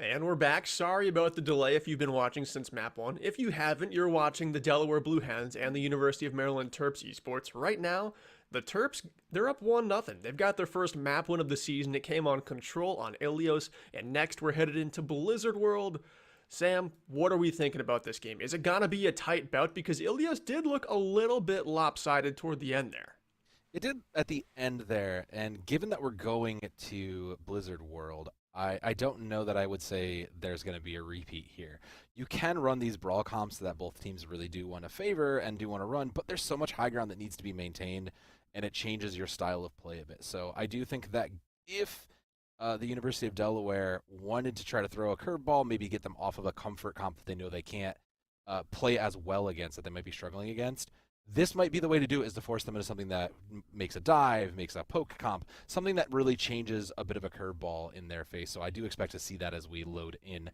And we're back. Sorry about the delay if you've been watching since map 1. If you haven't, you're watching the Delaware Blue Hens and the University of Maryland Terps Esports. Right now, the Terps, they're up 1-0. They've got their first map win of the season. It came on Control on Ilios, and next we're headed into Blizzard World. Sam, what are we thinking about this game? Is it gonna be a tight bout? Because Ilios did look a little bit lopsided toward the end there. It did at the end there, and given that we're going to Blizzard World, I don't know that I would say there's going to be a repeat here. You can run these brawl comps that both teams really do want to favor and do want to run, but there's so much high ground that needs to be maintained, and it changes your style of play a bit. So I do think that if the University of Delaware wanted to try to throw a curveball, maybe get them off of a comfort comp that they know they can't play as well against, that they might be struggling against, this might be the way to do it, is to force them into something that makes a dive, makes a poke comp, something that really changes a bit of a curveball in their face. So I do expect to see that as we load in.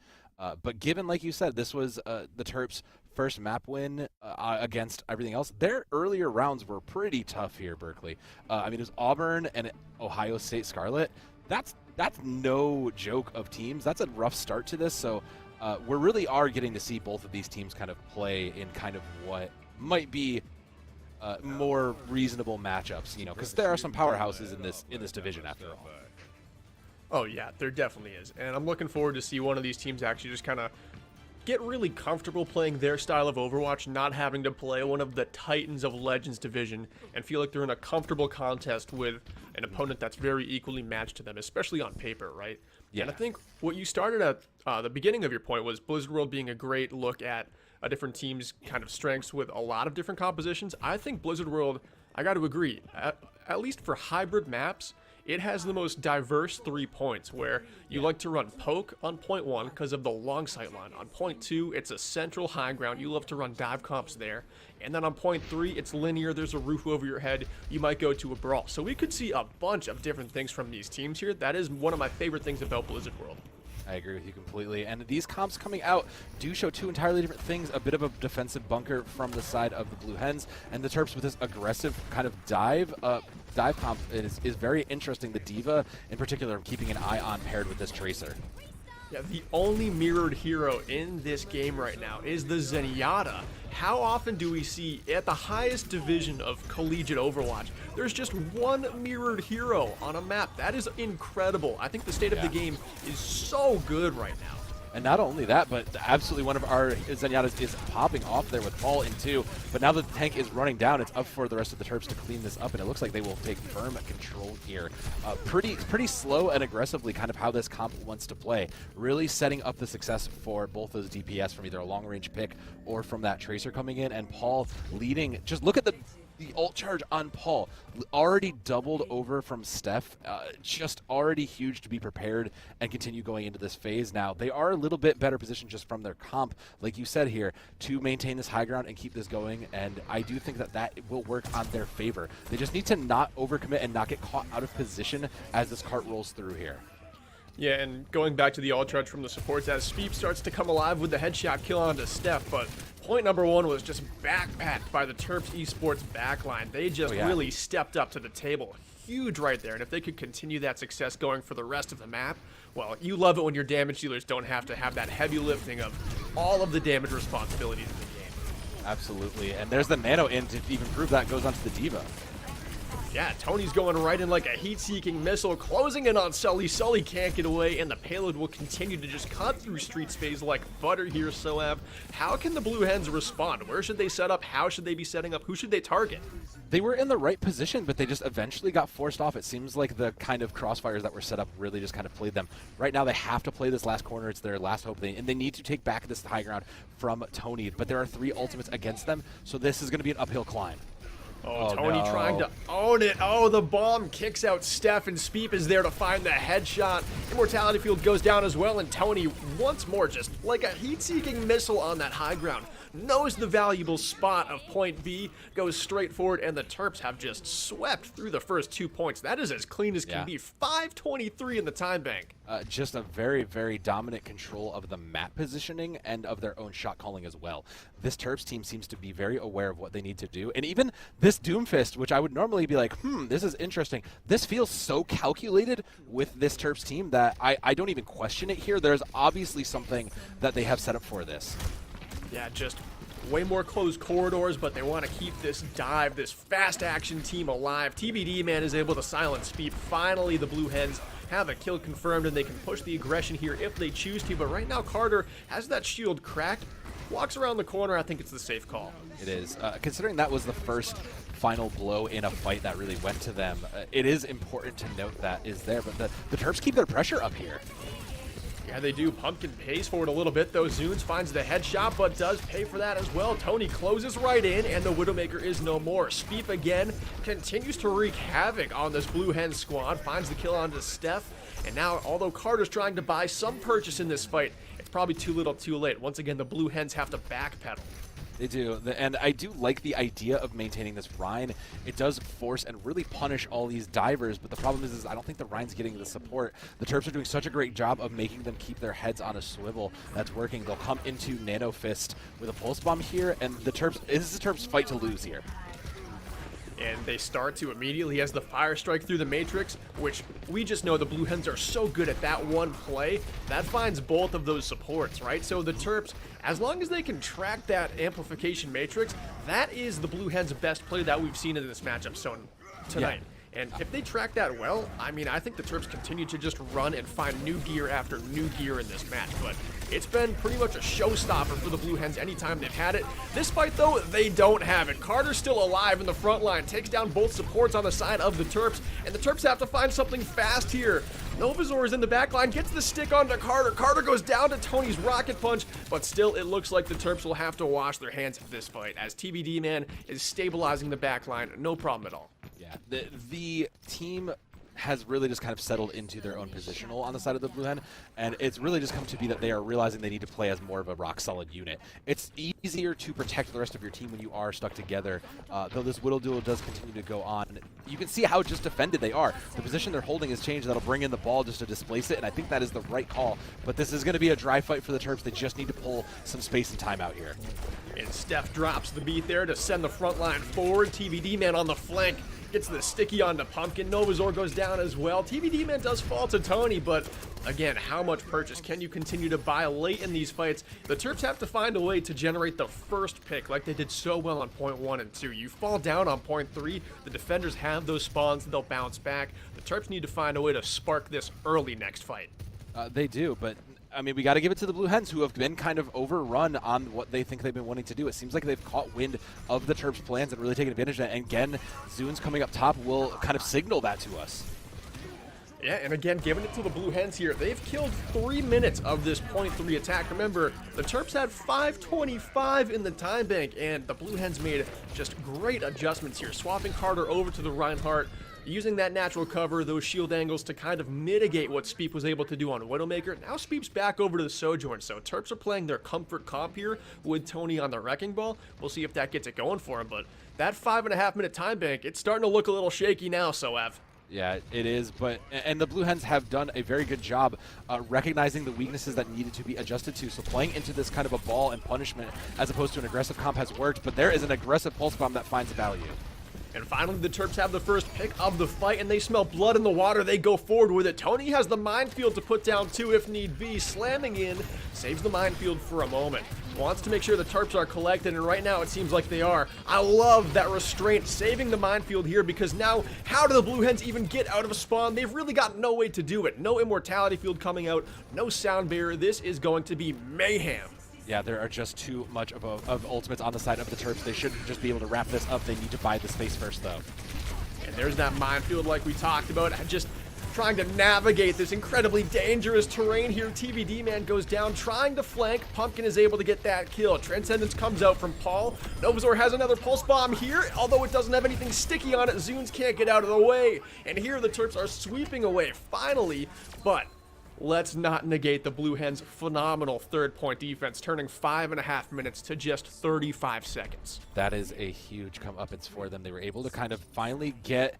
But given, like you said, this was the Terps' first map win against everything else, their earlier rounds were pretty tough here, Berkeley. I mean, it was Auburn and Ohio State Scarlet. That's no joke of teams. That's a rough start to this. So we really are getting to see both of these teams kind of play in kind of what might be more reasonable matchups, you know, because there are some powerhouses in this division after all. Oh yeah, there definitely is. And I'm looking forward to see one of these teams actually just kind of get really comfortable playing their style of Overwatch, not having to play one of the titans of Legends division and feel like they're in a comfortable contest with an opponent that's very equally matched to them, especially on paper, right? Yeah. And I think what you started at the beginning of your point was Blizzard World being a great look at a different team's kind of strengths with a lot of different compositions. I think Blizzard World, I got to agree, at least for hybrid maps, it has the most diverse 3 points, where you like to run poke on point 1 because of the long sight line. On point 2, it's a central high ground. You love to run dive comps there. And then on point 3, it's linear. There's a roof over your head. You might go to a brawl. So we could see a bunch of different things from these teams here. That is one of my favorite things about Blizzard World. I agree with you completely. And these comps coming out do show two entirely different things. A bit of a defensive bunker from the side of the Blue Hens, and the Terps with this aggressive kind of dive comp is very interesting. The Diva, in particular, I'm keeping an eye on paired with this Tracer. Yeah, the only mirrored hero in this game right now is the Zenyatta. How often do we see at the highest division of collegiate Overwatch, there's just one mirrored hero on a map? That is incredible. I think the state of the game is so good right now. And not only that, but absolutely one of our Zenyatas is popping off there with Paul in 2. But now that the tank is running down, it's up for the rest of the Terps to clean this up, and it looks like they will take firm control here. Pretty slow and aggressively kind of how this comp wants to play. Really setting up the success for both those DPS from either a long-range pick or from that Tracer coming in, and Paul leading. Just look at the ult charge on Paul, already doubled over from Steph, just already huge to be prepared and continue going into this phase. Now, they are a little bit better positioned just from their comp, like you said here, to maintain this high ground and keep this going, and I do think that that will work on their favor. They just need to not overcommit and not get caught out of position as this cart rolls through here. Yeah, and going back to the ult charge from the supports, as Speep starts to come alive with the headshot kill onto Steph, but point number 1 was just backpacked by the Terps Esports backline. They just really stepped up to the table. Huge right there, and if they could continue that success going for the rest of the map, well, you love it when your damage dealers don't have to have that heavy lifting of all of the damage responsibilities in the game. Absolutely, and there's the nano in to even prove that goes onto the Diva. Yeah, Tony's going right in like a heat-seeking missile, closing in on Sully. Sully can't get away, and the payload will continue to just cut through street space like butter here, Soab. How can the Blue Hens respond? Where should they set up? How should they be setting up? Who should they target? They were in the right position, but they just eventually got forced off. It seems like the kind of crossfires that were set up really just kind of played them. Right now, they have to play this last corner. It's their last hope, and they need to take back this high ground from Tony. But there are 3 ultimates against them, so this is going to be an uphill climb. Oh, Tony trying to own it. Oh, the bomb kicks out Steph, and Speep is there to find the headshot. Immortality Field goes down as well, and Tony once more just like a heat-seeking missile on that high ground. Knows the valuable spot of point B, goes straight forward, and the Terps have just swept through the first 2 points. That is as clean as can be. 5:23 in the time bank. just a very, very dominant control of the map positioning and of their own shot calling as well. This Terps team seems to be very aware of what they need to do. And even this Doomfist, which I would normally be like, this is interesting. This feels so calculated with this Terps team that I don't even question it here. There's obviously something that they have set up for this. Yeah, just way more closed corridors, but they want to keep this dive, this fast action team alive. TBD, man, is able to silence Speed. Finally, the Blue Hens have a kill confirmed, and they can push the aggression here if they choose to. But right now, Carter has that shield cracked, walks around the corner. I think it's the safe call. It is. Considering that was the first final blow in a fight that really went to them, it is important to note that is there. But the Terps keep their pressure up here. Yeah, they do. Pumpkin pays for it a little bit, though. Zunes finds the headshot, but does pay for that as well. Tony closes right in, and the Widowmaker is no more. Speep again continues to wreak havoc on this Blue Hen squad, finds the kill onto Steph, and now, although Carter's trying to buy some purchase in this fight, it's probably too little too late. Once again, the Blue Hens have to backpedal. They do, and I do like the idea of maintaining this Rhine. It does force and really punish all these divers, but the problem is I don't think the Rhine's getting the support. The Terps are doing such a great job of making them keep their heads on a swivel. That's working. They'll come into Nano Fist with a pulse bomb here, and the Terps, this is the Terps' fight to lose here. And they start to immediately as the fire strike through the matrix, which we just know the Blue Hens are so good at that one play. That finds both of those supports, right? So the Terps, as long as they can track that amplification matrix, that is the Blue Hens' best play that we've seen in this matchup tonight. Yeah. And if they track that well, I mean, I think the Terps continue to just run and find new gear after new gear in this match. But it's been pretty much a showstopper for the Blue Hens anytime they've had it. This fight, though, they don't have it. Carter's still alive in the front line, takes down both supports on the side of the Terps, and the Terps have to find something fast here. Novazor is in the back line, gets the stick onto Carter. Carter goes down to Tony's rocket punch, but still it looks like the Terps will have to wash their hands of this fight as TBD Man is stabilizing the back line, no problem at all. Yeah, the team has really just kind of settled into their own positional on the side of the Blue Hen, and it's really just come to be that they are realizing they need to play as more of a rock-solid unit. It's easier to protect the rest of your team when you are stuck together, though this Whittle duel does continue to go on. You can see how just defended they are. The position they're holding has changed. That'll bring in the ball just to displace it, and I think that is the right call. But this is going to be a dry fight for the Terps. They just need to pull some space and time out here. And Steph drops the beat there to send the front line forward. TVD Man on the flank gets the sticky onto Pumpkin. Novazor goes down as well. TVD Man does fall to Tony, but again, how much purchase can you continue to buy late in these fights? The Terps have to find a way to generate the first pick like they did so well on point 1 and 2. You fall down on point 3, the defenders have those spawns, they'll bounce back. The Terps need to find a way to spark this early next fight. They do, but I mean, we got to give it to the Blue Hens, who have been kind of overrun on what they think they've been wanting to do. It seems like they've caught wind of the Terps' plans and really taken advantage of that. And again, Zunes coming up top will kind of signal that to us. Yeah, and again, giving it to the Blue Hens here. They've killed 3 minutes of this point 3 attack. Remember, the Terps had 5:25 in the time bank, and the Blue Hens made just great adjustments here, swapping Carter over to the Reinhardt, using that natural cover, those shield angles to kind of mitigate what Speep was able to do on Widowmaker. Now Speep's back over to the Sojourn, so Terps are playing their comfort comp here with Tony on the Wrecking Ball. We'll see if that gets it going for him, but that 5.5 minute time bank, it's starting to look a little shaky now, Soev. Yeah, it is, and the Blue Hens have done a very good job recognizing the weaknesses that needed to be adjusted to. So playing into this kind of a ball and punishment as opposed to an aggressive comp has worked, but there is an aggressive pulse bomb that finds value. And finally, the Terps have the first pick of the fight, and they smell blood in the water. They go forward with it. Tony has the minefield to put down 2 if need be. Slamming in, saves the minefield for a moment. Wants to make sure the Terps are collected, and right now it seems like they are. I love that restraint, saving the minefield here, because now, how do the Blue Hens even get out of a spawn? They've really got no way to do it. No immortality field coming out, no sound barrier. This is going to be mayhem. Yeah, there are just too much of ultimates on the side of the Terps. They shouldn't just be able to wrap this up. They need to buy the space first, though. And there's that minefield like we talked about. Just trying to navigate this incredibly dangerous terrain here. TVD Man goes down, trying to flank. Pumpkin is able to get that kill. Transcendence comes out from Paul. Novazor has another pulse bomb here, although it doesn't have anything sticky on it. Zunes can't get out of the way. And here the Terps are sweeping away, finally, but let's not negate the Blue Hens' phenomenal third-point defense, turning 5.5 minutes to just 35 seconds. That is a huge comeuppance for them. They were able to kind of finally get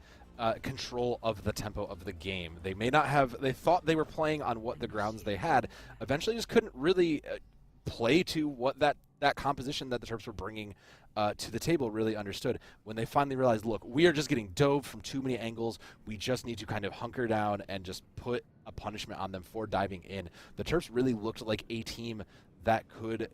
control of the tempo of the game. They may not have, they thought they were playing on what the grounds they had, eventually just couldn't really play to what that composition that the Terps were bringing to the table really understood. When they finally realized, look, we are just getting dove from too many angles, we just need to kind of hunker down and just put a punishment on them for diving in. The Terps really looked like a team that could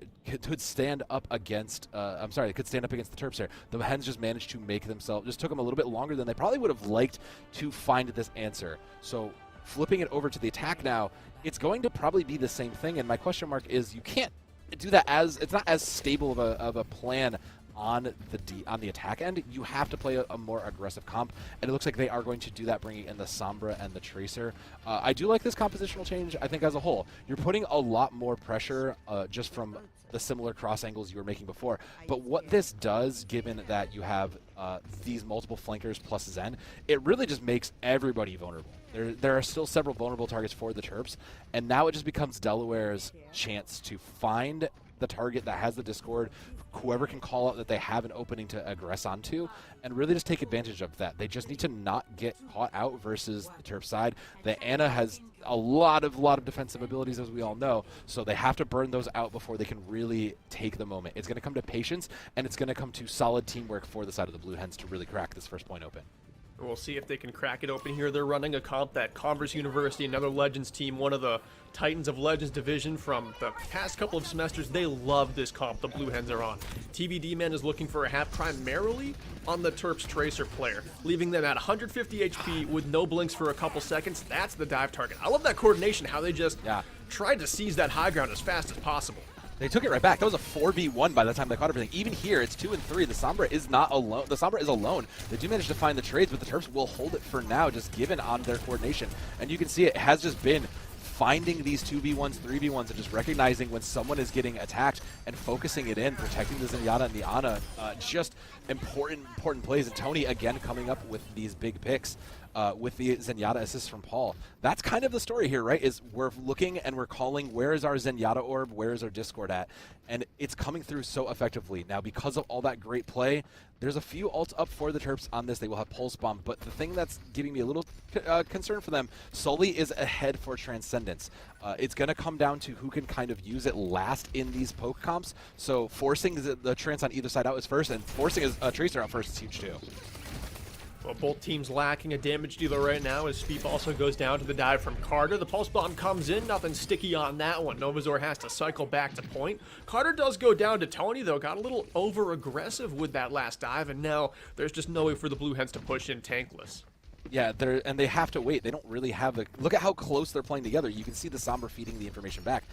stand up against, could stand up against the Terps there. The Hens just managed to make themselves, just took them a little bit longer than they probably would have liked to find this answer. So flipping it over to the attack now, it's going to probably be the same thing, and my question mark is you can't do that it's not as stable of a plan on the attack end. You have to play a more aggressive comp, and it looks like they are going to do that, bringing in the Sombra and the Tracer. I do like this compositional change. I think as a whole, you're putting a lot more pressure just from the similar cross angles you were making before. But what this does, given that you have these multiple flankers plus Zen, it really just makes everybody vulnerable. There are still several vulnerable targets for the Terps, and now it just becomes Delaware's chance to find the target that has the Discord, whoever can call out that they have an opening to aggress onto, and really just take advantage of that. They just need to not get caught out versus the Terp side. The Ana has a lot of defensive abilities, as we all know, so they have to burn those out before they can really take the moment. It's going to come to patience, and it's going to come to solid teamwork for the side of the Blue Hens to really crack this first point open. We'll see if they can crack it open here. They're running a comp that Converse University, another Legends team, one of the Titans of Legends division from the past couple of semesters. They love this comp the Blue Hens are on. TVD Man is looking for a half primarily on the Terps Tracer player, leaving them at 150 HP with no blinks for a couple seconds. That's the dive target. I love that coordination, how they just tried to seize that high ground as fast as possible. They took it right back. That was a 4v1 by the time they caught everything. Even here, it's 2 and 3. The Sombra is not alone. The Sombra is alone. They do manage to find the trades, but the Terps will hold it for now, just given on their coordination. And you can see it has just been finding these 2v1s, 3v1s, and just recognizing when someone is getting attacked and focusing it in, protecting the Zenyatta and the Ana. Just important plays. And Tony, again, coming up with these big picks. With the Zenyatta assist from Paul. That's kind of the story here, right? Is we're looking and we're calling, where is our Zenyatta orb? Where is our Discord at? And it's coming through so effectively. Now, because of all that great play, there's a few ults up for the Terps on this. They will have Pulse Bomb, but the thing that's giving me a little concern for them, Sully is ahead for Transcendence. It's going to come down to who can kind of use it last in these poke comps. So forcing the Trance on either side out is first, and forcing a Tracer out first is huge too. Well, both teams lacking a damage dealer right now as Speep also goes down to the dive from Carter. The Pulse Bomb comes in, nothing sticky on that one. Novazor has to cycle back to point. Carter does go down to Tony, though. Got a little over-aggressive with that last dive, and now there's just no way for the Blue Hens to push in tankless. Yeah, and they have to wait. They don't really have the... Look at how close they're playing together. You can see the Sombra feeding the information back.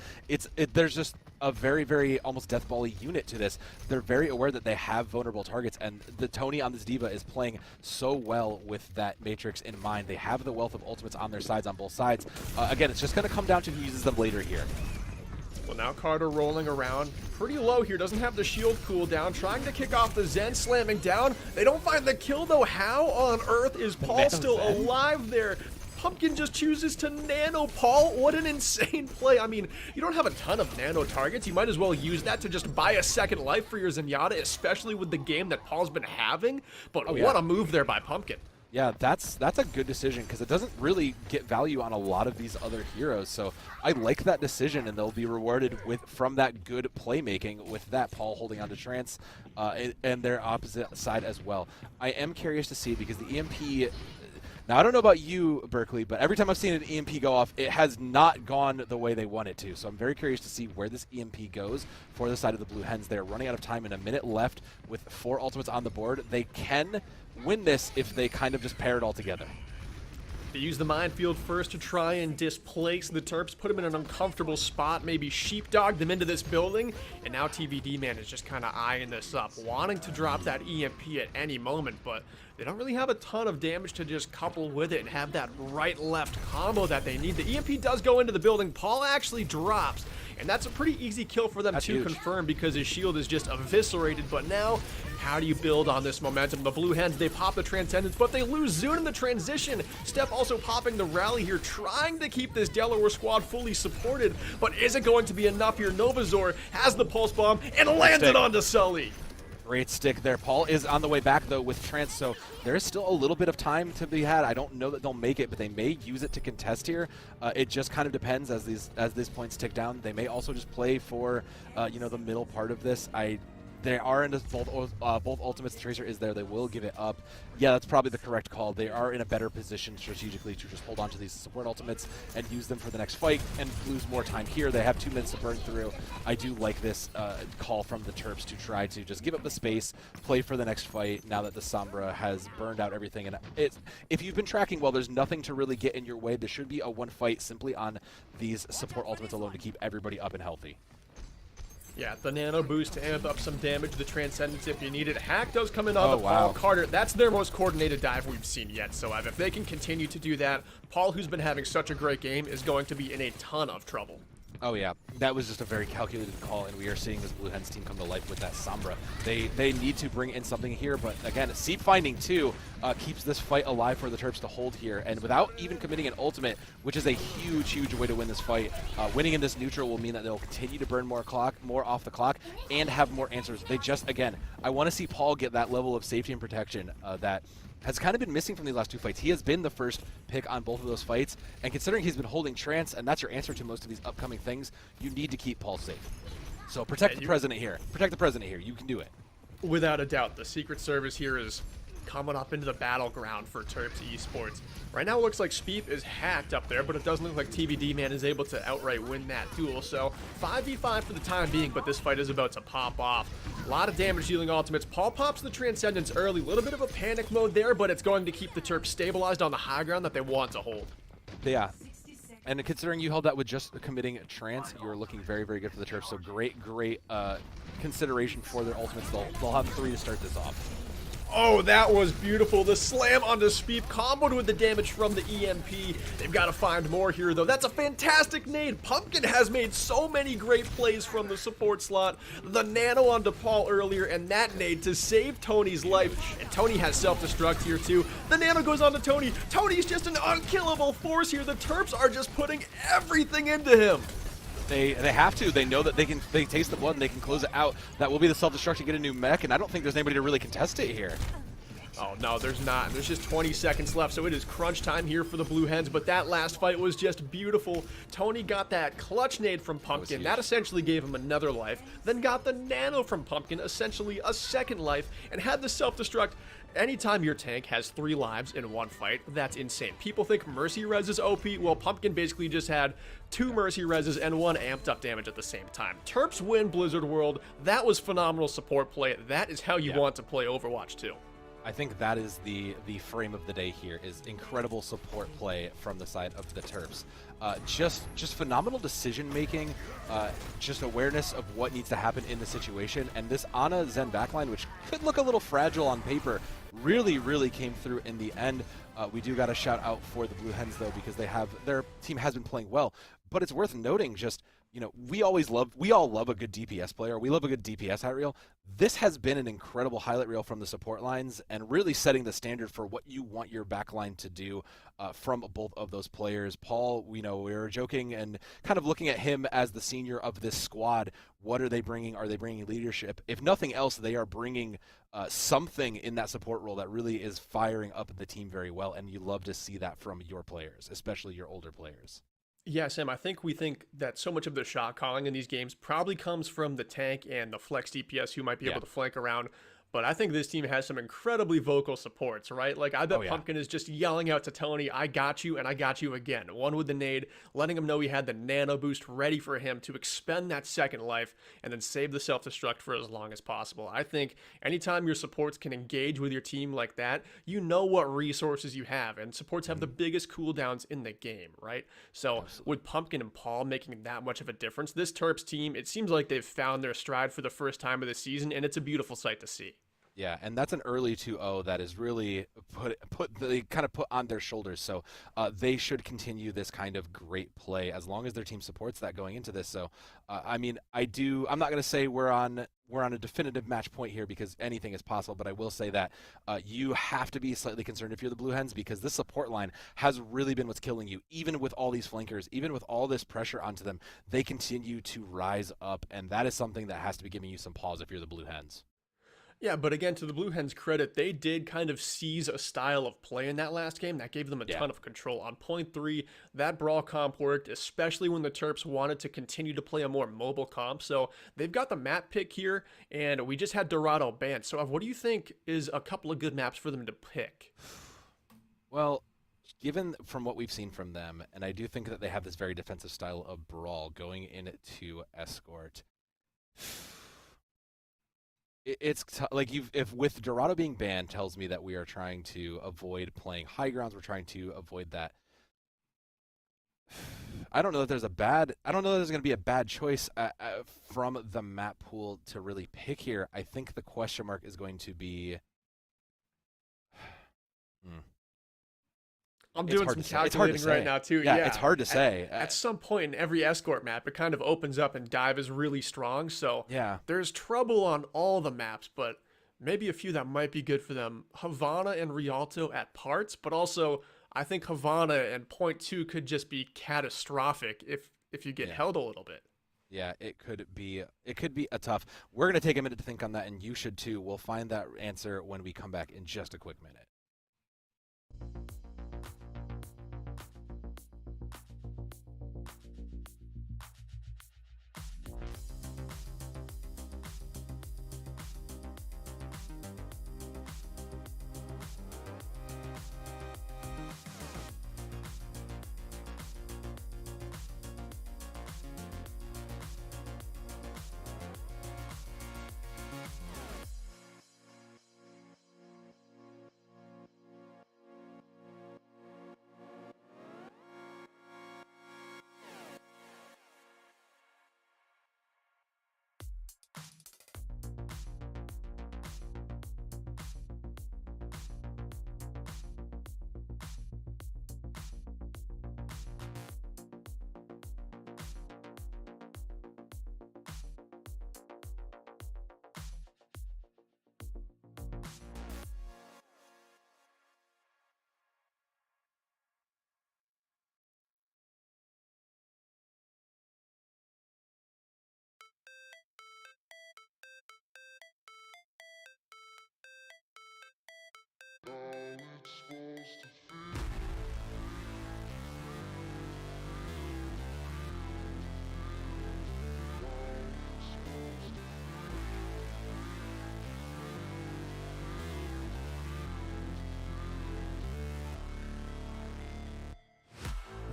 There's just a very, very almost Death Ball-y unit to this. They're very aware that they have vulnerable targets, and the Tony on this Diva is playing so well with that Matrix in mind. They have the wealth of ultimates on their sides on both sides. Again, it's just going to come down to who uses them later here. Well, now Carter rolling around pretty low here, doesn't have the shield cooldown, trying to kick off the Zen, slamming down. They don't find the kill, though. How on earth is Paul still alive there? Pumpkin just chooses to nano Paul. What an insane play. I mean, you don't have a ton of nano targets. You might as well use that to just buy a second life for your Zenyatta, especially with the game that Paul's been having. But what a move there by Pumpkin. Yeah, that's a good decision because it doesn't really get value on a lot of these other heroes. So I like that decision, and they'll be rewarded from that good playmaking with that Paul holding on to Trance and their opposite side as well. I am curious to see because the EMP... Now, I don't know about you, Berkeley, but every time I've seen an EMP go off, it has not gone the way they want it to. So I'm very curious to see where this EMP goes for the side of the Blue Hens. They're running out of time in a minute left with 4 ultimates on the board. They can win this if they kind of just pair it all together. They use the minefield first to try and displace the Terps, put them in an uncomfortable spot, maybe sheepdog them into this building, and now TVD Man is just kind of eyeing this up, wanting to drop that EMP at any moment, but they don't really have a ton of damage to just couple with it and have that right-left combo that they need. The EMP does go into the building. Paul actually drops, and that's a pretty easy kill for them to confirm because his shield is just eviscerated, but now how do you build on this momentum? The Blue Hens, they pop the Transcendence, but they lose Zune in the transition. Steph also popping the rally here, trying to keep this Delaware squad fully supported, but is it going to be enough here? Novazor has the Pulse Bomb and lands it onto Sully. Great stick there. Paul is on the way back, though, with Trance, so there is still a little bit of time to be had. I don't know that they'll make it, but they may use it to contest here. It just kind of depends as these points tick down. They may also just play for, the middle part of this. They are in both ultimates. The Tracer is there. They will give it up. Yeah, that's probably the correct call. They are in a better position strategically to just hold on to these support ultimates and use them for the next fight and lose more time here. They have 2 minutes to burn through. I do like this call from the Terps to try to just give up the space, play for the next fight now that the Sombra has burned out everything. And if you've been tracking well, there's nothing to really get in your way. There should be a one fight simply on these support ultimates alone to keep everybody up and healthy. Yeah, the nano boost to amp up some damage, the Transcendence if you need it. Hack does come in on the wow. Paul Carter. That's their most coordinated dive we've seen yet. So if they can continue to do that, Paul, who's been having such a great game, is going to be in a ton of trouble. Oh yeah, that was just a very calculated call, and we are seeing this Blue Hens team come to life with that Sombra. They need to bring in something here, but again, Seep Finding too keeps this fight alive for the Terps to hold here, and without even committing an ultimate, which is a huge way to win this fight, winning in this neutral will mean that they'll continue to burn more off the clock, and have more answers. They just, again, I want to see Paul get that level of safety and protection that has kind of been missing from these last 2 fights. He has been the first pick on both of those fights, and considering he's been holding Trance, and that's your answer to most of these upcoming things, you need to keep Paul safe. So protect the President here. Protect the President here. You can do it. Without a doubt, the Secret Service here is coming up into the battleground for Terps Esports. Right now it looks like Speep is hacked up there, but it doesn't look like TBD Man is able to outright win that duel. So 5v5 for the time being, but this fight is about to pop off. A lot of damage dealing ultimates. Paul pops the Transcendence early. A little bit of a panic mode there, but it's going to keep the Terps stabilized on the high ground that they want to hold. Yeah. And considering you held that with just committing Trance, you are looking very good for the Terps. So great consideration for their ultimates. They'll have 3 to start this off. Oh, that was beautiful. The slam onto Speep comboed with the damage from the EMP. They've got to find more here, though. That's a fantastic nade. Pumpkin has made so many great plays from the support slot. The nano onto Paul earlier, and that nade to save Tony's life. And Tony has self-destruct here, too. The nano goes onto Tony. Tony's just an unkillable force here. The Terps are just putting everything into him. They have to. They know that they taste the blood and they can close it out. That will be the self-destruct to get a new mech, and I don't think there's anybody to really contest it here. Oh, no, there's not. There's just 20 seconds left, so it is crunch time here for the Blue Hens, but that last fight was just beautiful. Tony got that clutch nade from Pumpkin. That essentially gave him another life, then got the nano from Pumpkin, essentially a second life, and had the self-destruct. Anytime your tank has 3 lives in one fight, that's insane. People think Mercy Res is OP. Well, Pumpkin basically just had 2 Mercy Reses and 1 amped up damage at the same time. Terps win Blizzard World. That was phenomenal support play. That is how you want to play Overwatch 2. I think that is the frame of the day here, is incredible support play from the side of the Terps. Just phenomenal decision making, just awareness of what needs to happen in the situation, and this Ana Zen backline, which could look a little fragile on paper, really came through in the end. We do got a shout out for the Blue Hens though, because their team has been playing well, but it's worth noting just, we all love a good DPS player. We love a good DPS highlight reel. This has been an incredible highlight reel from the support lines and really setting the standard for what you want your backline to do from both of those players. Paul, we were joking and kind of looking at him as the senior of this squad. What are they bringing? Are they bringing leadership? If nothing else, they are bringing something in that support role that really is firing up the team very well, and you love to see that from your players, especially your older players. Yeah, Sam, I think we think that so much of the shot calling in these games probably comes from the tank and the flex DPS who might be able to flank around. But I think this team has some incredibly vocal supports, right? Like, I bet Pumpkin is just yelling out to Tony, I got you, and I got you again. One with the nade, letting him know he had the nano boost ready for him to expend that second life and then save the self-destruct for as long as possible. I think anytime your supports can engage with your team like that, you know what resources you have, and supports have the biggest cooldowns in the game, right? So with Pumpkin and Paul making that much of a difference, this Terps team, it seems like they've found their stride for the first time of the season, and it's a beautiful sight to see. Yeah, and that's an early 2-0 that is really they kind of put on their shoulders. So they should continue this kind of great play as long as their team supports that going into this. So I mean, I'm not going to say we're on a definitive match point here because anything is possible, but I will say that you have to be slightly concerned if you're the Blue Hens, because this support line has really been what's killing you. Even with all these flankers, even with all this pressure onto them, they continue to rise up, and that is something that has to be giving you some pause if you're the Blue Hens. Yeah, but again, to the Blue Hens' credit, they did kind of seize a style of play in that last game that gave them a Yeah. ton of control. On point three, that brawl comp worked, especially when the Terps wanted to continue to play a more mobile comp. So they've got the map pick here, and we just had Dorado banned. So what do you think is a couple of good maps for them to pick? Well, given from what we've seen from them, and I do think that they have this very defensive style of brawl going into escort. It's like if with Dorado being banned tells me that we are trying to avoid playing high grounds. We're trying to avoid that. I don't know that there's a bad. I don't know that there's going to be a bad choice from the map pool to really pick here. I think the question mark is going to be. I'm doing some calculating right now too. Yeah, it's hard to say. At some point in every escort map, it kind of opens up and dive is really strong. So yeah, there's trouble on all the maps, but maybe a few that might be good for them. Havana and Rialto at parts, but also I think Havana and point two could just be catastrophic if you get held a little bit. Yeah, it could be a tough. We're gonna take a minute to think on that, and you should too. We'll find that answer when we come back in just a quick minute.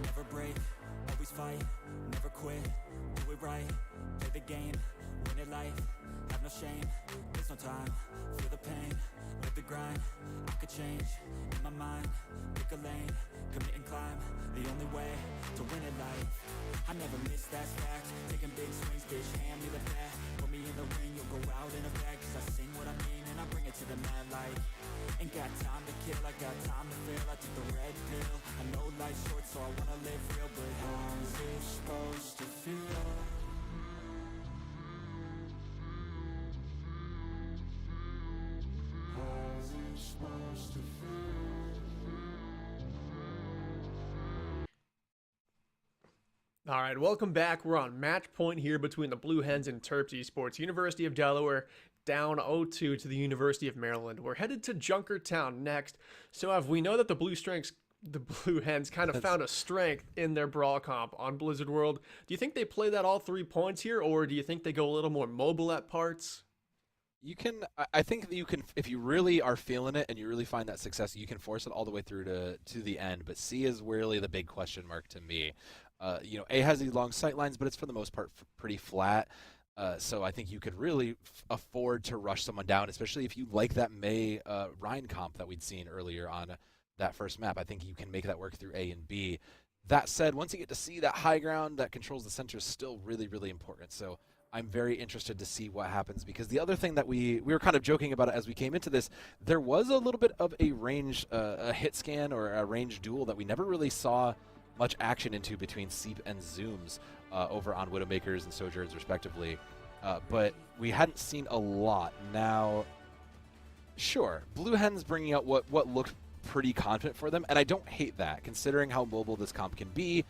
Never break, always fight, never quit, do it right, play the game, win it life, have no shame, there's no time, feel the pain, live the grind, I could change, in my mind, pick a lane, commit and climb, the only way to win it life, I never miss, that's fact, taking big swings, bitch, hand me the bat, put me in the ring, you'll go out in a bag, cause I sing what I mean and I bring it to the mad light. Ain't got time to kill, I got time to feel. I took the red pill, I know life's short so I wanna live real. But how's it supposed to feel? How's it supposed to feel? All right, welcome back. We're on match point here between the Blue Hens and Terps Esports. University of Delaware down 0-2 to the University of Maryland. We're headed to Junkertown next. So we know that the Blue Hens kind of found a strength in their brawl comp on Blizzard World. Do you think they play that all 3 points here, or do you think they go a little more mobile at parts? You can. I think that you can, if you really are feeling it and you really find that success, you can force it all the way through to the end. But C is really the big question mark to me. A has these long sight lines, but it's for the most part pretty flat. So I think you could really afford to rush someone down, especially if you like that May Rhine comp that we'd seen earlier on that first map. I think you can make that work through A and B. That said, once you get to C, that high ground that controls the center is still really, really important. So I'm very interested to see what happens, because the other thing that we were kind of joking about it as we came into this, there was a little bit of a range, a hit scan or a range duel that we never really saw much action into between Seep and Zooms over on Widowmakers and Sojourners respectively. But we hadn't seen a lot. Now, sure, Blue Hens bringing out what looked pretty confident for them, and I don't hate that, considering how mobile this comp can be.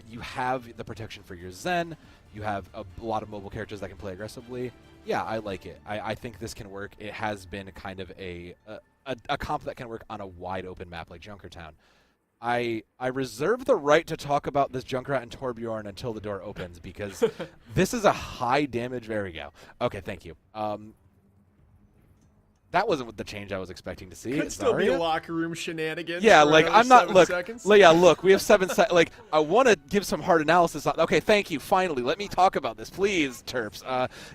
You have the protection for your Zen. You have a lot of mobile characters that can play aggressively. Yeah, I like it. I think this can work. It has been kind of a comp that can work on a wide open map like Junkertown. I reserve the right to talk about this Junkrat and Torbjorn until the door opens because this is a high damage. There we go. Okay, thank you. That wasn't the change I was expecting to see. Could still be a locker room shenanigans. Yeah, for like another I'm not 7 look. seconds. Yeah, look, we have 7 seconds. Like I want to give some hard analysis on. Okay, thank you. Finally, let me talk about this, please, Terps.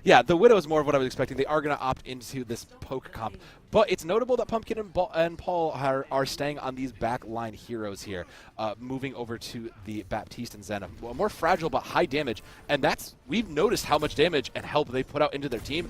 Yeah, the Widow is more of what I was expecting. They are going to opt into this poke comp, but it's notable that Pumpkin and Paul are staying on these backline heroes here, moving over to the Baptiste and Zen, a more fragile but high damage, and we've noticed how much damage and help they put out into their team.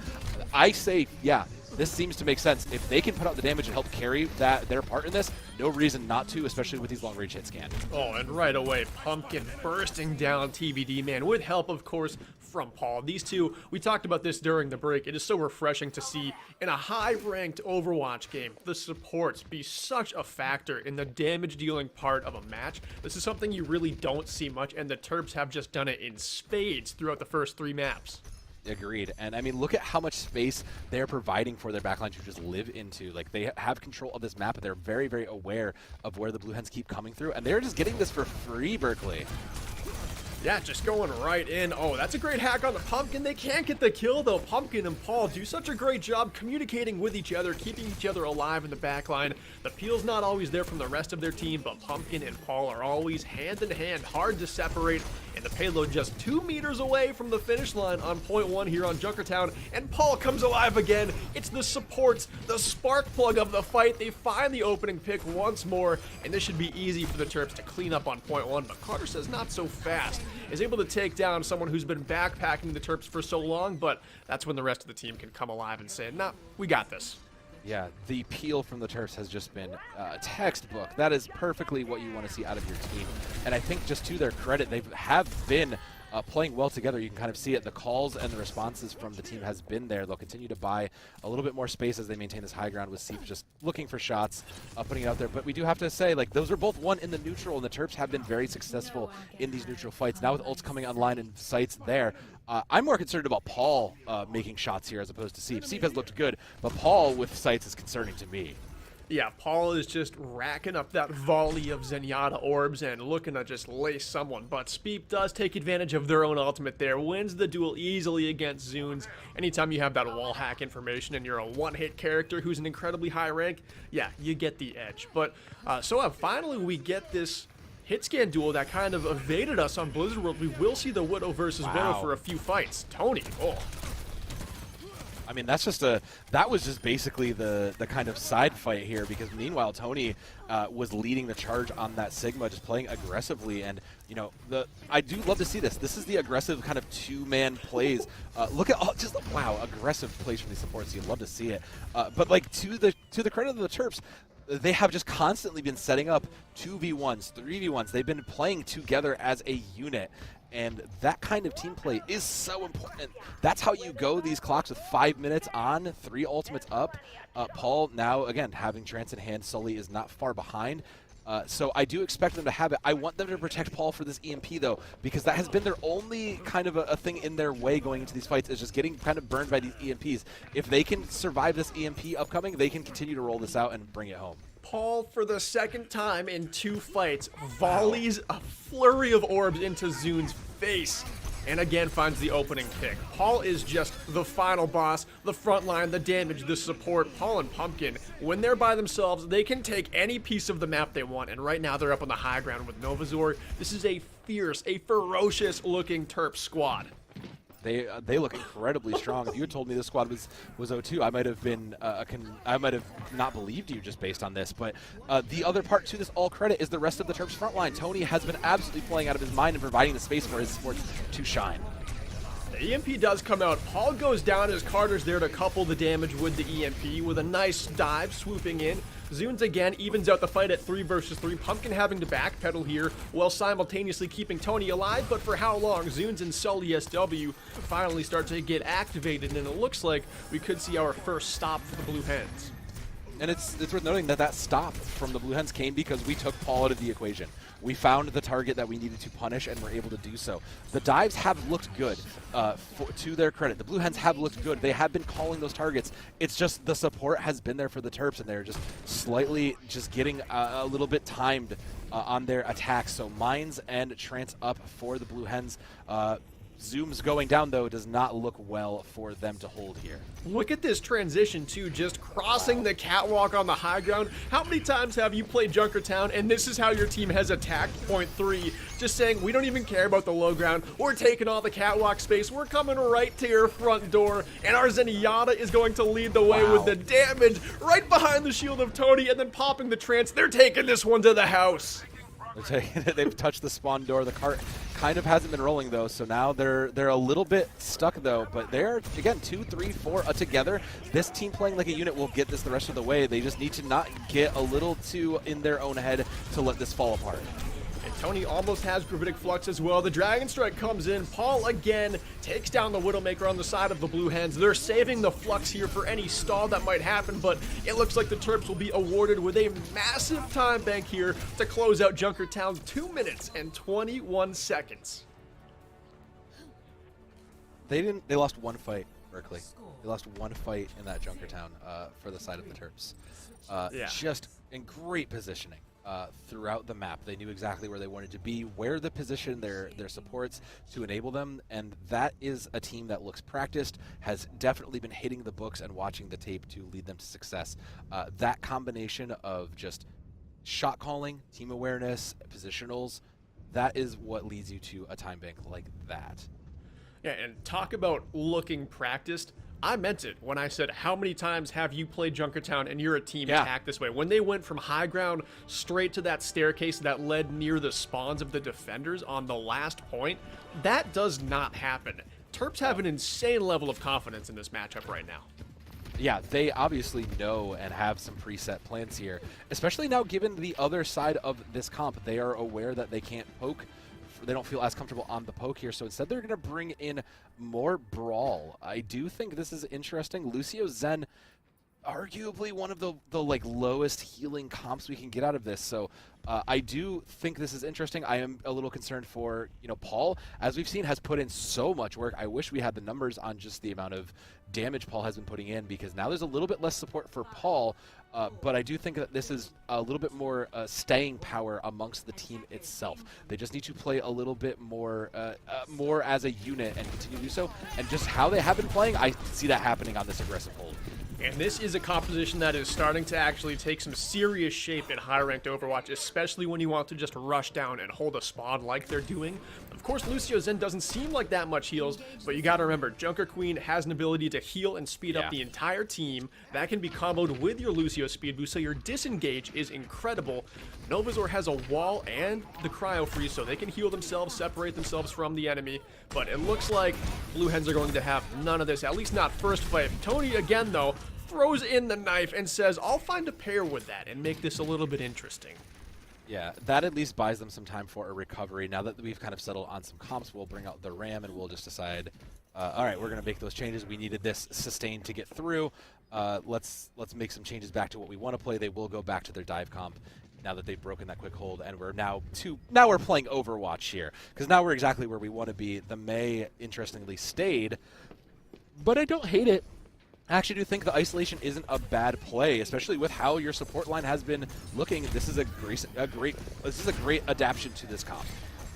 I say, yeah. This seems to make sense. If they can put out the damage and help carry their part in this, no reason not to, especially with these long-range hit scan. Oh, and right away, Pumpkin bursting down TBD, man, with help, of course, from Paul. These two, we talked about this during the break. It is so refreshing to see in a high-ranked Overwatch game, the supports be such a factor in the damage-dealing part of a match. This is something you really don't see much, and the Terps have just done it in spades throughout the first 3 maps. Agreed. And I mean, look at how much space they're providing for their backline to just live into. Like, they have control of this map, and they're very, very aware of where the Blue Hens keep coming through, and they're just getting this for free, Berkeley. Yeah, just going right in. Oh, that's a great hack on the Pumpkin. They can't get the kill, though. Pumpkin and Paul do such a great job communicating with each other, keeping each other alive in the backline. The peel's not always there from the rest of their team, but Pumpkin and Paul are always hand in hand, hard to separate, and the payload just 2 meters away from the finish line on point 1 here on Junkertown, and Paul comes alive again. It's the supports, the spark plug of the fight. They find the opening pick once more, and this should be easy for the Terps to clean up on point 1, but Carter says not so fast. Is able to take down someone who's been backpacking the Terps for so long, but that's when the rest of the team can come alive and say, nah, we got this. Yeah, the peel from the Terps has just been textbook. That is perfectly what you want to see out of your team. And I think just to their credit, they have been playing well together. You can kind of see it. The calls and the responses from the team has been there. They'll continue to buy a little bit more space as they maintain this high ground with Seif just looking for shots, putting it out there. But we do have to say, like, those are both won in the neutral, and the Terps have been very successful in these neutral fights. Now with ults coming online and sights there, I'm more concerned about Paul making shots here as opposed to Seif. Seif has looked good, but Paul with sights is concerning to me. Yeah, Paul is just racking up that volley of Zenyatta orbs and looking to just lace someone, but Speep does take advantage of their own ultimate there, wins the duel easily against Zunes. Anytime you have that wall hack information and you're a one-hit character who's an incredibly high rank, yeah, you get the edge. But finally we get this hit scan duel that kind of evaded us on Blizzard World. We will see the Widow versus Widow for a few fights. Tony, oh. I mean, that was just basically the kind of side fight here, because meanwhile Tony was leading the charge on that Sigma, just playing aggressively, and you know, I do love to see this. This is the aggressive kind of 2-man plays. Look at wow, aggressive plays from these supports. You'd love to see it. But like to the credit of the Terps, they have just constantly been setting up 2v1s, 3v1s. They've been playing together as a unit. And that kind of team play is so important. That's how you go these clocks with 5 minutes on, 3 ultimates up. Paul now, again, having Trance in hand, Sully is not far behind. So I do expect them to have it. I want them to protect Paul for this EMP, though, because that has been their only kind of a thing in their way going into these fights, is just getting kind of burned by these EMPs. If they can survive this EMP upcoming, they can continue to roll this out and bring it home. Paul, for the second time in 2 fights, volleys a flurry of orbs into Zune's face, and again finds the opening pick. Paul is just the final boss, the front line, the damage, the support. Paul and Pumpkin, when they're by themselves, they can take any piece of the map they want, and right now they're up on the high ground with Novazor. This is a fierce, a ferocious-looking Terp squad. They look incredibly strong. If you had told me this squad was 0-2, I might have been I might have not believed you just based on this. But the other part to this, all credit, is the rest of the Terps front line. Tony has been absolutely playing out of his mind and providing the space for his supports to shine. The EMP does come out. Paul goes down as Carter's there to couple the damage with the EMP with a nice dive swooping in. Zunes again evens out the fight at 3 versus 3. Pumpkin having to backpedal here while simultaneously keeping Tony alive, but for how long? Zunes and Sully SW finally start to get activated, and it looks like we could see our first stop for the Blue Hens. And it's worth noting that stop from the Blue Hens came because we took Paul out of the equation. We found the target that we needed to punish, and were able to do so. The dives have looked good, to their credit. The Blue Hens have looked good. They have been calling those targets. It's just the support has been there for the Terps, and they're just slightly just getting a little bit timed on their attacks. So Mines and Trance up for the Blue Hens. Zooms going down, though, does not look well for them to hold here. Look at this transition, too, just crossing the catwalk on the high ground. How many times have you played Junkertown, and this is how your team has attacked point 3? Just saying, we don't even care about the low ground. We're taking all the catwalk space. We're coming right to your front door, and our Zenyatta is going to lead the way with the damage right behind the shield of Tony, and then popping the trance. They're taking this one to the house. They've touched the spawn door. The cart kind of hasn't been rolling, though, so now they're a little bit stuck, though. But they're, again, 2, 3, 4 together. This team playing like a unit will get this the rest of the way. They just need to not get a little too in their own head to let this fall apart. And Tony almost has Gravitic Flux as well. The Dragon Strike comes in. Paul again takes down the Widowmaker on the side of the Blue Hens. They're saving the Flux here for any stall that might happen, but it looks like the Terps will be awarded with a massive time bank here to close out Junkertown. 2 minutes and 21 seconds. They lost one fight, Berkeley. They lost one fight in that Junkertown for the side of the Terps. Just in great positioning. Throughout the map. They knew exactly where they wanted to be, where to position their supports to enable them, and that is a team that looks practiced, has definitely been hitting the books and watching the tape to lead them to success. That combination of just shot calling, team awareness, positionals, that is what leads you to a time bank like that. Yeah, and talk about looking practiced. I meant it when I said, how many times have you played Junkertown and you're a team attack this way? When they went from high ground straight to that staircase that led near the spawns of the defenders on the last point, that does not happen. Terps have an insane level of confidence in this matchup right now. Yeah, they obviously know and have some preset plans here, especially now given the other side of this comp. They are aware that they can't poke. They don't feel as comfortable on the poke here, so instead they're going to bring in more Brawl. I do think this is interesting. Lucio Zen, arguably one of the lowest healing comps we can get out of this, so I do think this is interesting. I am a little concerned for, Paul, as we've seen, has put in so much work. I wish we had the numbers on just the amount of damage Paul has been putting in, because now there's a little bit less support for Paul. But I do think that this is a little bit more staying power amongst the team itself. They just need to play a little bit more as a unit and continue to do so. And just how they have been playing, I see that happening on this aggressive hold. And this is a composition that is starting to actually take some serious shape in high-ranked Overwatch, especially when you want to just rush down and hold a spawn like they're doing. Of course, Lucio Zen doesn't seem like that much heals, but you gotta remember, Junker Queen has an ability to heal and speed up the entire team. That can be comboed with your Lucio speed boost, so your disengage is incredible. Novazor has a wall and the cryo freeze, so they can heal themselves, separate themselves from the enemy, but it looks like Blue Hens are going to have none of this, at least not first fight. Tony, again, though, throws in the knife and says, I'll find a pair with that and make this a little bit interesting. Yeah, that at least buys them some time for a recovery. Now that we've kind of settled on some comps, we'll bring out the RAM and we'll just decide, all right, we're going to make those changes. We needed this sustained to get through. Let's make some changes back to what we want to play. They will go back to their dive comp now that they've broken that quick hold, and we're now we're playing Overwatch here, because now we're exactly where we want to be. The Mei, interestingly, stayed, but I don't hate it. I actually do think the isolation isn't a bad play, especially with how your support line has been looking. This is a great adaptation to this comp.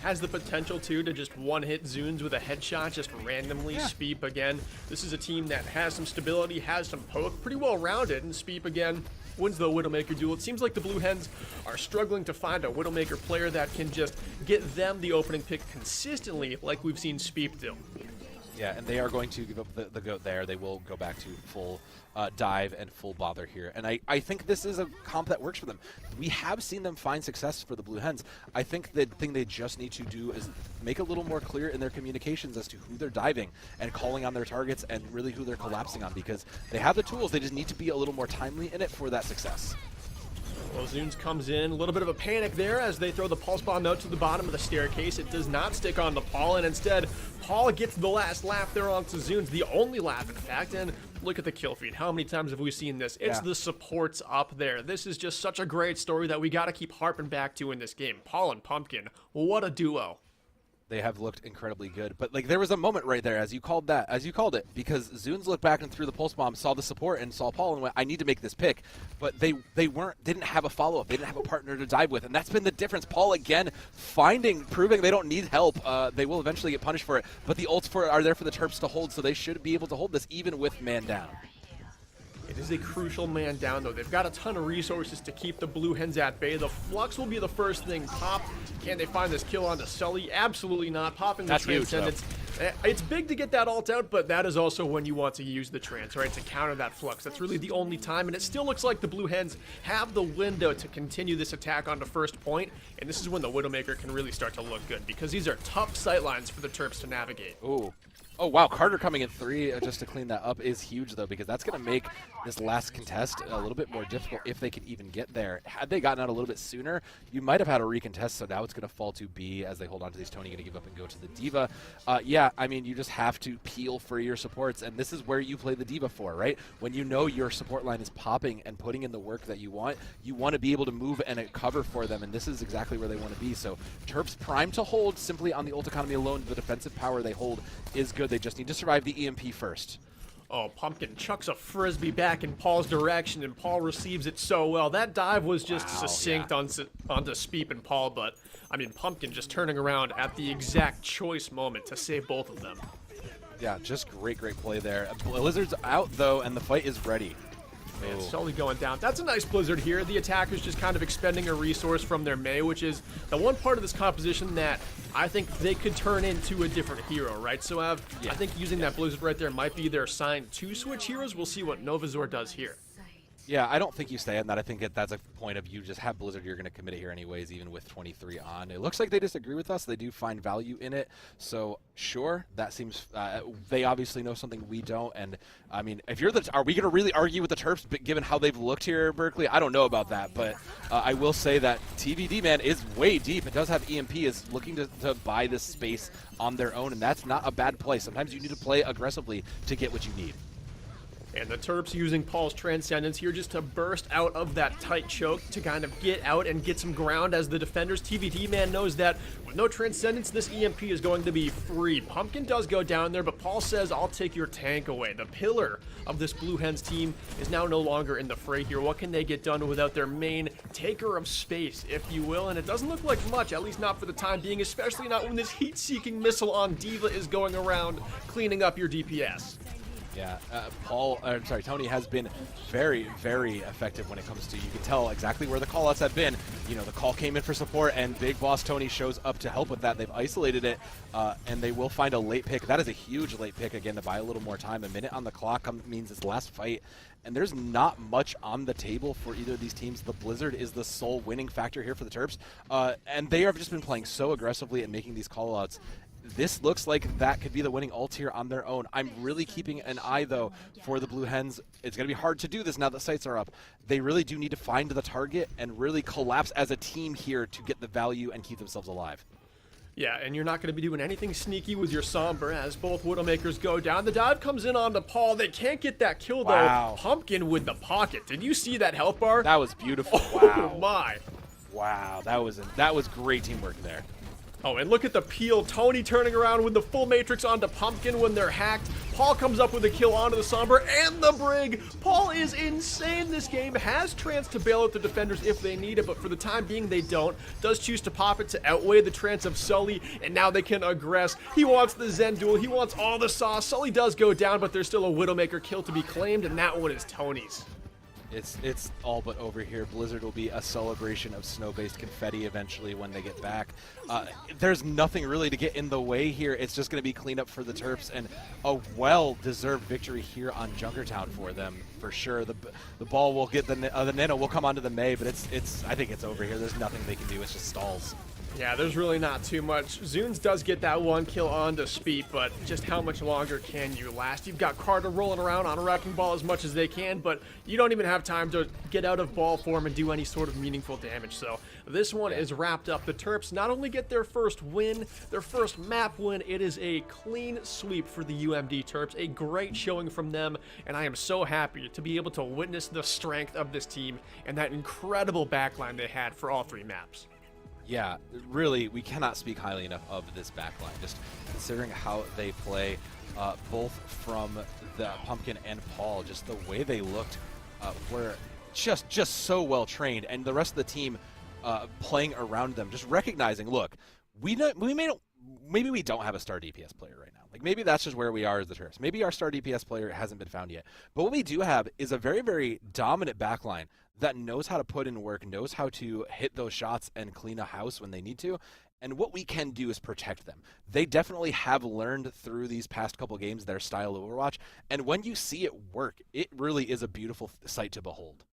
Has the potential to just one-hit Zunes with a headshot, just randomly. Yeah. Speep again. This is a team that has some stability, has some poke, pretty well rounded, and Speep again wins the Widowmaker duel. It seems like the Blue Hens are struggling to find a Widowmaker player that can just get them the opening pick consistently, like we've seen Speep do. Yeah, and they are going to give up the goat there. They will go back to full dive and full bother here. And I think this is a comp that works for them. We have seen them find success for the Blue Hens. I think the thing they just need to do is make a little more clear in their communications as to who they're diving and calling on their targets and really who they're collapsing on, because they have the tools. They just need to be a little more timely in it for that success. Well, Zunes comes in, a little bit of a panic there as they throw the pulse bomb out to the bottom of the staircase. It does not stick on the Paul, and instead, Paul gets the last lap there onto Zunes, the only lap in fact, and look at the kill feed. How many times have we seen this? It's the supports up there. This is just such a great story that we got to keep harping back to in this game. Paul and Pumpkin, what a duo. They have looked incredibly good, but like there was a moment right there as you called it, because Zunes looked back and threw the pulse bomb, saw the support, and saw Paul and went, I need to make this pick. But they didn't have a follow-up. They didn't have a partner to dive with, and that's been the difference. Paul again proving they don't need help. They will eventually get punished for it, but the ults are there for the Terps to hold, so they should be able to hold this even with man down. It is a crucial man down, though. They've got a ton of resources to keep the Blue Hens at bay. The Flux will be the first thing popped. Can they find this kill onto Sully? Absolutely not. Popping the Transcendence. It's big to get that ult out, but that is also when you want to use the Trance, right, to counter that Flux. That's really the only time, and it still looks like the Blue Hens have the window to continue this attack onto first point, and this is when the Widowmaker can really start to look good, because these are tough sightlines for the Terps to navigate. Ooh. Oh, wow. Carter coming in 3 just to clean that up is huge, though, because that's going to make this last contest a little bit more difficult if they could even get there. Had they gotten out a little bit sooner, you might have had a recontest, so now it's going to fall to B as they hold on to these. Tony going to give up and go to the D.Va. Yeah, I mean, you just have to peel for your supports, and this is where you play the D.Va for, right? When you know your support line is popping and putting in the work that you want to be able to move and cover for them, and this is exactly where they want to be. So Terps prime to hold simply on the ult economy alone. The defensive power they hold is good. They just need to survive the EMP first. Oh, Pumpkin chucks a frisbee back in Paul's direction, and Paul receives it so well. That dive was just succinct onto Speep and Paul, but, I mean, Pumpkin just turning around at the exact choice moment to save both of them. Yeah, just great play there. Blizzard's out, though, and the fight is ready. Man, Sully going down. That's a nice Blizzard here. The attackers just kind of expending a resource from their Mei, which is the one part of this composition that I think they could turn into a different hero, right? So I think using that Blizzard right there might be their sign to switch heroes. We'll see what Novazor does here. Yeah, I don't think you stay on that. I think that's a point of you just have Blizzard, you're going to commit it here anyways, even with 23 on. It looks like they disagree with us. They do find value in it. So, sure, that seems, they obviously know something we don't. And, I mean, if you're are we going to really argue with the Terps, given how they've looked here, Berkeley? I don't know about that. But I will say that TVD, man, is way deep. It does have EMP, is looking to buy this space on their own. And that's not a bad play. Sometimes you need to play aggressively to get what you need. And the Terps using Paul's Transcendence here just to burst out of that tight choke to kind of get out and get some ground as the defenders. TVD man knows that with no Transcendence, this EMP is going to be free. Pumpkin does go down there, but Paul says, I'll take your tank away. The pillar of this Blue Hens team is now no longer in the fray here. What can they get done without their main taker of space, if you will? And it doesn't look like much, at least not for the time being, especially not when this heat-seeking missile on D.Va is going around cleaning up your DPS. Yeah, Tony has been very, very effective when it comes to, you can tell exactly where the call-outs have been. You know, the call came in for support, and Big Boss Tony shows up to help with that. They've isolated it, and they will find a late pick. That is a huge late pick, again, to buy a little more time. A minute on the clock means it's last fight, and there's not much on the table for either of these teams. The Blizzard is the sole winning factor here for the Terps, and they have just been playing so aggressively and making these call-outs. This looks like that could be the winning ult here on their own. I'm really keeping an eye, though, for the Blue Hens. It's going to be hard to do this now that sights are up. They really do need to find the target and really collapse as a team here to get the value and keep themselves alive. Yeah, and you're not going to be doing anything sneaky with your Somber as both Widowmakers go down. The dive comes in onto Paul. They can't get that kill, though. Wow. Pumpkin with the pocket. Did you see that health bar? That was beautiful. Oh, my. Wow, that was great teamwork there. Oh, and look at the peel. Tony turning around with the full matrix onto Pumpkin when they're hacked. Paul comes up with a kill onto the Somber and the Brig. Paul is insane this game. Has Trance to bail out the defenders if they need it, but for the time being they don't. Does choose to pop it to outweigh the Trance of Sully, and now they can aggress. He wants the Zen duel. He wants all the sauce. Sully does go down, but there's still a Widowmaker kill to be claimed, and that one is Tony's. It's all but over here. Blizzard will be a celebration of snow-based confetti eventually when they get back. There's nothing really to get in the way here. It's just going to be cleanup for the Terps and a well-deserved victory here on Junkertown for them, for sure. The ball will get the Nano will come onto the Mei, but I think it's over here. There's nothing they can do. It's just stalls. Yeah, there's really not too much. Zunes does get that one kill on to Speed, but just how much longer can you last? You've got Carter rolling around on a wrecking ball as much as they can, but you don't even have time to get out of ball form and do any sort of meaningful damage. So this one is wrapped up. The Terps not only get their first win, their first map win, it is a clean sweep for the UMD Terps. A great showing from them, and I am so happy to be able to witness the strength of this team and that incredible backline they had for all 3 maps. Yeah, really, we cannot speak highly enough of this backline. Just considering how they play, both from the Pumpkin and Paul, just the way they looked were just so well trained, and the rest of the team playing around them, just recognizing, look, maybe we don't have a star DPS player right now. Like, maybe that's just where we are as the Terps. Maybe our star DPS player hasn't been found yet. But what we do have is a very, very dominant backline that knows how to put in work, knows how to hit those shots and clean a house when they need to. And what we can do is protect them. They definitely have learned through these past couple games their style of Overwatch. And when you see it work, it really is a beautiful sight to behold.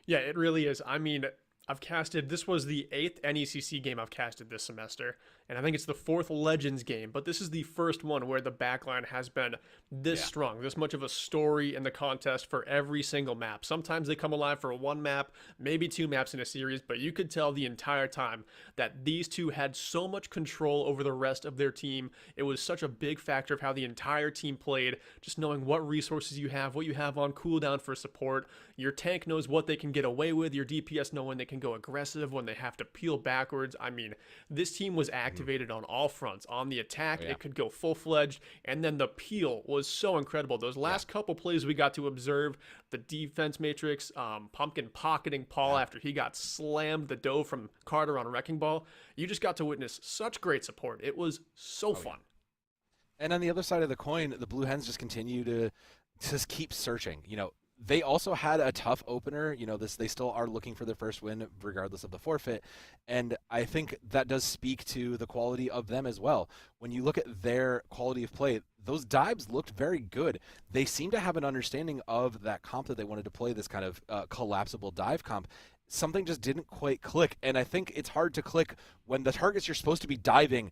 Yeah, it really is. I mean, this was the 8th NECC game I've casted this semester, and I think it's the 4th Legends game, but this is the first one where the backline has been this strong, this much of a story in the contest for every single map. Sometimes they come alive for 1 map, maybe 2 maps in a series, but you could tell the entire time that these two had so much control over the rest of their team. It was such a big factor of how the entire team played, just knowing what resources you have, what you have on cooldown for support. Your tank knows what they can get away with, your DPS know when they can go aggressive, when they have to peel backwards. I mean, this team was activated on all fronts. On the attack, it could go full-fledged, and then the peel was so incredible. Those last couple plays we got to observe, the defense matrix, Pumpkin pocketing Paul after he got slammed the dough from Carter on a wrecking ball. You just got to witness such great support. It was so fun. And on the other side of the coin, the Blue Hens just continue to just keep searching. You know, they also had a tough opener. You know, they still are looking for their first win regardless of the forfeit. And I think that does speak to the quality of them as well. When you look at their quality of play, those dives looked very good. They seem to have an understanding of that comp that they wanted to play, this kind of collapsible dive comp. Something just didn't quite click. And I think it's hard to click when the targets you're supposed to be diving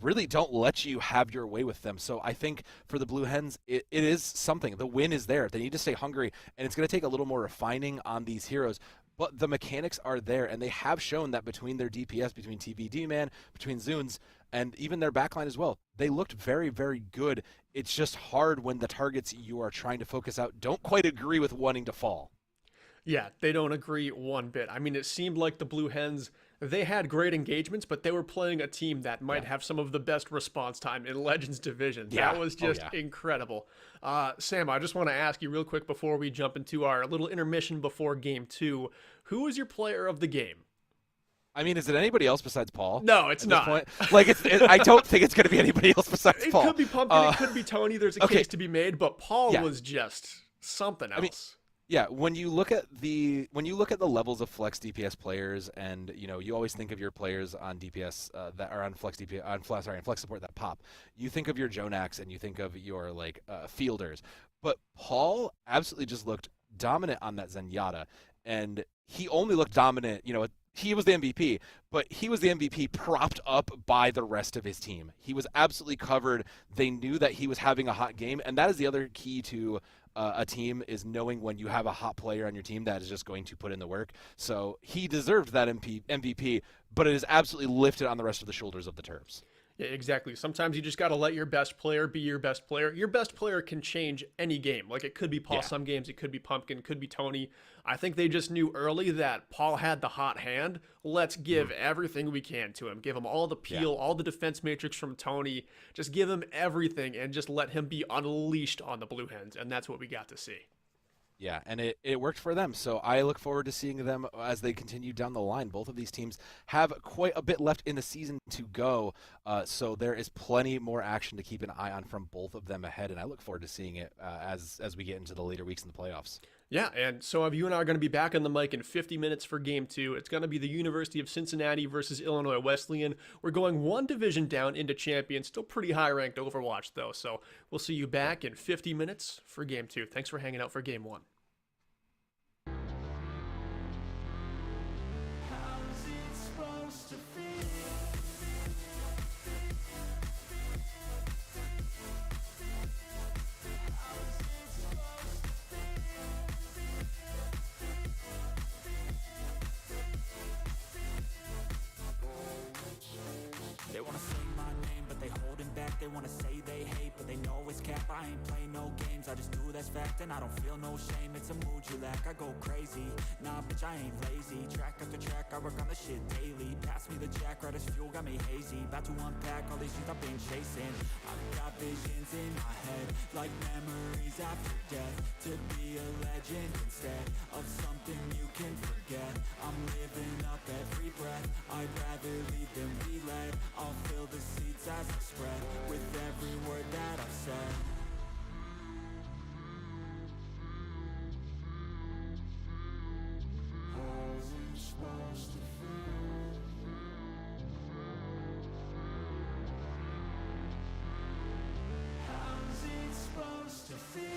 really don't let you have your way with them. So I think for the Blue Hens, it is something. The win is there. They need to stay hungry, and it's going to take a little more refining on these heroes. But the mechanics are there, and they have shown that between their DPS, between TVD Man, between Zunes, and even their backline as well, they looked very, very good. It's just hard when the targets you are trying to focus out don't quite agree with wanting to fall. Yeah, they don't agree one bit. I mean, it seemed like the Blue Hens, they had great engagements, but they were playing a team that might have some of the best response time in Legends Division. That was just incredible. Sam, I just want to ask you real quick before we jump into our little intermission before Game 2, who was your player of the game? I mean, is it anybody else besides Paul? No, it's not. Like, I don't think it's going to be anybody else besides Paul. It could be Pumpkin, it could be Tony. There's a case to be made, but Paul was just something else. I mean, yeah, when you look at the levels of flex DPS players, and you always think of your players on DPS that are on flex DPS on flex support that pop. You think of your Jonax and you think of your fielders, but Paul absolutely just looked dominant on that Zenyatta, and he only looked dominant. He was the MVP, but he was the MVP propped up by the rest of his team. He was absolutely covered. They knew that he was having a hot game, and that is the other key to a team, is knowing when you have a hot player on your team that is just going to put in the work. So he deserved that MVP, but it is absolutely lifted on the rest of the shoulders of the Terps. Yeah, exactly. Sometimes you just got to let your best player be your best player. Your best player can change any game. Like, it could be Paul some games, it could be Pumpkin, it could be Tony. I think they just knew early that Paul had the hot hand. Let's give everything we can to him. Give him all the peel, all the defense matrix from Tony. Just give him everything and just let him be unleashed on the Blue Hens. And that's what we got to see. Yeah, and it worked for them. So I look forward to seeing them as they continue down the line. Both of these teams have quite a bit left in the season to go. So there is plenty more action to keep an eye on from both of them ahead. And I look forward to seeing it as we get into the later weeks in the playoffs. Yeah, and so you and I are going to be back on the mic in 50 minutes for Game 2. It's going to be the University of Cincinnati versus Illinois Wesleyan. We're going one division down into champion. Still pretty high-ranked Overwatch, though. So we'll see you back in 50 minutes for Game 2. Thanks for hanging out for Game 1. They wanna say they hate, but they know it's cap. I ain't play no games, I just do that's fact. And I don't feel no shame, it's a mood you lack. I go crazy, nah bitch I ain't lazy. Track after track, I work on the shit daily. Pass me the jack, right as fuel, got me hazy. About to unpack all these things I've been chasing. I've got visions in my head, like memories after death. To be a legend instead of something you can forget. I'm living up every breath, I'd rather lead than be led. I'll fill the seats as I spread, with every word that I've said. How's it supposed to feel? How's it supposed to feel?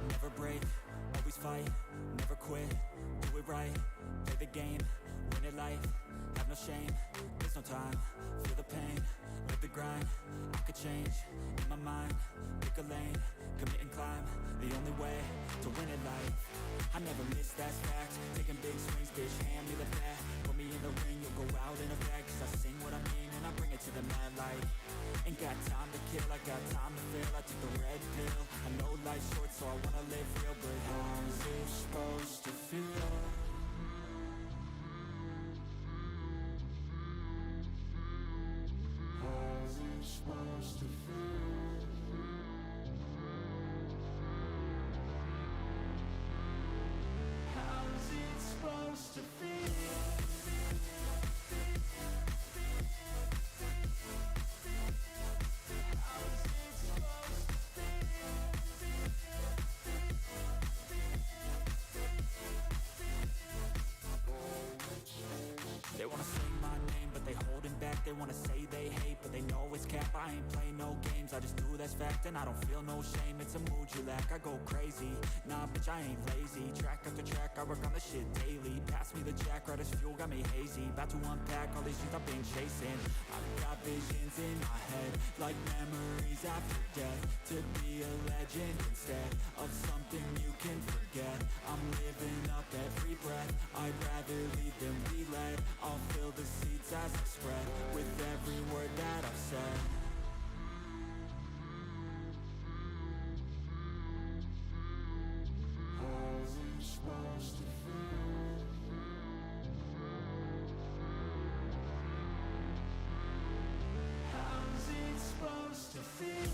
Never break, always fight, never quit, do it right, play the game, win it life, have no shame, there's no time, feel the pain, live the grind, I could change, in my mind, pick a lane, commit and climb, the only way to win at life. I never miss, that's fact, taking big swings, bitch, hand me the bat, put me in the ring, you'll go out in a bag, cause I sing what I mean and I bring it to the mad light. Ain't got time to kill, I got time to feel, I took the red pill, I know life's short so I wanna live real, but how's it supposed to feel? How's it supposed to feel? How's it supposed to feel? They wanna say my name, but they holding back. They wanna say they hate, but they know it's cap. I ain't play no games, I just do that's fact. And I don't feel no shame, it's a mood you lack. I go crazy, nah bitch I ain't lazy. Track after track, I work on the shit daily. Pass me the jack, right as fuel, got me hazy. About to unpack all these things I've been chasing. I've got visions in my head, like memories after death. To be a legend instead of something you can forget. I'm living up every breath, I'd rather lead than be led. I'll fill the seats as I spread with every word that I've said. How's it supposed to feel? How's it supposed to feel?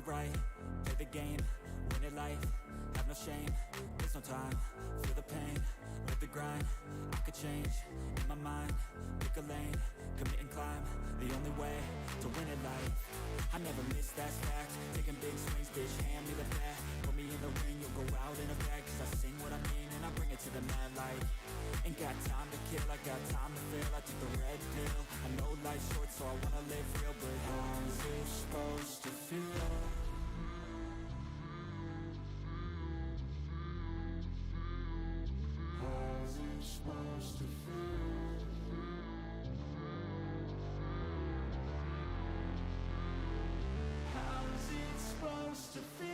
it right, play the game, win it life, have no shame, there's no time, feel the pain, live the grind, I could change, in my mind, pick a lane, commit and climb, the only way to win it life. I never miss, that's fact, taking big swings, bitch, hand me the bat, put me in the ring, you'll go out in a bag, cause I sing what I mean and I bring it to the mad light. Ain't got time to kill, I got time to feel, I took the red pill, I know life's short so I wanna live real, but how's it supposed to feel? How's it supposed to feel? How's it supposed to feel?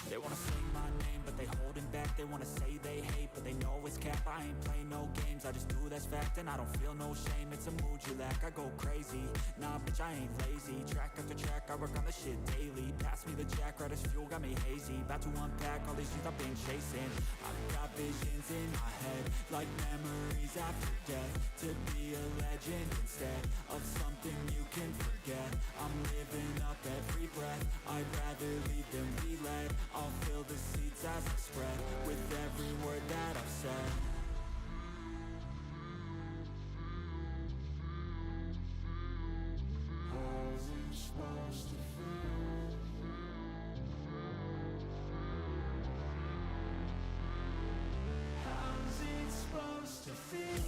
They wanna sing my name, but they holding back. They wanna say they hate, but they know it's cap. I ain't play no games, I just do that's fact. And I don't feel no shame, it's a mood you lack. I go crazy, nah bitch I ain't lazy. Track after track, I work on the shit daily. Pass me the jack, right as fuel, got me hazy. About to unpack all these things I've been chasing. I've got visions in my head, like memories after death. To be a legend instead of something you can forget. I'm living up every breath, I'd rather lead than be led. I'll fill the seats as I spread, with every word that I've said. How's it supposed to feel? How's it supposed to feel?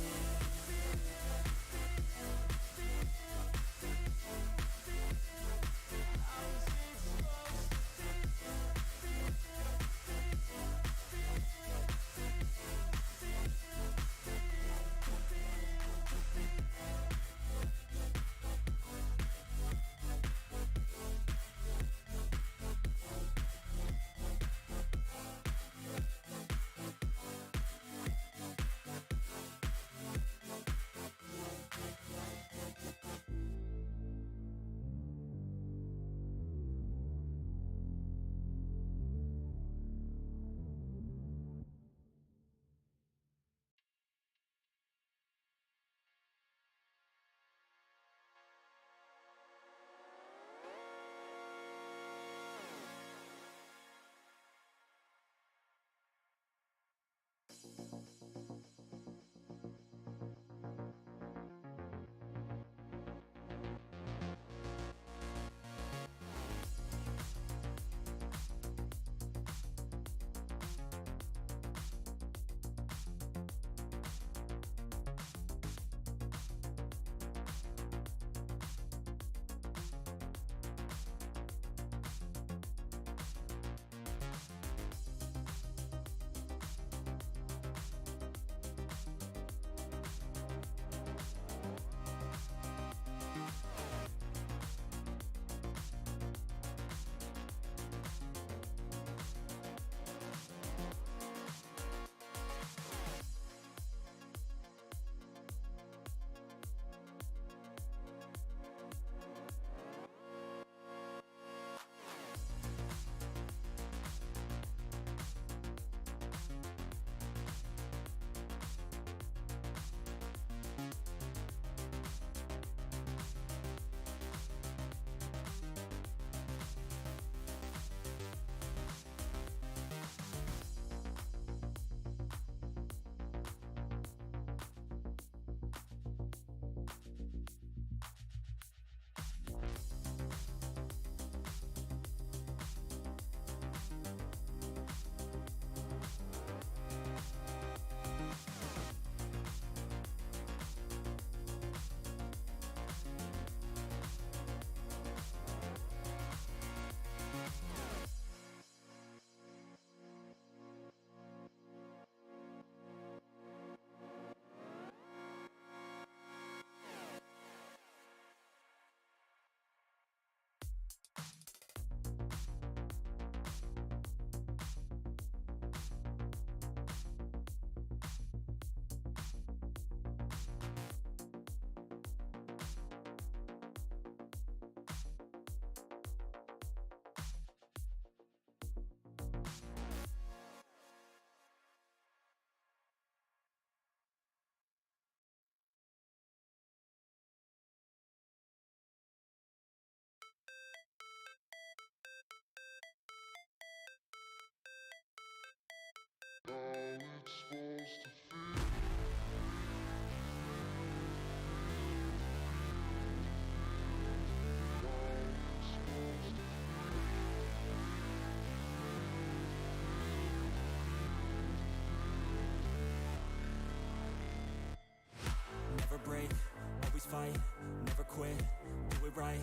it right,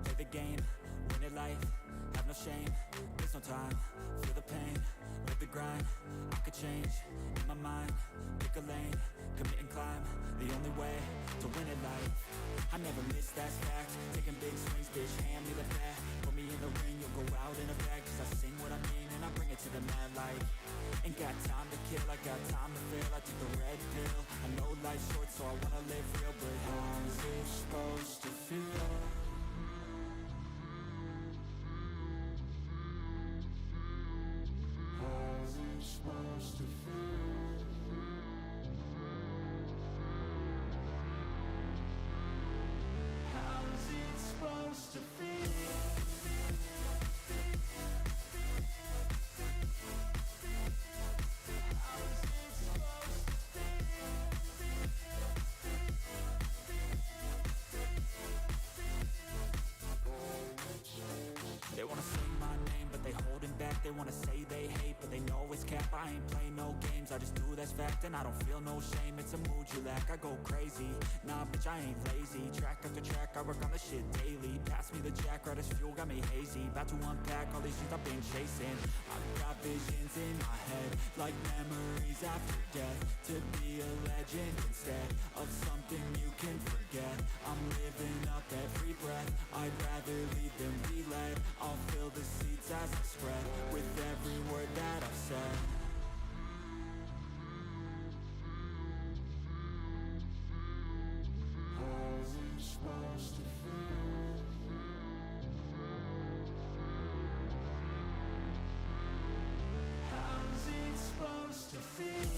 play the game, win it life, have no shame, there's no time, feel the pain, live the grind, I could change, in my mind, pick a lane, commit and climb, the only way to win it life. I never miss, that's fact, taking big swings, bitch, hand me the bat, put me in the ring, you'll go out in a bag, cause I sing what I mean and I bring it to the mad light. Ain't got time to kill, I got time to feel, I took the red pill, I know life's short so I wanna live real, but how's it supposed to feel? How's it supposed to feel? How's it supposed to feel? They wanna say my name, but they holding back. They wanna say they hate, but they know it's cap. I ain't play no games, I just do that's fact. And I don't feel no shame, it's a mood you lack. I go crazy, nah bitch I ain't lazy. Track after track, I work on this shit daily. Pass me the jack, right as fuel, got me hazy. About to unpack all these things I've been chasing. I've got visions in my head, like memories after death. To be a legend instead of something you can forget. I'm living up every breath, I'd rather lead than be led. I'll fill the seats as I spread, with every word that I've said. How's it supposed to feel? How's it supposed to feel?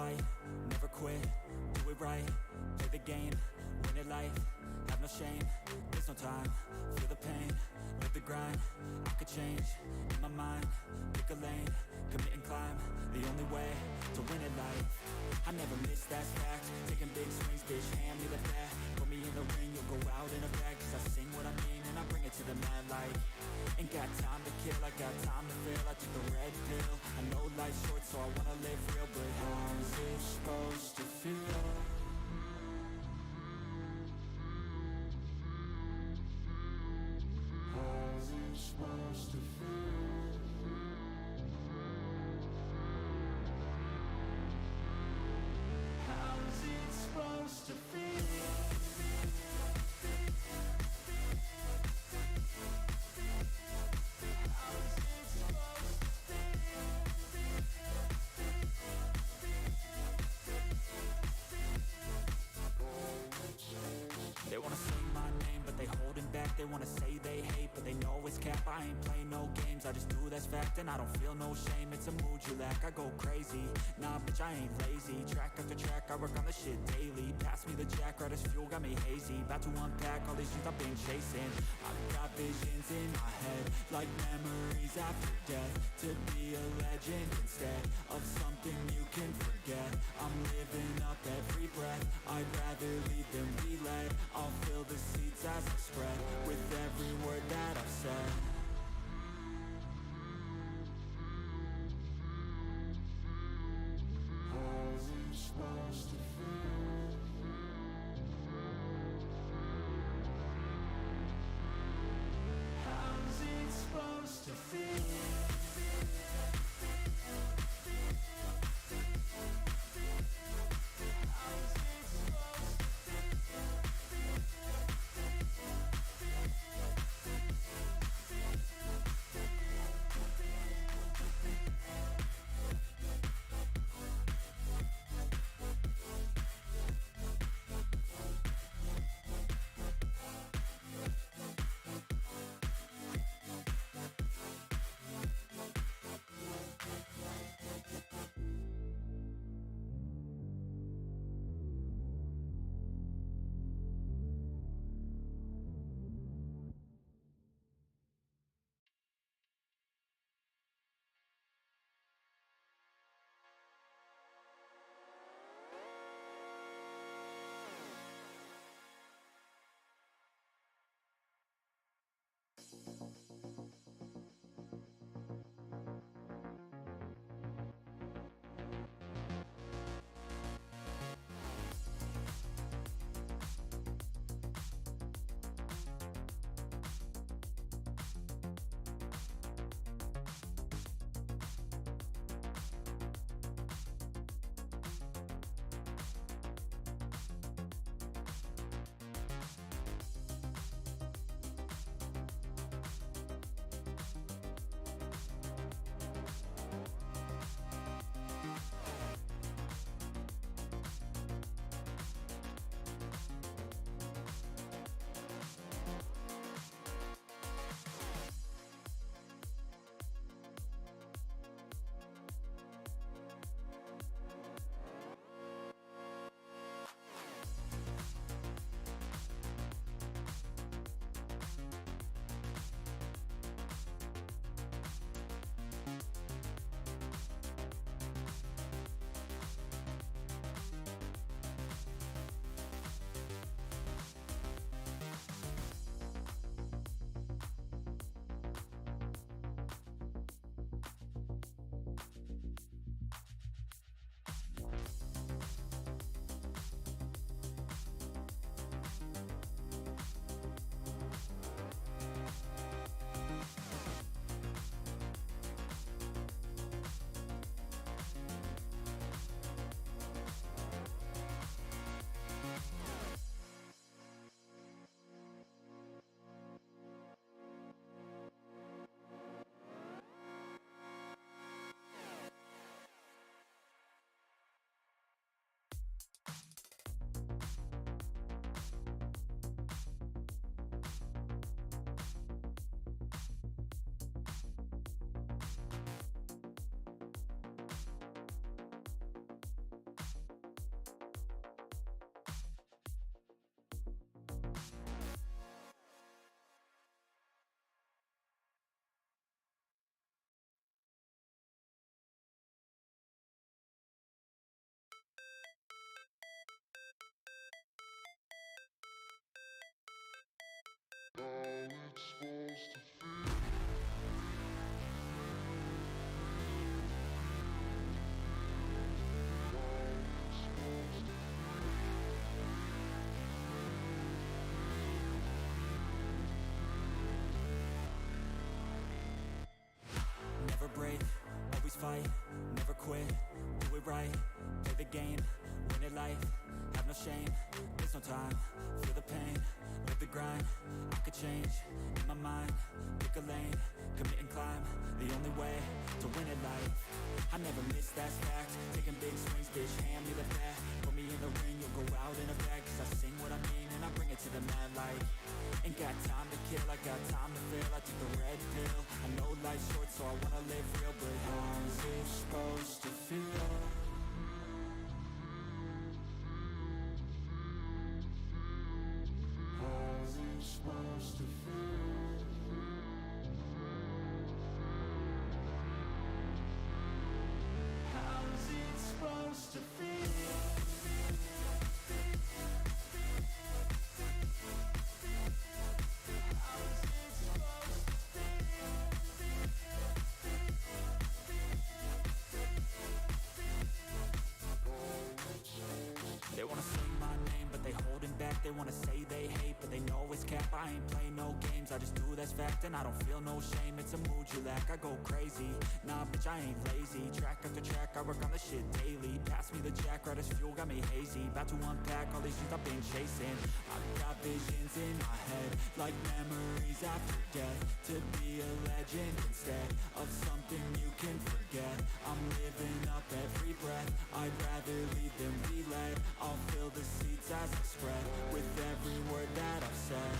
fight, never quit, do it right, play the game, win it life, have no shame, there's no time, feel the pain, live the grind, I could change, in my mind, pick a lane, commit and climb, the only way to win it life. I never miss, that's fact, taking big swings, bitch, hand me the bat, put me in the ring, you'll go out in a bag, cause I sing what I mean and I bring it to the mad light. Ain't got time to kill, I got time to feel, I took the red pill, I know life's short so I wanna live real, but how's it supposed to feel? How's it supposed to feel? How's it supposed to feel? They wanna sing my name, but they holding back. They wanna say they hate, but they know it's cap. I ain't play no games, I just do that's fact. And I don't feel no shame, it's a mood you lack. I go crazy, nah bitch I ain't lazy. Track after track, I work on the shit daily. Pass me the jack, right as fuel, got me hazy. About to unpack all these things I've been chasing. I've got visions in my head, like memories after death. To be a legend instead of something you can forget. I'm living up every breath, I'd rather lead than be led. I'll fill the seats as I spread with every word that I've said. How's it supposed to feel? How's it supposed to feel? Never break, always fight, never quit, do it right, play the game, win it life, have no shame, there's no time, feel the pain, live the grind, I could change, in my mind, pick a lane, commit and climb, the only way to win it life, I never miss, that's fact, taking big swings, bitch, hand me the bat, put me in the ring, you'll go out in a bag, cause I sing what I mean, and I bring it to the mad light, ain't got time to kill, I got time to feel, I took the red pill, I know life's short, so I wanna live real, but how's it supposed to feel? How's it supposed to feel? How's it supposed to feel? They wanna say my name, but they holding back. They wanna say they hate, but they know it's cap. I ain't play no games, I just do that's fact. And I don't feel no shame, it's a mood you lack. I go crazy, nah bitch I ain't lazy. Track after track, I work on this shit daily. Pass me the jack, right as fuel, got me hazy. About to unpack all these things I've been chasing. I've got visions in my head, like memories after death. To be a legend instead of something you can forget. I'm living up every breath, I'd rather lead than be led. I'll fill the seats as I spread, with every word that I've said.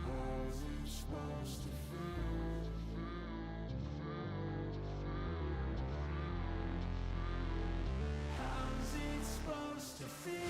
How's it supposed to feel? How's it supposed to feel?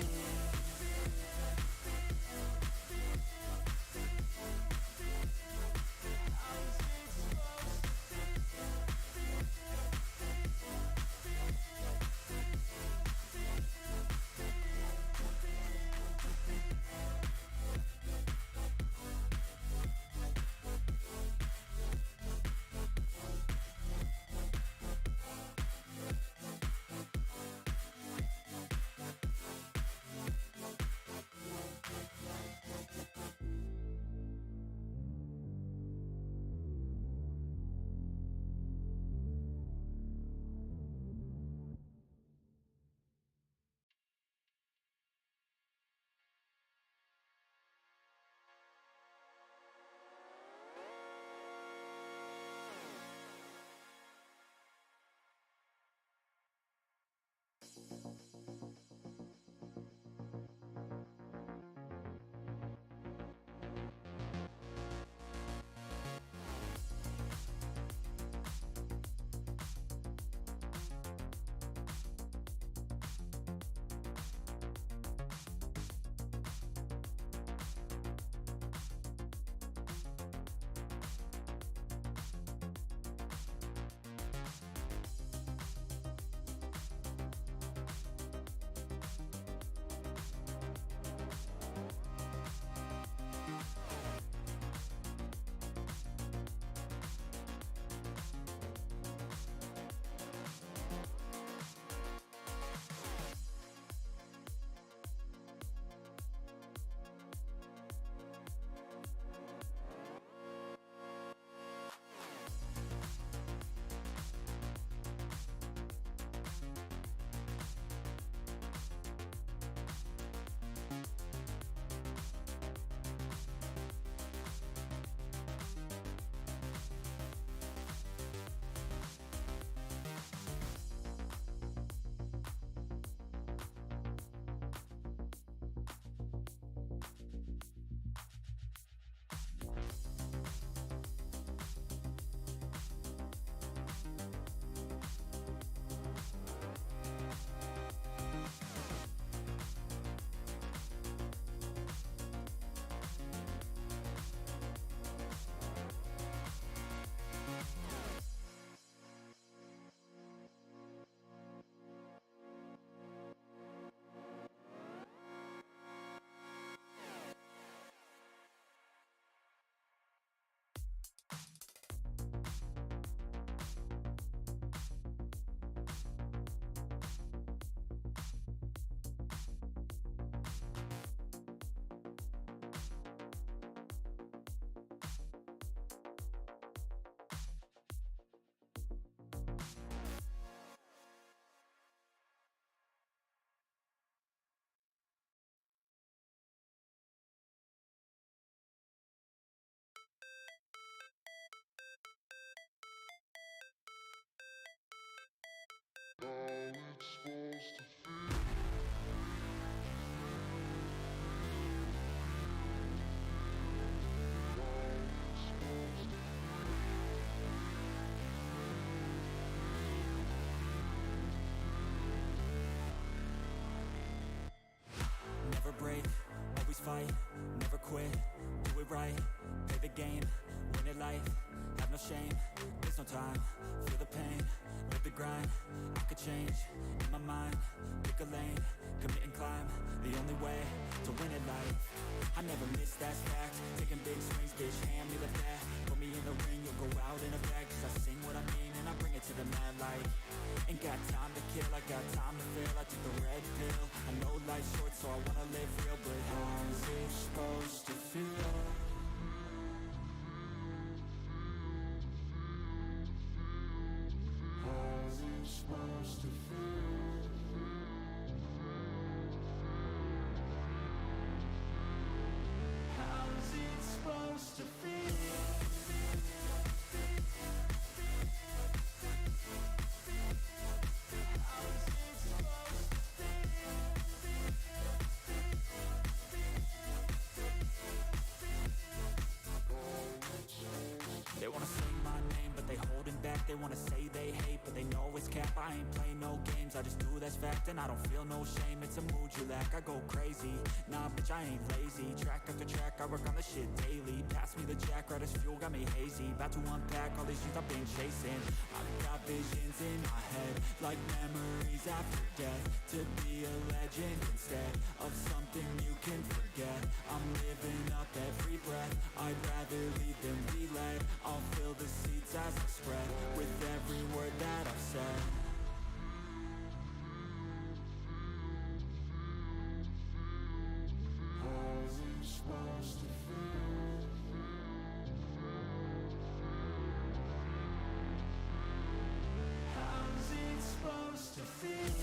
it right, play the game, win it life, have no shame, there's no time, feel the pain, live the grind, I could change, in my mind, pick a lane, commit and climb, the only way to win it life. I never miss, that's fact, taking big swings, bitch, hand me the bat, put me in the ring, you'll go out in a bag, cause I sing what I mean and I bring it to the mad light. Ain't got time to kill, I got time to feel, I took the red pill, I know life's short so I wanna live real, but how's it supposed to feel? How's it supposed to feel? How's it supposed to feel? They wanna say my name, but they holding back. They wanna say they hate, but they know it's cap. I ain't play no games, I just do that's fact. And I don't feel no shame, it's a mood you lack. I go crazy, nah bitch I ain't lazy. Track after track, I work on the shit daily. Pass me the jack, right as fuel, got me hazy. About to unpack all these things I've been chasing. I've got visions in my head, like memories after death. To be a legend instead of something you can forget. I'm living up every breath, I'd rather lead than be led. I'll fill the seats as I spread with every word that I've said. How's it supposed to feel? How's it supposed to feel?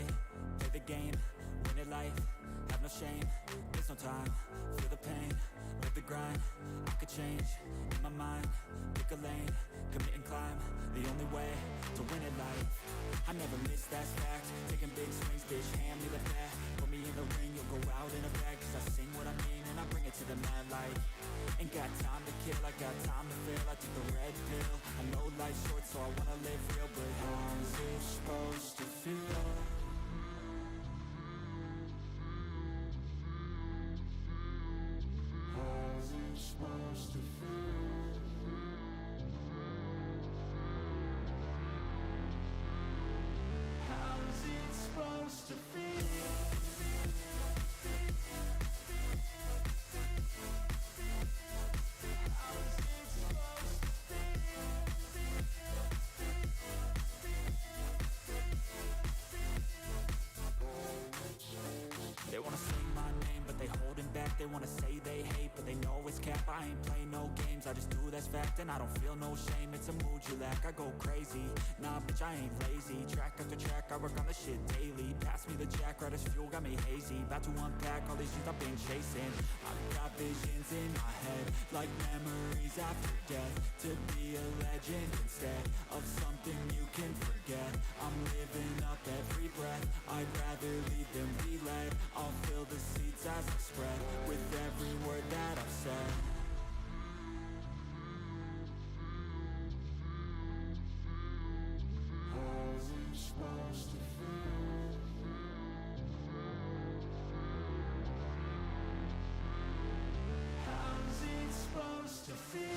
right, play the game, win it life, have no shame, there's no time, feel the pain, live the grind, I could change, in my mind, pick a lane, commit and climb, the only way to win it life. I never miss, that's fact, taking big swings, bitch, hand me the bat, put me in the ring, you'll go out in a bag, cause I sing what I mean and I bring it to the mad light. Ain't got time to kill, I got time to feel, I took the red pill, I know life's short so I wanna live real, but how's it supposed to feel? How's it supposed to feel? How's it supposed to feel? They wanna sing my name, but they holding back. They wanna say they hate, but they know it's cap. I ain't play no games, I just do that's fact. And I don't feel no shame, it's a mood you lack. I go crazy, nah bitch I ain't lazy. Track after track, I work on the shit daily. Pass me the jack, right as fuel, got me hazy. About to unpack all these things I've been chasing. I've got visions in my head, like memories after death. To be a legend instead of something you can forget. I'm living up every breath, I'd rather lead than be led. I'll fill the seats as I spread, with every word that I've said. How's it supposed to feel? How's it supposed to feel?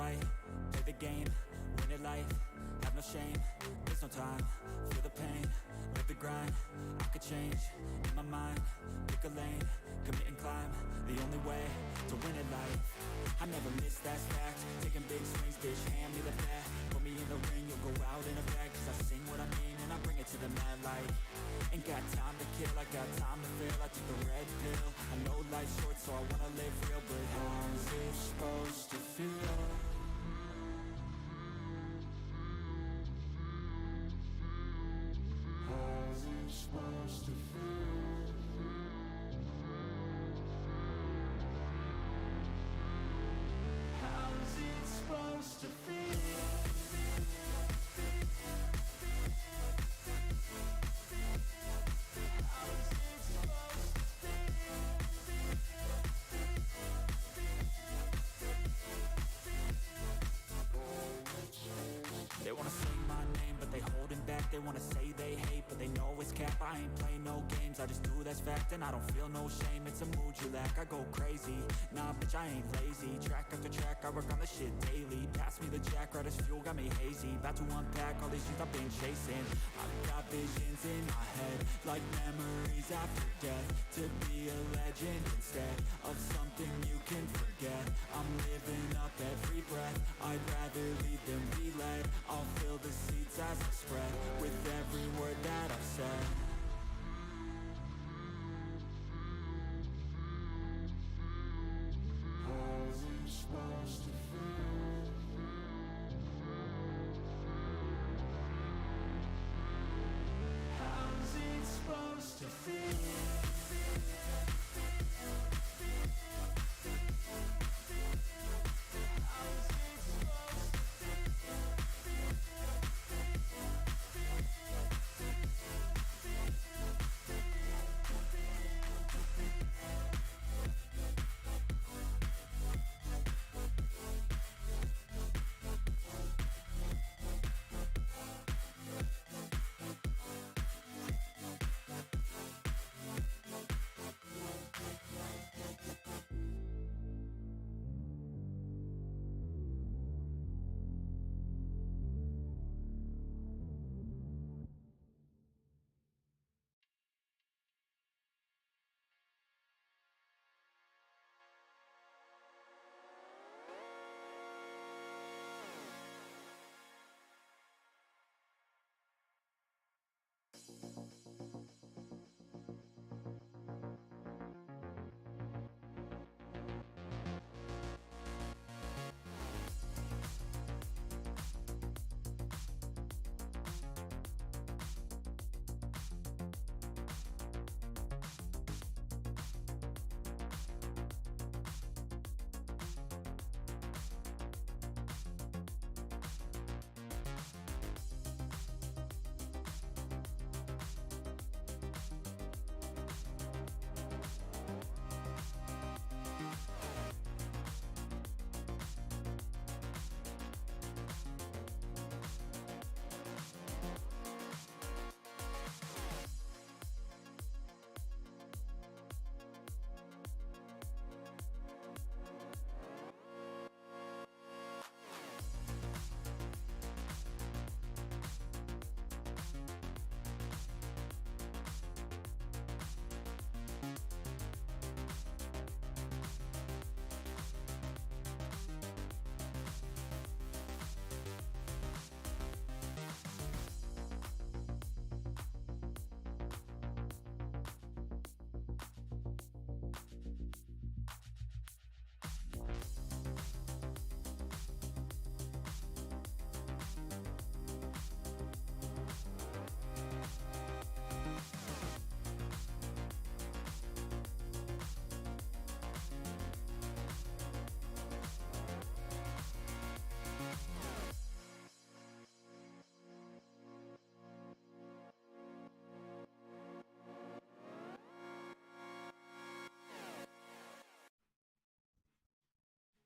right, play the game, win it life, have no shame, there's no time, feel the pain, live the grind, I could change, in my mind, pick a lane, commit and climb, the only way to win it life, I never miss, that's fact, taking big swings, bitch, hand me the bat, put me in the ring, you'll go out in a bag, cause I sing what I mean, and I bring it to the mad light, ain't got time to kill, I got time to feel, I took the red pill, I know life's short, so I wanna live real, but how's it supposed to feel? How's it supposed to feel? How's it supposed to feel? They wanna say my name, but they holding back. They wanna say they hate, but they know it's cap. I ain't play no games, I just do that's fact. And I don't feel no shame, it's a mood you lack. I go crazy, nah bitch I ain't lazy. Track after track, I work on this shit daily. Pass me the jack, right as fuel, got me hazy. About to unpack all these things I've been chasing. I've got visions in my head, like memories after death. To be a legend instead of something you can forget. I'm living up every breath, I'd rather lead than be led. I'll fill the seats as I spread with every word that I've said. How's it supposed to feel? How's it supposed to feel?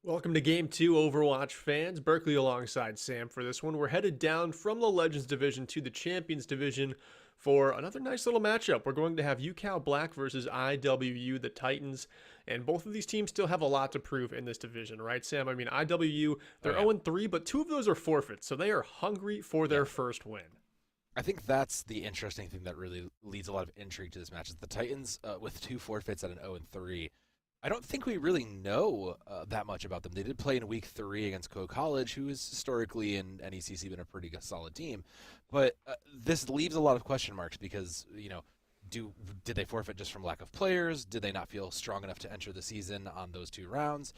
Welcome to Game 2, Overwatch fans. Berkeley alongside Sam for this one. We're headed down from the Legends Division to the Champions Division for another nice little matchup. We're going to have UCal Black versus IWU, the Titans, and both of these teams still have a lot to prove in this division, right, Sam? I mean, IWU, they're 0-3, but 2 of those are forfeits, so they are hungry for their first win. I think that's the interesting thing that really leads a lot of intrigue to this match is the Titans with 2 forfeits at an 0-3. I don't think we really know that much about them. They did play in week 3 against Coe College, who has historically in NECC been a pretty solid team. But this leaves a lot of question marks because, did they forfeit just from lack of players? Did they not feel strong enough to enter the season on those 2 rounds?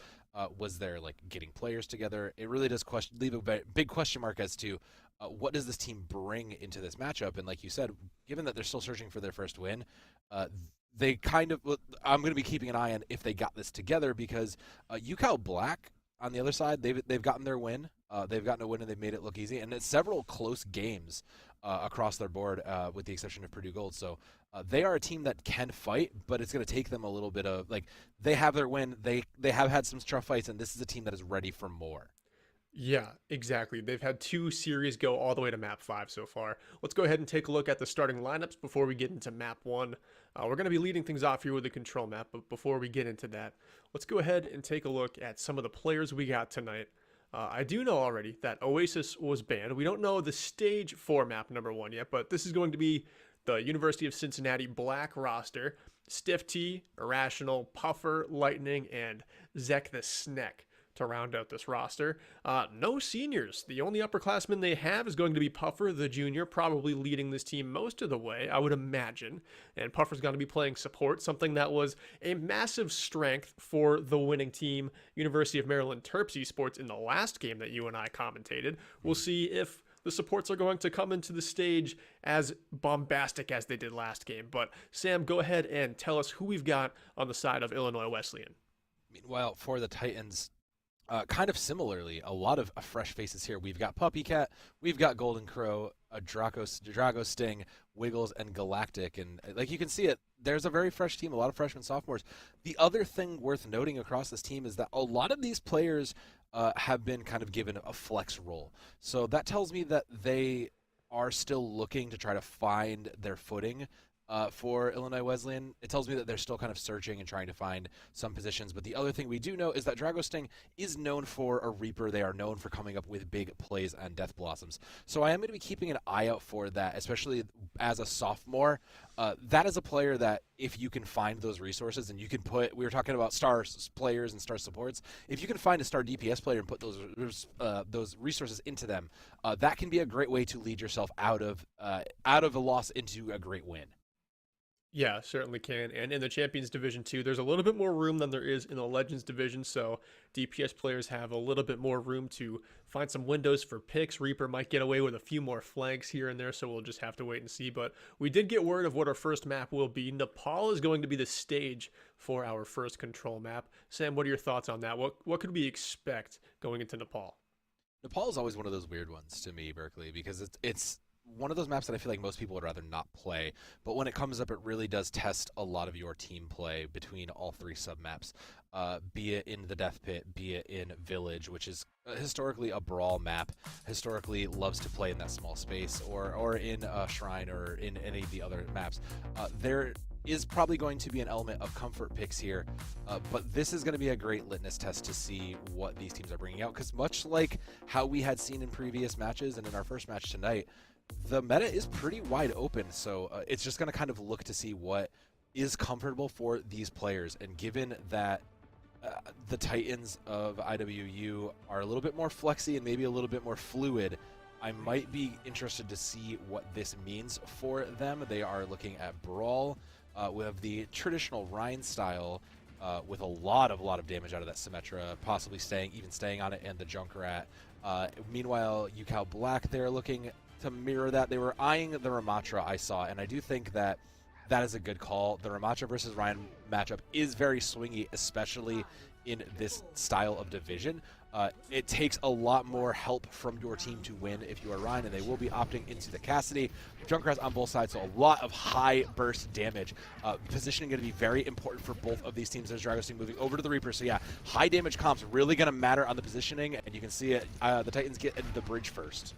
Was there getting players together? It really does leave a big question mark as to what does this team bring into this matchup? And like you said, given that they're still searching for their first win, they I'm going to be keeping an eye on if they got this together because UCal Black on the other side, they've gotten their win. They've gotten a win and they've made it look easy. And it's several close games across their board with the exception of Purdue Gold. So they are a team that can fight, but it's going to take them a little bit of they have their win. They have had some tough fights, and this is a team that is ready for more. Yeah, exactly. They've had 2 series go all the way to map 5 so far. Let's go ahead and take a look at the starting lineups before we get into map 1. We're going to be leading things off here with the control map, but before we get into that, let's go ahead and take a look at some of the players we got tonight. I do know already that Oasis was banned. We don't know the stage for map number 1 yet, but this is going to be the University of Cincinnati Black roster. Stiff T, Irrational, Puffer, Lightning, and Zek the Sneck to round out this roster. No seniors. The only upperclassman they have is going to be Puffer, the junior, probably leading this team most of the way, I would imagine. And Puffer's going to be playing support, something that was a massive strength for the winning team, University of Maryland Terps Esports, in the last game that you and I commentated. We'll see if the supports are going to come into the stage as bombastic as they did last game. But Sam, go ahead and tell us who we've got on the side of Illinois Wesleyan. Meanwhile, for the Titans, kind of similarly, a lot of fresh faces here. We've got Puppy Cat, we've got Golden Crow, Drago Sting, Wiggles, and Galactic. And like you can see it, there's a very fresh team, a lot of freshmen, sophomores. The other thing worth noting across this team is that a lot of these players have been kind of given a flex role. So that tells me that they are still looking to try to find their footing for Illinois Wesleyan. It tells me that they're still kind of searching and trying to find some positions. But the other thing we do know is that Drago Sting is known for a Reaper. They are known for coming up with big plays and Death Blossoms. So I am going to be keeping an eye out for that, especially as a sophomore. That is a player that if you can find those resources and you can put, we were talking about star players and star supports, if you can find a star DPS player and put those resources into them, that can be a great way to lead yourself out of a loss into a great win. Yeah, certainly can. And in the Champions Division 2, there's a little bit more room than there is in the Legends Division, so DPS players have a little bit more room to find some windows for picks. Reaper might get away with a few more flanks here and there, so we'll just have to wait and see. But we did get word of what our first map will be. Nepal is going to be the stage for our first control map. Sam, what are your thoughts on that? What could we expect going into Nepal? Nepal is always one of those weird ones to me, Berkeley, because it's one of those maps that I feel like most people would rather not play, but when it comes up, it really does test a lot of your team play between all 3 sub-maps, be it in the Death Pit, be it in Village, which is historically a brawl map, historically loves to play in that small space, or in Shrine, or in any of the other maps. There is probably going to be an element of comfort picks here, but this is going to be a great litmus test to see what these teams are bringing out, because much like how we had seen in previous matches and in our first match tonight, the meta is pretty wide open, so it's just going to kind of look to see what is comfortable for these players. And given that the Titans of IWU are a little bit more flexy and maybe a little bit more fluid, I might be interested to see what this means for them. They are looking at Brawl with the traditional Rhine style, with a lot of damage out of that Symmetra, possibly staying on it, and the Junkrat. Meanwhile, UCal Black, they're looking to mirror that. They were eyeing the Ramatra, I saw, and I do think that is a good call. The Ramatra versus Ryan matchup is very swingy, especially in this style of division. It takes a lot more help from your team to win if you are Ryan, and they will be opting into the Cassidy. Junkrat's on both sides, so a lot of high burst damage. Positioning going to be very important for both of these teams. There's Drago Sting moving over to the Reaper, so yeah, high damage comps really going to matter on the positioning, and you can see it. The Titans get into the bridge first.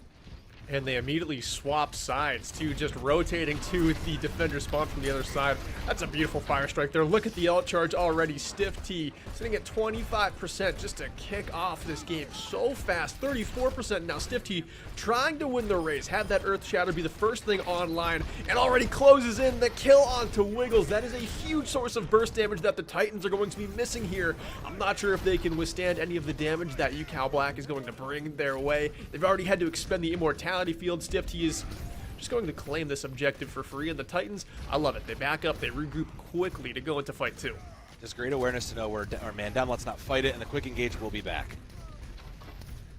And they immediately swap sides to just rotating to the defender spawn from the other side. That's a beautiful fire strike there. Look at the ult charge already. Stiff T sitting at 25% just to kick off this game so fast. 34% now. Stiff T trying to win the race. Have that Earth Shatter be the first thing online and already closes in the kill onto Wiggles. That is a huge source of burst damage that the Titans are going to be missing here. I'm not sure if they can withstand any of the damage that UCal Black is going to bring their way. They've already had to expend the immortality field. Stiff T is just going to claim this objective for free, and the Titans, I love it. They back up, they regroup quickly to go into fight 2. Just great awareness to know where man down, let's not fight it, and the quick engage will be back.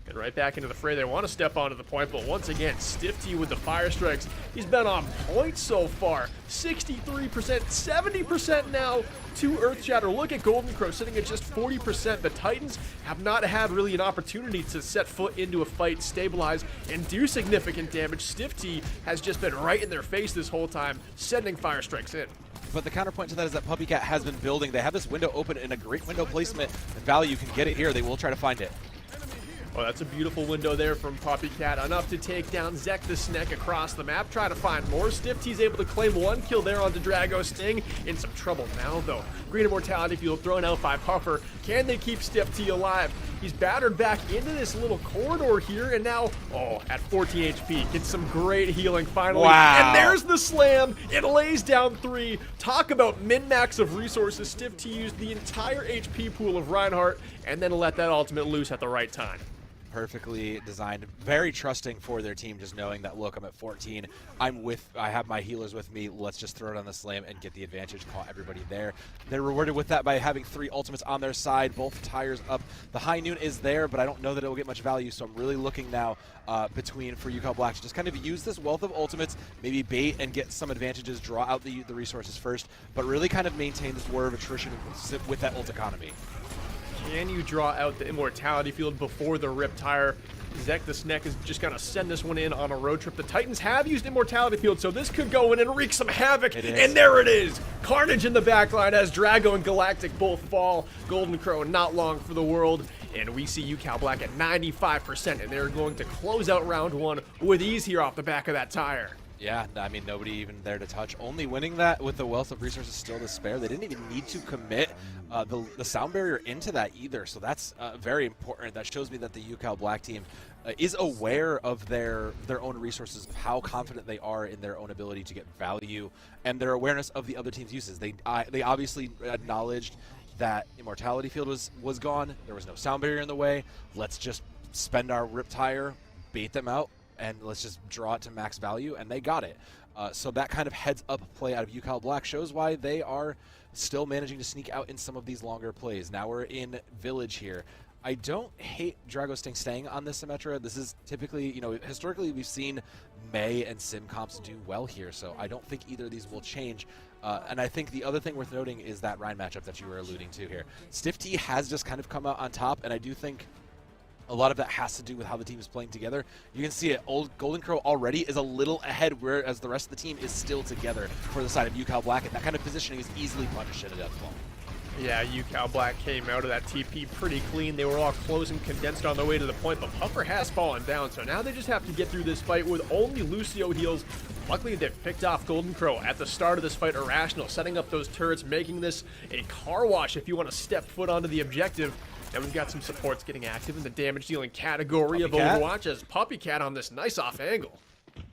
Get right back into the fray. They want to step onto the point, but once again, Stiff T with the fire strikes. He's been on point so far. 63%, 70% now to Earth Shatter. Look at Golden Crow sitting at just 40%. The Titans have not had really an opportunity to set foot into a fight, stabilize, and do significant damage. Stiff T has just been right in their face this whole time, sending fire strikes in. But the counterpoint to that is that Puppycat has been building. They have this window open in a great window placement. And Value can get it here. They will try to find it. Oh, that's a beautiful window there from Puppycat. Enough to take down Zek the Snek across the map. Try to find more. Stiff T's able to claim 1 kill there onto Drago Sting. In some trouble now, though. Green Immortality Field thrown out by Puffer. Can they keep Stiff T alive? He's battered back into this little corridor here, and now, at 14 HP, gets some great healing finally. Wow. And there's the slam. It lays down 3. Talk about min-max of resources. Stiff T used the entire HP pool of Reinhardt, and then let that ultimate loose at the right time. Perfectly designed, very trusting for their team, just knowing that, look, I'm at 14, I have my healers with me, let's just throw it on the slam and get the advantage, caught everybody there. They're rewarded with that by having 3 ultimates on their side, both tires up. The high noon is there, but I don't know that it will get much value, so I'm really looking now for UCal Black to just kind of use this wealth of ultimates, maybe bait and get some advantages, draw out the resources first, but really kind of maintain this war of attrition with that ult economy. Can you draw out the Immortality Field before the Rip Tire? Zek the Snek is just going to send this one in on a road trip. The Titans have used Immortality Field, so this could go in and wreak some havoc. And there it is. Carnage in the backline as Drago and Galactic both fall. Golden Crow not long for the world. And we see UCal Black at 95%, and they're going to close out round 1 with ease here off the back of that tire. Yeah, I mean, nobody even there to touch. Only winning that with the wealth of resources still to spare. They didn't even need to commit the sound barrier into that either, so that's very important. That shows me that the UCal Black team is aware of their own resources, of how confident they are in their own ability to get value, and their awareness of the other team's uses. They obviously acknowledged that Immortality Field was gone. There was no sound barrier in the way. Let's just spend our Rip Tire, bait them out, and let's just draw it to max value, and they got it. So that kind of heads-up play out of UCal Black shows why they are still managing to sneak out in some of these longer plays. Now we're in Village here. I don't hate Drago Sting staying on this Symmetra. This is typically, historically we've seen May and Sim comps do well here, so I don't think either of these will change. And I think the other thing worth noting is that Ryan matchup that you were alluding to here. Stiff T has just kind of come out on top, and I do think a lot of that has to do with how the team is playing together. You can see it. Old Golden Crow already is a little ahead, whereas the rest of the team is still together for the side of UCal Black, and that kind of positioning is easily punished at a death ball. Yeah, UCal Black came out of that TP pretty clean. They were all close and condensed on their way to the point, but Puffer has fallen down, so now they just have to get through this fight with only Lucio heals. Luckily, they've picked off Golden Crow at the start of this fight. Irrational, setting up those turrets, making this a car wash if you want to step foot onto the objective. And we've got some supports getting active in the damage-dealing category of Overwatch as Puppycat on this nice off angle.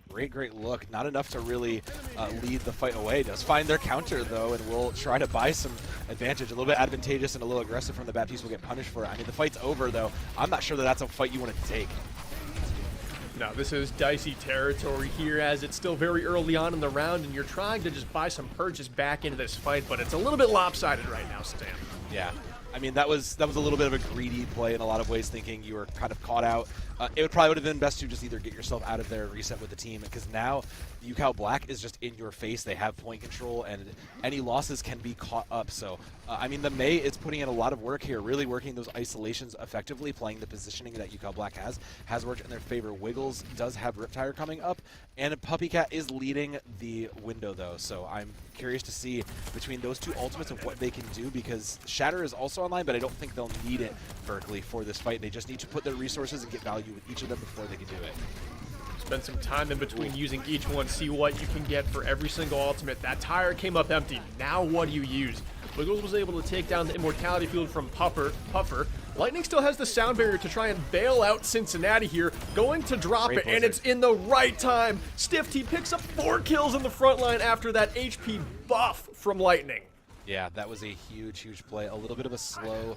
Great look. Not enough to really lead the fight away. Does find their counter, though, and will try to buy some advantage. A little bit advantageous and a little aggressive from the Baptiste will get punished for it. I mean, the fight's over, though. I'm not sure that that's a fight you want to take. Now, this is dicey territory here as it's still very early on in the round, and you're trying to just buy some purchase back into this fight, but it's a little bit lopsided right now, Stan. Yeah. I mean, that was a little bit of a greedy play in a lot of ways, thinking you were kind of caught out. It probably would have been best to just either get yourself out of there, reset with the team, because now UCal Black is just in your face. They have point control, and any losses can be caught up. So, I mean, the May is putting in a lot of work here, really working those isolations effectively, playing the positioning that UCal Black has worked in their favor. Wiggles does have Riptire coming up, and Puppycat is leading the window, though. So I'm curious to see between those two ultimates of what they can do, because Shatter is also online, but I don't think they'll need it, Berkeley, for this fight. They just need to put their resources and get value with each of them before they can do it. spend some time in between using each one, see what you can get for every single ultimate. That tire came up empty. Now what do you use? Wiggles was able to take down the Immortality Field from Puffer. Lightning still has the sound barrier to try and bail out Cincinnati here. Going to drop it, and it's in the right time. Stiff T picks up 4 kills on the front line after that HP buff from Lightning. Yeah, that was a huge play. A little bit of a slow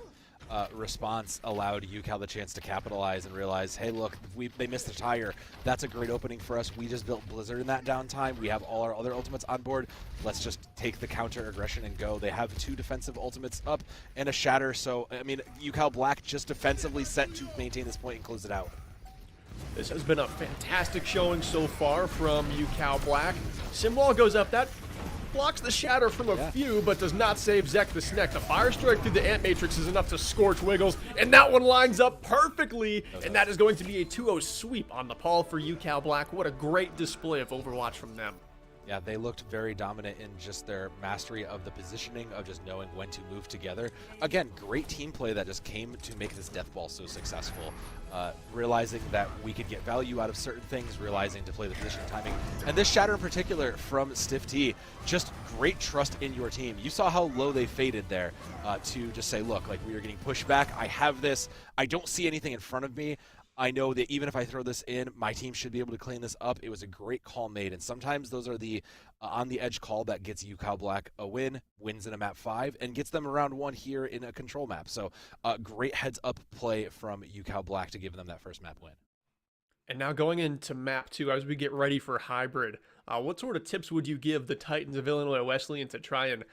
response allowed UCal the chance to capitalize and realize, hey, look, they missed the tire. That's a great opening for us. We just built Blizzard in that downtime. We have all our other ultimates on board. Let's just take the counter aggression and go. They have 2 defensive ultimates up and a shatter. So, I mean, UCal Black just defensively set to maintain this point and close it out. This has been a fantastic showing so far from UCal Black. Simwall goes up. That blocks the shatter from a few, but does not save Zek the Sneck. The Fire Strike through the Ant Matrix is enough to scorch Wiggles, and that one lines up perfectly, and that is going to be a 2-0 sweep on the Paul for UCal Black. What a great display of Overwatch from them. Yeah, they looked very dominant in just their mastery of the positioning, of just knowing when to move together. Again, great team play that just came to make this death ball so successful. Realizing that we could get value out of certain things, realizing to play the position timing. And this shatter in particular from Stiff T, just great trust in your team. You saw how low they faded there to just say, look, like we are getting pushed back. I have this. I don't see anything in front of me. I know that even if I throw this in, my team should be able to clean this up. It was a great call made, and sometimes those are the on-the-edge call that gets UCal Black a win, wins in a map 5, and gets them around 1 here in a control map. So great heads-up play from UCal Black to give them that first map win. And now going into map 2, as we get ready for Hybrid, what sort of tips would you give the Titans of Illinois Wesleyan to try and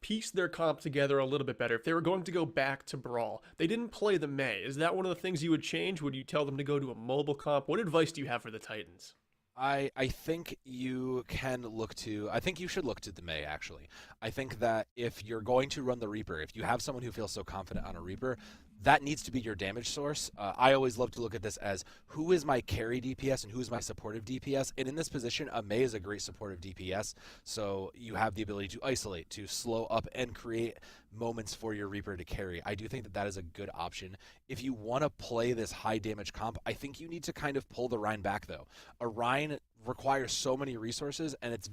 piece their comp together a little bit better? If they were going to go back to Brawl, they didn't play the May. Is that one of the things you would change? Would you tell them to go to a mobile comp? What advice do you have for the Titans? I think you can look to, I think you should look to the May, actually. I think that if you're going to run the Reaper, if you have someone who feels so confident on a Reaper, that needs to be your damage source. I always love to look at this as who is my carry DPS and who is my supportive DPS. And in this position, a May is a great supportive DPS. So you have the ability to isolate, to slow up, and create moments for your Reaper to carry. I do think that that is a good option. If you want to play this high damage comp, I think you need to kind of pull the Rhine back, though. A Rhine requires so many resources, and it's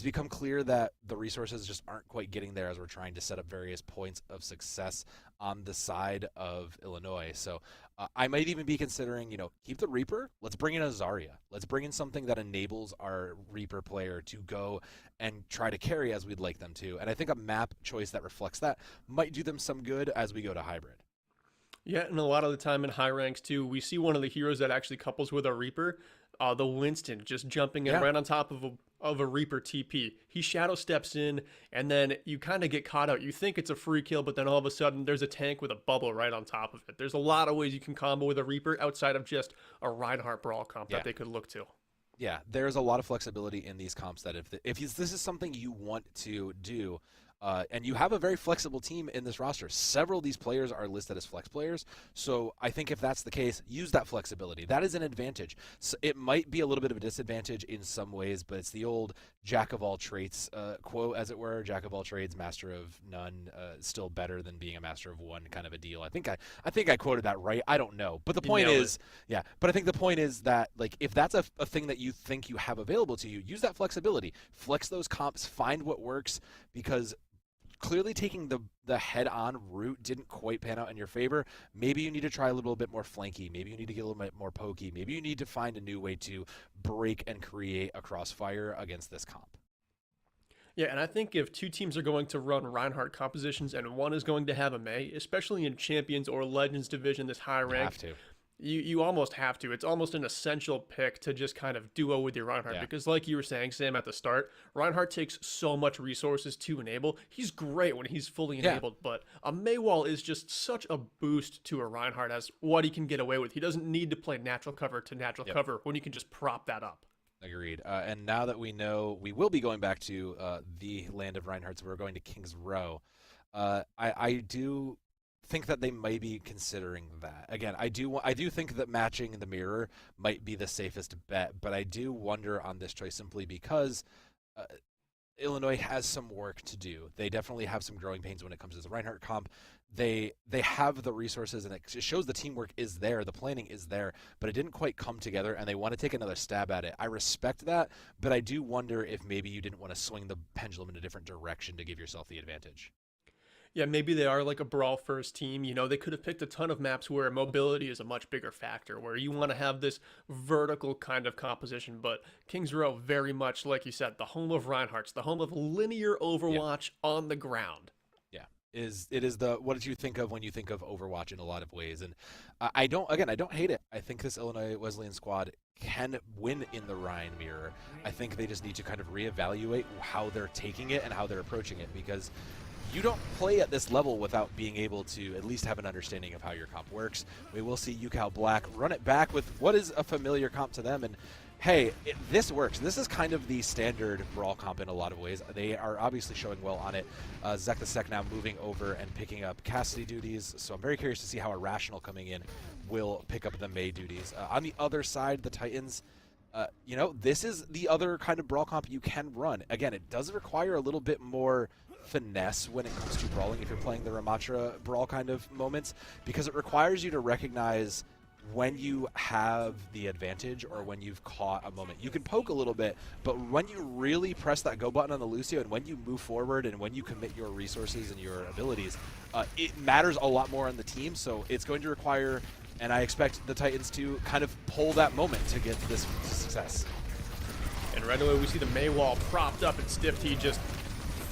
become clear that the resources just aren't quite getting there as we're trying to set up various points of success on the side of Illinois. So I might even be considering, keep the Reaper. Let's bring in a Zarya. Let's bring in something that enables our Reaper player to go and try to carry as we'd like them to. And I think a map choice that reflects that might do them some good as we go to Hybrid. Yeah, and a lot of the time in high ranks too, we see one of the heroes that actually couples with a Reaper, the Winston, just jumping in right on top of a Reaper TP. He shadow steps in, and then you kind of get caught out. You think it's a free kill, but then all of a sudden there's a tank with a bubble right on top of it. There's a lot of ways you can combo with a Reaper outside of just a Reinhardt Brawl comp that they could look to. Yeah, there's a lot of flexibility in these comps that if this is something you want to do, and you have a very flexible team in this roster. Several of these players are listed as flex players, so I think if that's the case, use that flexibility. That is an advantage. So it might be a little bit of a disadvantage in some ways, but it's the old jack of all traits quote, as it were. Jack of all trades, master of none. Still better than being a master of one kind of a deal. I think I quoted that right. I don't know, but the point is, But I think the point is that if that's a thing that you think you have available to you, use that flexibility. Flex those comps. Find what works, because clearly taking the head-on route didn't quite pan out in your favor. Maybe you need to try a little bit more flanky. Maybe you need to get a little bit more pokey. Maybe you need to find a new way to break and create a crossfire against this comp. Yeah, and I think if two teams are going to run Reinhardt compositions and one is going to have a May, especially in Champions or Legends division, this high rank, you almost have to. It's almost an essential pick to just kind of duo with your Reinhardt, because like you were saying, Sam, at the start, Reinhardt takes so much resources to enable. He's great when he's fully enabled, but a May wall is just such a boost to a Reinhardt as what he can get away with. He doesn't need to play natural cover to natural cover when you can just prop that up. Agreed. And now that we know we will be going back to the land of Reinhardt, so we're going to King's Row, I do think that they might be considering that. Again, I do think that matching the mirror might be the safest bet, but I do wonder on this choice simply because Illinois has some work to do. They definitely have some growing pains when it comes to the Reinhardt comp. They have the resources, and it shows the teamwork is there, the planning is there, but it didn't quite come together, and they want to take another stab at it. I respect that, but I do wonder if maybe you didn't want to swing the pendulum in a different direction to give yourself the advantage. Yeah, maybe they are like a brawl first team. You know, they could have picked a ton of maps where mobility is a much bigger factor, where you want to have this vertical kind of composition. But Kings Row, very much like you said, the home of Reinhardt's, the home of linear Overwatch on the ground. Yeah, it is the what did you think of when you think of Overwatch in a lot of ways, and I don't hate it. I think this Illinois Wesleyan squad can win in the Rhine mirror. I think they just need to kind of reevaluate how they're taking it and how they're approaching it, because you don't play at this level without being able to at least have an understanding of how your comp works. We will see UCal Black run it back with what is a familiar comp to them, and hey, this works. This is kind of the standard brawl comp in a lot of ways. They are obviously showing well on it. Zek the Sec now moving over and picking up Cassidy duties, so I'm very curious to see how Irrational coming in will pick up the May duties. On the other side, the Titans, you know, this is the other kind of brawl comp you can run. Again, it does require a little bit more finesse when it comes to brawling if you're playing the Ramatra brawl kind of moments, because it requires you to recognize when you have the advantage or when you've caught a moment. You can poke a little bit, but when you really press that go button on the Lucio and when you move forward and when you commit your resources and your abilities, it matters a lot more on the team. So it's going to require, and I expect the Titans to kind of pull that moment to get this success. And right away we see the May wall propped up and Stiff T just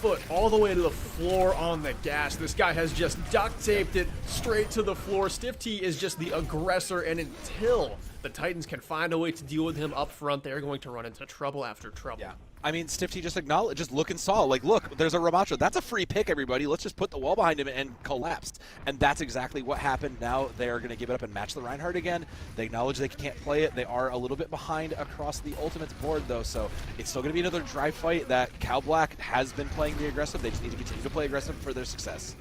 foot all the way to the floor on the gas. This guy has just duct taped it straight to the floor. Stiff T is just the aggressor, and until the Titans can find a way to deal with him up front, they're going to run into trouble after trouble. Yeah. I mean, Stiff T just acknowledged, just look and saw, like, look, there's a Ramatra. That's a free pick, everybody. Let's just put the wall behind him, and collapsed. And that's exactly what happened. Now they are going to give it up and match the Reinhardt again. They acknowledge they can't play it. They are a little bit behind across the Ultimates board, though, so it's still going to be another dry fight. That Cal Black has been playing the aggressive. They just need to continue to play aggressive for their success.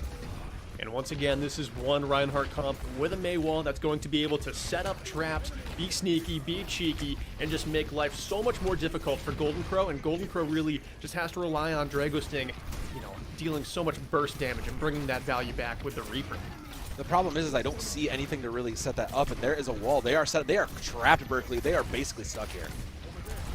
And once again, this is one Reinhardt comp with a May wall that's going to be able to set up traps, be sneaky, be cheeky, and just make life so much more difficult for Golden Crow. And Golden Crow really just has to rely on Drago Sting, you know, dealing so much burst damage and bringing that value back with the Reaper. The problem is I don't see anything to really set that up, and there is a wall. They are set. They are trapped, Berkeley. They are basically stuck here.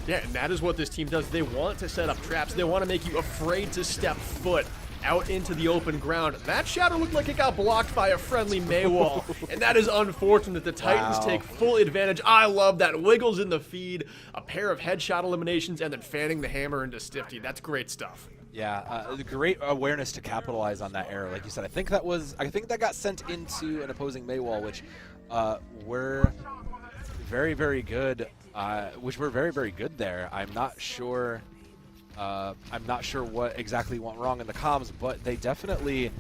Yeah, and that is what this team does. They want to set up traps. They want to make you afraid to step foot out into the open ground. That shadow looked like it got blocked by a friendly May wall, and that is unfortunate. The Titans take full advantage. I love that. Wiggles in the feed, a pair of headshot eliminations, and then fanning the hammer into Stiff T. That's great stuff. Yeah, great awareness to capitalize on that error. Like you said, I think that got sent into an opposing May wall, which were very, very good. Which were very, very good there. I'm not sure what exactly went wrong in the comms, but they definitely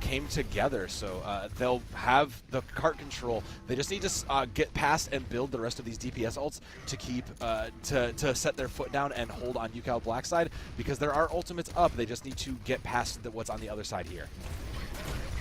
came together. So they'll have the cart control. They just need to get past and build the rest of these DPS ults to keep to set their foot down and hold on UCal Black side, because there are ultimates up. They just need to get past what's on the other side here.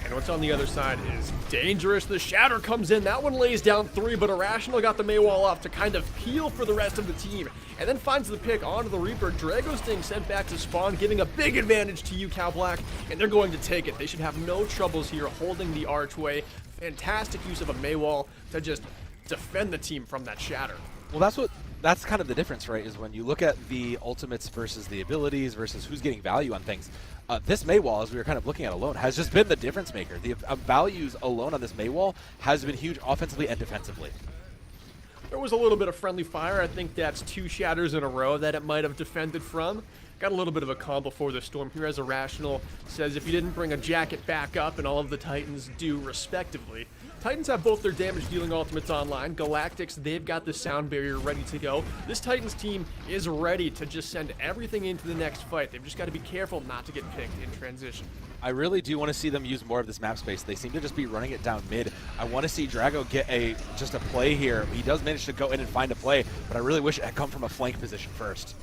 And what's on the other side is dangerous. The Shatter comes in. That one lays down 3, but Irrational got the May wall off to kind of peel for the rest of the team. And then finds the pick onto the Reaper. Drago Sting sent back to spawn, giving a big advantage to UCal Black. And they're going to take it. They should have no troubles here holding the archway. Fantastic use of a May wall to just defend the team from that Shatter. Well, that's kind of the difference, right? Is when you look at the ultimates versus the abilities versus who's getting value on things. This May wall, as we were kind of looking at alone, has just been the difference maker. The values alone on this May wall has been huge offensively and defensively. There was a little bit of friendly fire. I think that's 2 Shatters in a row that it might have defended from. Got a little bit of a calm before the storm here, as Irrational says if you didn't bring a jacket back up, and all of the Titans do respectively. Titans have both their damage-dealing ultimates online. Galactics, they've got the sound barrier ready to go. This Titans team is ready to just send everything into the next fight. They've just got to be careful not to get picked in transition. I really do want to see them use more of this map space. They seem to just be running it down mid. I want to see Drago get just a play here. He does manage to go in and find a play, but I really wish it had come from a flank position first.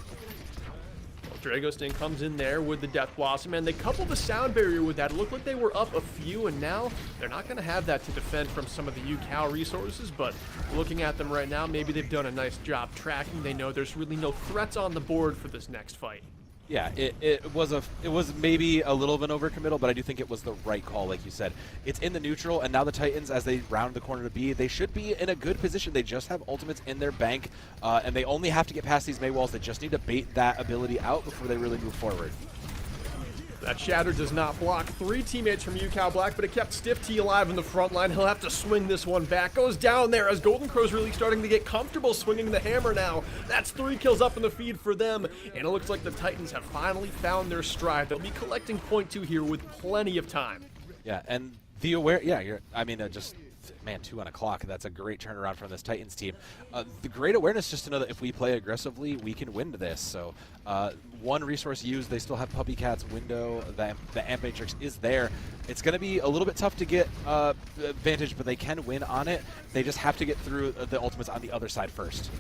Drago Sting comes in there with the Death Blossom, and they couple the sound barrier with that. It looked like they were up a few, and now they're not going to have that to defend from some of the UCal resources, but looking at them right now, maybe they've done a nice job tracking. They know there's really no threats on the board for this next fight. Yeah, it was maybe a little of an overcommittal, but I do think it was the right call, like you said. It's in the neutral, and now the Titans, as they round the corner to B, they should be in a good position. They just have ultimates in their bank, and they only have to get past these Maywalls. They just need to bait that ability out before they really move forward. That Shatter does not block 3 teammates from UCal Black, but it kept Stiff T alive in the front line. He'll have to swing this one back. Goes down there as Golden Crow's really starting to get comfortable swinging the hammer now. That's 3 kills up in the feed for them, and it looks like the Titans have finally found their stride. They'll be collecting point 2 here with plenty of time. Yeah, and the man, 2 on a clock. That's a great turnaround from this Titans team. The great awareness just to know that if we play aggressively, we can win this. So 1 resource used. They still have Puppy Cat's window. The Amp Matrix is there. It's going to be a little bit tough to get advantage, but they can win on it. They just have to get through the ultimates on the other side first.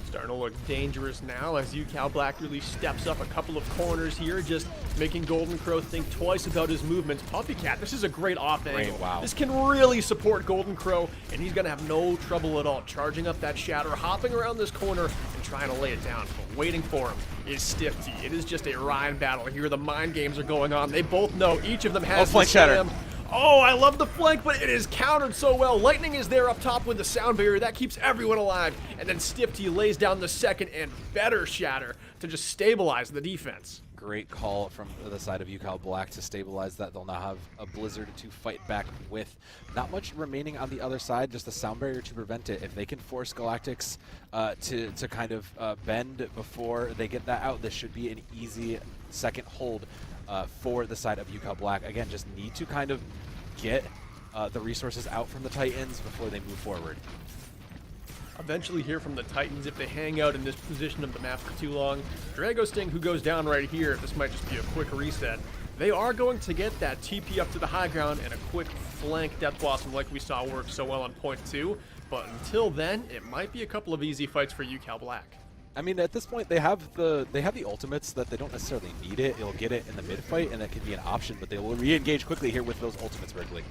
Starting to look dangerous now as UCal Black really steps up a couple of corners here, just making Golden Crow think twice about his movements. Puppy Cat, this is a great off angle. Wow. This can really support Golden Crow, and he's going to have no trouble at all charging up that Shatter, hopping around this corner and trying to lay it down. But waiting for him is Stiff T. It is just a Ryan battle here. The mind games are going on. They both know each of them has flank Shatter. Oh, I love the flank, but it is countered so well. Lightning is there up top with the sound barrier. That keeps everyone alive. And then Stiff T lays down the second and better Shatter to just stabilize the defense. Great call from the side of UCal Black to stabilize that. They'll now have a Blizzard to fight back with. Not much remaining on the other side, just the sound barrier to prevent it. If they can force Galactics to kind of bend before they get that out, this should be an easy second hold for the side of UCal Black. Again, just need to kind of get the resources out from the Titans before they move forward. Eventually hear from the Titans if they hang out in this position of the map for too long. Drago Sting, who goes down right here, this might just be a quick reset. They are going to get that TP up to the high ground and a quick flank Death Blossom like we saw work so well on point 2. But until then, it might be a couple of easy fights for UCal Black. I mean, at this point, they have the ultimates that they don't necessarily need it. It'll get it in the mid-fight, and that can be an option, but they will re-engage quickly here with those ultimates, Wrigley.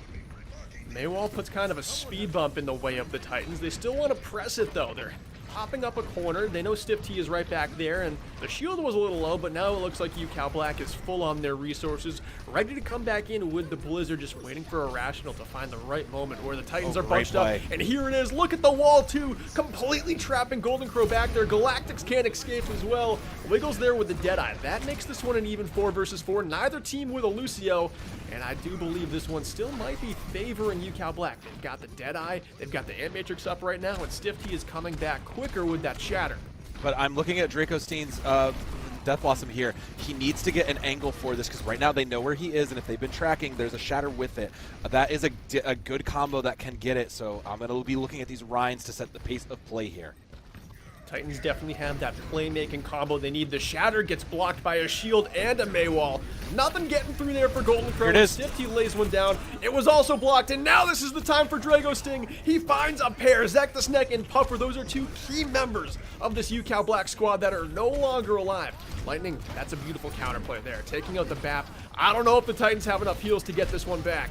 Maywall puts kind of a speed bump in the way of the Titans. They still want to press it, though. They're popping up a corner. They know Stiff T is right back there, and the shield was a little low, but now it looks like UCal Black is full on their resources, ready to come back in with the Blizzard, just waiting for Irrational to find the right moment where the Titans are bunched up. And here it is. Look at the wall, too, completely trapping Golden Crow back there. Galactics can't escape as well. Wiggles there with the Deadeye. That makes this one an even 4 versus 4. Neither team with a Lucio, and I do believe this one still might be favoring UCal Black. They've got the Deadeye, they've got the Ant Matrix up right now, and Stiff T is coming back quicker with that Shatter. But I'm looking at Draco Steen's Death Blossom here. He needs to get an angle for this because right now they know where he is, and if they've been tracking, there's a Shatter with it. That is a good combo that can get it, so I'm going to be looking at these Rhines to set the pace of play here. Titans definitely have that playmaking combo they need. The Shatter gets blocked by a shield and a Maywall. Nothing getting through there for Golden Crow. Here it is. Stiff T lays one down. It was also blocked, and now this is the time for Drago Sting. He finds a pair. Zek the Snake and Puffer, those are 2 key members of this UCal Black squad that are no longer alive. Lightning, that's a beautiful counterplay there. Taking out the BAP. I don't know if the Titans have enough heals to get this one back.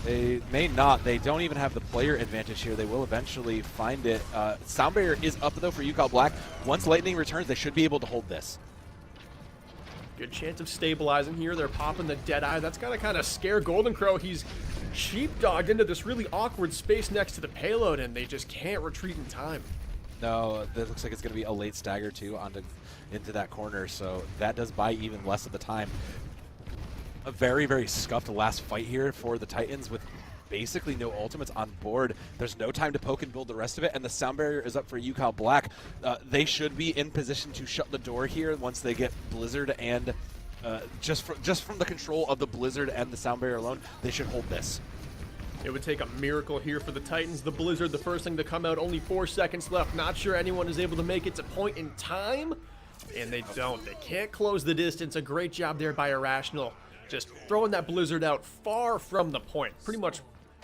They may not. They don't even have the player advantage here. They will eventually find it. Sound barrier is up, though, for UCal Black. Once Lightning returns, they should be able to hold this. Good chance of stabilizing here. They're popping the Deadeye. That's going to kind of scare Golden Crow. He's sheepdogged into this really awkward space next to the payload, and they just can't retreat in time. No, that looks like it's going to be a late stagger, too, into that corner, so that does buy even less of the time. A very, very scuffed last fight here for the Titans with basically no ultimates on board. There's no time to poke and build the rest of it, and the sound barrier is up for UCal Black. They should be in position to shut the door here once they get Blizzard, and just from the control of the Blizzard and the sound barrier alone, they should hold this. It would take a miracle here for the Titans. The Blizzard, the first thing to come out, only 4 seconds left. Not sure anyone is able to make it to point in time, and they don't. They can't close the distance. A great job there by Irrational. Just throwing that Blizzard out far from the point. Pretty much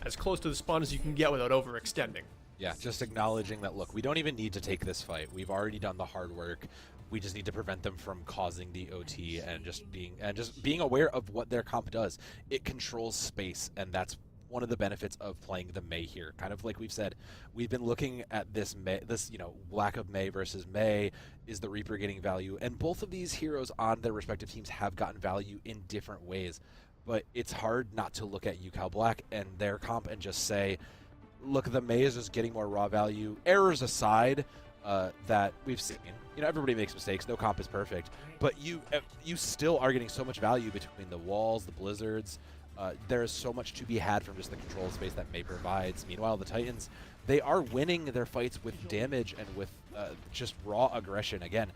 as close to the spawn as you can get without overextending. Yeah, just acknowledging that, look, we don't even need to take this fight. We've already done the hard work. We just need to prevent them from causing the OT and just being aware of what their comp does. It controls space, and that's one of the benefits of playing the Mei here. Kind of like we've said, we've been looking at this lack of Mei versus Mei. Is the Reaper getting value? And both of these heroes on their respective teams have gotten value in different ways. But it's hard not to look at UCal Black and their comp and just say, look, the Mei is just getting more raw value. Errors aside, that we've seen. Everybody makes mistakes. No comp is perfect. But you still are getting so much value between the walls, the blizzards. There is so much to be had from just the control space that Mei provides. Meanwhile, the Titans, they are winning their fights with damage and with just raw aggression. Again,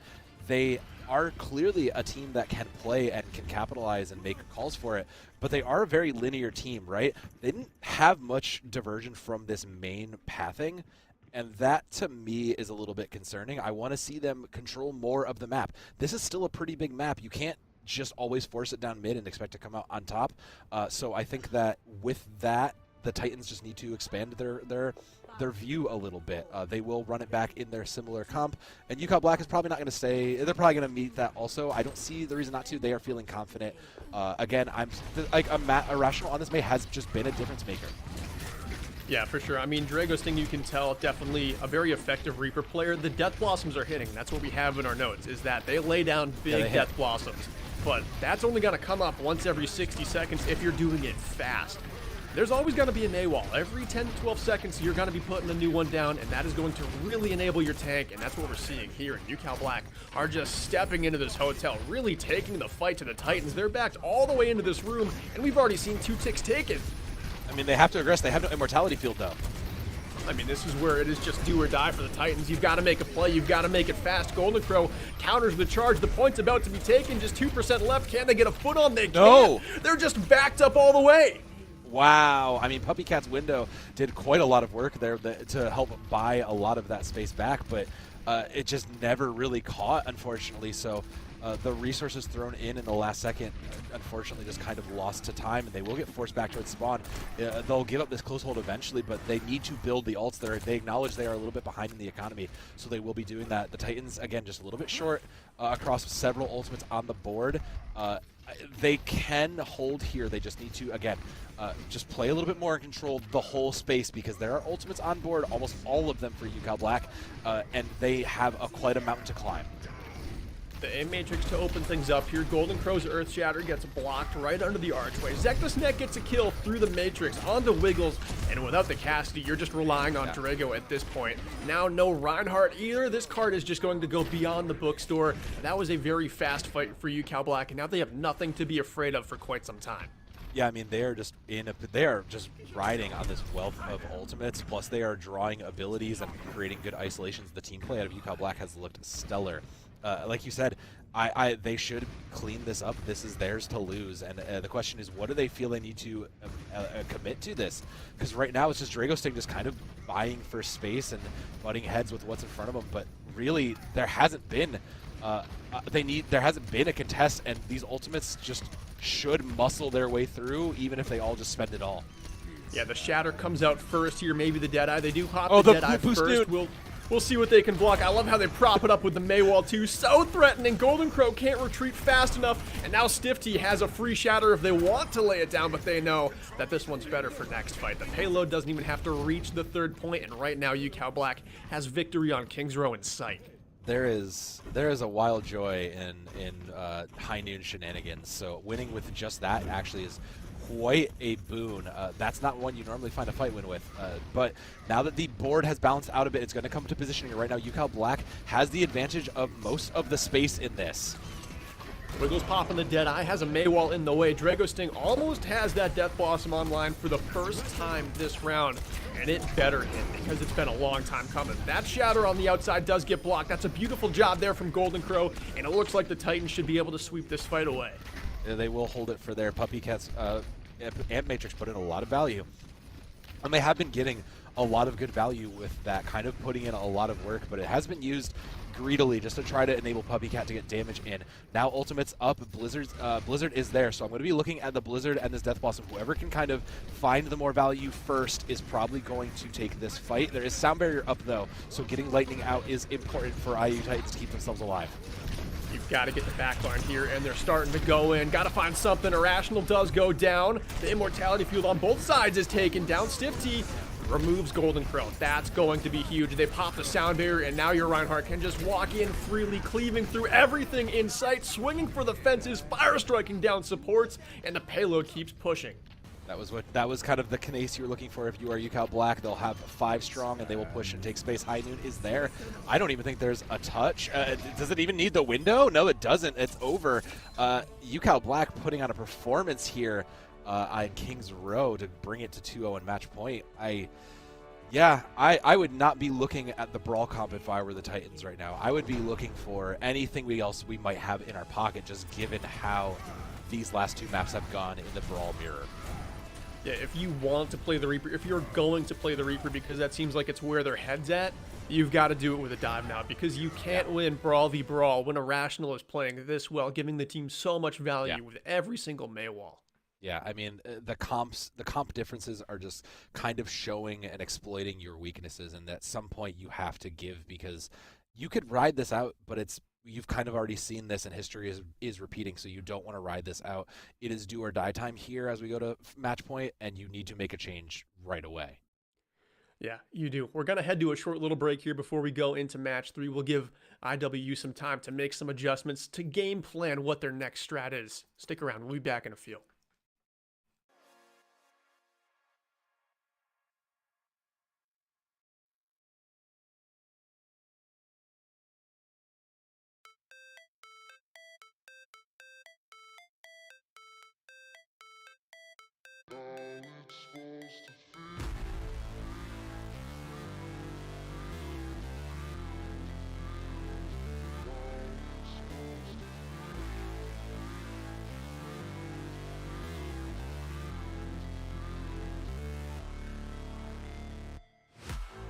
they are clearly a team that can play and can capitalize and make calls for it, but they are a very linear team, right? They didn't have much diversion from this main pathing, and that to me is a little bit concerning. I want to see them control more of the map. This is still a pretty big map. You can't just always force it down mid and expect to come out on top. So I think that with that, the Titans just need to expand their view a little bit. They will run it back in their similar comp, and UCal Black is probably not going to stay. They're probably going to meet that also. I don't see the reason not to. They are feeling confident. Again, I'm like Irrational on this Mei has just been a difference maker. Yeah, for sure. I mean, Dragosting, you can tell, definitely a very effective Reaper player. The Death Blossoms are hitting. That's what we have in our notes, is that they lay down big Death Blossoms. But that's only going to come up once every 60 seconds if you're doing it fast. There's always going to be a Mei wall. Every 10 to 12 seconds, you're going to be putting a new one down, and that is going to really enable your tank, and that's what we're seeing here. And UCal Black are just stepping into this hotel, really taking the fight to the Titans. They're backed all the way into this room, and we've already seen 2 ticks taken. I mean, they have to aggress. They have no immortality field, though. I mean, this is where it is just do or die for the Titans. You've got to make a play. You've got to make it fast. Golden Crow counters the charge. The point's about to be taken. Just 2% left. Can they get a foot on? They can't. They're just backed up all the way. Wow. I mean, Puppy Cat's window did quite a lot of work there to help buy a lot of that space back, but it just never really caught, unfortunately. So the resources thrown in the last second, unfortunately, just kind of lost to time, and they will get forced back towards spawn. They'll give up this close hold eventually, but they need to build the ults there. They acknowledge they are a little bit behind in the economy, so they will be doing that. The Titans, again, just a little bit short across several ultimates on the board. They can hold here. They just need to, again, just play a little bit more and control the whole space, because there are ultimates on board, almost all of them for UCal Black, and they have quite a mountain to climb. The A-Matrix to open things up here. Golden Crow's Earth Shatter gets blocked right under the archway. Zekthos Net gets a kill through the Matrix onto Wiggles, and without the Cassidy, you're just relying on Drago at this point. Now no Reinhardt either. This card is just going to go beyond the bookstore. That was a very fast fight for UCal Black, and now they have nothing to be afraid of for quite some time. Yeah, I mean, they are just riding on this wealth of ultimates, plus they are drawing abilities and creating good isolations. The team play out of UCal Black has looked stellar. Like you said, they should clean this up. This is theirs to lose, and the question is, what do they feel they need to commit to this? Because right now it's just Dragosting just kind of buying for space and butting heads with what's in front of them, but really there hasn't been there hasn't been a contest, and these ultimates just should muscle their way through, even if they all just spend it all. Yeah, the Shatter comes out first here, maybe the Deadeye. They do pop the Deadeye first. We'll see what they can block. I love how they prop it up with the Mei wall too. So threatening. Golden Crow can't retreat fast enough, and now Stiff T has a free Shatter if they want to lay it down, but they know that this one's better for next fight. The payload doesn't even have to reach the 3rd point, and right now UCal Black has victory on Kings Row in sight. There is a wild joy in high noon shenanigans. So winning with just that actually is quite a boon. That's not one you normally find a fight win with. But now that the board has balanced out a bit, it's going to come to positioning. Right now, UCal Black has the advantage of most of the space in this. Wiggles popping the Deadeye, has a Mei wall in the way. Dragosting almost has that Death Blossom online for the first time this round, and it better hit because it's been a long time coming. That Shatter on the outside does get blocked. That's a beautiful job there from Golden Crow, and it looks like the Titans should be able to sweep this fight away. They will hold it for their Puppy Cats. Ant Matrix put in a lot of value, and they have been getting a lot of good value with that, kind of putting in a lot of work, but it has been used greedily just to try to enable Puppy Cat to get damage in. Now ultimate's up, Blizzard is there, so I'm going to be looking at the Blizzard and this Death Blossom. Whoever can kind of find the more value first is probably going to take this fight. There is Sound Barrier up though, so getting Lightning out is important for IU Titans to keep themselves alive. You've got to get the backline here, and they're starting to go in. Got to find something. Irrational does go down. The Immortality Field on both sides is taken down. Stiff T removes Golden Crow. That's going to be huge. They pop the sound barrier, and now your Reinhardt can just walk in freely, cleaving through everything in sight, swinging for the fences, fire striking down supports, and the payload keeps pushing. That was kind of the case you were looking for. If you are UCal Black, they'll have 5 strong and they will push and take space. High Noon is there. I don't even think there's a touch. Does it even need the window? No, it doesn't. It's over. UCal Black putting on a performance here on Kings Row to bring it to 2-0 in match point. I would not be looking at the brawl comp if I were the Titans right now. I would be looking for anything else we might have in our pocket, just given how these last 2 maps have gone in the brawl mirror. Yeah, if you want to play the Reaper, if you're going to play the Reaper because that seems like it's where their head's at, you've got to do it with a dive now, because you can't win Brawl v Brawl when Irrational is playing this well, giving the team so much value with every single May wall. Yeah, I mean, the comp differences are just kind of showing and exploiting your weaknesses, and at some point you have to give, because you could ride this out, but you've kind of already seen this, and history is repeating, so you don't want to ride this out. It is do or die time here as we go to match point, and you need to make a change right away. Yeah, you do. We're going to head to a short little break here before we go into match 3. We'll give IW some time to make some adjustments, to game plan what their next strat is. Stick around. We'll be back in a few.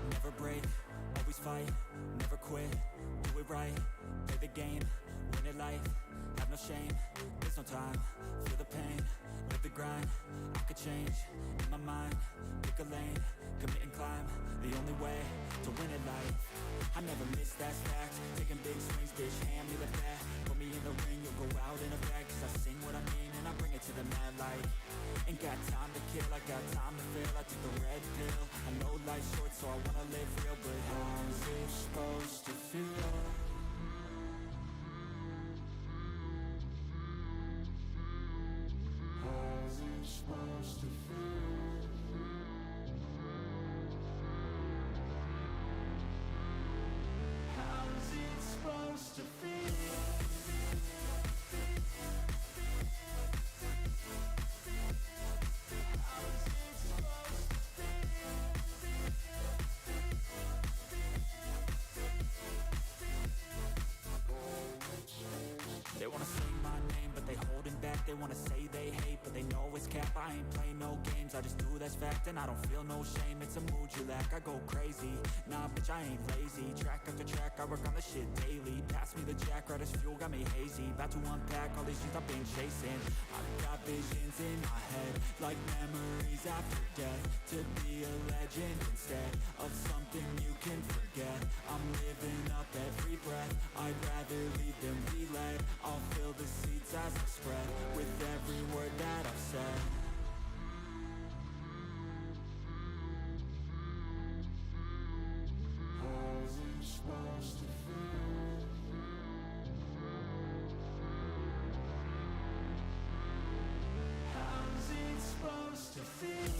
Never break, always fight, never quit, do it right, play the game, win it life, have no shame, there's no time, feel the pain, live the grind, I could change, in my mind, pick a lane, commit and climb, the only way to win it life, I never miss, that's fact, taking big swings, bitch, hand me the bat, put me in the ring, you'll go out in a bag, cause I sing what I mean and I bring it to the mad light. Ain't got time to kill, I got time to feel. I took the red pill. I know life's short, so I wanna live real. But how's it supposed to feel? How's it supposed to feel? How's it supposed to feel? They wanna sing my name, but they holding back. They wanna say they hate, but they know it's cap. I ain't play no games, I just do that's fact. And I don't feel no shame, it's a mood you lack. I go crazy, nah bitch I ain't lazy. Track after track, I work on the shit daily. Pass me the jack, right as fuel, got me hazy. About to unpack all these things I've been chasing. I've got visions in my head, like memories after death. To be a legend instead of something you can forget. I'm living up every breath, I'd rather lead than be led. I'll fill the seats as I spread with every word that I've said. How's it supposed to feel? How's it supposed to feel?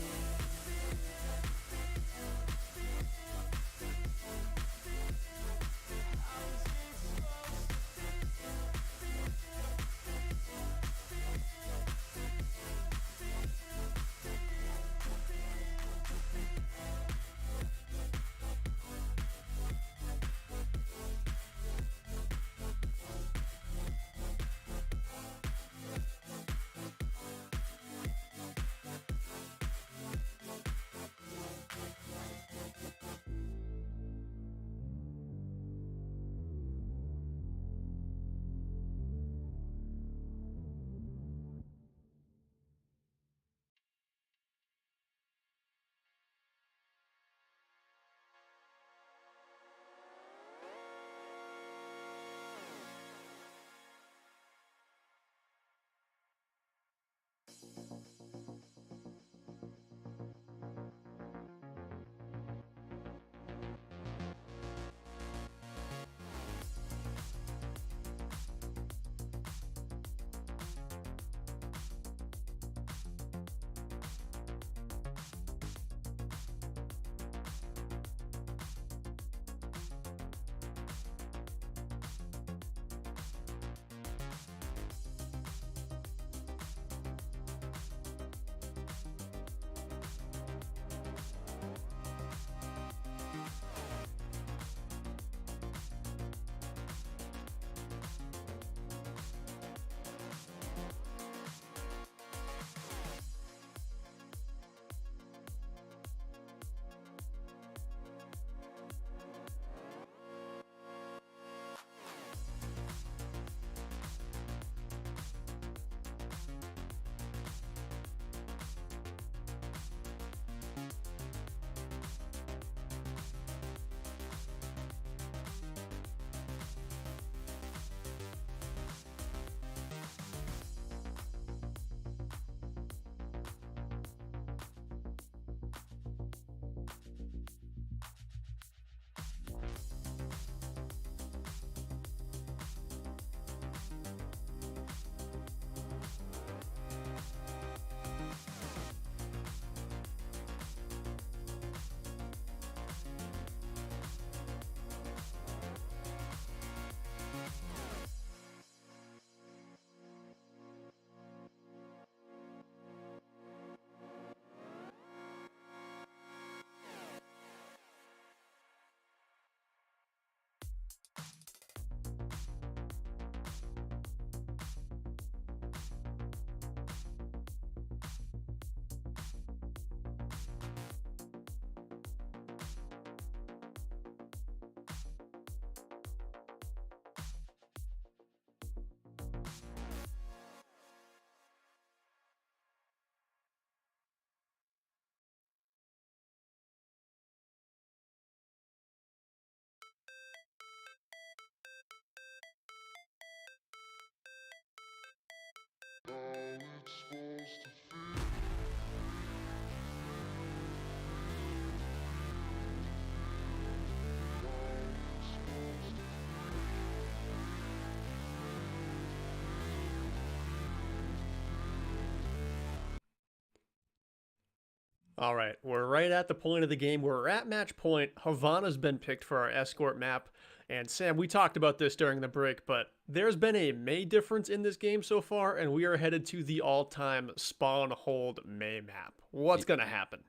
All right, we're right at the point of the game. We're at match point. Havana's been picked for our escort map. And Sam, we talked about this during the break, but there's been a May difference in this game so far, and we are headed to the all-time spawn hold May map. What's going to happen?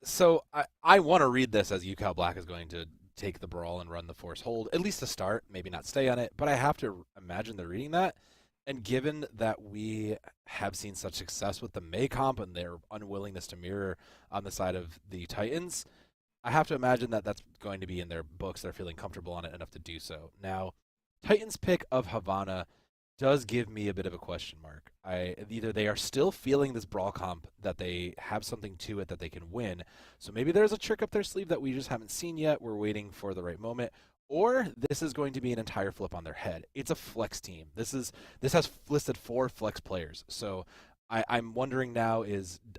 So I want to read this as UCal Black is going to take the brawl and run the force hold, at least to start, maybe not stay on it, but I have to imagine they're reading that. And given that we have seen such success with the May comp and their unwillingness to mirror on the side of the Titans, I have to imagine that that's going to be in their books. They're feeling comfortable on it enough to do so. Now, Titans' pick of Havana does give me a bit of a question mark. Either they are still feeling this brawl comp, that they have something to it that they can win, so maybe there's a trick up their sleeve that we just haven't seen yet. We're waiting for the right moment. Or this is going to be an entire flip on their head. It's a flex team. This has listed 4 flex players. So I'm wondering now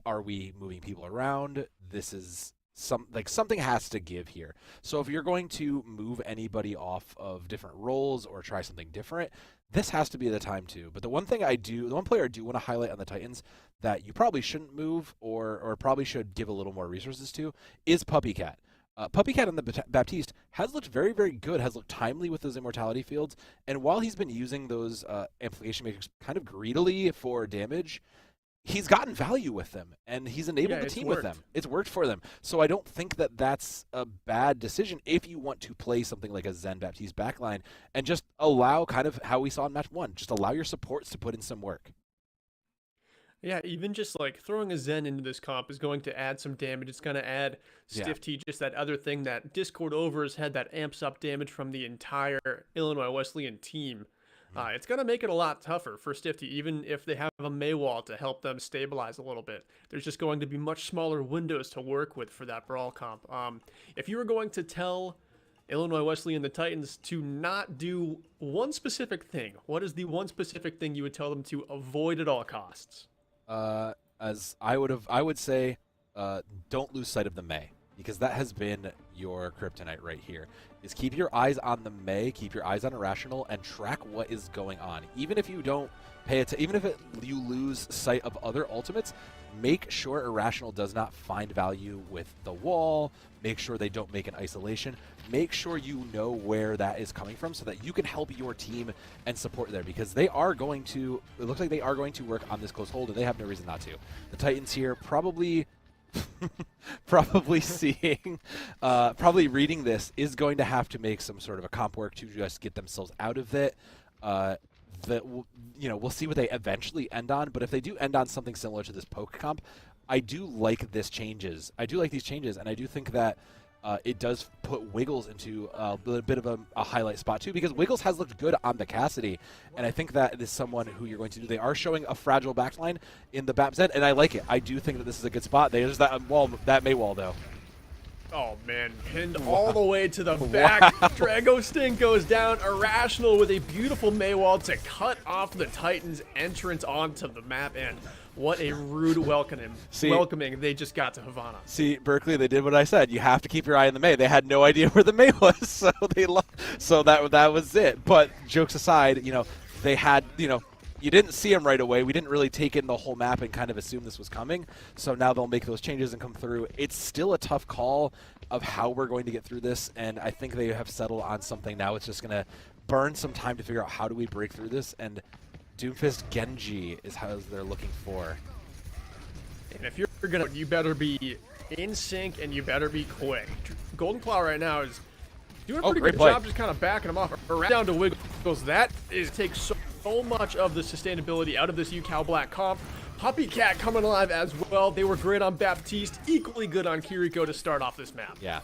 are we moving people around? This is something has to give here. So if you're going to move anybody off of different roles or try something different, this has to be the time to. But the one player I do want to highlight on the Titans that you probably shouldn't move or probably should give a little more resources to is Puppy Cat. Puppy Cat on the Baptiste has looked very, very good, has looked timely with those immortality fields, and while he's been using those amplification makers kind of greedily for damage, he's gotten value with them, and he's enabled the team with them. It's worked for them. So I don't think that that's a bad decision if you want to play something like a Zen Baptiste backline and just allow kind of how we saw in match 1, just allow your supports to put in some work. Yeah, even just like throwing a Zen into this comp is going to add some damage. It's going to add Stiff T, just that other thing that Discord over has had that amps up damage from the entire Illinois Wesleyan team. It's going to make it a lot tougher for Stiff T, even if they have a Maywall to help them stabilize a little bit. There's just going to be much smaller windows to work with for that brawl comp. If you were going to tell Illinois Wesleyan and the Titans to not do one specific thing, what is the one specific thing you would tell them to avoid at all costs? As I would say, don't lose sight of the May, because that has been your kryptonite right here. Is keep your eyes on the May, keep your eyes on Irrational, and track what is going on. Even if you don't pay it, even if you lose sight of other ultimates, make sure Irrational does not find value with the wall. Make sure they don't make an isolation. Make sure you know where that is coming from so that you can help your team and support there, because they are going to, it looks like they are going to work on this close hold, and they have no reason not to. The Titans here probably probably reading this is going to have to make some sort of a comp work to just get themselves out of it. We'll see what they eventually end on, but if they do end on something similar to this poke comp, I do like these changes, and I do think that it does put Wiggles into a bit of a highlight spot too, because Wiggles has looked good on the Cassidy, and I think that is someone who you're going to do. They are showing a fragile backline in the BAP Zed, and I like it. I do think that this is a good spot. There's that wall, that May wall though. Oh man, pinned all the way to the back. Drago Sting goes down. Irrational with a beautiful Maywall to cut off the Titans' entrance onto the map, and what a rude welcoming they just got to Havana. See, Berkeley, they did what I said. You have to keep your eye on the May. They had no idea where the May was, so that was it. But jokes aside, they had, you didn't see them right away. We didn't really take in the whole map and kind of assume this was coming. So now they'll make those changes and come through. It's still a tough call of how we're going to get through this, and I think they have settled on something now. It's just going to burn some time to figure out how do we break through this, and Doomfist Genji is how they're looking for. And if you're going to, you better be in sync and you better be quick. Golden Claw right now is doing a pretty good job just kind of backing them off. Around down to Wiggles. That takes so much of the sustainability out of this UCal Black comp. Puppy Cat coming alive as well. They were great on Baptiste, equally good on Kiriko to start off this map. Yeah,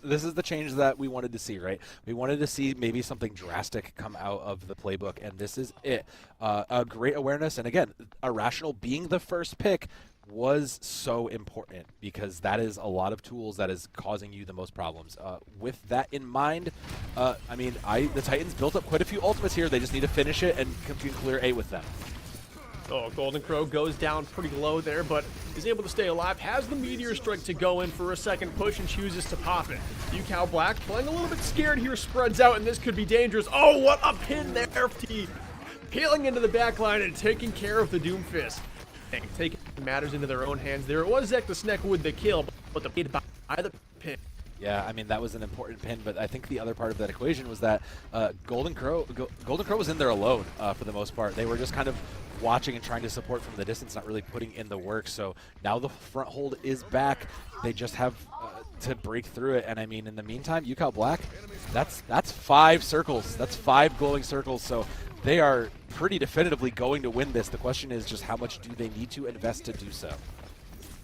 this is the change that we wanted to see, right? We wanted to see maybe something drastic come out of the playbook, and this is it. A great awareness, and again, Irrational being the first pick was so important, because that is a lot of tools that is causing you the most problems. With that in mind, the Titans built up quite a few ultimates here. They just need to finish it and can clear A with them. Oh, Golden Crow goes down pretty low there, but is able to stay alive. Has the Meteor Strike to go in for a second push and chooses to pop it. UCal Black playing a little bit scared here, spreads out, and this could be dangerous. Oh, what a pin there, T. Peeling into the back line and taking care of the Doomfist. taking matters into their own hands. There it was Zek the Sneck with the kill, but the lead by the pin. Yeah, I mean, that was an important pin, but I think the other part of that equation was that Golden Crow was in there alone for the most part. They were just kind of watching and trying to support from the distance, not really putting in the work. So now the front hold is back. They just have to break through it. And I mean, in the meantime, UCal Black, that's 5 circles. That's 5 glowing circles. So they are pretty definitively going to win this. The question is just how much do they need to invest to do so?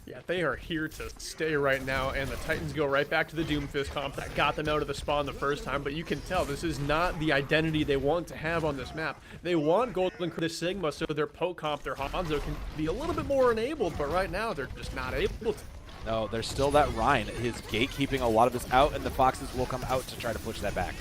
Yeah, they are here to stay right now, and the Titans go right back to the Doomfist comp that got them out of the spawn the first time, but you can tell this is not the identity they want to have on this map. They want Golden Crow Sigma so their poke comp, their Hanzo can be a little bit more enabled, but right now they're just not able to. No, there's still that Ryan. His gatekeeping a lot of this out, and the Foxes will come out to try to push that back.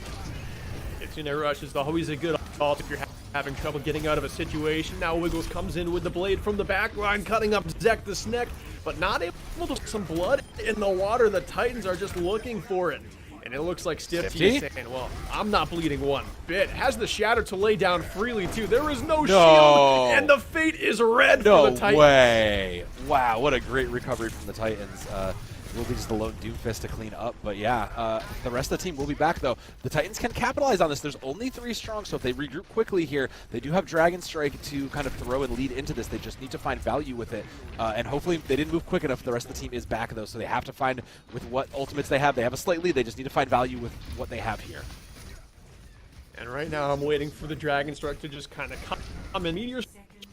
Kitsune Rush is always a good ult if you're having trouble getting out of a situation. Now Wiggles comes in with the blade from the back line, cutting up Zek the Sneck, but not able to get some blood in the water. The Titans are just looking for it. And it looks like Stiff T is saying, well, I'm not bleeding one bit. Has the Shatter to lay down freely, too. There is no shield, and the fate is red for the Titans. No way. Wow, what a great recovery from the Titans. Will be just the lone Doomfist to clean up. But yeah, the rest of the team will be back, though. The Titans can capitalize on this. There's only 3 strong, so if they regroup quickly here, they do have Dragon Strike to kind of throw and lead into this. They just need to find value with it. And hopefully they didn't move quick enough. The rest of the team is back, though, so they have to find with what ultimates they have. They have a slight lead. They just need to find value with what they have here. And right now I'm waiting for the Dragon Strike to just kind of come and Meteor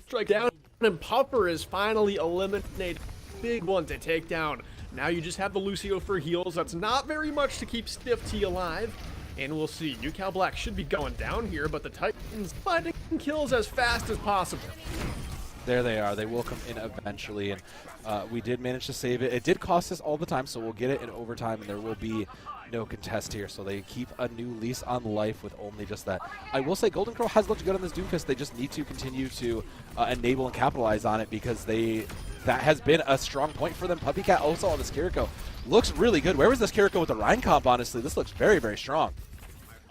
Strike down, and Pupper is finally eliminated. Big one to take down. Now you just have the Lucio for heals. That's not very much to keep Stiff T alive. And we'll see. UCal Black should be going down here, but the Titans finding kills as fast as possible. There they are. They will come in eventually, and we did manage to save it. It did cost us all the time, so we'll get it in overtime, and there will be no contest here. So they keep a new lease on life with only just that. I will say Golden Crow has looked good on this Doomfist. They just need to continue to enable and capitalize on it because that has been a strong point for them. Puppycat also on this Kiriko looks really good. Where was this Kiriko with the Rhine comp, honestly? This looks very, very strong.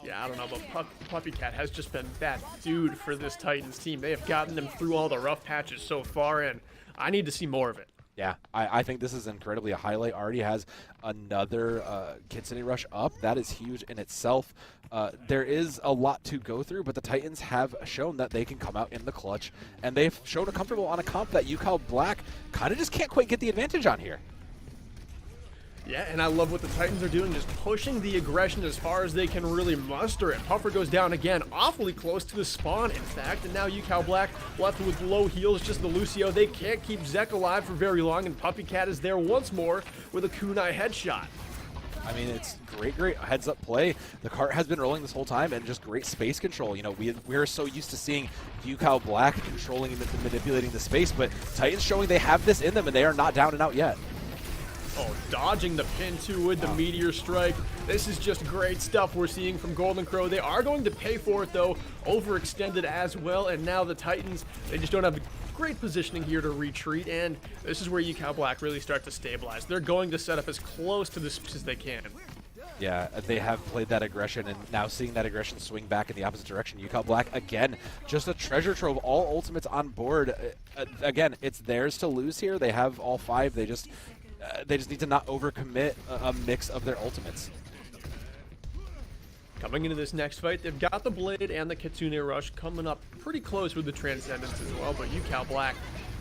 Yeah, I don't know, but Puppycat has just been that dude for this Titans team. They have gotten them through all the rough patches so far, and I need to see more of it. Yeah, I think this is incredibly a highlight. Already has another Kitsune Rush up. That is huge in itself. There is a lot to go through, but the Titans have shown that they can come out in the clutch, and they've shown a comfortable on a comp that UCal Black kind of just can't quite get the advantage on here. Yeah, and I love what the Titans are doing, just pushing the aggression as far as they can really muster it. Puffer goes down again, awfully close to the spawn, in fact, and now UCal Black left with low heals, just the Lucio. They can't keep Zek alive for very long, and Puppycat is there once more with a kunai headshot. I mean, it's great heads-up play. The cart has been rolling this whole time, and just great space control. You know, we're so used to seeing UCal Black controlling and manipulating the space, but Titans showing they have this in them, and they are not down and out yet. Oh, dodging the pin too with the Meteor Strike. This is just great stuff we're seeing from Golden Crow. They are going to pay for it, though. Overextended as well, and now the Titans, they just don't have great positioning here to retreat, and this is where UCal Black really start to stabilize. They're going to set up as close to this as they can. Yeah, they have played that aggression, and now seeing that aggression swing back in the opposite direction. UCal Black, again, just a treasure trove. All ultimates on board. Again, it's theirs to lose here. They have all 5. They just need to not overcommit a mix of their ultimates. Coming into this next fight, they've got the Blade and the Kitsune Rush coming up pretty close with the Transcendence as well, but UCal Black,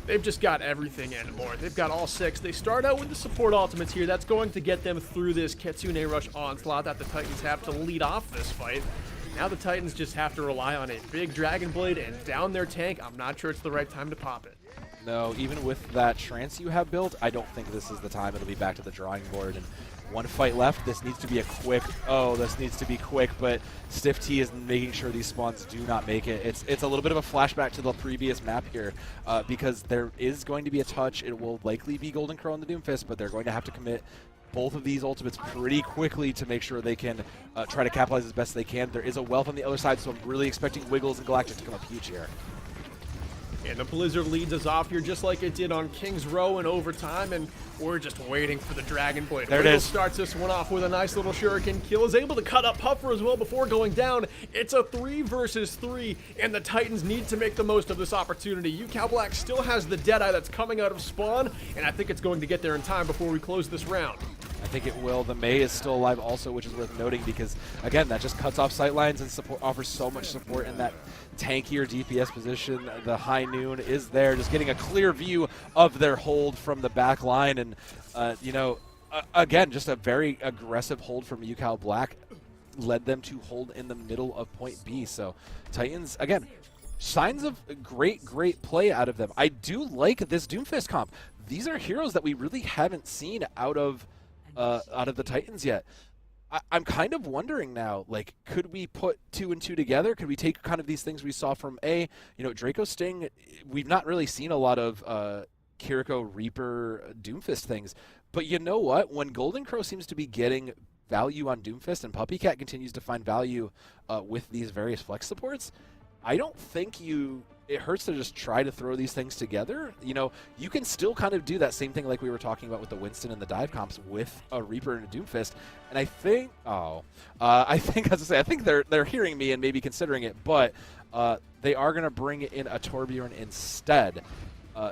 they've just got everything and more. They've got all 6. They start out with the support ultimates here. That's going to get them through this Kitsune Rush onslaught that the Titans have to lead off this fight. Now the Titans just have to rely on a big Dragon Blade and down their tank. I'm not sure it's the right time to pop it. No, even with that trance you have built, I don't think this is the time. It'll be back to the drawing board, and 1 fight left. This needs to be this needs to be quick, but Stiff T is making sure these spawns do not make it. It's a little bit of a flashback to the previous map here, because there is going to be a touch. It will likely be Golden Crow and the Doomfist, but they're going to have to commit both of these ultimates pretty quickly to make sure they can try to capitalize as best they can. There is a wealth on the other side, so I'm really expecting Wiggles and Galactic to come up huge here. And the Blizzard leads us off here just like it did on King's Row in overtime, and we're just waiting for the Dragon Blade. There it Wiggles is. starts this one off with a nice little shuriken kill, is able to cut up Puffer as well before going down. It's a 3 versus 3, and the Titans need to make the most of this opportunity. UCal Black still has the Deadeye that's coming out of spawn, and I think it's going to get there in time before we close this round. I think it will. The Mei is still alive also, which is worth noting because, again, that just cuts off sight lines and offers so much support in that tankier DPS position. The High Noon is there, just getting a clear view of their hold from the back line. And, again, just a very aggressive hold from UCal Black led them to hold in the middle of point B. So Titans, again, signs of great play out of them. I do like this Doomfist comp. These are heroes that we really haven't seen out of the Titans yet. I'm kind of wondering now, like, could we put 2 and 2 together? Could we take kind of these things we saw from Draco Sting? We've not really seen a lot of Kiriko Reaper Doomfist things, but you know what? When Golden Crow seems to be getting value on Doomfist and Puppy Cat continues to find value with these various flex supports, I don't think it hurts to just try to throw these things together. You can still kind of do that same thing like we were talking about with the Winston and the dive comps with a Reaper and a Doomfist. And I think, as I think they're hearing me and maybe considering it, but they are going to bring in a Torbjorn instead.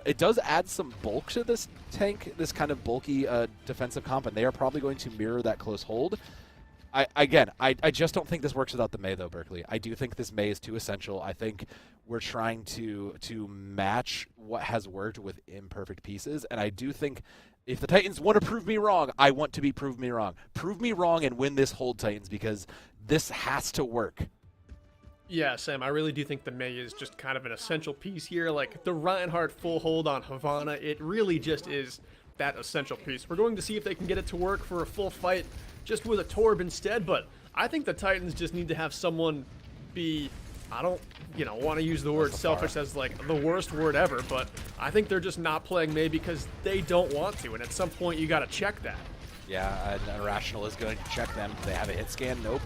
It does add some bulk to this tank, this kind of bulky defensive comp, and they are probably going to mirror that close hold. I just don't think this works without the Mei, though, Berkeley. I do think this Mei is too essential. I think we're trying to match what has worked with imperfect pieces, and I do think if the Titans want to prove me wrong, I want to be proved me wrong. Prove me wrong and win this hold, Titans, because this has to work. Yeah, Sam, I really do think the Mei is just kind of an essential piece here. Like, the Reinhardt full hold on Havana, it really just is that essential piece. We're going to see if they can get it to work for a full fight just with a Torb instead, but I think the Titans just need to have someone be, I don't, want to use the word selfish as like the worst word ever, but I think they're just not playing Mei because they don't want to, and at some point you got to check that. Yeah, and Irrational is going to check them. Do they have a hit scan? Nope.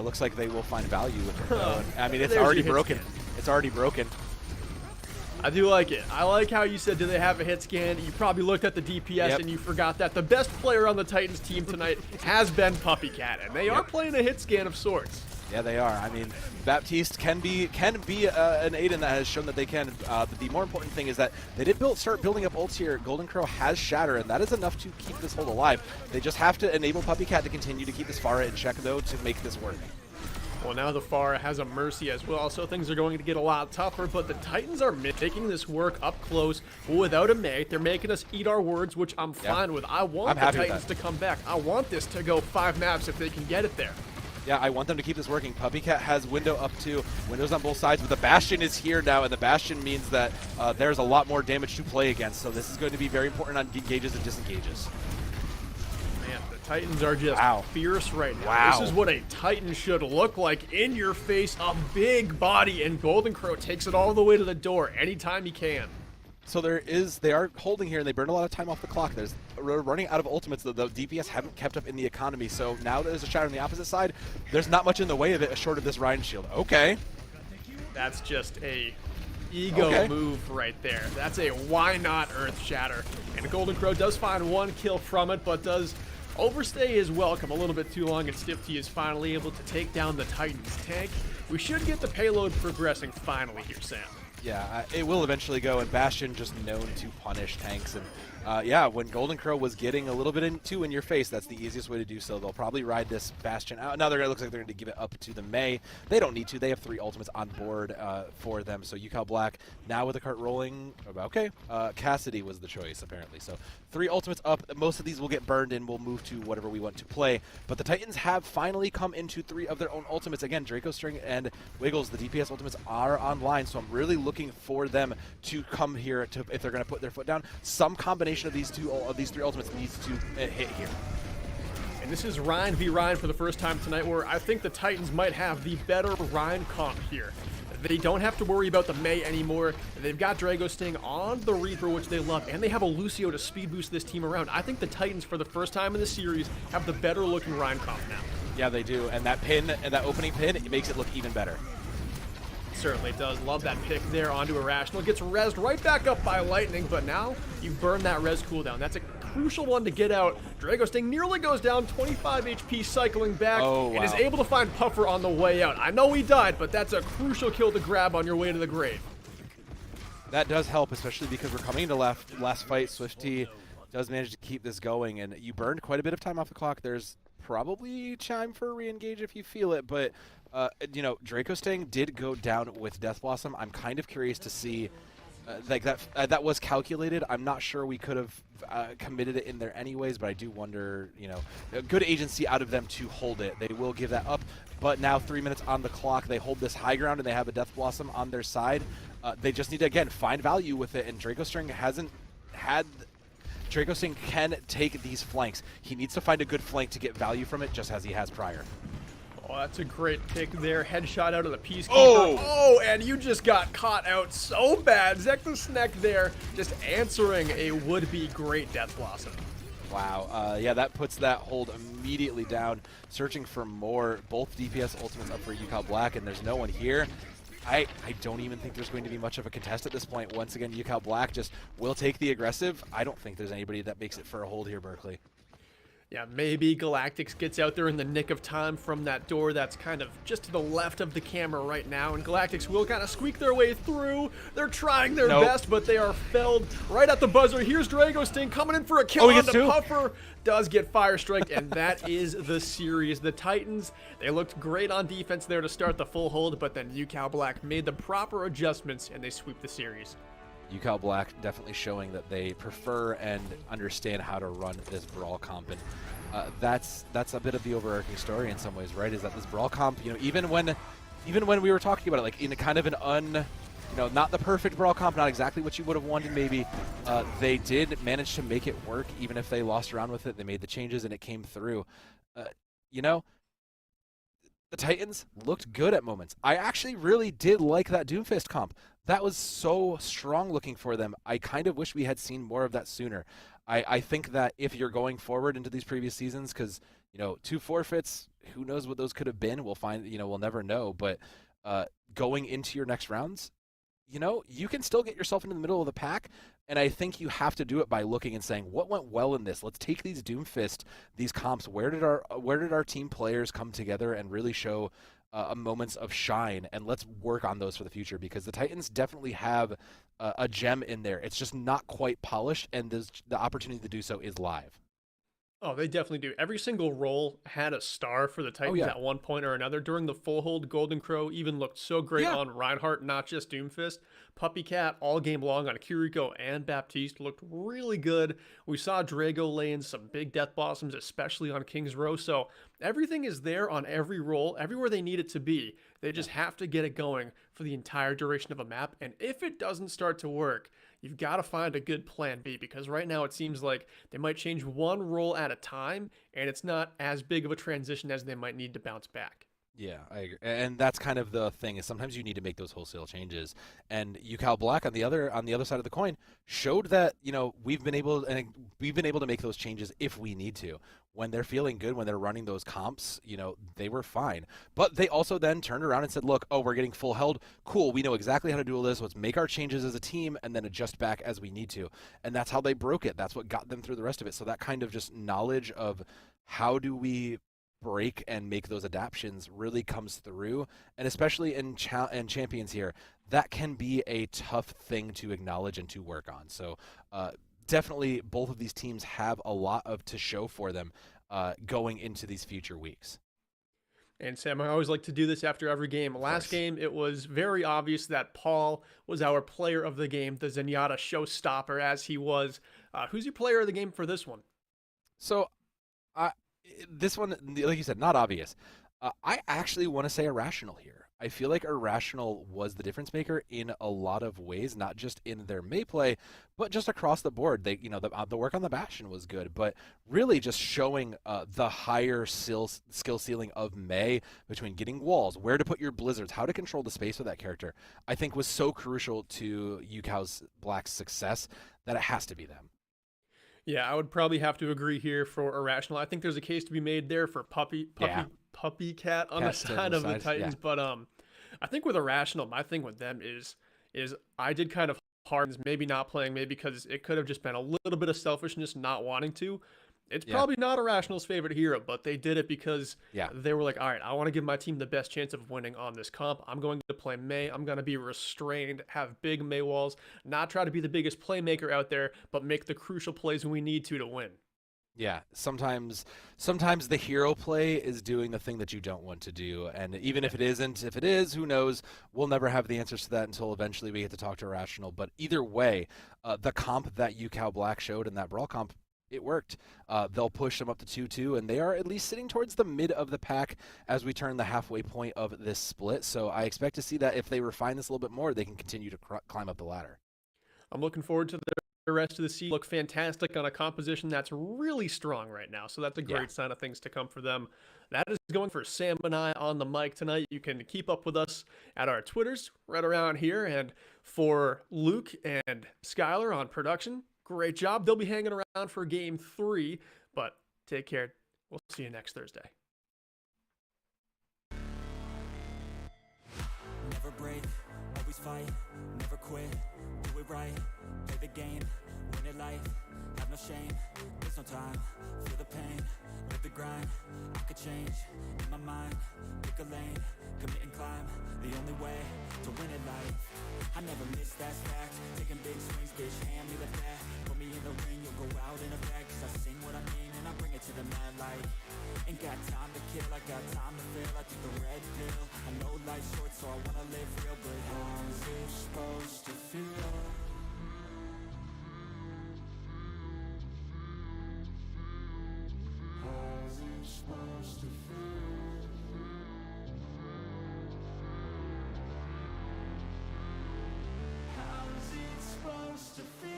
Looks like they will find value with it, though. I mean, it's already broken. It's already broken. I do like it. I like how you said, do they have a hit scan? You probably looked at the DPS and you forgot that the best player on the Titans team tonight has been Puppy Cat, and they are playing a hit scan of sorts. Yeah, they are. I mean, Baptiste can be an Aiden that has shown that they can. But the more important thing is that they did start building up ults here. Golden Crow has Shatter, and that is enough to keep this hold alive. They just have to enable Puppy Cat to continue to keep this Pharah in check, though, to make this work. Well, now the Pharah has a Mercy as well, so things are going to get a lot tougher, but the Titans are making this work up close without a Mei. They're making us eat our words, which I'm fine with. I want the Titans to come back. I want this to go 5 maps if they can get it there. Yeah, I want them to keep this working. Puppy Cat has window up to windows on both sides, but the Bastion is here now, and the Bastion means that there's a lot more damage to play against, so this is going to be very important on engages and disengages. Man, the Titans are just fierce right now. Wow. This is what a Titan should look like. In your face, a big body, and Golden Crow takes it all the way to the door anytime he can. So they are holding here, and they burn a lot of time off the clock. We're running out of ultimates. The DPS haven't kept up in the economy, so now there's a Shatter on the opposite side. There's not much in the way of it short of this Rhine Shield. Okay. That's just a ego move right there. That's a why not Earth Shatter. And Golden Crow does find 1 kill from it, but does overstay his welcome a little bit too long, and Stiff T is finally able to take down the Titans tank. We should get the payload progressing finally here, Sam. Yeah, it will eventually go, and Bastion just known to punish tanks. And when Golden Crow was getting a little bit in your face, that's the easiest way to do so. They'll probably ride this Bastion out. Now looks like they're going to give it up to the Mei. They don't need to. They have 3 ultimates on board for them. So UCal Black now with the cart rolling. Okay, Cassidy was the choice apparently. So 3 ultimates up. Most of these will get burned, and we'll move to whatever we want to play. But the Titans have finally come into 3 of their own ultimates. Again, Draco String and Wiggles, the DPS ultimates are online. So I'm really looking for them to come here if they're going to put their foot down. Some combination of these 3 ultimates needs to hit here. And this is Rhine v. Rhine for the first time tonight, where I think the Titans might have the better Rhine comp here. They don't have to worry about the Mei anymore. They've got Drago Sting on the Reaper, which they love, and they have a Lucio to speed boost this team around. I think the Titans, for the first time in the series, have the better looking Rhine comp now. Yeah, they do, and that pin, and that opening pin, it makes it look even better. certainly does. Love that pick there onto Irrational. Gets rezzed right back up by Lightning, but now you burn that res cooldown. That's a crucial one to get out. Drago Sting nearly goes down, 25 HP cycling back, and is able to find Puffer on the way out. I know he died, but that's a crucial kill to grab on your way to the grave. That does help, especially because we're coming into last fight. Swifty does manage to keep this going, and you burned quite a bit of time off the clock. There's probably time for a re-engage if you feel it, but Draco Sting did go down with Death Blossom. I'm kind of curious to see that was calculated. I'm not sure we could have committed it in there anyways, but I do wonder, a good agency out of them to hold it. They will give that up, but now 3 minutes on the clock. They hold this high ground and they have a Death Blossom on their side. They just need to, again, find value with it, and Draco Sting hasn't had... Draco Sting can take these flanks. He needs to find a good flank to get value from it, just as he has prior. Oh, that's a great pick there. Headshot out of the Peacekeeper. Oh, and you just got caught out so bad. Zek the Sneck there just answering a would-be great Death Blossom. Wow. Yeah, that puts that hold immediately down. Searching for more. Both DPS ultimates up for UCal Black, and there's no one here. I don't even think there's going to be much of a contest at this point. Once again, UCal Black just will take the aggressive. I don't think there's anybody that makes it for a hold here, Berkeley. Yeah, maybe Galactics gets out there in the nick of time from that door that's kind of just to the left of the camera right now, and Galactics will kind of squeak their way through. They're trying their best, but they are felled right at the buzzer. Here's Drago Sting coming in for a kill on the Puffer. Does get Fire Strike, and that is the series. The Titans, they looked great on defense there to start the full hold, but then UCal Black made the proper adjustments, and they sweep the series. UCal Black definitely showing that they prefer and understand how to run this brawl comp, and that's a bit of the overarching story in some ways, right? Is that this brawl comp, even when we were talking about it, like in a kind of an not the perfect brawl comp, not exactly what you would have wanted maybe, they did manage to make it work. Even if they lost around with it, they made the changes and it came through. The Titans looked good at moments. I actually really did like that Doomfist comp. That was so strong looking for them. I kind of wish we had seen more of that sooner. I think that if you're going forward into these previous seasons, because 2 forfeits, who knows what those could have been? We'll find. We'll never know. But going into your next rounds, you can still get yourself into the middle of the pack. And I think you have to do it by looking and saying, what went well in this? Let's take these Doomfist, these comps. Where did our team players come together and really show moments of shine? And let's work on those for the future, because the Titans definitely have a gem in there. It's just not quite polished, and the opportunity to do so is live. Oh, they definitely do. Every single role had a star for the Titans at one point or another. During the full hold, Golden Crow even looked so great on Reinhardt, not just Doomfist. Puppy Cat all game long on Kiriko and Baptiste looked really good. We saw Drago lay in some big Death Blossoms, especially on King's Row. So everything is there on every role, everywhere they need it to be. They just have to get it going for the entire duration of a map. And if it doesn't start to work, you've got to find a good plan B, because right now it seems like they might change one role at a time, and it's not as big of a transition as they might need to bounce back. Yeah, I agree. And that's kind of the thing, is sometimes you need to make those wholesale changes. And UCal Black on the other side of the coin showed that, we've been able to make those changes if we need to. When they're feeling good, when they're running those comps, they were fine. But they also then turned around and said, look, we're getting full held. Cool, we know exactly how to do all this. Let's make our changes as a team and then adjust back as we need to. And that's how they broke it. That's what got them through the rest of it. So that kind of just knowledge of how do we break and make those adaptions really comes through. And especially in champions here, that can be a tough thing to acknowledge and to work on. So definitely both of these teams have a lot to show for them going into these future weeks. And Sam, I always like to do this after every game. Last game, it was very obvious that Paul was our player of the game, the Zenyatta showstopper as he was. Who's your player of the game for this one? So this one, like you said, not obvious. I actually want to say Irrational here. I feel like Irrational was the difference maker in a lot of ways, not just in their Mei play, but just across the board. They, the work on the Bastion was good, but really just showing the higher skill ceiling of Mei between getting walls, where to put your blizzards, how to control the space with that character, I think was so crucial to UCal Black's success that it has to be them. Yeah, I would probably have to agree here for Irrational. I think there's a case to be made there for Puppy Cat on the side of the Titans, but I think with Irrational, my thing with them is I did kind of hard, maybe not playing, maybe because it could have just been a little bit of selfishness not wanting to. It's Yeah. probably not Irrational's favorite hero, but they did it because Yeah. they were like, all right, I want to give my team the best chance of winning on this comp. I'm going to play Mei. I'm going to be restrained, have big Mei walls, not try to be the biggest playmaker out there, but make the crucial plays when we need to win. Yeah, sometimes the hero play is doing the thing that you don't want to do, and even if it isn't, if it is, who knows? We'll never have the answers to that until eventually we get to talk to Irrational. But either way, the comp that UCal Black showed in that Brawl comp, it worked. They'll push them up to 2-2, and they are at least sitting towards the mid of the pack as we turn the halfway point of this split. So I expect to see that if they refine this a little bit more, they can continue to climb up the ladder. I'm looking forward to the rest of the season. Look fantastic on a composition that's really strong right now. So that's a great sign of things to come for them. That is going for Sam and I on the mic tonight. You can keep up with us at our Twitters right around here. And for Luke and Skylar on production, great job. They'll be hanging around for game 3, but take care. We'll see you next Thursday. Never break, always fight, never quit, do it right, play the game, win it life, have no shame, there's no time, feel the pain, live the grind, I could change, in my mind, pick a lane, commit and climb, the only way to win it life, I never miss, that's fact, taking big swings, bitch, hand me the bat, put me in the ring, you'll go out in a bag, cause I sing what I mean and I bring it to the mad light. Ain't got time to kill, I got time to feel. I take the red pill. I know life's short, so I wanna live real. But how's it supposed to feel? How's it supposed to feel? How's it supposed to feel?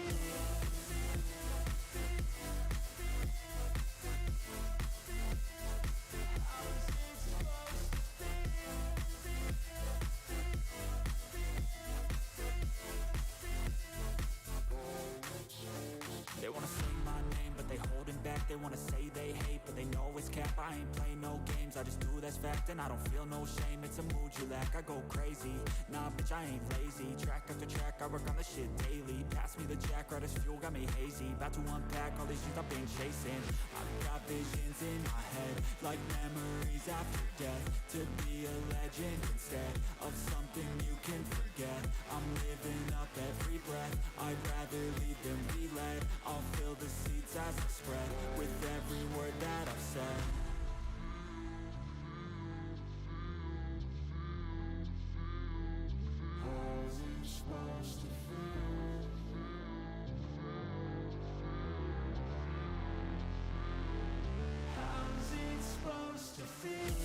They wanna say my name, but they holding back. They wanna say they hate, but they know it's cap. I ain't play no games, I just do that's fact. And I don't feel no shame, it's a mood you lack. I go crazy, nah bitch I ain't lazy. Track after track, I work on this shit daily. Pass me the jack, right as fuel, got me hazy. About to unpack all these things I've been chasing. I've got visions in my head, like memories after death. To be a legend instead of something you can forget. I'm living up every breath, I'd rather lead than be led. I'll fill the seats as I spread with every word that I've said. How's it supposed to feel? How's it supposed to feel?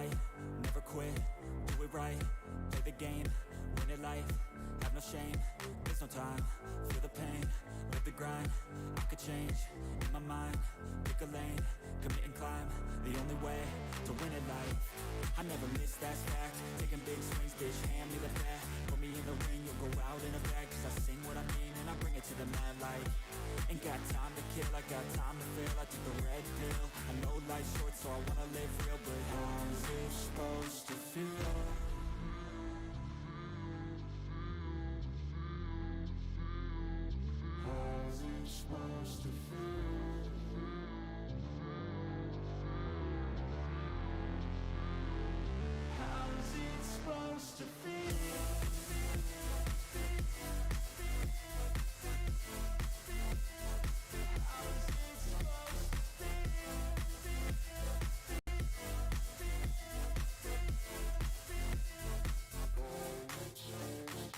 fight, never quit, do it right, play the game, win it life, have no shame, there's no time, feel the pain, live the grind, I could change, in my mind, pick a lane, commit and climb, the only way to win at life. I never miss, that's fact, taking big swings, bitch, hand me the bat, put me in the ring, you'll go out in a bag, cause I sing what I mean and I bring it to the mad light. Ain't got time to kill, I got time to feel, I took the red pill, I know life's short so I wanna live real, but how's it supposed to feel? How's it supposed to feel? How's it supposed to feel?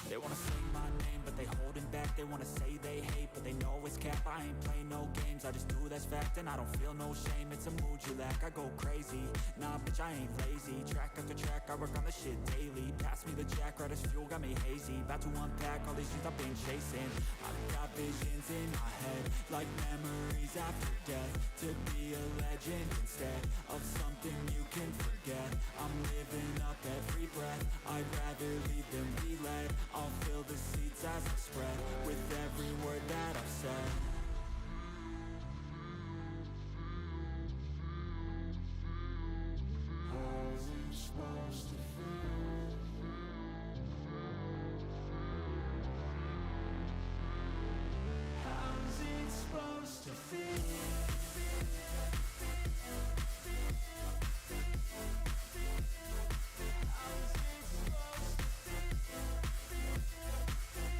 They wanna say my name, but they holding back. They wanna say they hate, but they know it's cap. I ain't play no games, I just do that's fact. And I don't feel no shame, it's a mood you lack. I go crazy, nah bitch I ain't lazy. Track after track, I work on the shit daily. Pass me the jack, right as fuel, got me hazy. About to unpack all these things I've been chasing. I've got visions in my head, like memories after death. To be a legend instead of something you can forget. I'm living up every breath, I'd rather lead than be led. I'll fill the seats as I spread with every word that I've said. How's it supposed to feel? How's it supposed to feel? How's it supposed to feel?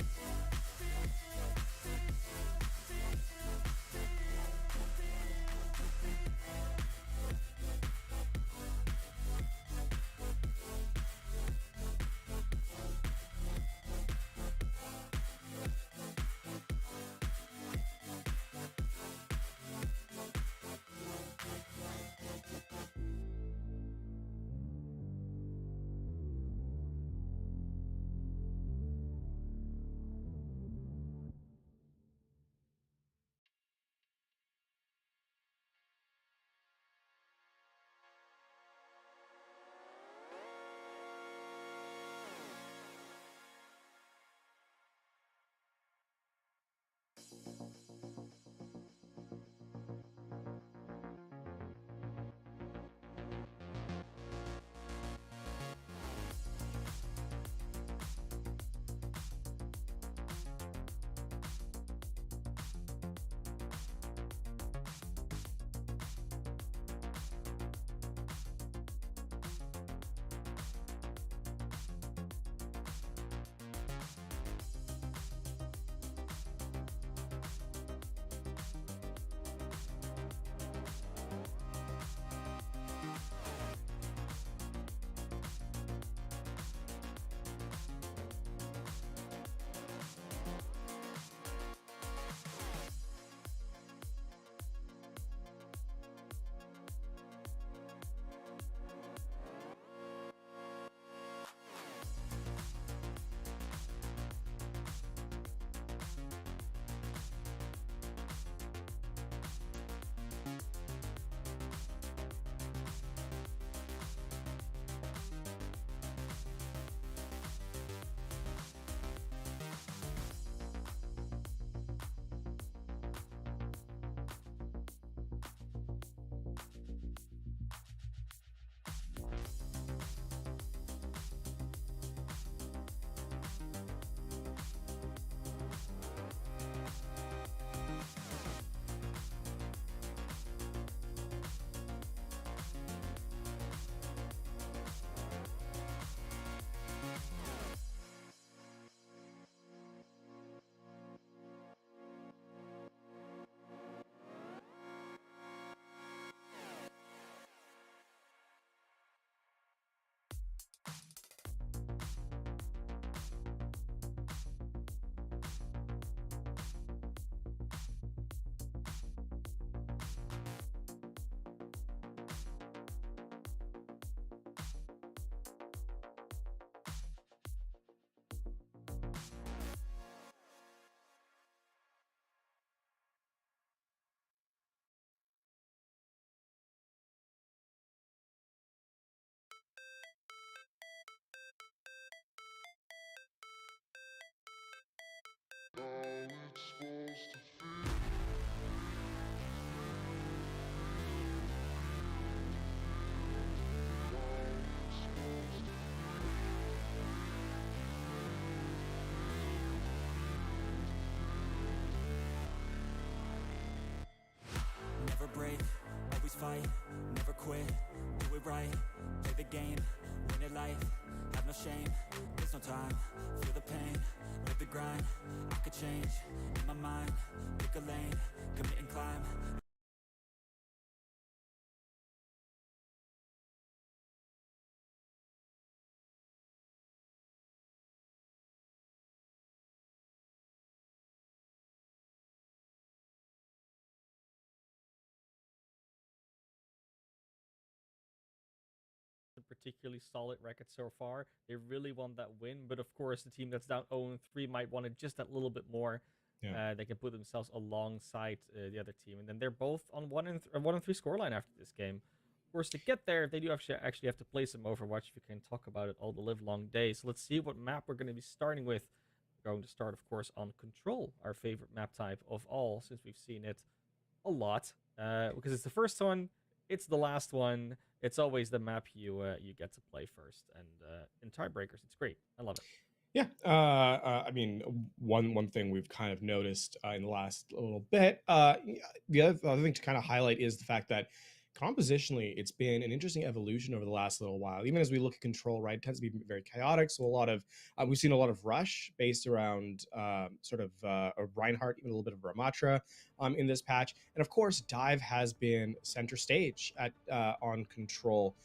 game, win it life, have no shame, there's no time, feel the pain, live the grind, I could change, in my mind, pick a lane, commit and climb. A particularly solid record so far. They really want that win, but of course, the team that's down 0-3 might want it just that little bit more. Yeah. They can put themselves alongside the other team, and then they're both on 1-3 scoreline after this game. Of course, to get there, they do actually have to play some Overwatch. If you can talk about it all the live long day. So let's see what map we're going to be starting with. We're going to start, of course, on Control, our favorite map type of all, since we've seen it a lot. Because it's the first one, it's the last one. It's always the map you get to play first, and in tiebreakers, it's great. I love it. Yeah, I mean, one thing we've kind of noticed in the last little bit, the other thing to kind of highlight is the fact that compositionally, it's been an interesting evolution over the last little while. Even as we look at Control, right, it tends to be very chaotic. So a lot of we've seen a lot of rush based around sort of a Reinhardt, even a little bit of Ramatra in this patch, and of course, Dive has been center stage at on Control.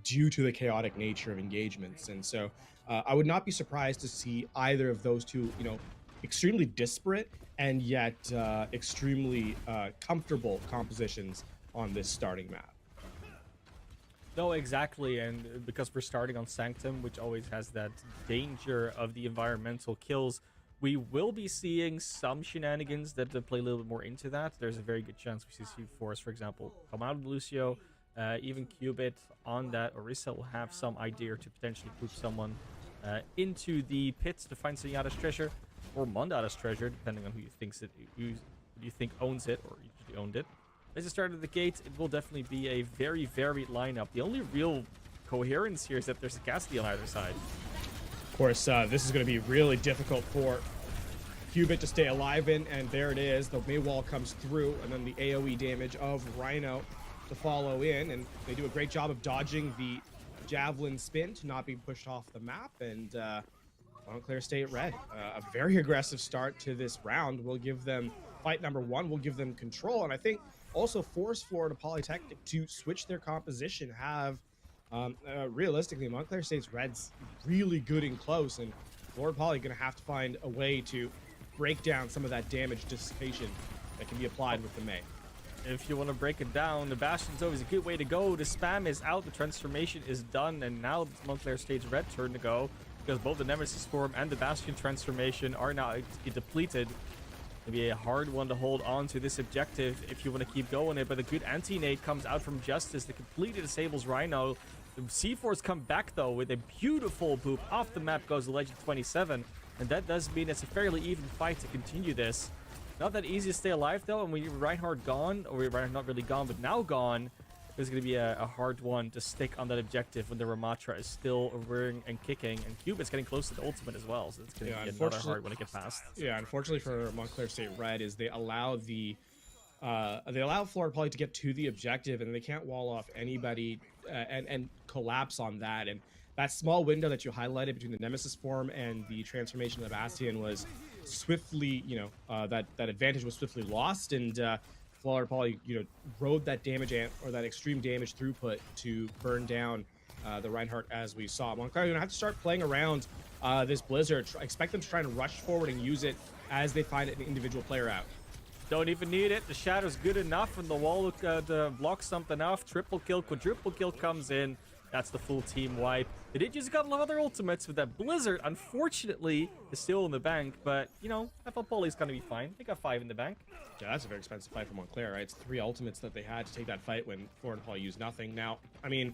Due to the chaotic nature of engagements. And so I would not be surprised to see either of those two, extremely disparate and yet extremely comfortable compositions on this starting map. No, exactly, and because we're starting on Sanctum, which always has that danger of the environmental kills, we will be seeing some shenanigans that play a little bit more into that. There's a very good chance we see C4s, for example, come out of Lucio. Even Qubit on that Orisa will have some idea to potentially group someone into the pits to find Zenyatta's treasure or Mondada's treasure, depending on who you think owns it or usually owned it. As you start at the gate, it will definitely be a very varied lineup. The only real coherence here is that there's a Cassidy on either side. Of course, this is going to be really difficult for Qubit to stay alive in, and there it is. The Mei wall comes through, and then the AoE damage of Rhino to follow in, and they do a great job of dodging the javelin spin to not be pushed off the map. And Montclair State Red, a very aggressive start to this round, will give them fight number one, will give them control, and I think also force Florida Polytechnic to switch their composition. Have realistically, Montclair State's Red's really good in close, and Florida Poly gonna have to find a way to break down some of that damage dissipation that can be applied with the Mei. If you want to break it down, the Bastion's always a good way to go. The spam is out, the transformation is done, and now it's Montclair State's Red turn to go, because both the Nemesis form and the Bastion transformation are now depleted. It'll be a hard one to hold on to this objective if you want to keep going it, but a good anti-nade comes out from Justice that completely disables Rhino. The C4s come back, though, with a beautiful boop. Off the map goes the Legend 27, and that does mean it's a fairly even fight to continue this. Not that easy to stay alive, though, and when you're Reinhardt gone, or Reinhardt not really gone, but now gone, there's going to be a hard one to stick on that objective when the Ramatra is still rearing and kicking, and Qubit's getting close to the ultimate as well, so it's going to be another hard one to get past. Yeah, unfortunately for Montclair State Red is they allow Florida Poly to get to the objective, and they can't wall off anybody and collapse on that. And that small window that you highlighted between the Nemesis form and the transformation of the Bastion was swiftly, that advantage was swiftly lost, and Florida Poly, rode that damage or that extreme damage throughput to burn down the Reinhardt, as we saw. Montclair are gonna have to start playing around this Blizzard. Expect them to try and rush forward and use it as they find an individual player out. Don't even need it. The Shadow's good enough, and the wall blocks something off. Triple kill, quadruple kill comes in. That's the full team wipe. They did use a couple of other ultimates with that Blizzard. Unfortunately, is still in the bank, but, FL Poly's gonna be fine. They got 5 in the bank. Yeah, that's a very expensive fight for Montclair, right? It's 3 ultimates that they had to take that fight when Florida Poly used nothing. Now, I mean,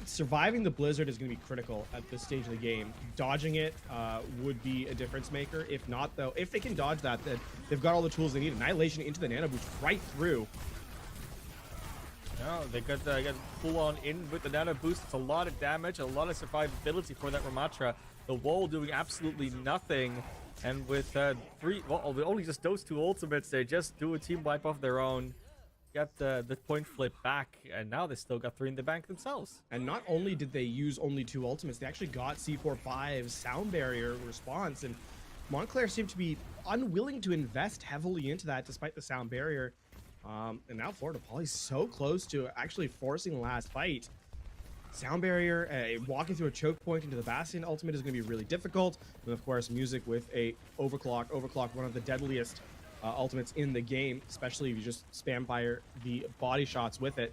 surviving the Blizzard is going to be critical at this stage of the game. Dodging it would be a difference maker. If not, though, if they can dodge that, then they've got all the tools they need. Annihilation into the nano boost right through. No, they got full on in with the nano boost. It's a lot of damage, a lot of survivability for that Ramatra. The wall doing absolutely nothing. And with only just those 2 ultimates, they just do a team wipe of their own. got the point flip back, and now they still got 3 in the bank themselves. And not only did they use only 2 ultimates, they actually got C45's sound barrier response, and Montclair seemed to be unwilling to invest heavily into that despite the sound barrier. And now Florida Poly's so close to actually forcing the last fight. Sound barrier, walking through a choke point into the Bastion ultimate is going to be really difficult. And of course, Music with a overclock, one of the deadliest ultimates in the game, especially if you just spam fire the body shots with it.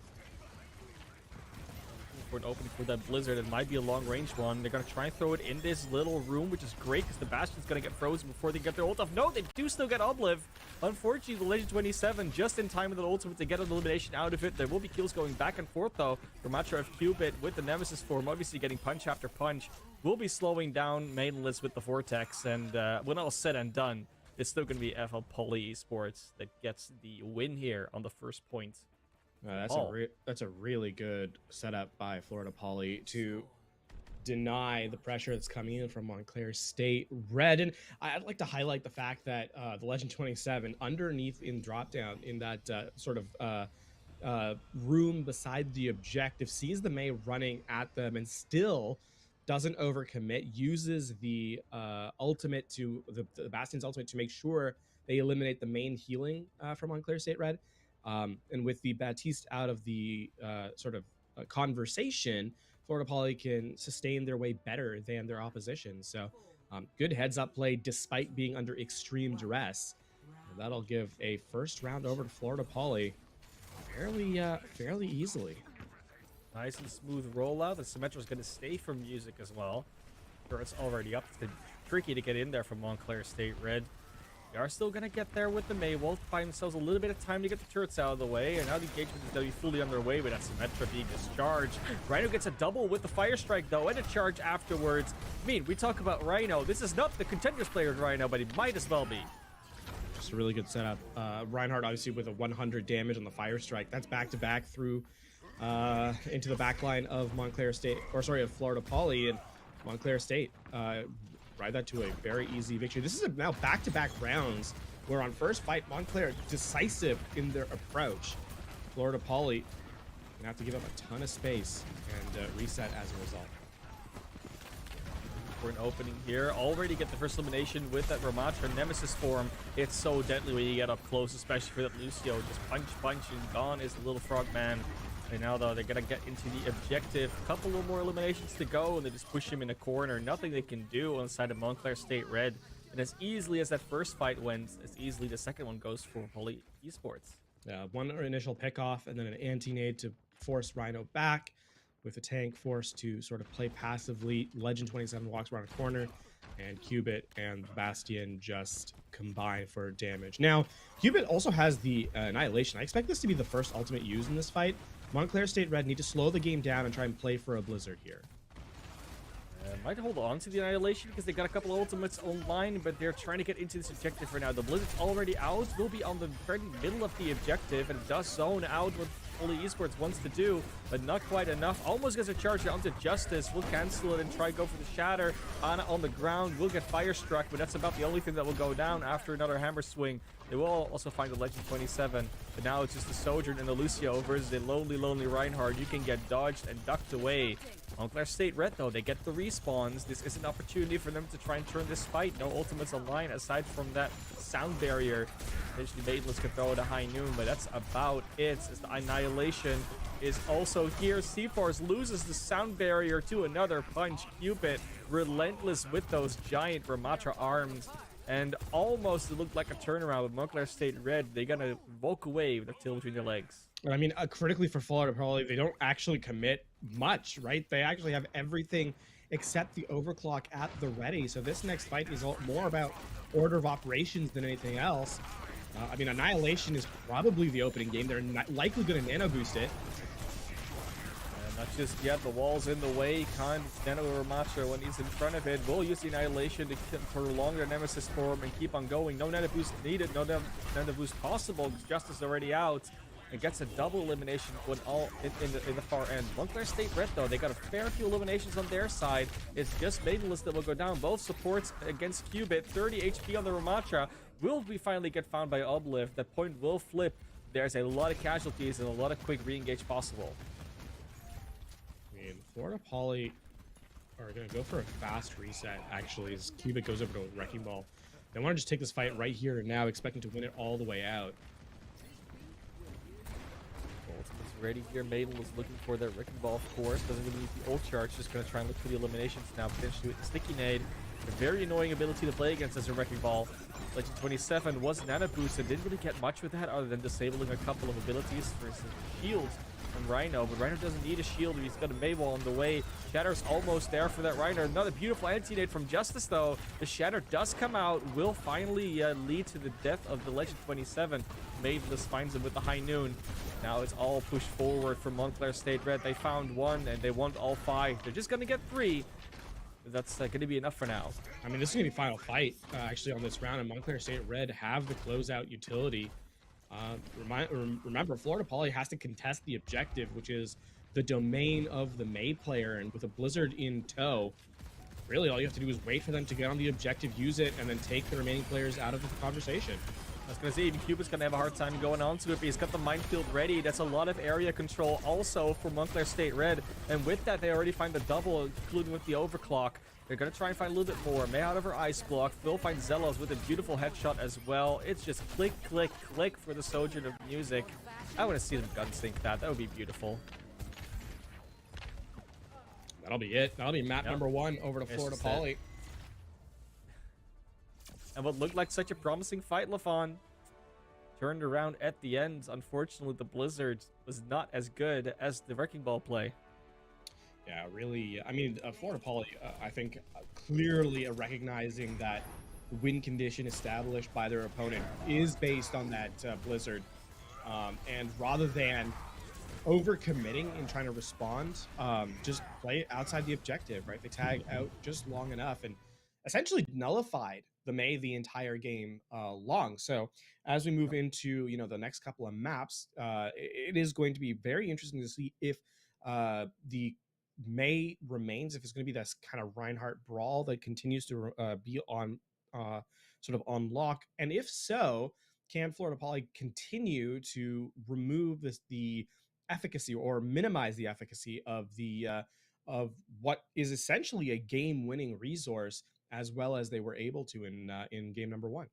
For an opening for that Blizzard, it might be a long range one. They're going to try and throw it in this little room, which is great because the Bastion's going to get frozen before they get their ult off. No, they do still get Obliv. Unfortunately, the Legend 27 just in time with the ultimate to get an elimination out of it. There will be kills going back and forth though. Ramatra of Cubit with the Nemesis form, obviously getting punch after punch, will be slowing down Maidenless with the Vortex. And when all said and done, it's still going to be FL Poly Esports that gets the win here on the first point. That's a really good setup by Florida Poly to deny the pressure that's coming in from Montclair State Red. And I'd like to highlight the fact that the Legend 27 underneath in dropdown in that sort of room beside the objective sees the Mei running at them and still doesn't overcommit, uses the ultimate to the Bastion's ultimate to make sure they eliminate the main healing from Montclair State Red. And with the Baptiste out of the conversation, Florida Poly can sustain their way better than their opposition. So good heads up play despite being under extreme duress. And that'll give a first round over to Florida Poly fairly easily. Nice and smooth rollout. The Symmetra's going to stay for Music as well. Sure, it's already up. It's tricky to get in there from Montclair State Red. They are still going to get there with the Mei. Will find themselves a little bit of time to get the turrets out of the way. And now the engagement is going to be fully underway with that Symmetra being discharged. Rhino gets a double with the Fire Strike, though, and a charge afterwards. I mean, we talk about Rhino. This is not the Contenders player Rhino, but he might as well be. Just a really good setup. Reinhardt, obviously, with a 100 damage on the Fire Strike. That's back-to-back through into the backline of of Florida Poly. And Montclair State ride that to a very easy victory. This is now back-to-back rounds where on first fight, Montclair decisive in their approach. Florida Poly gonna have to give up a ton of space and reset as a result. For an opening here, already get the first elimination with that Ramatra Nemesis form. It's so deadly when you get up close, especially for that Lucio. Just punch, and gone is the little frog man. And now, though, they're going to get into the objective. A couple of more eliminations to go, and they just push him in a corner. Nothing they can do on the side of Montclair State Red. And as easily as that first fight went, as easily the second one goes for Poly Esports. One initial pick-off, and then an anti-nade to force Rhino back, with a tank forced to sort of play passively. Legend 27 walks around a corner, and Cubit and Bastion just combine for damage. Now, Cubit also has the Annihilation. I expect this to be the first ultimate used in this fight. Montclair State Red need to slow the game down and try and play for a Blizzard here. Might hold on to the Annihilation because they got a couple of ultimates online, but they're trying to get into this objective for now. The Blizzard's already out, will be on the very middle of the objective, and it does zone out what Poly Esports wants to do, but not quite enough. Almost gets a charge onto Justice. Will cancel it and try to go for the Shatter. Ana on the ground will get fire struck, but that's about the only thing that will go down after another hammer swing. They will also find the Legend 27, but now it's just the Sojourn and the Lucio versus the lonely Reinhardt. You can get dodged and ducked away. Montclair State Red, though, they get the respawns. This is an opportunity for them to try and turn this fight. No ultimates online aside from that sound barrier. Eventually, Maidenless can throw it at high noon, but that's about it. As the Annihilation is also here. C-Force loses the sound barrier to another punch. Cupid relentless with those giant Ramatra arms. And almost it looked like a turnaround with Montclair State Red. They're gonna walk away with a tail between their legs. I mean, critically for Florida Poly, they don't actually commit much, right? They actually have everything except the overclock at the ready. So this next fight is more about order of operations than anything else. I mean, Annihilation is probably the opening game. They're likely going to nano boost it. Not just yet, the wall's in the way. Can't nano Ramatra when he's in front of it. Will use the Annihilation to prolong their Nemesis form and keep on going. No nano boost needed, no nano boost possible. Justice already out. And gets a double elimination when all in the far end. Montclair State Red, though, they got a fair few eliminations on their side. It's just Maidenless that will go down. Both supports against Cubit. 30 HP on the Ramatra. Will we finally get found by Obliv? That point will flip there's a lot of casualties and a lot of quick re-engage possible. I mean, Florida Poly are going to go for a fast reset, actually, as Cubic goes over to Wrecking Ball. They want to just take this fight right here and now, expecting to win it all the way out. Ultimate's ready here. Maidel is looking for that Wrecking Ball, of course. Doesn't even use the ult charge. Just going to try and look for the eliminations now, potentially with the Sticky Nade. A very annoying ability to play against as a Wrecking Ball. Legend 27 was nano boosted. Didn't really get much with that other than disabling a couple of abilities versus shields from Rhino. But Rhino doesn't need a shield. He's got a Maywall on the way. Shatter's almost there for that Rhino. Another beautiful anti-nade from Justice, though. The Shatter does come out. Will finally lead to the death of the Legend 27. Maveless finds him with the High Noon. Now it's all pushed forward from Montclair State Red. They found one and they want all 5. They're just going to get 3. That's going to be enough for now. I mean, this is going to be final fight, actually, on this round, and Montclair State Red have the closeout utility. Remember, Florida Poly has to contest the objective, which is the domain of the May player, and with a Blizzard in tow, really all you have to do is wait for them to get on the objective, use it, and then take the remaining players out of the conversation. I was going to say, even Cubic's going to have a hard time going on to it, but he's got the minefield ready. That's a lot of area control also for Montclair State Red. And with that, they already find the double, including with the overclock. They're going to try and find a little bit more. May out of her ice block. Will find Zelos with a beautiful headshot as well. It's just click, click, click for the Sojourn of Music. I want to see them gunsink that. That would be beautiful. That'll be it. That'll be map number 1 over to Florida Poly. And what looked like such a promising fight, Lafon, turned around at the end. Unfortunately, the Blizzard was not as good as the Wrecking Ball play. Yeah, really. I mean, Florida Poly, I think, clearly recognizing that the win condition established by their opponent is based on that Blizzard. And rather than overcommitting and trying to respond, just play outside the objective, right? They tag out just long enough and essentially nullified the May the entire game long. So as we move into, the next couple of maps, it is going to be very interesting to see if the May remains, if it's going to be this kind of Reinhardt brawl that continues to be on sort of on lock. And if so, can Florida Poly continue to remove the efficacy or minimize the efficacy of the of what is essentially a game-winning resource, as well as they were able to in game number 1.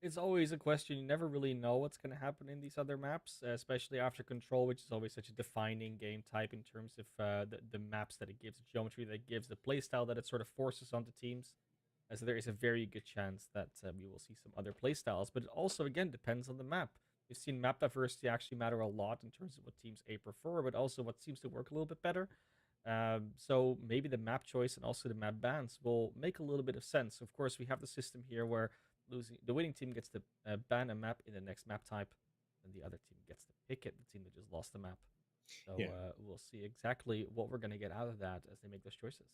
It's always a question. You never really know what's going to happen in these other maps, especially after Control, which is always such a defining game type in terms of the maps that it gives, the geometry that it gives, the playstyle that it sort of forces onto teams. So there is a very good chance that we will see some other playstyles, but it also, again, depends on the map. We've seen map diversity actually matter a lot in terms of what teams A prefer, but also what seems to work a little bit better. So maybe the map choice and also the map bans will make a little bit of sense. Of course, we have the system here where the winning team gets to ban a map in the next map type, and the other team gets to pick it, the team that just lost the map. So we'll see exactly what we're going to get out of that as they make those choices.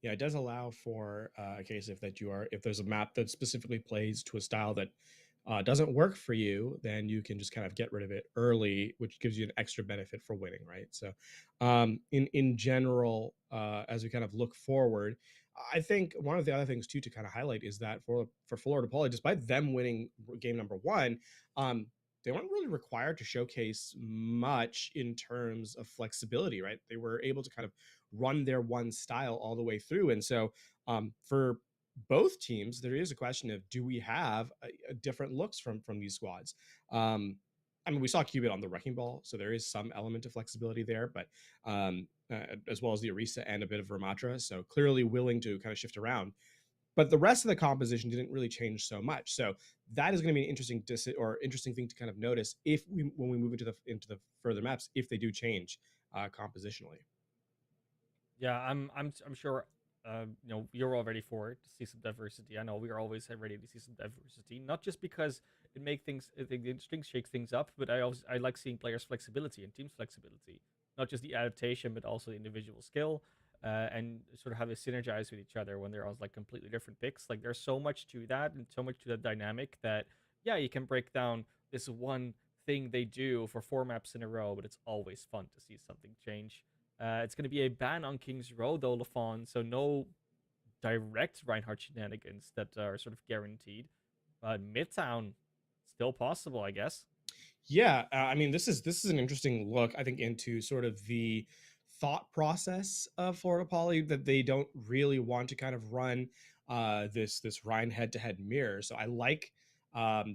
Yeah, it does allow for a case if there's a map that specifically plays to a style that doesn't work for you, then you can just kind of get rid of it early, which gives you an extra benefit for winning, right? So in general, as we kind of look forward, I think one of the other things too to kind of highlight is that for Florida Poly, despite them winning game number 1, they weren't really required to showcase much in terms of flexibility, right? They were able to kind of run their one style all the way through. And so for both teams, there is a question of, do we have different looks from these squads? I mean, we saw Cubit on the Wrecking Ball, so there is some element of flexibility there, but as well as the Orisa and a bit of Ramatra, so clearly willing to kind of shift around. But the rest of the composition didn't really change so much. So that is going to be an interesting thing to kind of notice when we move into the further maps, if they do change compositionally. Yeah, I'm sure. You're all ready for it, to see some diversity. I know we are always ready to see some diversity, not just because it makes things, shake things up, but I like seeing players' flexibility and teams' flexibility, not just the adaptation, but also the individual skill, and sort of how they synergize with each other when they're on like completely different picks. Like there's so much to that and so much to that dynamic that you can break down this one thing they do for 4 maps in a row, but it's always fun to see something change. It's going to be a ban on King's Row, though, Lafon, so no direct Reinhardt shenanigans that are sort of guaranteed. But Midtown, still possible, I guess. Yeah, I mean, this is an interesting look, I think, into sort of the thought process of Florida Poly, that they don't really want to kind of run this Ryan head-to-head mirror. So I like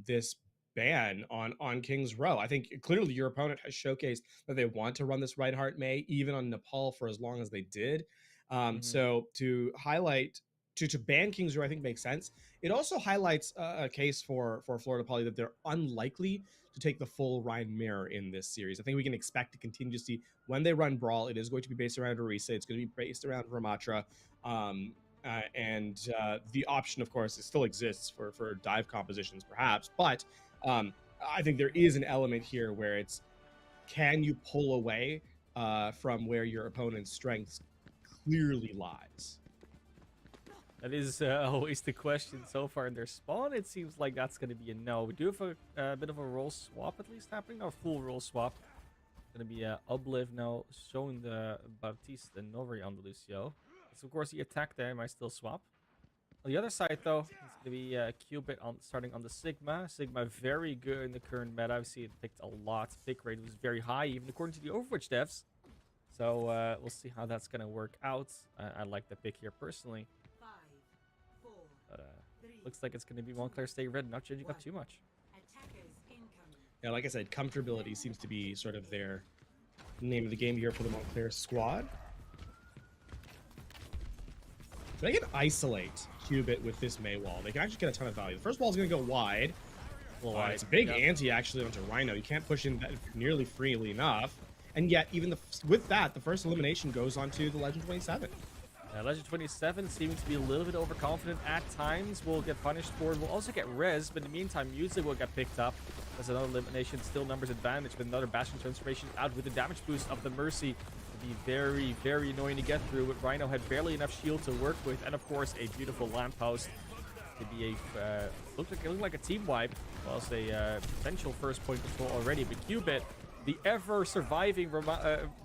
this ban on King's Row. I think clearly your opponent has showcased that they want to run this Reinhardt May even on Nepal for as long as they did. Mhm. So to highlight to ban King's Row, I think makes sense. It also highlights a case for Florida Poly that they're unlikely to take the full Ryan mirror in this series. I think we can expect to continue to see when they run Brawl, it is going to be based around Orisa. It's going to be based around Ramatra. And the option, of course, it still exists for dive compositions, perhaps. But I think there is an element here where it's, can you pull away from where your opponent's strengths clearly lies? That is always the question so far in their spawn. It seems like that's going to be a no. We do have a bit of a role swap at least happening, or full role swap. Going to be Obliv now showing the Baptiste and Novari on the Lucio. So of course the attack there might still swap. On the other side though, it's going to be Cupid starting on the Sigma. Sigma very good in the current meta. I've seen it picked a lot. Pick rate was very high, even according to the Overwatch devs. So we'll see how that's going to work out. I like the pick here personally. But looks like it's going to be Montclair State Red, not changing up too much. Yeah, like I said, comfortability seems to be sort of their name of the game here for the Montclair squad. If they can isolate Cubit with this May wall, they can actually get a ton of value. The first wall is going to go wide. It's a big anti actually onto Rhino. You can't push in that nearly freely enough. And yet, even with that, the first elimination goes onto the Legend 27. Legend 27 seeming to be a little bit overconfident at times. Will get punished for it. Will also get res, but in the meantime, music will get picked up. That's another elimination, still numbers advantage, but another Bastion transformation out with the damage boost of the Mercy. It'll be very, very annoying to get through, but Rhino had barely enough shield to work with, and of course, a beautiful lamppost. To be a looked like a team wipe, whilst a potential first point control already. But Cubit, the ever-surviving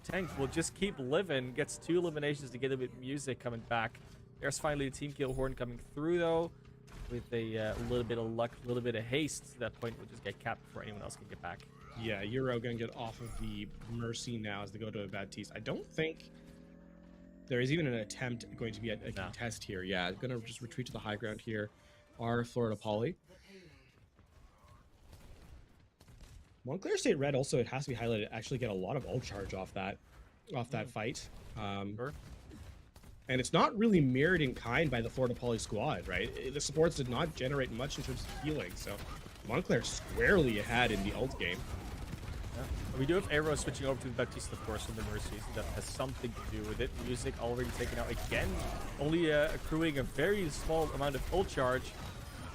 tank, will just keep living. Gets 2 eliminations together with music coming back. There's finally the team kill horn coming through, though. With a little bit of luck, a little bit of haste. That point will just get capped before anyone else can get back. Yeah, Euro going to get off of the Mercy now as they go to a Baptiste. I don't think there is even an attempt going to be a contest here. Yeah, going to just retreat to the high ground here. Our Florida Poly. Montclair State Red also, it has to be highlighted, actually get a lot of ult charge off that fight. Sure. And it's not really mirrored in kind by the Florida Poly squad, right? The supports did not generate much in terms of healing, so Montclair squarely ahead in the ult game. Yeah. We do have Arrow switching over to the Baptiste, of course, from the Mercies. That has something to do with it. Music already taken out again, only accruing a very small amount of ult charge.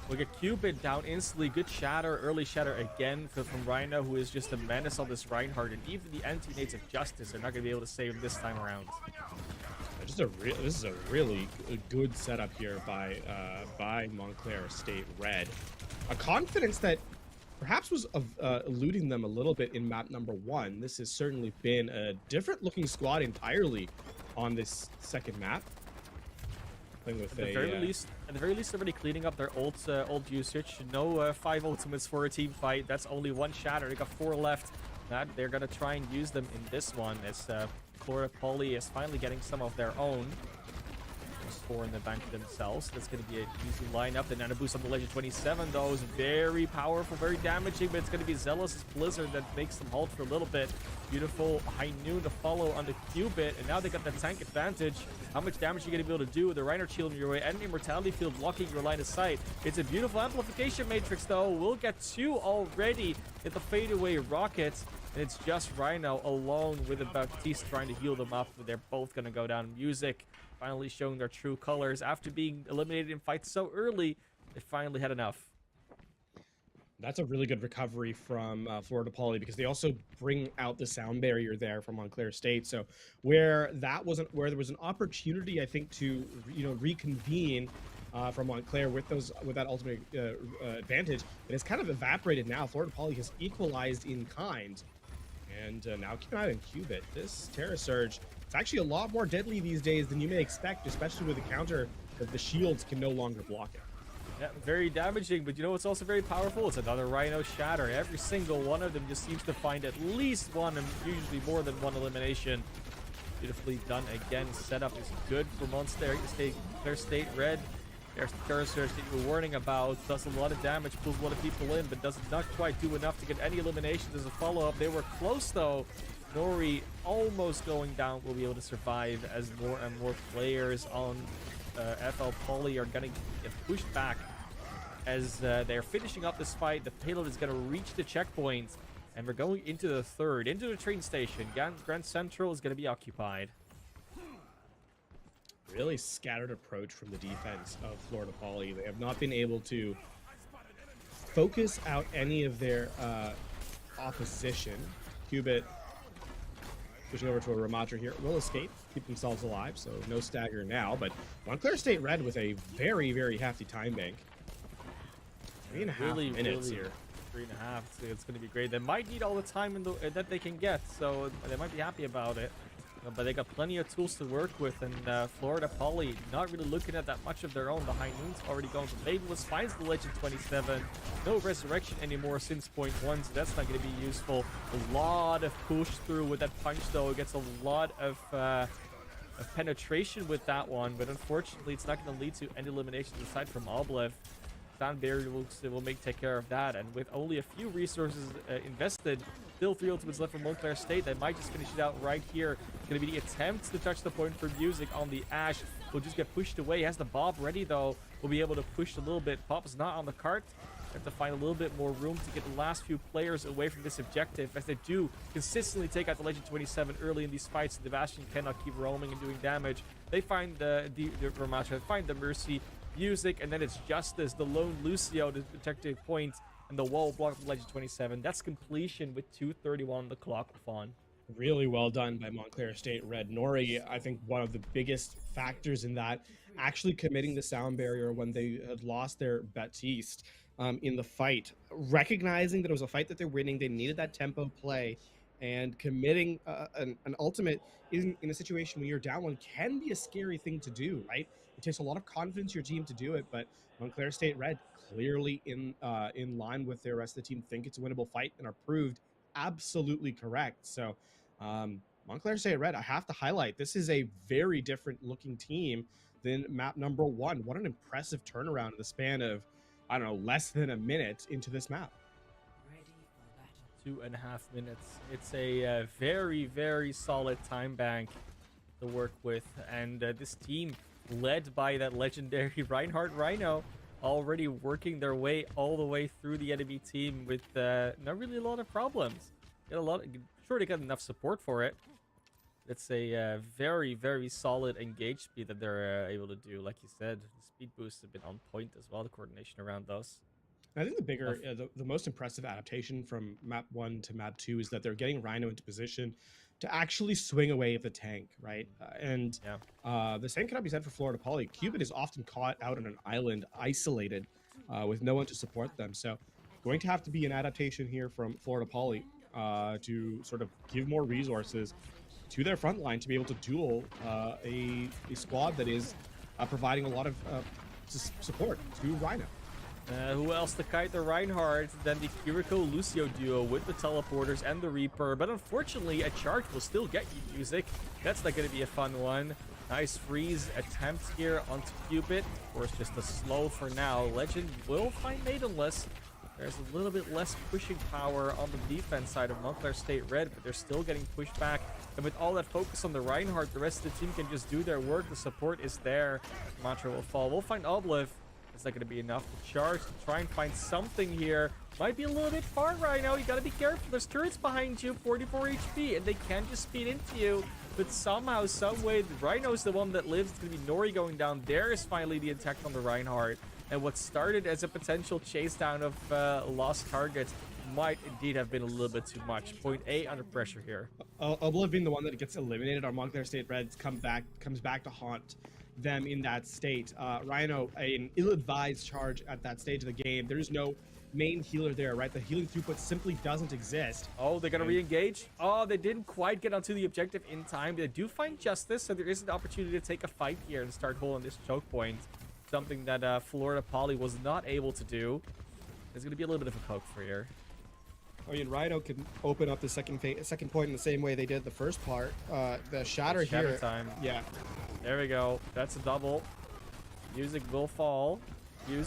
We'll get Cupid down instantly. Good shatter, early shatter again from Rhino, who is just a menace on this Reinhardt. And even the anti-nates of Justice are not going to be able to save him this time around. This is a really good setup here by Montclair State Red. A confidence that perhaps was eluding them a little bit in map number 1. This has certainly been a different looking squad entirely on this second map. At the very least, they're already cleaning up their ult usage. No 5 ultimates for a team fight. That's only 1 shatter. They got 4 left. They're gonna try and use them in this one, as Florida Poly is finally getting some of their own. There's 4 in the bank themselves. That's gonna be a easy lineup. The nano boost on the Legend 27 though is very powerful, very damaging, but it's gonna be Zealous Blizzard that makes them halt for a little bit. Beautiful High Noon to follow on the Cubit, and now they got the tank advantage. How much damage are you going to be able to do with the Reinhardt shield in your way and the Immortality Field blocking your line of sight? It's a beautiful amplification matrix, though. We'll get 2 already at the fadeaway rocket, and it's just Rhino alone with the Baptiste trying to heal them up. They're both going to go down. Music finally showing their true colors. After being eliminated in fights so early, they finally had enough. That's a really good recovery from Florida Poly, because they also bring out the sound barrier there from Montclair State. So where there was an opportunity, I think, to reconvene from Montclair with that ultimate advantage, it has kind of evaporated now. Florida Poly has equalized in kind, and now keep an eye on Cubit. This Terra Surge, it's actually a lot more deadly these days than you may expect, especially with the counter that the shields can no longer block it. Yeah, very damaging, but you know what's also very powerful? It's another Rhino Shatter. Every single one of them just seems to find at least one, and usually more than one elimination. Beautifully done again. Setup is good for Monster State. Their State Red. There's the cursors that you were warning about. Does a lot of damage, pulls a lot of people in, but does not quite do enough to get any eliminations as a follow-up. They were close, though. Nori almost going down, will be able to survive as more and more players on FL Poly are going to get pushed back as they're finishing up this fight. The payload is going to reach the checkpoint, and we're going into the third, into the train station. Grand Central is going to be occupied. Really scattered approach from the defense of Florida Poly. They have not been able to focus out any of their opposition. Cubit switching over to a Ramatra here. Will escape, keep themselves alive, so no stagger now. But Montclair State Red with a very, very hefty time bank. 3.5 minutes here. 3.5. It's going to be great. They might need all the time that they can get, so they might be happy about it. But they got plenty of tools to work with, and Florida Poly not really looking at that much of their own. The High Noon's already going to Maidenless, finds the Legend 27. No Resurrection anymore since point 1, so that's not going to be useful. A lot of push through with that punch, though. It gets a lot of penetration with that one, but unfortunately it's not going to lead to any eliminations aside from Oblev. Sound Barrier will take care of that, and with only a few resources invested, still 3 ultimates left from Montclair State. They might just finish it out right here. It's going to be the attempt to touch the point for Music on the Ash. Will just get pushed away. He has the Bob ready, though. Will be able to push a little bit. Pop's not on the cart. Have to find a little bit more room to get the last few players away from this objective, as they do consistently take out the Legend 27 early in these fights. The Bastion cannot keep roaming and doing damage. They find the Ramatra, find the Mercy, Music, and then it's Justice, the lone Lucio to protect a point, and the wall block of Legend 27. That's completion with 2:31 on the clock, Fawn. Really well done by Montclair State Red. Nori, I think one of the biggest factors in that, actually committing the sound barrier when they had lost their Baptiste in the fight. Recognizing that it was a fight that they're winning, they needed that tempo play, and committing an ultimate in a situation when you're down one can be a scary thing to do, right? It takes a lot of confidence in your team to do it, but Montclair State Red clearly in line with the rest of the team, think it's a winnable fight and are proved absolutely correct. So Montclair State Red, I have to highlight, this is a very different looking team than map number 1. What an impressive turnaround in the span of, I don't know, less than a minute into this map. 2.5 minutes. It's a very, very solid time bank to work with, and this team led by that legendary Reinhardt Rhino already working their way all the way through the enemy team with not really a lot of problems. Sure, they got enough support for it. It's a very, very solid engage speed that they're able to do. Like you said, the speed boosts have been on point as well, the coordination around those. I think the bigger, the most impressive adaptation from map 1 to map 2 is that they're getting Rhino into position to actually swing away the tank, right? The same cannot be said for Florida Poly. Cubit is often caught out on an island, isolated, with no one to support them. So going to have to be an adaptation here from Florida Poly to sort of give more resources to their front line to be able to duel a squad that is providing a lot of support to Rhino. Who else to kite the Reinhardt than the Kiriko Lucio duo with the teleporters and the Reaper, but unfortunately a charge will still get you Music. That's not going to be a fun one. Nice freeze attempt here onto Cupid. Of course, just a slow for now. Legend will find Maidenless. There's a little bit less pushing power on the defense side of Montclair State Red, but they're still getting pushed back. And with all that focus on the Reinhardt, the rest of the team can just do their work. The support is there. Mantra will fall. We'll find Oblev. It's not going to be enough to charge to try and find something here. Might be a little bit far right now. You got to be careful. There's turrets behind you, 44 HP, and they can just speed into you. But somehow, some way, the Rhino's the one that lives. It's going to be Nori going down. There is finally the attack on the Reinhardt. And what started as a potential chase down of lost targets might indeed have been a little bit too much. Point A under pressure here. Oblev being the one that gets eliminated on Montclair State Reds comes back to haunt them in that state. Rhino, an ill-advised charge at that stage of the game. There's no main healer there, right? The healing throughput simply doesn't exist. Oh, they're gonna re-engage. Oh, they didn't quite get onto the objective in time. They do find Justice, so there is an opportunity to take a fight here and start holding this choke point. something that Florida Poly was not able to do. There's going to be a little bit of a poke for here. I mean, Rhino can open up the second point in the same way they did the first part. The shatter here. Time. Yeah. There we go. That's a double. Music will fall.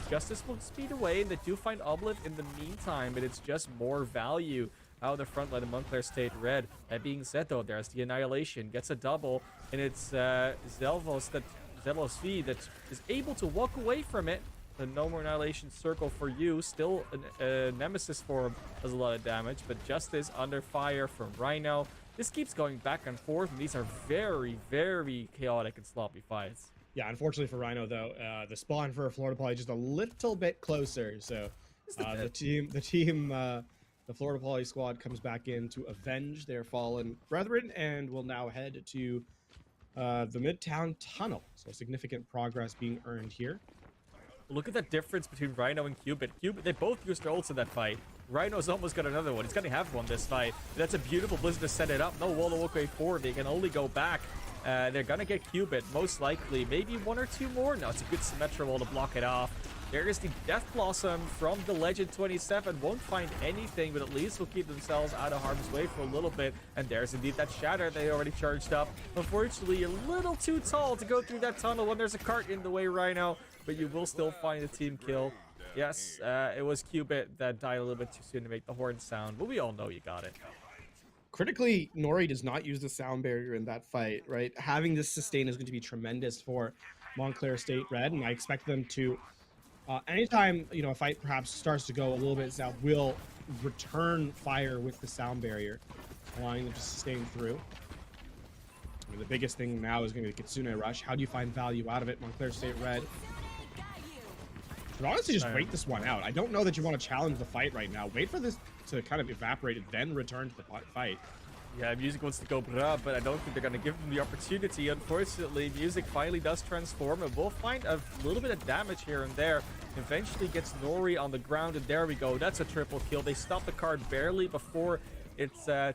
Justice will speed away, and they do find Obliv in the meantime, but it's just more value out of the front line of Montclair State Red. That being said, though, there's the Annihilation. Gets a double, and it's Zelvos V that is able to walk away from it. The no more Annihilation circle for you. Still a Nemesis form does a lot of damage, but Justice under fire from Rhino. This keeps going back and forth, and these are very, very chaotic and sloppy fights. Yeah, unfortunately for Rhino, though, the spawn for Florida Poly just a little bit closer. So the Florida Poly squad comes back in to avenge their fallen brethren and will now head to the Midtown Tunnel. So significant progress being earned here. Look at that difference between Rhino and Cubit. They both used their ults in that fight. Rhino's almost got another one. He's going to have one this fight. That's a beautiful Blizzard to set it up. No wall to walk away forward. They can only go back. They're going to get Cubit, most likely. Maybe one or two more. No, it's a good Symmetra wall to block it off. There is the Death Blossom from the Legend 27. Won't find anything, but at least will keep themselves out of harm's way for a little bit. And there's indeed that Shatter they already charged up. Unfortunately, a little too tall to go through that tunnel when there's a cart in the way, Rhino. But you will still find a team kill. Yes, it was Cubit that died a little bit too soon to make the horn sound. But we all know you got it. Critically, Nori does not use the sound barrier in that fight, right? Having this sustain is going to be tremendous for Montclair State Red, and I expect them to, anytime, a fight perhaps starts to go a little bit south, will return fire with the sound barrier, allowing them to sustain through. I mean, the biggest thing now is going to be the Kitsune Rush. How do you find value out of it? Montclair State Red should honestly just wait this one out. I don't know that you want to challenge the fight right now. Wait for this to kind of evaporate and then return to the fight. Yeah, Music wants to go bruh, but I don't think they're going to give him the opportunity. Unfortunately, Music finally does transform, and we'll find a little bit of damage here and there. Eventually gets Nori on the ground, and there we go. That's a triple kill. They stop the card barely before it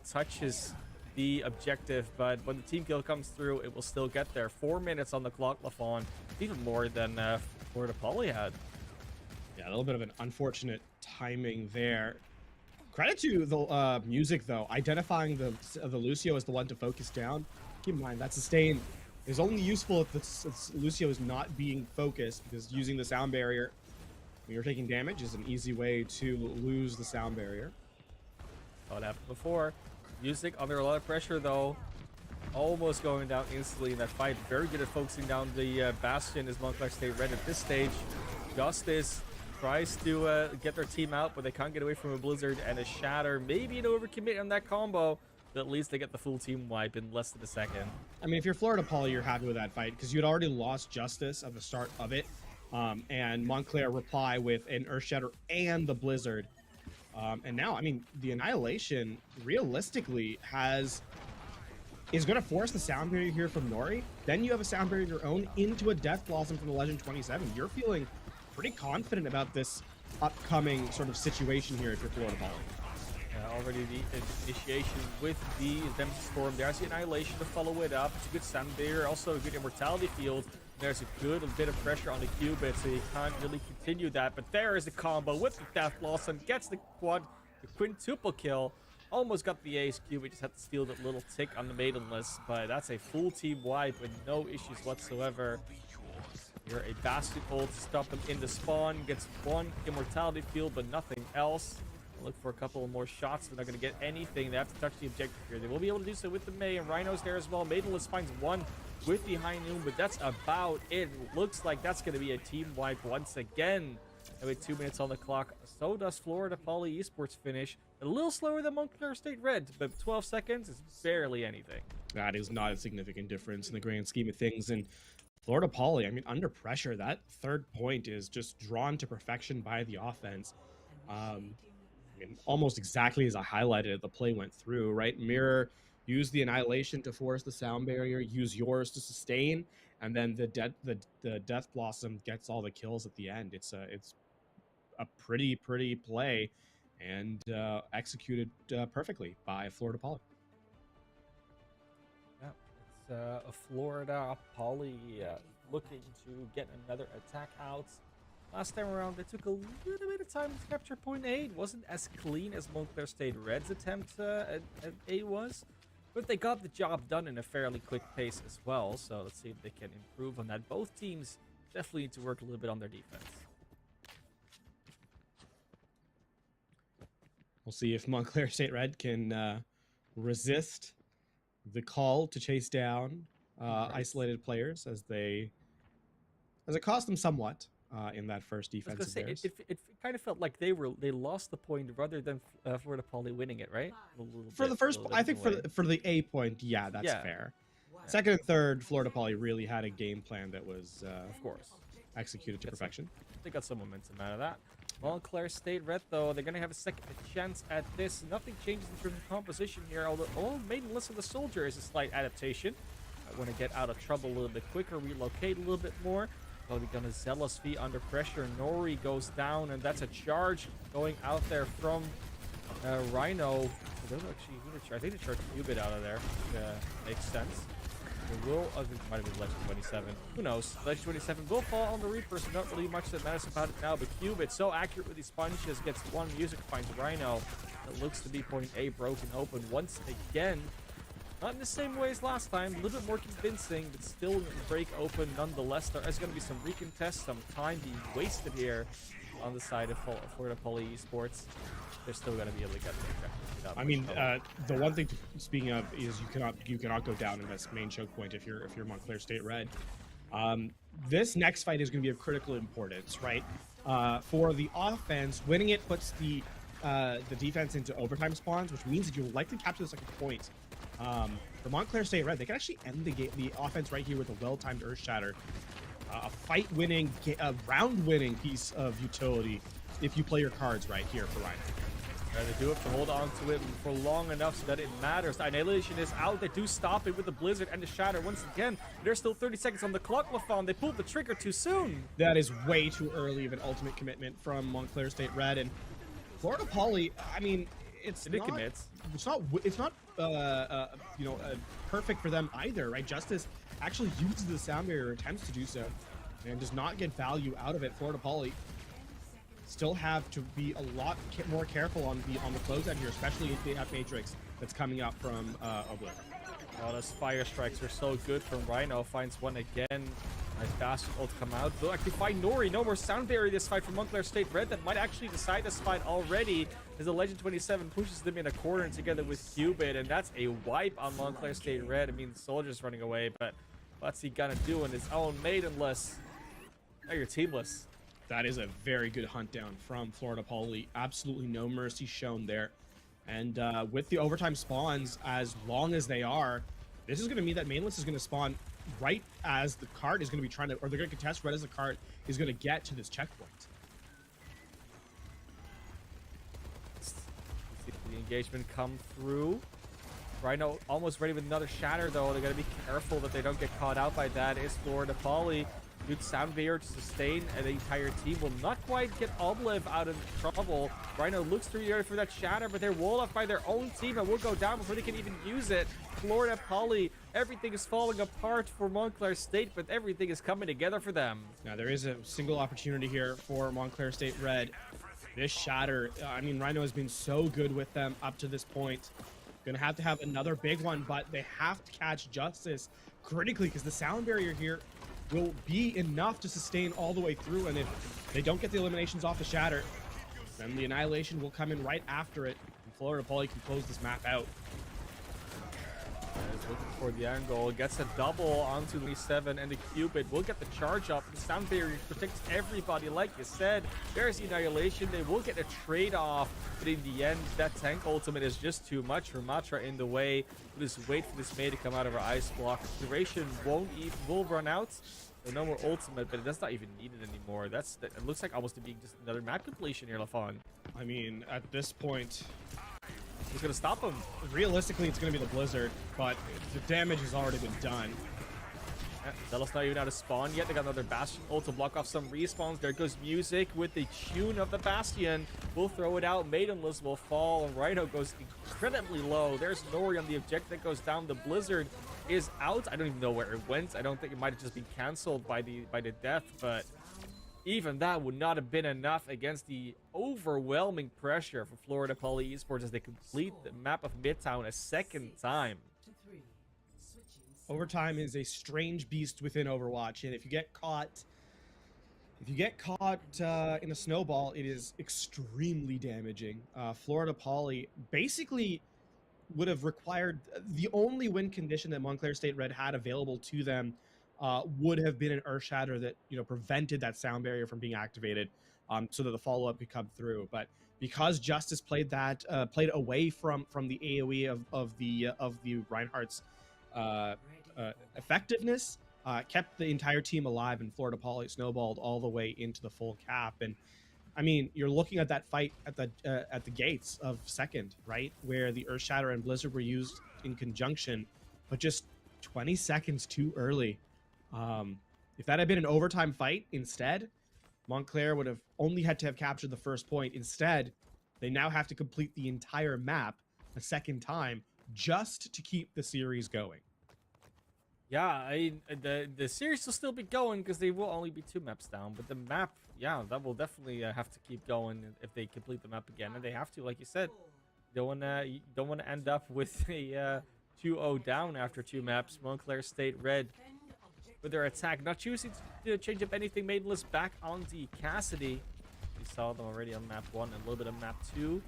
touches the objective, but when the team kill comes through, it will still get there. 4 minutes on the clock, Lafon. Even more than Florida Poly had. Yeah, a little bit of an unfortunate timing there. Credit to the Music, though, identifying the Lucio as the one to focus down. Keep in mind, that sustain is only useful if Lucio is not being focused, because using the sound barrier when you're taking damage is an easy way to lose the sound barrier. Saw it happened before. Music under a lot of pressure, though. Almost going down instantly in that fight. Very good at focusing down the Bastion as Montclair State Red at this stage. Justice tries to get their team out, but they can't get away from a Blizzard and a Shatter. Maybe an overcommit on that combo, but at least they get the full team wipe in less than a second. I mean, if you're Florida Poly, you're happy with that fight because you'd already lost Justice at the start of it. And Montclair reply with an Earth Shatter and the Blizzard. And now, I mean, the Annihilation realistically is going to force the sound barrier here from Nori. Then you have a sound barrier of your own into a Death Blossom from the Legend 27. You're feeling pretty confident about this upcoming sort of situation here if you're Florida Poly. Already the initiation with the Nemesis Storm. There's the Annihilation to follow it up. It's a good sound barrier, also a good Immortality field. There's a good bit of pressure on the Cubit, so you can't really continue that. But there is the combo with the Death Blossom. Gets the quintuple kill. Almost got the ace. Cubit just had to steal that little tick on the Maidenless. But that's a full team wipe with no issues whatsoever. You're a Bastion ult to stop them in the spawn. Gets one Immortality field, but nothing else. Look for a couple more shots. They're not going to get anything. They have to touch the objective here. They will be able to do so with the May, and Rhino's there as well. Maidenless finds one with the High Noon, but that's about it. Looks like that's going to be a team wipe once again. And with 2 minutes on the clock, so does Florida Poly Esports finish. A little slower than Montclair State Red, but 12 seconds is barely anything. That is not a significant difference in the grand scheme of things. And Florida Poly, I mean, under pressure, that third point is just drawn to perfection by the offense. Almost exactly as I highlighted it, the play went through, right? Mirror, use the Annihilation to force the sound barrier, use yours to sustain, and then the Death Blossom gets all the kills at the end. It's a pretty play, and executed perfectly by Florida Poly. Yeah, it's a Florida Poly looking to get another attack out. Last time around, they took a little bit of time to capture point A. It wasn't as clean as Montclair State Red's attempt at A was, but they got the job done in a fairly quick pace as well. So let's see if they can improve on that. Both teams definitely need to work a little bit on their defense. We'll see if Montclair State Red can resist the call to chase down isolated players as it cost them somewhat in that first I was defensive gonna theirs. say, it kind of felt like they lost the point rather than Florida Poly winning it, right? For the first, I think for the A point, yeah, that's Yeah. fair. Second and third, Florida Poly really had a game plan that was of course, executed to perfection. they got some momentum out of that. Montclair State Red, though, they're going to have a second chance at this. Nothing changes in terms of composition here, although Maidenless of the Soldier is a slight adaptation. I want to get out of trouble a little bit quicker, relocate a little bit more. Probably going to Zealous feet under pressure. Nori goes down, and that's a charge going out there from Rhino. They don't actually, I think they charged Cubit out of there. Makes sense. The will of it might have been Legend 27. Who knows? Legend 27 will fall on the Reaper, so not really much that matters about it now. But Cubit, so accurate with these punches, gets one music, finds Rhino. That looks to be point A broken open once again. Not in the same way as last time, a little bit more convincing, but still break open nonetheless. There is going to be some recontests, some time being wasted here on the side of Florida Poly Esports. They're still going to be able to get the objective without I much mean, trouble. the one thing speaking of is you cannot go down in this main choke point if you're Montclair State Red. This next fight is going to be of critical importance, right? For the offense, winning it puts the defense into overtime spawns, which means that you'll likely capture the second point. For Montclair State Red, they can actually end the offense right here with a well-timed Earth Shatter, a fight-winning, a round-winning piece of utility if you play your cards right here for Rhino. They do have to hold on to it for long enough so that it matters. The Annihilation is out. They do stop it with the Blizzard and the Shatter once again. There's still 30 seconds on the clock, LaFon. They pulled the trigger too soon. That is way too early of an ultimate commitment from Montclair State Red. And Florida Poly, I mean, it's It not, commits. it's not perfect for them either, right? Justice actually uses the sound barrier, attempts to do so, and does not get value out of it. Florida Poly still have to be a lot more careful on the closeout here, especially if they have Matrix that's coming up from Oblivion. Oh, those fire strikes are so good from Rhino. Finds one again. Nice Bastion ult come out. They'll actually find Nori. No more sound barrier this fight from Montclair State Red. That might actually decide this fight already, as the Legend 27 pushes them in a corner together with Cubit, and that's a wipe on Montclair State Red. I mean, the Soldier's running away, but what's he gonna do in his own Maidenless? Now you're teamless. That is a very good hunt down from Florida Poly. Absolutely no mercy shown there. And with the overtime spawns, as long as they are, this is going to mean that Mainless is going to spawn right as the cart is going to be trying to, or they're going to contest right as the cart is going to get to this checkpoint. See the engagement come through. Rhino almost ready with another Shatter, though. They got to be careful that they don't get caught out by that. Is Florida Poly. Good sound barrier to sustain, and the entire team will not quite get Obliv out of trouble. Rhino looks through the area for that Shatter, but they're walled off by their own team and will go down before they can even use it. Florida Poly, everything is falling apart for Montclair State, but everything is coming together for them. Now, there is a single opportunity here for Montclair State Red. This Shatter, I mean, Rhino has been so good with them up to this point. Gonna have to have another big one, but they have to catch Justice critically because the sound barrier here will be enough to sustain all the way through, and if they don't get the eliminations off the Shatter, then the Annihilation will come in right after it, and Florida Poly can close this map out. Is looking for the angle, gets a double onto the 7, and the Cupid will get the charge up. The sound barrier protects everybody, like you said. There's the Annihilation. They will get a trade-off, but in the end, that tank ultimate is just too much for Matra in the way. We'll just wait for this May to come out of our ice block. Duration will run out. So no more ultimate, but that's not even needed anymore. It looks like almost to be just another map completion here, LaFon. I mean, at this point, Who's gonna stop him? realistically, it's going to be the Blizzard, but the damage has already been done. Zealous not even out of spawn yet. They got another Bastion ult to block off some respawns. There goes Music with the tune of the Bastion. We'll throw it out. Maidenless will fall. And Rhino goes incredibly low. There's Nori on the objective that goes down. The Blizzard is out. I don't even know where it went. I don't think it might have just been canceled by the death, but even that would not have been enough against the overwhelming pressure for Florida Poly Esports as they complete the map of Midtown a second time. Overtime is a strange beast within Overwatch, and if you get caught in a snowball, it is extremely damaging. Florida Poly basically would have required the only win condition that Montclair State Red had available to them would have been an Earth Shatter that prevented that sound barrier from being activated, so that the follow up could come through. But because Justice played away from the AOE of the Reinhardt's effectiveness, kept the entire team alive, and Florida Poly snowballed all the way into the full cap. And I mean, you're looking at that fight at the gates of second, right, where the Earth Shatter and Blizzard were used in conjunction, but just 20 seconds too early. If that had been an overtime fight instead, Montclair would have only had to have captured the first point. Instead, they now have to complete the entire map a second time just to keep the series going. Yeah, the series will still be going because they will only be 2 maps down, but the map, yeah, that will definitely have to keep going if they complete the map again, and they have to, like you said. You don't want to end up with a 2-0 down after 2 maps. Montclair State Red with their attack, not choosing to change up anything. Maidenless back on the Cassidy. We saw them already on map 1 and a little bit of map 2.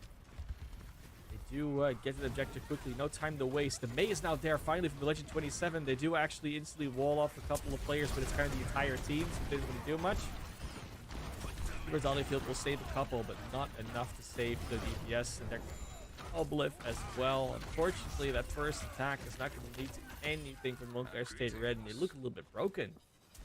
They do get to the objective quickly. No time to waste. The May is now there finally from the Legend 27. They do actually instantly wall off a couple of players, but it's kind of the entire team, so they didn't really do much. Rosali Field will save a couple, but not enough to save the DPS, and they're Obliv as well. Unfortunately, that first attack is not going to lead to anything from Montclair State Red, and they look a little bit broken.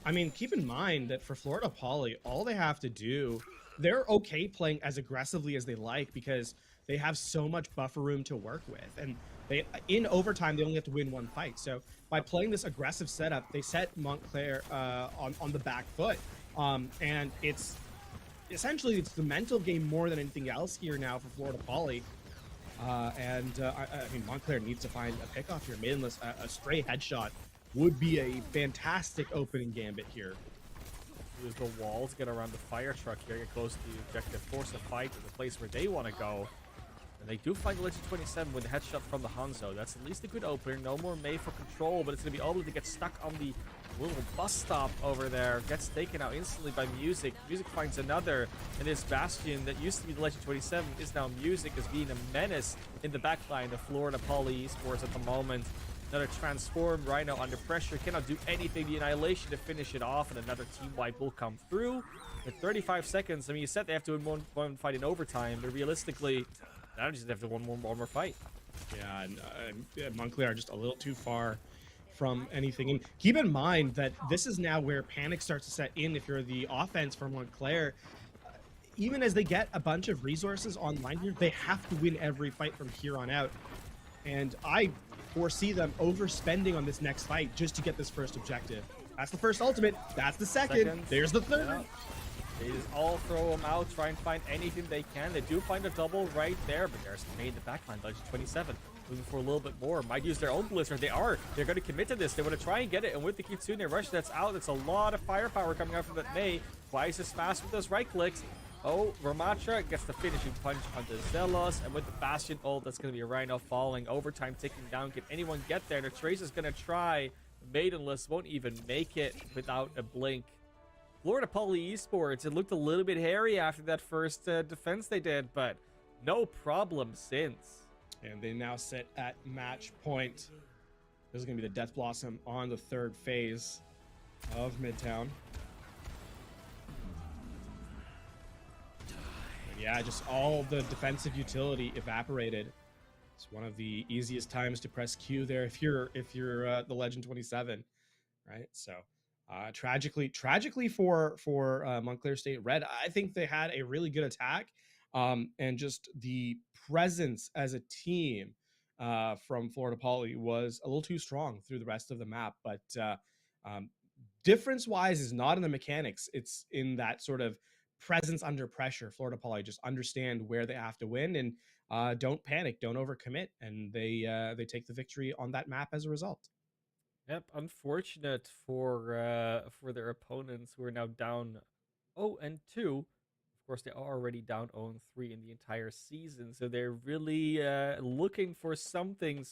I mean, keep in mind that for Florida Poly, all they have to do, they're okay playing as aggressively as they like because they have so much buffer room to work with. And they, in overtime, they only have to win 1 fight. So by playing this aggressive setup, they set Montclair on the back foot. And it's essentially the mental game more than anything else here now for Florida Poly. I mean, Montclair needs to find a pickoff here. Maidenless, a stray headshot would be a fantastic opening gambit here. Use the wall to get around the fire truck here, get close to the objective, force a fight to the place where they want to go. And they do find the Legend 27 with a headshot from the Hanzo. That's at least a good opener. No more May for control, but it's going to be able to get stuck on the little bus stop over there. Gets taken out instantly by Music. Music finds another, and this Bastion that used to be the Legend 27 is now Music as being a menace in the backline of Florida Poly Esports at the moment. Another transform Rhino under pressure, cannot do anything. The Annihilation to finish it off, and another team wipe will come through. With 35 seconds, I mean, you said they have to win one fight in overtime, but realistically, now they just have to win one more fight. Yeah, and Montclair are just a little too far from anything. And keep in mind that this is now where panic starts to set in if you're the offense for Montclair. Even as they get a bunch of resources online here, they have to win every fight from here on out. And I foresee them overspending on this next fight just to get this first objective. That's the first ultimate. That's the second. There's the third. Yeah. They just all throw them out, try and find anything they can. They do find a double right there, but there's made the backline. Legend 27 moving for a little bit more. Might use their own Blizzard. They're going to commit to this. They want to try and get it, and with the Kitsune rush that's out, it's a lot of firepower coming out from that May. Twice as fast with those right clicks. Oh, Ramatra gets the finishing punch onto Zealous, and with the Bastion ult, that's going to be a Rhino falling. Overtime ticking down. Can anyone get there? The Trace is going to try. Maidenless won't even make it without a blink. Florida Poly Esports, it looked a little bit hairy after that first defense they did, but no problem since. And they now sit at match point. This is going to be the Death Blossom on the third phase of Midtown. Yeah, just all the defensive utility evaporated. It's one of the easiest times to press Q there if you're the Legend 27, right? So tragically for Montclair State Red, I think they had a really good attack, and just the presence as a team from Florida Poly was a little too strong through the rest of the map. But difference wise is not in the mechanics. It's in that sort of presence under pressure. Florida Poly just understand where they have to win and don't panic, don't overcommit, and they take the victory on that map as a result. Yep, unfortunate for their opponents who are now down 0-2. Of course, they are already down 0-3 in the entire season, so they're really looking for something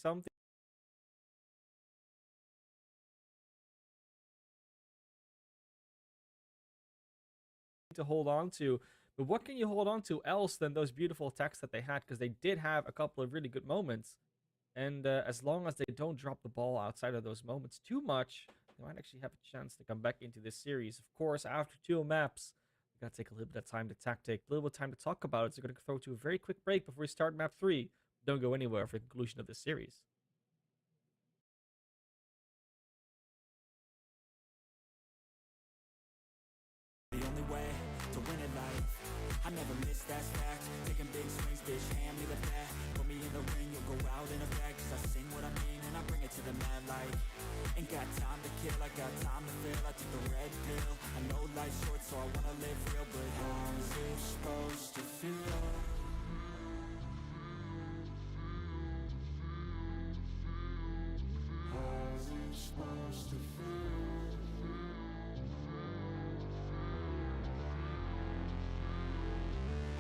to hold on to. But what can you hold on to else than those beautiful attacks that they had? Because they did have a couple of really good moments. And as long as they don't drop the ball outside of those moments too much, they might actually have a chance to come back into this series. Of course, after 2 maps, we got to take a little bit of time to tactic, a little bit of time to talk about it. So we're going to throw to a very quick break before we start map 3. Don't go anywhere for the conclusion of this series. The only way to win at life, I never miss, that's fact. Taking big swings, bitch, hand me the bat. Put me in the ring, you'll go out in a bag. Cause I sing what I mean and I bring it to the mad light. Ain't got time to kill, I got time to feel. I took the red pill, I know life's short so I wanna live real. But how's it supposed to feel? How's it supposed to feel?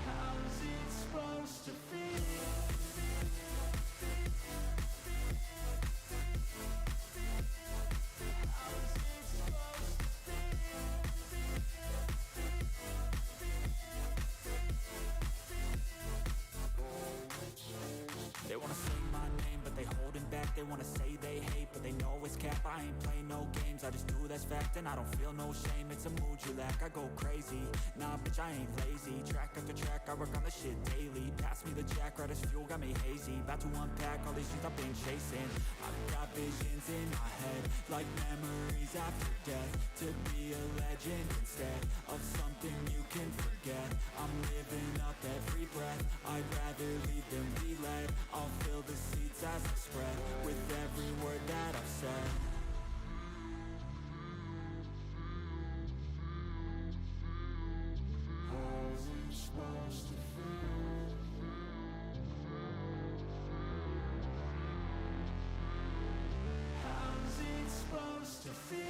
How's it supposed to feel? They wanna sing my name, but they holding back. They wanna say they hate, but they know it's cap. I ain't play no games, I just do that's fact. And I don't feel no shame, it's a mood you lack. I go crazy, nah bitch I ain't lazy. Track after track, I work on the shit daily. Pass me the jack, right as fuel, got me hazy. About to unpack all these things I've been chasing. I've got visions in my head, like memories after death. To be a legend instead of something you can forget. I'm living up every breath, I'd rather lead than be led. I'll fill the seats as I spread with every word that I've said. How's it supposed to feel? How's it supposed to feel?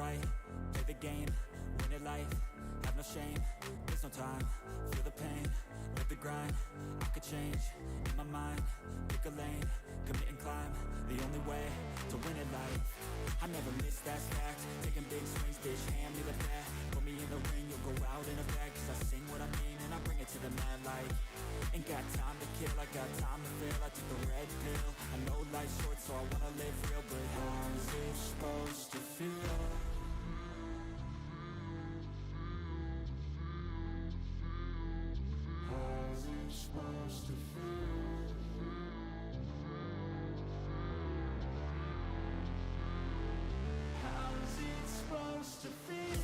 right, play the game, win it life, have no shame, there's no time, feel the pain, live the grind, I could change, in my mind, pick a lane, commit and climb, the only way to win it life. I never miss, that's fact, taking big swings, bitch, hand me the bat, put me in the ring, you'll go out in a bag, cause I sing what I mean and I bring it to the mad light. Ain't got time to kill, I got time to feel, I took the red pill, I know life's short so I wanna live real, but how's it supposed to feel? How's it supposed to feel? How's it supposed to feel?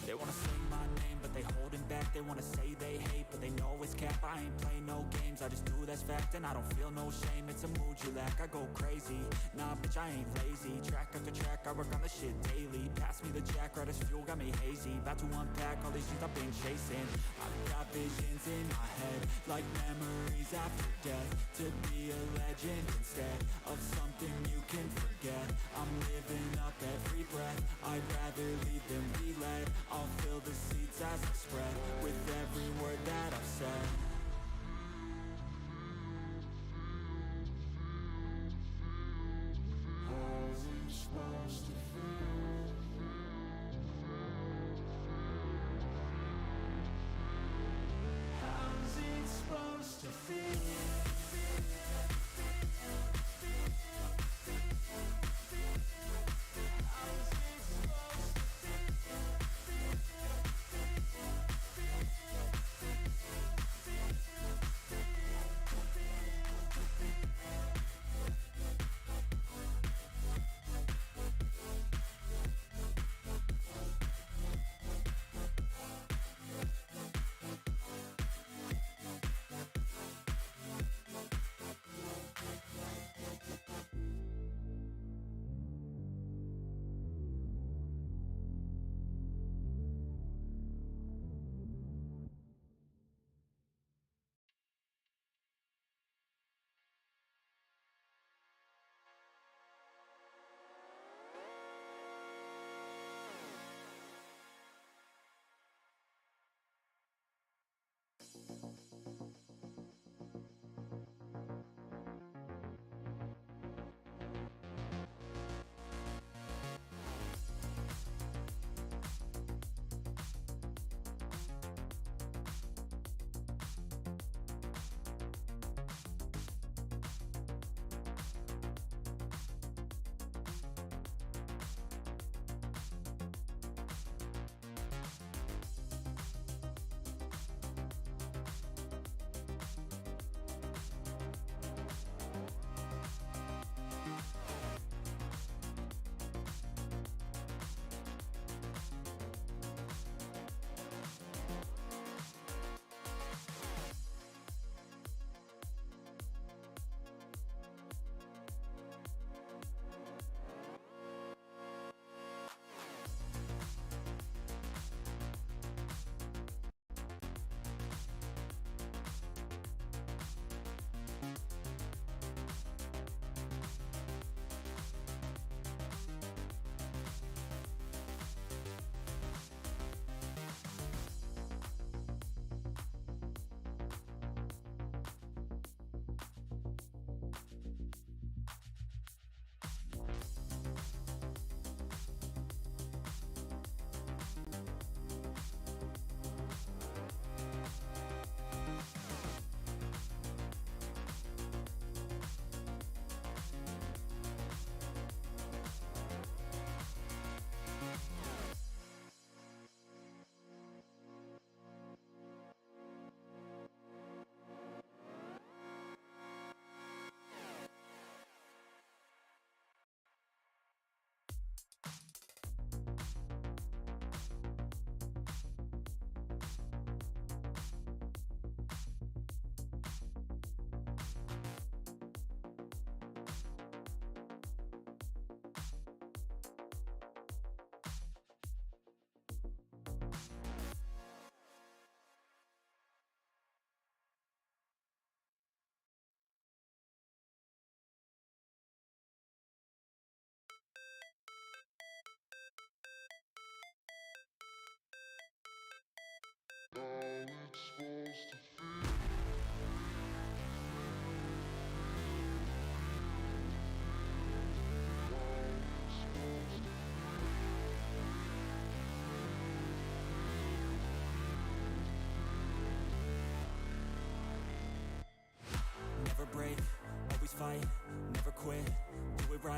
They wanna say my name, but they holding back. They wanna say they hate, but they know it's cap. I ain't play no games, I just do that's fact. And I don't feel no shame, it's a mood you lack. I go crazy, nah bitch I ain't lazy. Track after track, I work on the shit daily. Pass me the jack, right as fuel, got me hazy. About to unpack all these things I've been chasing. I've got visions in my head, like memories after death. To be a legend instead of something you can forget. I'm living up every breath, I'd rather lead than be led. I'll fill the seats as I spread with every word that I've said. How's it supposed to feel? How's it supposed to feel? How's it supposed to feel?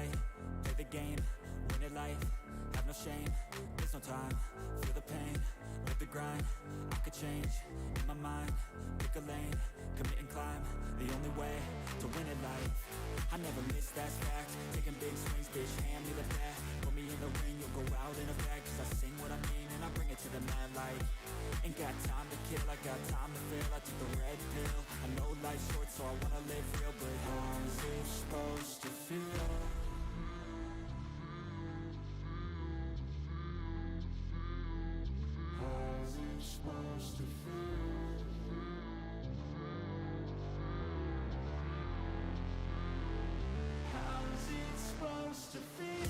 right, play the game, win it life, have no shame, there's no time, feel the pain, live the grind, I could change, in my mind, pick a lane, commit and climb, the only way to win it life, I never miss, that's fact, taking big swings, bitch, hand me the bat, put me in the ring, you'll go out in a bag, cause I sing what I mean and I bring it to the mad light, ain't got time to kill, I got time to feel, I took the red pill, I know life's short so I wanna live real, but how's it supposed to feel? How's it supposed to feel? How's it supposed to feel?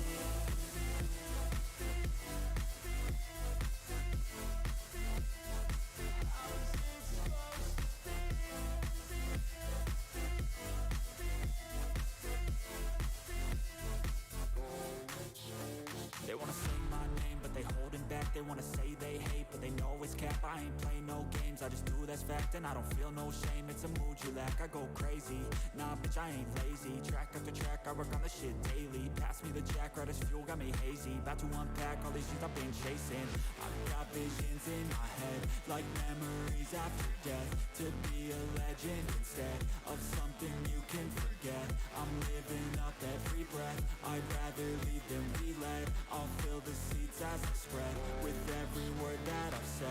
They wanna say my name, but they holding back. They wanna say they hate, but they know it's cap. I ain't play no games, I just do that's fact. And I don't feel no shame, it's a mood you lack. I go crazy, nah bitch I ain't lazy. Track after track, I work on the shit daily. Pass me the jack, right as fuel, got me hazy. About to unpack all these things I've been chasing. I've got visions in my head, like memories after death. To be a legend instead of something you can forget. I'm living up every breath, I'd rather lead than be led. I'll fill the seats as I spread with every word that I've said.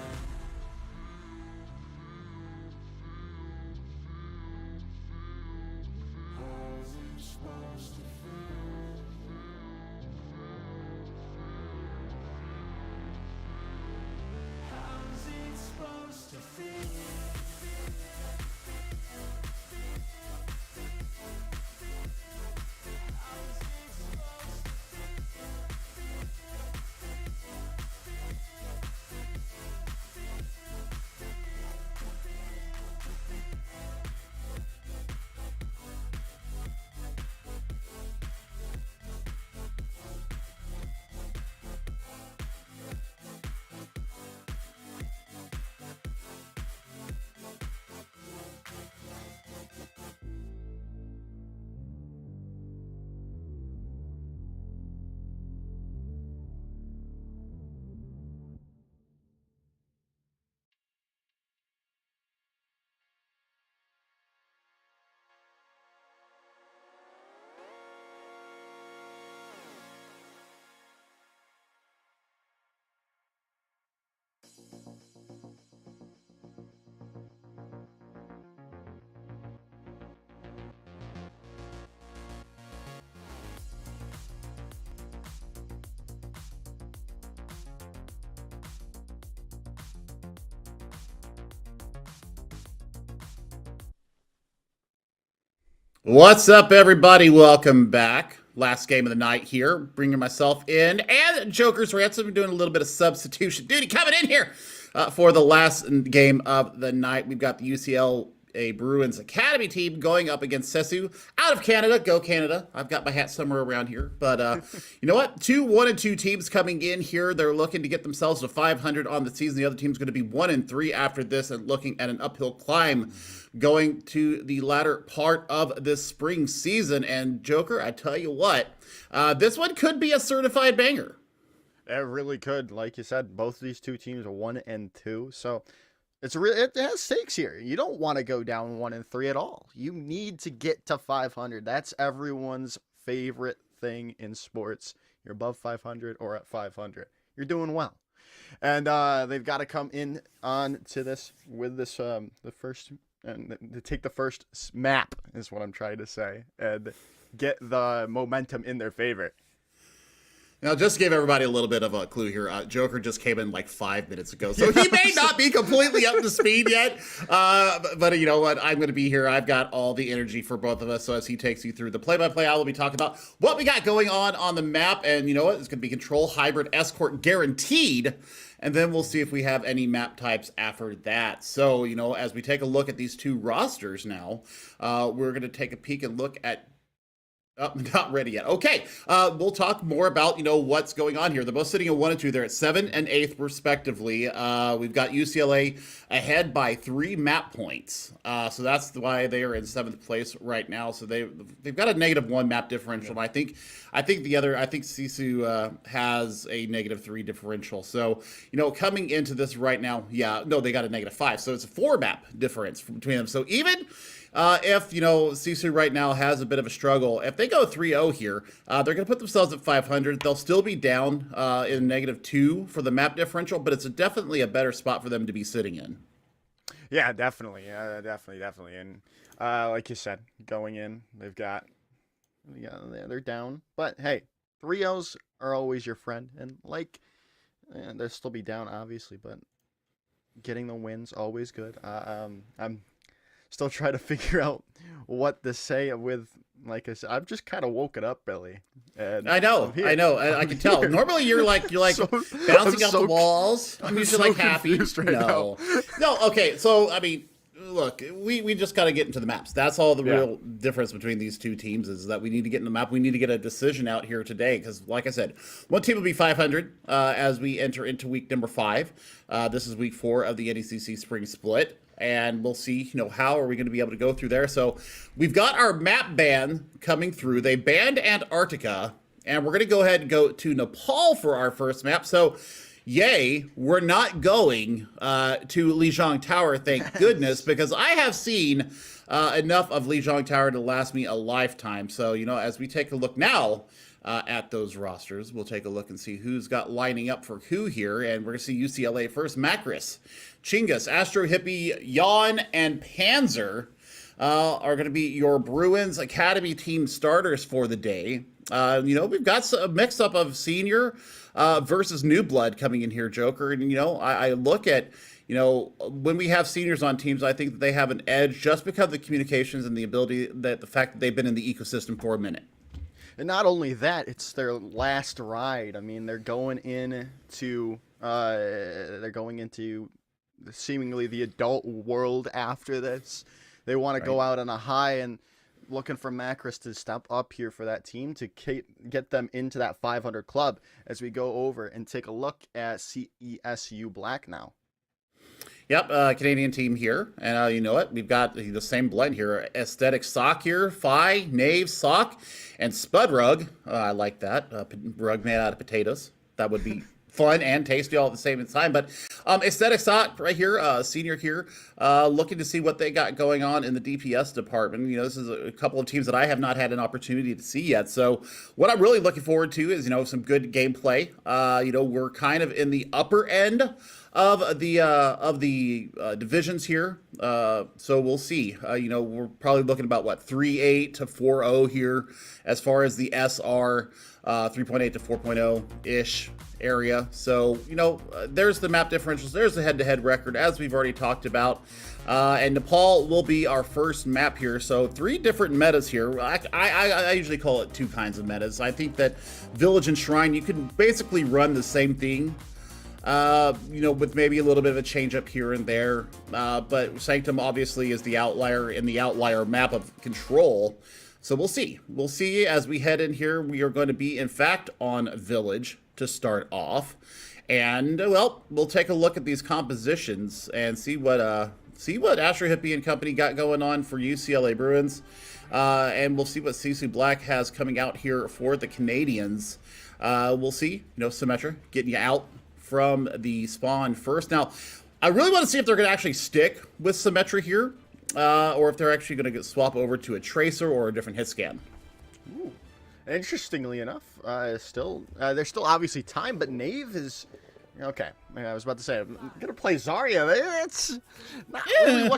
How's it supposed to feel? How's it supposed to feel? What's up, everybody? Welcome back. Last game of the night here. Bringing myself in and Joker's Ransom doing a little bit of substitution duty coming in here for the last game of the night. We've got the UCLA Bruins Academy team going up against Sesu out of Canada. Go Canada. I've got my hat somewhere around here. But you know what? 1-2 teams coming in here. They're looking to get themselves to 500 on the season. The other team's going to be 1-3 after this and looking at an uphill climb going to the latter part of this spring season. And Joker, I tell you what, this one could be a certified banger. It really could. Like you said, both of these two teams are 1-2. So it has stakes here. You don't want to go down 1-3 at all. You need to get to 500. That's everyone's favorite thing in sports. You're above 500 or at 500. You're doing well. And they've got to come in on to this with this the first. And to take the first map is what I'm trying to say, and get the momentum in their favor. Now, just to give everybody a little bit of a clue here, Joker just came in like 5 minutes ago, so he may not be completely up to speed yet. But you know what? I'm going to be here. I've got all the energy for both of us. So as he takes you through the play-by-play, I will be talking about what we got going on the map. And you know what? It's going to be Control, Hybrid, Escort guaranteed. And then we'll see if we have any map types after that. So, you know, as we take a look at these two rosters now, we're going to take a peek and look at Not ready yet. Okay, we'll talk more about, what's going on here. They're both sitting at 1 and 2. They're at 7th and 8th, respectively. We've got UCLA ahead by 3 map points. So that's why they are in 7th place right now. So they've got a -1 map differential. I think Sisu has a -3 differential. So, coming into this right now, they got a -5. So it's a 4 map difference between them. So even if, Sisu right now has a bit of a struggle, if they go 3-0 here, they're going to put themselves at 500. They'll still be down in -2 for the map differential, but it's definitely a better spot for them to be sitting in. Yeah, definitely. Definitely. And like you said, going in, they're down. But hey, 3-0s are always your friend. And they'll still be down, obviously, but getting the wins, always good. I'm still trying to figure out what to say with, like I said, I've just kind of woken up, Billy. And I know. I can tell. Normally you're like bouncing off the walls. I'm usually so happy. Right No. Okay. So I mean, look, we just got to get into the maps. That's all the real difference between these two teams is that we need to get in the map. We need to get a decision out here today because, like I said, one team will be 500 as we enter into week number 5. This is week 4 of the NECC Spring Split. And we'll see, how are we going to be able to go through there. So we've got our map ban coming through. They banned Antarctica, and we're going to go ahead and go to Nepal for our first map. So, yay, we're not going to Lijiang Tower, thank goodness, because I have seen enough of Lijiang Tower to last me a lifetime. So, as we take a look now at those rosters, we'll take a look and see who's got lining up for who here. And we're going to see UCLA first. Macris, Chingus, Astro Hippie, Yawn, and Panzer are going to be your Bruins Academy team starters for the day. We've got a mix-up of senior versus new blood coming in here, Joker. And, I look at, when we have seniors on teams, I think that they have an edge just because of the communications and the fact that they've been in the ecosystem for a minute. And not only that, it's their last ride. I mean, they're going into seemingly the adult world after this. They want to go out on a high, and looking for Macris to step up here for that team to get them into that 500 club as we go over and take a look at CESU Black now. Yep, Canadian team here, and you know it. We've got the same blend here. Aesthetic Sock here, Phi, Knave, Sock, and Spud Rug. I like that. Rug made out of potatoes. That would be fun and tasty all at the same time. But Aesthetic Sock right here, senior here, looking to see what they got going on in the DPS department. This is a couple of teams that I have not had an opportunity to see yet. So what I'm really looking forward to is, some good gameplay. We're kind of in the upper end of the divisions here, so we'll see. We're probably looking about 3.8 to 4.0 here as far as the SR 3.8 to 4.0 ish area. So there's the map differentials. There's the head-to-head record as we've already talked about. And Nepal will be our first map here. So 3 different metas here. I usually call it 2 kinds of metas. I think that Village and Shrine, you can basically run the same thing. With maybe a little bit of a change up here and there. But Sanctum obviously is the outlier in the outlier map of control. So we'll see. We'll see as we head in here. We are going to be, in fact, on Village to start off. And, we'll take a look at these compositions and see what Astro Hippie and company got going on for UCLA Bruins. And we'll see what Sisu Black has coming out here for the Canadians. We'll see, Symmetra getting you out from the spawn first. Now, I really want to see if they're going to actually stick with Symmetra here, or if they're actually going to swap over to a Tracer or a different hit scan. Ooh. Interestingly enough, there's still obviously time, but Knave is okay. I was about to say I'm gonna play Zarya. It's not really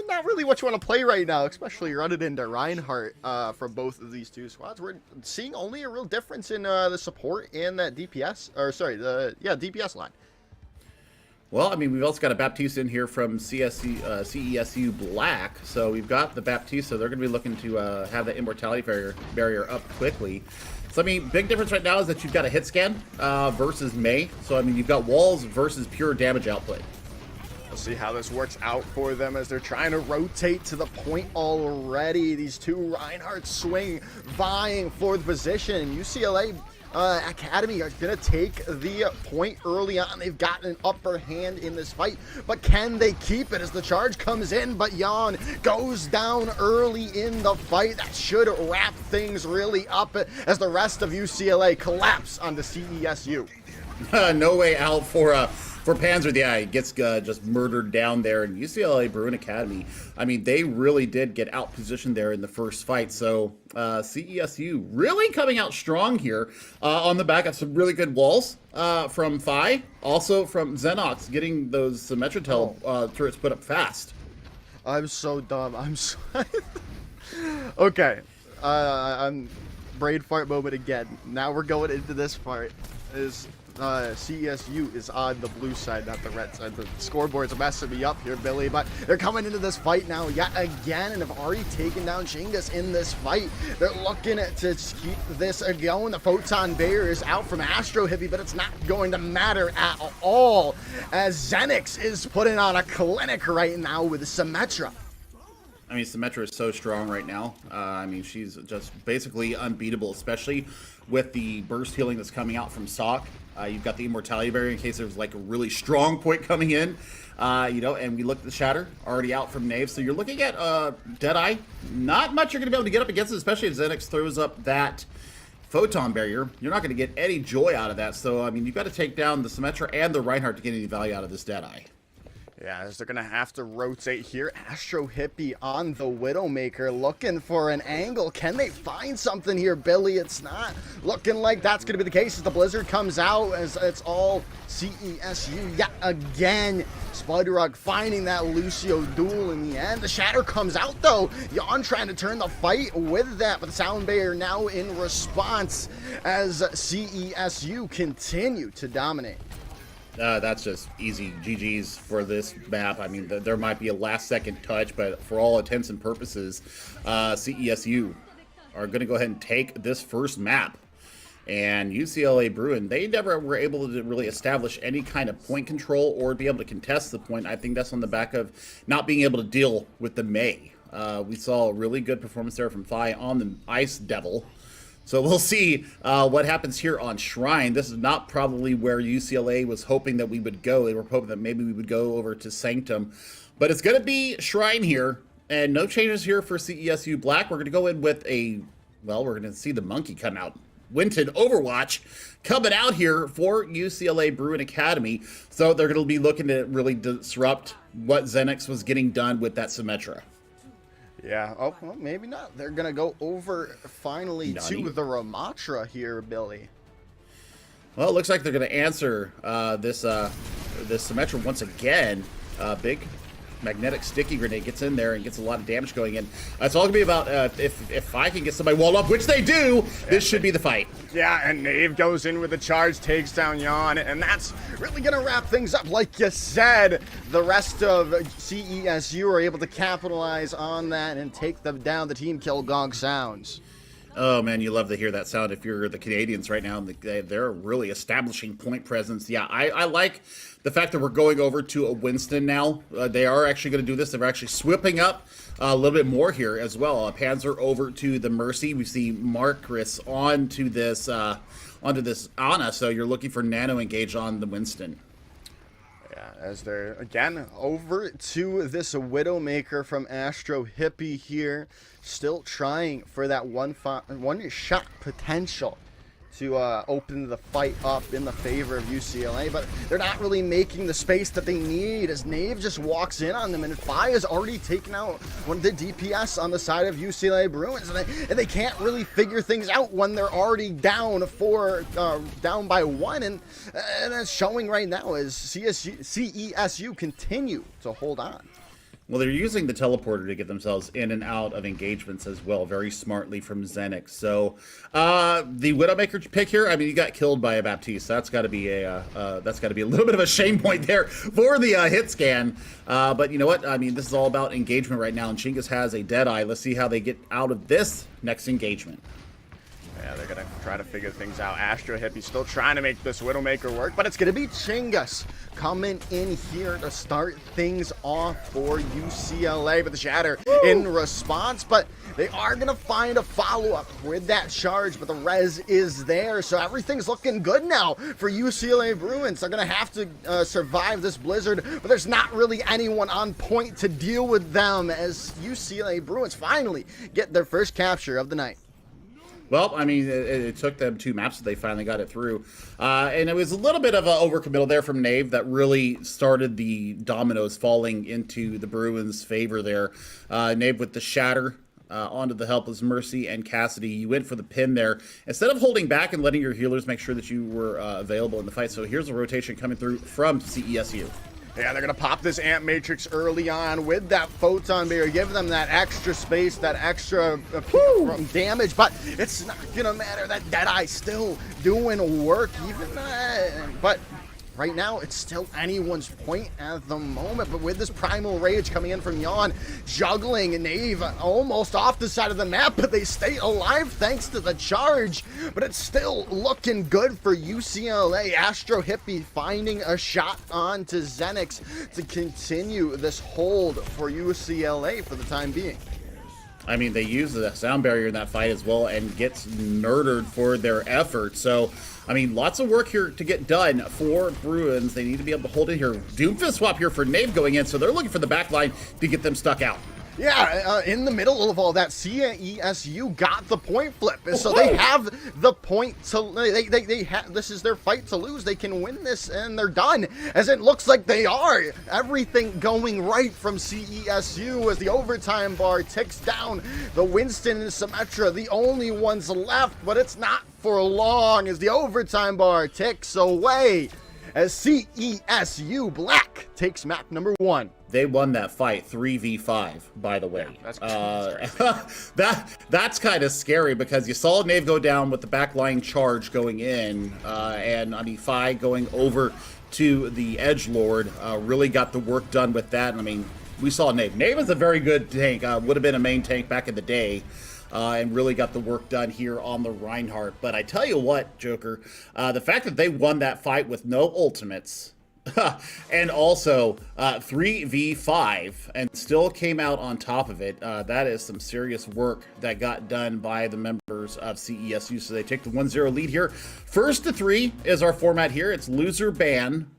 not really what you want to play right now, especially running into Reinhardt for both of these two squads. We're seeing only a real difference in the support and that DPS, DPS line. Well, we've also got a Baptista in here from CESU Black. So we've got the Baptista. They're going to be looking to have that immortality barrier up quickly. So, big difference right now is that you've got a hit scan versus May. So, you've got walls versus pure damage output. We'll see how this works out for them as they're trying to rotate to the point already. These two Reinhardt swing vying for the position. UCLA Academy are going to take the point early on. They've got an upper hand in this fight, but can they keep it as the charge comes in? But Jan goes down early in the fight. That should wrap things really up as the rest of UCLA collapse on the CESU. No way out for Panzer. Yeah, he gets just murdered down there. And UCLA Bruin Academy, I mean, they really did get out positioned there in the first fight. So CESU really coming out strong here on the back of some really good walls from Phi. Also from Xenox getting those Symmetra turrets put up fast. I'm so dumb. I'm so... Okay. I'm brain fart moment again. Now we're going into this part. CESU is on the blue side, not the red side. The scoreboards are messing me up here, Billy, but they're coming into this fight now yet again and have already taken down Chingus in this fight. They're looking to keep this going. The Photon Barrier is out from Astro Hippie, but it's not going to matter at all as Zenix is putting on a clinic right now with Symmetra. I mean, Symmetra is so strong right now. I mean, she's just basically unbeatable, especially with the burst healing that's coming out from Sock. You've got the Immortality Barrier in case there's like a really strong point coming in, and we look at the Shatter already out from Knave. So you're looking at Deadeye. Not much you're going to be able to get up against it, especially if Zenix throws up that Photon Barrier. You're not going to get any joy out of that. So, I mean, you've got to take down the Symmetra and the Reinhardt to get any value out of this Deadeye. Yeah, as they're going to have to rotate here. Astro Hippie on the Widowmaker looking for an angle. Can they find something here, Billy? It's not looking like that's going to be the case as the Blizzard comes out as it's all CESU yet again. Spudrug finding that Lucio duel in the end. The Shatter comes out though. Jan trying to turn the fight with that, but the Sound Barrier now in response as CESU continue to dominate. That's just easy GG's for this map. I mean, there might be a last-second touch, but for all intents and purposes, CESU are going to go ahead and take this first map. And UCLA Bruin, they never were able to really establish any kind of point control or be able to contest the point. I think that's on the back of not being able to deal with the Mei. We saw a really good performance there from Phi on the Ice Devil. So we'll see what happens here on Shrine. This is not probably where UCLA was hoping that we would go. They were hoping that maybe we would go over to Sanctum. But it's going to be Shrine here, and no changes here for CESU Black. We're going to go in with we're going to see the monkey come out. Winton Overwatch coming out here for UCLA Bruin Academy. So they're going to be looking to really disrupt what Zenix was getting done with that Symmetra. Yeah, oh, well, maybe not. They're going to go over finally Nutty. to the Ramatra here, Billy. Well, it looks like they're going to answer this Symmetra once again. Big magnetic sticky grenade gets in there and gets a lot of damage going in. It's all going to be about if I can get somebody walled up, which they do, this should be the fight. Yeah, and Knave goes in with the charge, takes down Jan, and that's really going to wrap things up. Like you said, the rest of CESU are able to capitalize on that and take them down. The team kill gong sounds. Oh, man, you love to hear that sound if you're the Canadians right now. They're really establishing point presence. Yeah, I like the fact that we're going over to a Winston now. They are actually going to do this. They're actually sweeping up a little bit more here as well. Panzer over to the Mercy. We see Marcus onto this Ana. So you're looking for Nano engage on the Winston. Yeah, as they're, again, over to this Widowmaker from Astro Hippie here. Still trying for that one shot potential to open the fight up in the favor of UCLA, but they're not really making the space that they need as Knave just walks in on them, and Phi has already taken out one of the DPS on the side of UCLA Bruins, and they can't really figure things out when they're already down by one, and it's showing right now as CESU continue to hold on. Well, they're using the teleporter to get themselves in and out of engagements as well, very smartly from Zenix. So the Widowmaker pick here, I mean, you got killed by a Baptiste. That's got to be a little bit of a shame point there for the hit scan. But you know what? I mean, this is all about engagement right now, and Chingus has a Deadeye. Let's see how they get out of this next engagement. Yeah, they're going to try to figure things out. Astro Hippie still trying to make this Widowmaker work, but it's going to be Chingus coming in here to start things off for UCLA, but the Shatter in response, but they are going to find a follow-up with that charge, but the res is there, so everything's looking good now for UCLA Bruins. They're going to have to survive this blizzard, but there's not really anyone on point to deal with them as UCLA Bruins finally get their first capture of the night. Well, I mean, it took them 2 maps that they finally got it through. And it was a little bit of an overcommittal there from Nave that really started the dominoes falling into the Bruins' favor there. Nave with the Shatter onto the Helpless Mercy and Cassidy. You went for the pin there. Instead of holding back and letting your healers make sure that you were available in the fight. So here's a rotation coming through from CESU. Yeah, they're going to pop this Amp Matrix early on with that Photon Barrier, give them that extra space, that extra from damage, but it's not going to matter. That Deadeye still doing work, even but right now, it's still anyone's point at the moment, but with this Primal Rage coming in from Yawn, juggling Nave almost off the side of the map, but they stay alive thanks to the charge, but it's still looking good for UCLA. Astro Hippie finding a shot onto Xenix to continue this hold for UCLA for the time being. I mean, they use the sound barrier in that fight as well and gets murdered for their effort. So, I mean, lots of work here to get done for Bruins. They need to be able to hold in here. Doomfist swap here for Nave going in, so they're looking for the back line to get them stuck out. Yeah, in the middle of all that, CESU got the point flip, so they have the point to. This is their fight to lose. They can win this, and they're done. As it looks like they are. Everything going right from CESU as the overtime bar ticks down. The Winston and Symmetra, the only ones left, but it's not for long as the overtime bar ticks away. As CESU Black takes map number 1. They won that fight 3v5, by the way. That's kind of scary because you saw Nave go down with the backline charge going in, and I mean, Fi going over to the Edgelord really got the work done with that. And I mean, we saw Nave. Nave is a very good tank, would have been a main tank back in the day. And really got the work done here on the Reinhardt. But I tell you what, Joker, the fact that they won that fight with no ultimates and also 3v5 and still came out on top of it, that is some serious work that got done by the members of CESU. So they take the 1-0 lead here. First to 3 is our format here. It's loser ban,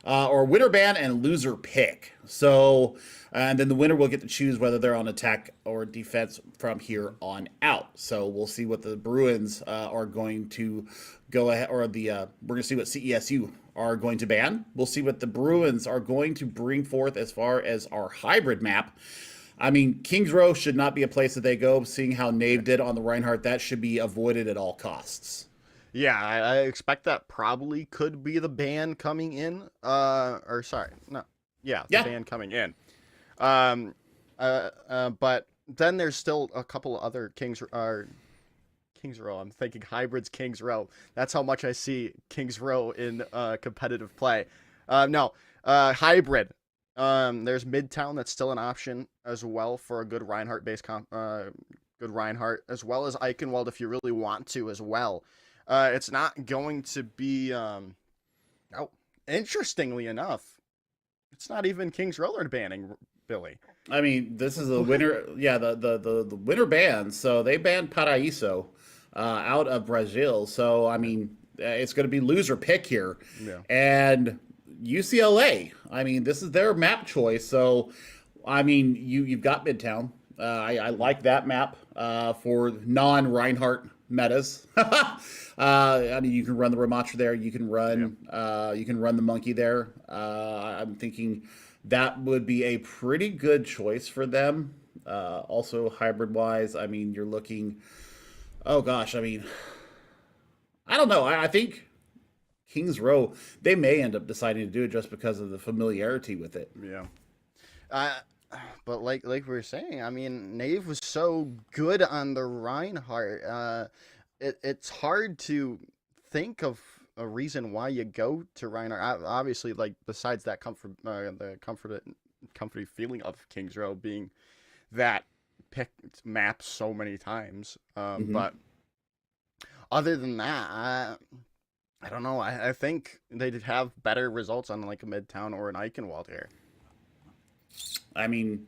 or winner ban and loser pick. So... and then the winner will get to choose whether they're on attack or defense from here on out. So we'll see what the Bruins are going to go ahead, or we're going to see what CESU are going to ban. We'll see what the Bruins are going to bring forth as far as our hybrid map. I mean, Kings Row should not be a place that they go. Seeing how Nave did on the Reinhardt, that should be avoided at all costs. Yeah, I expect that probably could be the ban coming in. The ban coming in. But then there's still a couple other Kings Row. I'm thinking hybrids Kings Row. That's how much I see Kings Row in competitive play. Hybrid. There's Midtown that's still an option as well for a good Reinhardt based good Reinhardt, as well as Eichenwald if you really want to as well. It's not going to be interestingly enough, it's not even Kings Row they're banning, Billy. I mean, this is a winner. Yeah, the winner ban. So they banned Paraíso out of Brazil. So, I mean, it's going to be loser pick here. Yeah. And UCLA, I mean, this is their map choice. So, I mean, you've got Midtown. I like that map for non-Reinhardt metas. I mean, you can run the Ramatra there. You can run the Monkey there. I'm thinking that would be a pretty good choice for them. Also, hybrid-wise, I mean, you're looking... Oh, gosh, I mean... I don't know. I think Kings Row, they may end up deciding to do it just because of the familiarity with it. Yeah. But like we were saying, I mean, Nave was so good on the Reinhardt. It's hard to think of a reason why you go to Reinhardt. Obviously, like besides that the comforting feeling of Kings Row being that picked map so many times. But other than that, I don't know. I think they'd have better results on like a Midtown or an Eichenwald here. I mean,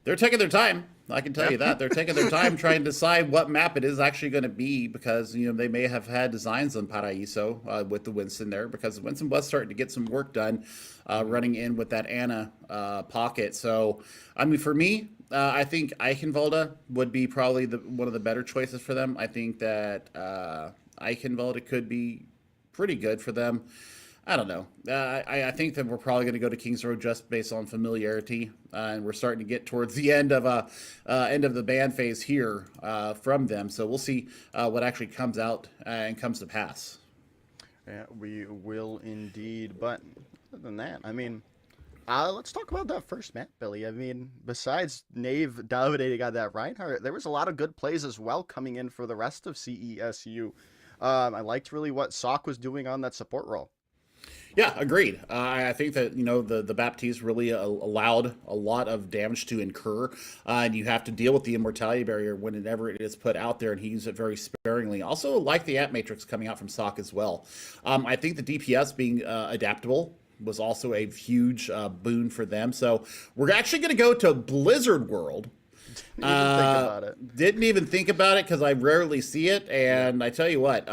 they're taking their time. I can tell you that. They're taking their time trying to decide what map it is actually going to be, because, you know, they may have had designs on Paraíso with the Winston there, because Winston was starting to get some work done running in with that Ana pocket. So, I mean, for me, I think Eichenwalde would be probably one of the better choices for them. I think that Eichenwalde could be pretty good for them. I don't know. I think that we're probably going to go to Kings Road just based on familiarity, and we're starting to get towards the end of the ban phase here from them. So we'll see what actually comes out and comes to pass. Yeah, we will indeed. But other than that, I mean, let's talk about that first map, Billy. I mean, besides Nave dominating on that Reinhardt, there was a lot of good plays as well coming in for the rest of CESU. I liked really what Sock was doing on that support role. Yeah, agreed. I think that, you know, the Baptiste really allowed a lot of damage to incur, and you have to deal with the immortality barrier whenever it is put out there, and he used it very sparingly. Also, like the Ant Matrix coming out from Sock as well. I think the DPS being adaptable was also a huge boon for them. So we're actually going to go to Blizzard World. Didn't even think about it. Didn't even think about it because I rarely see it, and I tell you what,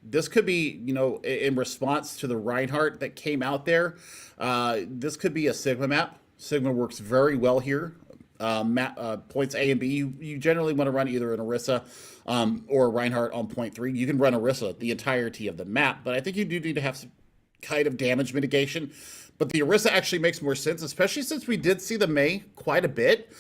this could be, you know, in response to the Reinhardt that came out there. This could be a Sigma map. Sigma works very well here. Points A and B, you generally want to run either an Orisa or a Reinhardt on point 3. You can run Orisa the entirety of the map, but I think you do need to have some kind of damage mitigation. But the Orisa actually makes more sense, especially since we did see the Mei quite a bit.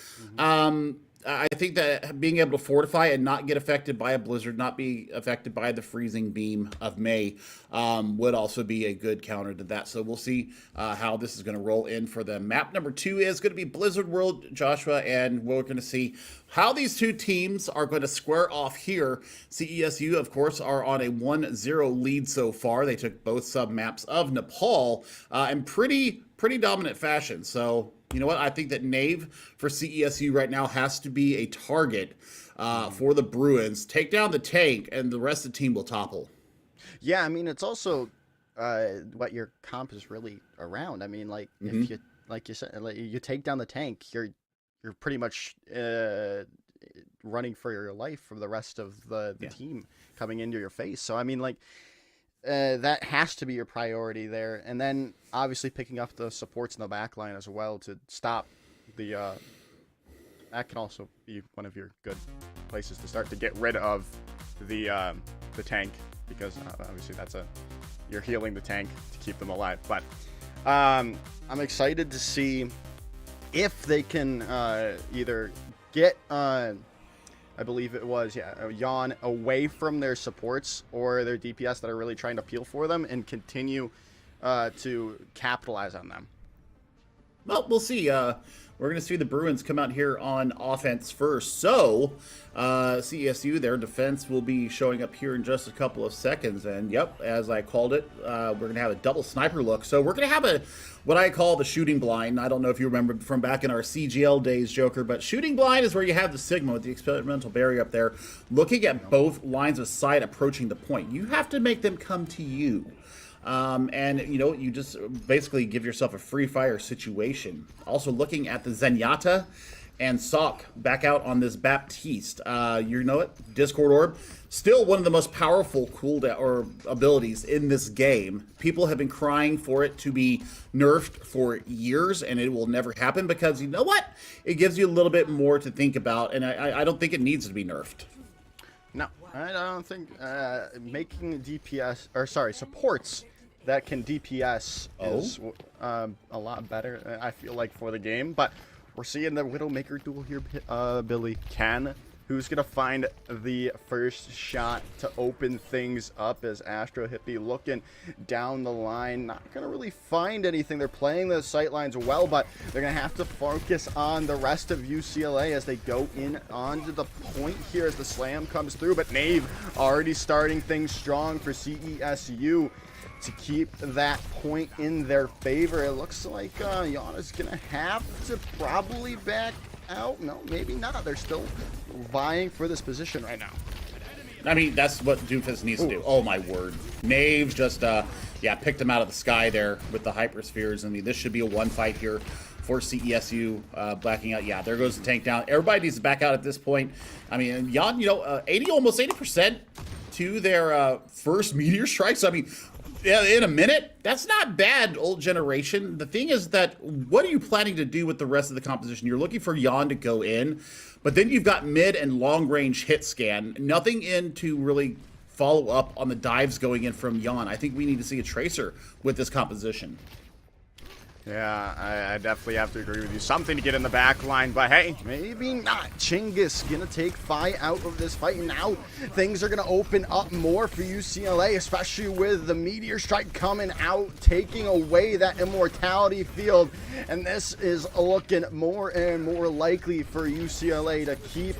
I think that being able to fortify and not get affected by a blizzard, not be affected by the freezing beam of Mei, would also be a good counter to that. So we'll see how this is going to roll in for them. Map number 2 is going to be Blizzard World, Joshua, and we're going to see how these two teams are going to square off here. CESU, of course, are on a 1-0 lead so far. They took both sub-maps of Nepal in pretty dominant fashion. So, you know what? I think that Nave for CESU right now has to be a target for the Bruins. Take down the tank, and the rest of the team will topple. Yeah, I mean, it's also what your comp is really around. I mean, like, if you, like you said, like, you take down the tank, you're pretty much running for your life from the rest of the team coming into your face. So, I mean, like, that has to be your priority there. And then, obviously, picking up the supports in the back line as well to stop the... that can also be one of your good places to start to get rid of the tank, because obviously you're healing the tank to keep them alive. But I'm excited to see if they can either get... I believe it was, Yawn away from their supports or their DPS that are really trying to peel for them and continue to capitalize on them. Well, we'll see. We're going to see the Bruins come out here on offense first. So, CSU, their defense will be showing up here in just a couple of seconds. And, yep, as I called it, we're going to have a double sniper look. So we're going to have what I call the shooting blind. I don't know if you remember from back in our CGL days, Joker, but shooting blind is where you have the Sigma with the experimental barrier up there looking at both lines of sight approaching the point. You have to make them come to you. And, you know, you just basically give yourself a free fire situation. Also looking at the Zenyatta and Sock back out on this Baptiste. You know it, Discord Orb, still one of the most powerful cooldown or abilities in this game. People have been crying for it to be nerfed for years, and it will never happen because, you know what? It gives you a little bit more to think about, and I don't think it needs to be nerfed. No, I don't think making DPS, or sorry, supports that can DPS is a lot better, I feel like, for the game. But we're seeing the Widowmaker duel here, Billy. Who's going to find the first shot to open things up as Astro Hippie looking down the line. Not going to really find anything. They're playing the sight lines well, but they're going to have to focus on the rest of UCLA as they go in onto the point here as the slam comes through. But Nave already starting things strong for CESU to keep that point in their favor. It looks like Yana's going to have to probably back out. No, maybe not. They're still vying for this position right now. I mean, that's what Doomfist needs to do. Oh my word. Knave just, yeah, picked him out of the sky there with the hyperspheres. I mean, this should be a one fight here for CESU blacking out. Yeah, there goes the tank down. Everybody needs to back out at this point. I mean, Jan, you know, almost 80% to their first meteor strikes. I mean, in a minute, that's not bad, old generation. The thing is that, what are you planning to do with the rest of the composition? You're looking for Jan to go in, but then you've got mid and long range hit scan. Nothing in to really follow up on the dives going in from Jan. I think we need to see a tracer with this composition. Yeah, I definitely have to agree with you. Something to get in the back line, but hey, maybe not. Chinggis gonna take Fi out of this fight. Now things are gonna open up more for UCLA, especially with the Meteor Strike coming out, taking away that immortality field. And this is looking more and more likely for UCLA to keep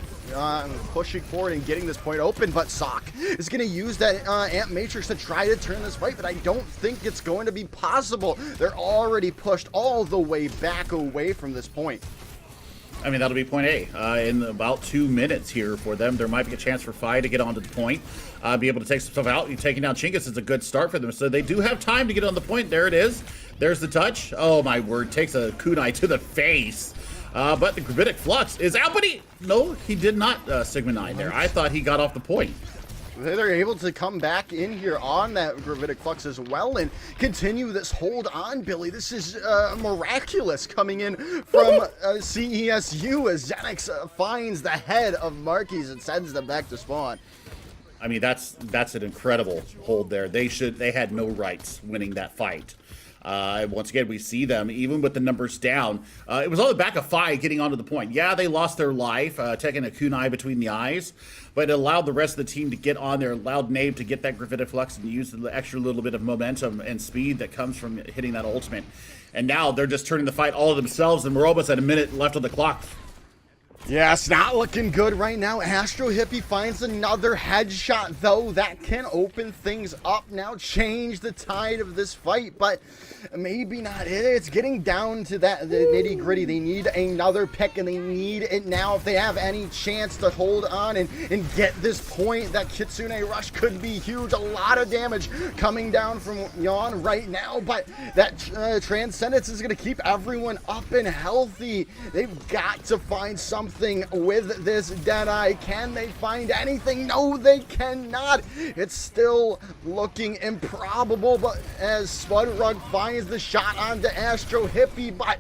pushing forward and getting this point open. But Sock is gonna use that Amp Matrix to try to turn this fight, but I don't think it's going to be possible. They're already pushed all the way back away from this point. I mean, that'll be point A in about 2 minutes here for them. There might be a chance for Fi to get onto the point, be able to take some stuff out. Taking down Chinggis is a good start for them, so they do have time to get on the point. There it is. There's the touch. Oh my word, takes a kunai to the face. But the Gravitic Flux is out, but he did not Sigma 9 there. I thought he got off the point. They're able to come back in here on that Gravitic Flux as well and continue this hold on, Billy. This is miraculous coming in from CESU as Xenix finds the head of Marquis and sends them back to spawn. I mean, that's an incredible hold there. They had no rights winning that fight. Once again, we see them, even with the numbers down. It was on the back of Fi getting onto the point. Yeah, they lost their life, taking a kunai between the eyes, but it allowed the rest of the team to get on there, allowed Nave to get that Gravitic Flux and use the extra little bit of momentum and speed that comes from hitting that ultimate. And now they're just turning the fight all of themselves, and we're almost at a minute left on the clock. Yeah, it's not looking good right now. Astro Hippie finds another headshot, though. That can open things up now, change the tide of this fight, but maybe not. It's getting down to that the nitty-gritty. They need another pick, and they need it now if they have any chance to hold on and get this point. That Kitsune Rush could be huge. A lot of damage coming down from Jan right now, but that Transcendence is going to keep everyone up and healthy. They've got to find something with this Deadeye. Can they find anything? No, they cannot. It's still looking improbable, but as Spudrug finds the shot onto Astro Hippie, but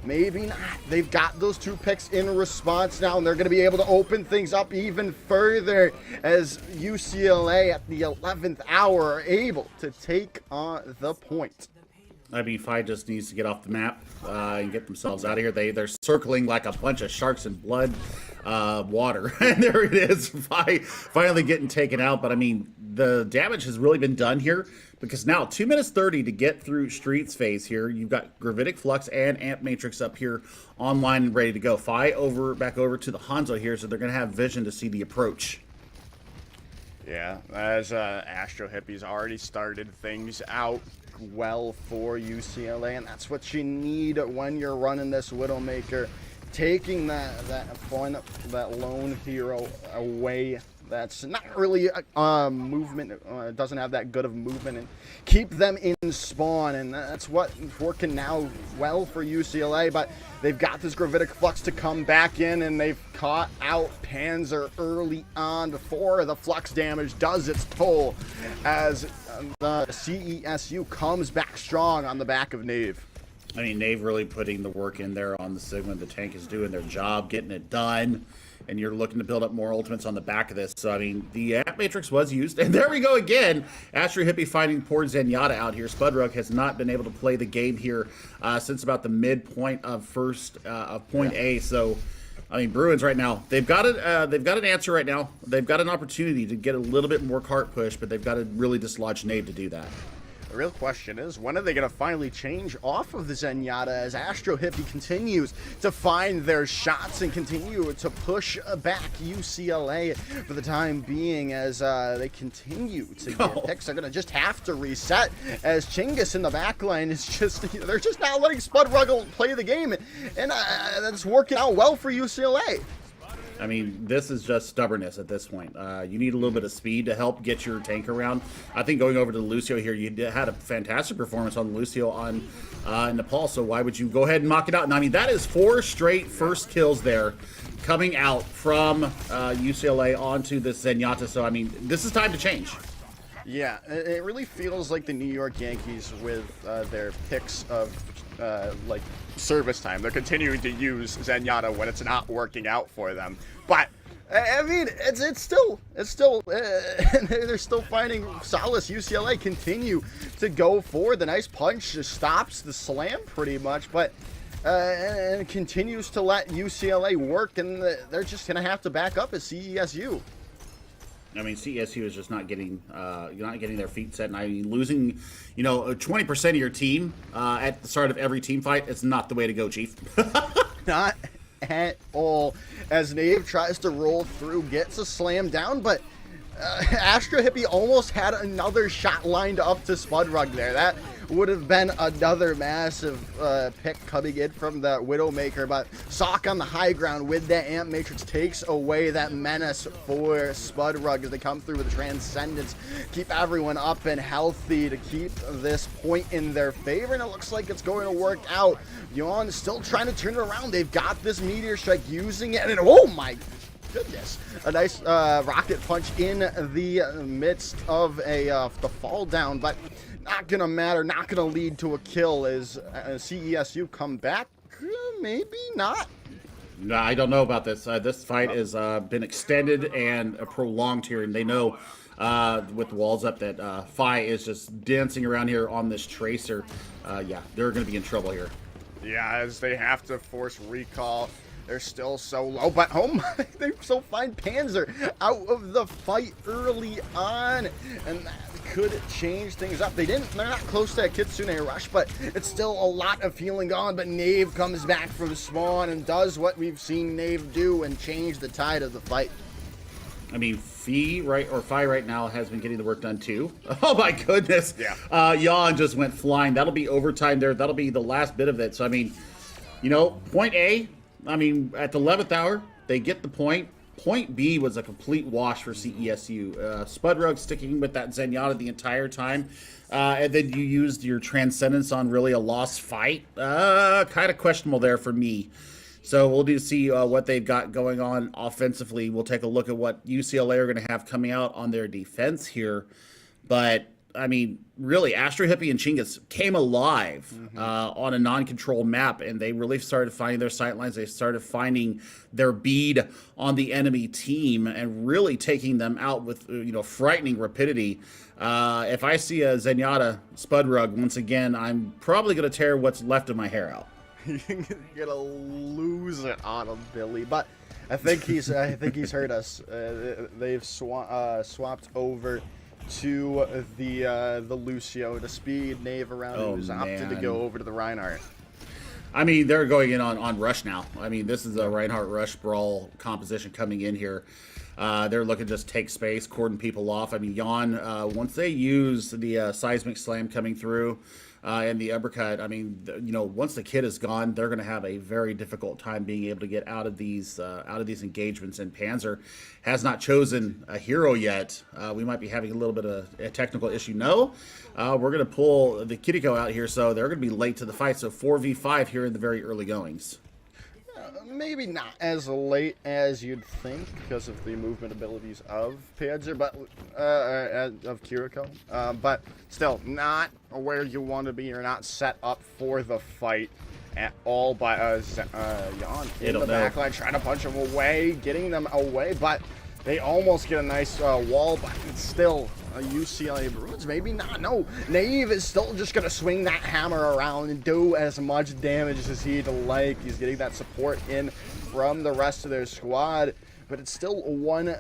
maybe not. They've got those 2 picks in response now, and they're going to be able to open things up even further as UCLA at the 11th hour are able to take on the point. I mean, Fi just needs to get off the map and get themselves out of here. They're circling like a bunch of sharks in blood water. And there it is, Fi finally getting taken out. But I mean, the damage has really been done here because now 2 minutes 30 to get through Streets phase here. You've got Gravitic Flux and Amp Matrix up here online and ready to go. Fi back over to the Hanzo here, so they're going to have vision to see the approach. Yeah, as Astro Hippie's already started things out well for UCLA, and that's what you need when you're running this Widowmaker, taking that lone hero away that's not really movement, doesn't have that good of movement, and keep them in spawn, and that's what working now well for UCLA. But they've got this Gravitic Flux to come back in, and they've caught out Panzer early on before the Flux damage does its toll as the CESU comes back strong on the back of Nave. I mean, Nave really putting the work in there on the Sigma. The tank is doing their job, getting it done. And you're looking to build up more ultimates on the back of this. So, I mean, the Amp Matrix was used. And there we go again. Astro Hippie finding poor Zenyatta out here. Spudrug has not been able to play the game here since about the midpoint of point A. So, I mean, Bruins right now, they've got an answer right now. They've got an opportunity to get a little bit more cart push, but they've got to really dislodge Nave to do that. The real question is, when are they going to finally change off of the Zenyatta as Astro Hippie continues to find their shots and continue to push back UCLA for the time being as they continue to get picks. They're going to just have to reset as Chinggis in the backline is just, they're just not letting Spudruggle play the game, and that's working out well for UCLA. I mean, this is just stubbornness at this point. You need a little bit of speed to help get your tank around. I think going over to Lucio here, you had a fantastic performance on Lucio on Nepal, so why would you go ahead and mock it out? And I mean, that is 4 straight first kills there coming out from UCLA onto the Zenyatta. So, I mean, this is time to change. Yeah, it really feels like the New York Yankees with their picks of like service time. They're continuing to use Zenyatta when it's not working out for them. But I mean, it's still they're still finding solace. UCLA continue to go forward. The nice punch just stops the slam pretty much, but and continues to let UCLA work, and they're just gonna have to back up as CESU. I mean, CSU is just not getting their feet set, and I mean, losing, 20% of your team at the start of every team fight is not the way to go, Chief. Not at all. As Nave tries to roll through, gets a slam down, but Astro Hippie almost had another shot lined up to Spudrug there. That would have been another massive pick coming in from the Widowmaker, but Sock on the high ground with that Amp Matrix takes away that menace for Spudrug as they come through with Transcendence, keep everyone up and healthy to keep this point in their favor, and it looks like it's going to work out. Yawn still trying to turn it around. They've got this Meteor Strike, using it, and oh my goodness, a nice rocket punch in the midst of the fall down, but not gonna matter, not gonna lead to a kill as CESU come back. Maybe not. No, I don't know about this. This fight has been extended and prolonged here, and they know with the walls up that Phi is just dancing around here on this Tracer. Yeah, they're going to be in trouble here. Yeah, as they have to force recall. They're still so low, but oh my, they still find Panzer out of the fight early on, and that could change things up. They're not close to that Kitsune rush, but it's still a lot of healing on, but Nave comes back from spawn and does what we've seen Nave do and change the tide of the fight. I mean, Phi right now has been getting the work done too. Oh my goodness. Yeah. Yawn just went flying. That'll be overtime there. That'll be the last bit of it. So, I mean, point A, I mean, at the 11th hour, they get the point. Point B was a complete wash for CESU. Spudrug sticking with that Zenyatta the entire time. And then you used your Transcendence on really a lost fight. Kind of questionable there for me. So we'll need to see what they've got going on offensively. We'll take a look at what UCLA are going to have coming out on their defense here. But, I mean, really, Astro Hippie and Chinggis came alive on a non-controlled map, and they really started finding their sightlines. They started finding their bead on the enemy team and really taking them out with, frightening rapidity. If I see a Zenyatta Spudrug once again, I'm probably going to tear what's left of my hair out. You're gonna lose it on him, Billy. But I think he's heard us. They've swapped over to the Lucio to speed Nave around, who's opted to go over to the Reinhardt. I mean, they're going in on Rush now. I mean, this is a Reinhardt Rush brawl composition coming in here. They're looking to just take space, cordon people off. I mean, Yawn, once they use the seismic slam coming through and the uppercut, I mean, once the kid is gone, they're going to have a very difficult time being able to get out of these engagements. And Panzer has not chosen a hero yet. We might be having a little bit of a technical issue. No, we're going to pull the Kiriko out here, so they're going to be late to the fight. So 4v5 here in the very early goings. Maybe not as late as you'd think because of the movement abilities of Panzer, but of Kiriko. But still, not where you want to be. You're not set up for the fight at all. But Yawn in the backline trying to punch them away, getting them away, but they almost get a nice wall, but it's still a UCLA Bruins. Maybe not. No, Naive is still just going to swing that hammer around and do as much damage as he'd like. He's getting that support in from the rest of their squad, but it's still one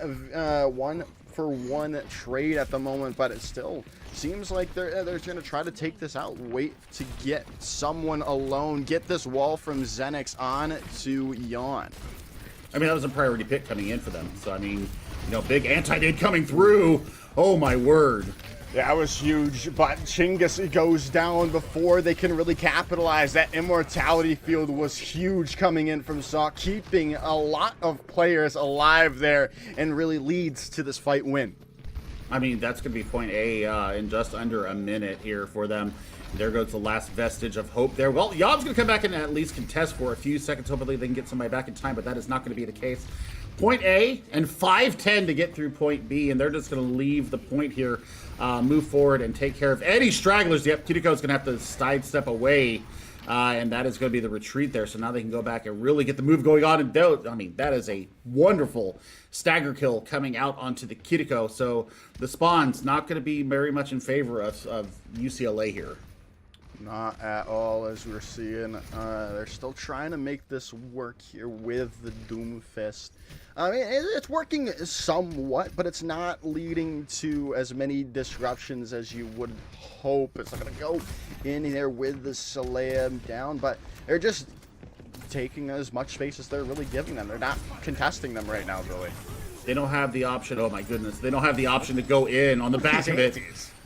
for one trade at the moment, but it still seems like they're going to try to take this out, wait to get someone alone, get this wall from Zenix on to Yawn. I mean, that was a priority pick coming in for them. So, I mean, big anti-nade coming through. Oh, my word. That was huge, but Chingus goes down before they can really capitalize. That immortality field was huge coming in from Saw, keeping a lot of players alive there, and really leads to this fight win. I mean, that's going to be point A in just under a minute here for them. There goes the last vestige of hope there. Well, Yob's going to come back and at least contest for a few seconds. Hopefully they can get somebody back in time, but that is not going to be the case. Point A and 5:10 to get through point B, and they're just going to leave the point here, move forward and take care of any stragglers. Yep, Kiriko's going to have to sidestep away, and that is going to be the retreat there. So now they can go back and really get the move going on. And I mean, that is a wonderful stagger kill coming out onto the Kiriko. So the spawn's not going to be very much in favor of UCLA here. Not at all, as we're seeing. They're still trying to make this work here with the Doomfist. I mean, it's working somewhat, but it's not leading to as many disruptions as you would hope. It's not going to go in there with the Slayam down, but they're just taking as much space as they're really giving them. They're not contesting them right now, really. They don't have the option. Oh my goodness, they don't have the option to go in on the back of it.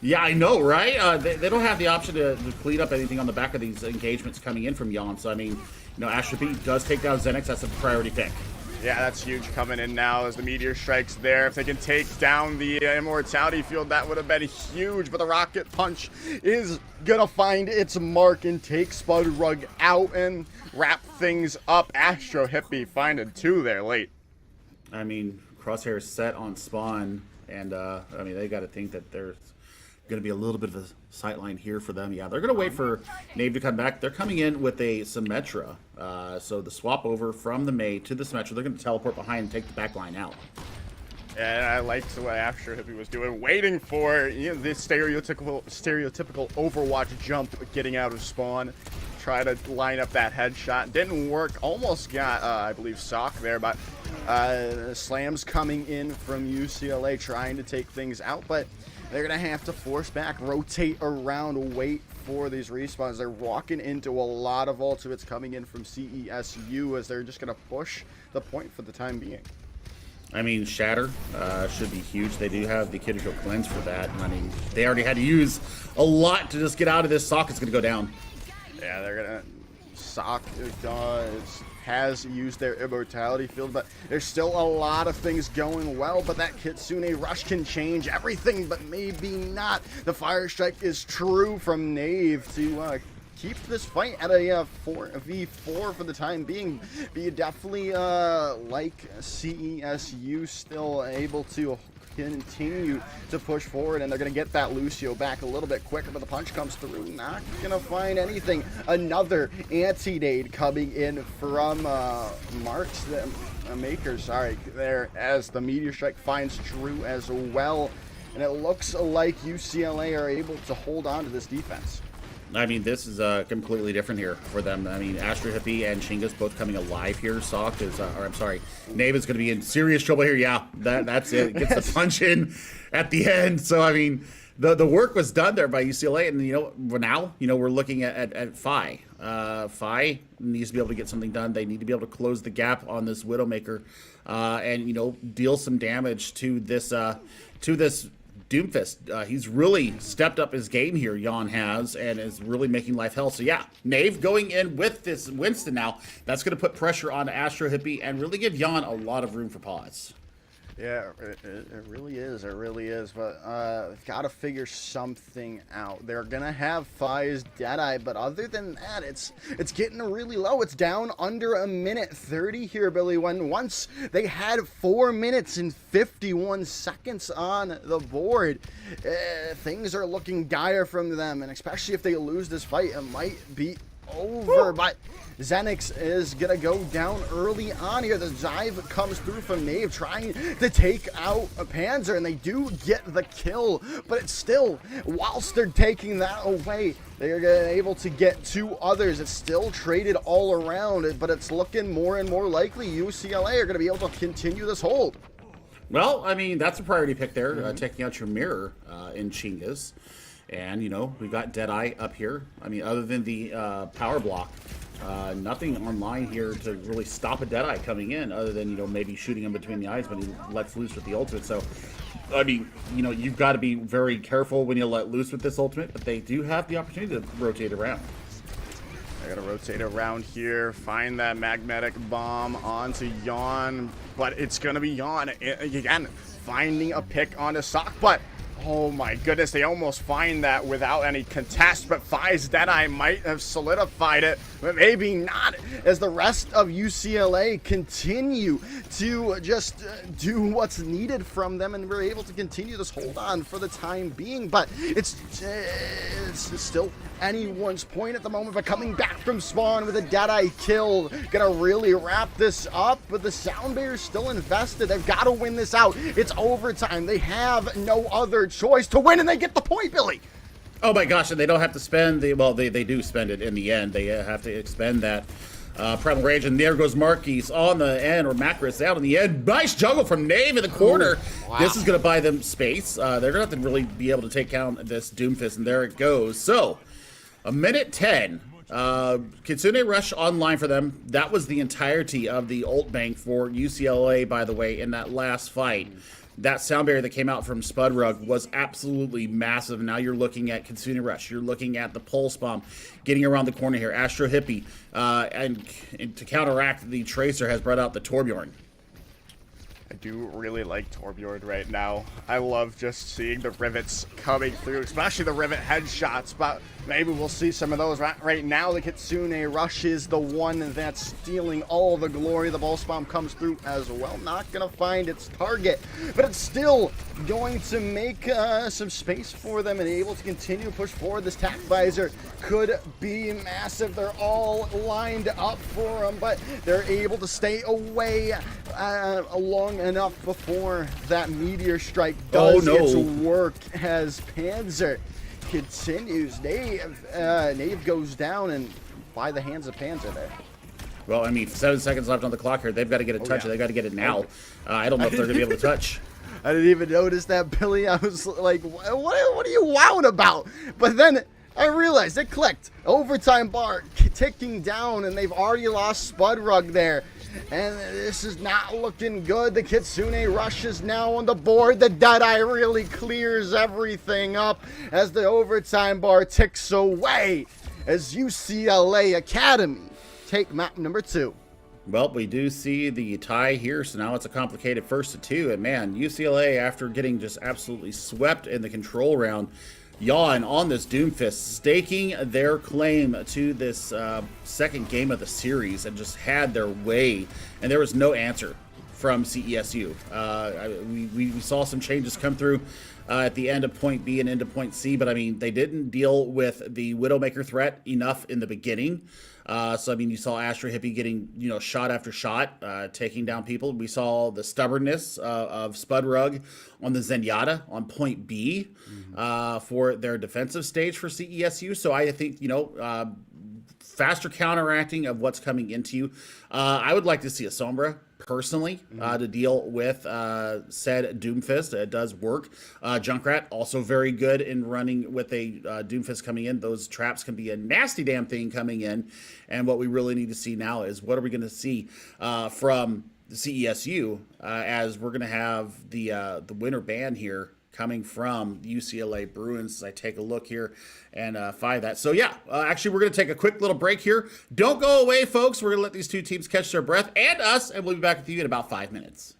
Yeah, I know, right? They don't have the option to clean up anything on the back of these engagements coming in from Yon. So I mean, you know, Astro P does take down Xenix. That's a priority pick. Yeah, that's huge coming in now as the meteor strikes there. If they can take down the immortality field, that would have been huge. But the rocket punch is gonna find its mark and take Spud Rug out and wrap things up. Astro Hippie finding 2 there late. I mean, Crosshair is set on spawn, and I mean, they got to think that there's going to be a little bit of a sightline here for them. Yeah, they're going to wait for Nave to come back. They're coming in with a Symmetra. So the swap over from the May to the Symmetra, they're going to teleport behind and take the back line out. And I liked what Astro Hippie was doing, waiting for this stereotypical Overwatch jump, getting out of spawn. Try to line up that headshot. Didn't work. Almost got, I believe, Sock there, but Slam's coming in from UCLA trying to take things out, but they're going to have to force back, rotate around, wait for these respawns. They're walking into a lot of ultimates coming in from CESU as they're just going to push the point for the time being. I mean, Shatter should be huge. They do have the Kiriko Cleanse for that. I mean, they already had to use a lot to just get out of this. Sock is going to go down. Yeah, they're gonna. Sock has used their immortality field, but there's still a lot of things going well. But that Kitsune rush can change everything, but maybe not. The fire strike is true from Nave to keep this fight at a 4v4 for the time being. But you definitely like CESU still able to continue to push forward, and they're going to get that Lucio back a little bit quicker, but the punch comes through. Not going to find anything. Another anti-nade coming in from Marks, the Maker, sorry, there, as the Meteor Strike finds Drew as well. And it looks like UCLA are able to hold on to this defense. I mean, this is completely different here for them. I mean, Astro Hippie and Chingus both coming alive here. Sock is, or I'm sorry, Nave is going to be in serious trouble here. Yeah, that's it. Gets the punch in at the end. So, I mean, the work was done there by UCLA. And, now, we're looking at Phi. Phi needs to be able to get something done. They need to be able to close the gap on this Widowmaker and, deal some damage to this Doomfist. He's really stepped up his game here, Jan has, and is really making life hell. So yeah, Nave going in with this Winston now. That's going to put pressure on Astro Hippie and really give Jan a lot of room for pause. Yeah, it really is. It really is. But they've got to figure something out. They're gonna have Phi's Deadeye, but other than that, it's getting really low. It's down under a minute 30 here, Billy. When once they had 4 minutes and 51 seconds on the board, things are looking dire from them, and especially if they lose this fight, it might be over. But Xenix is gonna go down early on here. The dive comes through from Nave trying to take out a Panzer, and they do get the kill, but it's still, whilst they're taking that away, they're able to get 2 others. It's still traded all around, but it's looking more and more likely UCLA are gonna be able to continue this hold. Well, I mean, that's a priority pick there, taking out your mirror in Chingus. And, we've got Deadeye up here. I mean, other than the power block, nothing online here to really stop a Deadeye coming in, other than, maybe shooting him between the eyes when he lets loose with the ultimate. So I mean, you've got to be very careful when you let loose with this ultimate, but they do have the opportunity to rotate around. I gotta rotate around here, find that magnetic bomb onto Yawn, but it's gonna be Yawn again, finding a pick onto Sock, but oh my goodness, they almost find that without any contest, but Fi's Deadeye might have solidified it, but maybe not, as the rest of UCLA continue to just do what's needed from them, and we're able to continue this hold on for the time being, but it's still anyone's point at the moment, but coming back from spawn with a Deadeye kill, gonna really wrap this up, but the Sound Bear's still invested. They've got to win this out. It's overtime. They have no other choice to win, and they get the point, Billy. Oh my gosh, and they don't have to spend they do spend it in the end. They have to expend that Primal Rage, and there goes Marquis on the end, or Macris out on the end. Nice juggle from Nave in the corner. Wow. This is going to buy them space. They're going to have to really be able to take down this Doomfist, and there it goes. So, a minute 10. Kitsune Rush online for them. That was the entirety of the ult bank for UCLA, by the way, in that last fight. That sound barrier that came out from Spudrug was absolutely massive. Now you're looking at Kitsune Rush. You're looking at the Pulse Bomb getting around the corner here. Astro Hippie. And to counteract, the Tracer has brought out the Torbjorn. I do really like Torbjorn right now. I love just seeing the rivets coming through, especially the rivet headshots, but maybe we'll see some of those right now. The Kitsune Rush is the one that's stealing all the glory. The Pulse Bomb comes through as well. Not going to find its target, but it's still going to make some space for them and able to continue to push forward. This Tac Visor could be massive. They're all lined up for them, but they're able to stay away long enough before that Meteor Strike does its work, as Panzer continues. Nave goes down, and by the hands of Panzer there. Well, I mean, 7 seconds left on the clock here. They've got to get a touch. They've got to get it now. I don't know if they're going to be able to touch. I didn't even notice that, Billy. I was like, what are you wowing about? But then I realized it clicked. Overtime bar ticking down, and they've already lost Spudrug there. And this is not looking good. The Kitsune Rush is now on the board. The Deadeye really clears everything up as the overtime bar ticks away as UCLA Academy take map number 2. Well, we do see the tie here, so now it's a complicated 1-2. And man, UCLA, after getting just absolutely swept in the control round, Yawn on this Doomfist, staking their claim to this second game of the series, and just had their way, and there was no answer from CESU. We saw some changes come through at the end of point B and into point C, but I mean, they didn't deal with the Widowmaker threat enough in the beginning. So I mean, you saw Astro Hippie getting, shot after shot, taking down people. We saw the stubbornness of Spudrug on the Zenyatta on point B for their defensive stage for CESU. So I think, faster counteracting of what's coming into you. I would like to see a Sombra personally to deal with said Doomfist. It does work. Junkrat also very good in running with a Doomfist coming in. Those traps can be a nasty damn thing coming in. And what we really need to see now is what are we going to see from the CESU as we're going to have the winter band here coming from UCLA Bruins as I take a look here and find that. So yeah, actually we're going to take a quick little break here. Don't go away, folks. We're going to let these two teams catch their breath and us, and we'll be back with you in about 5 minutes.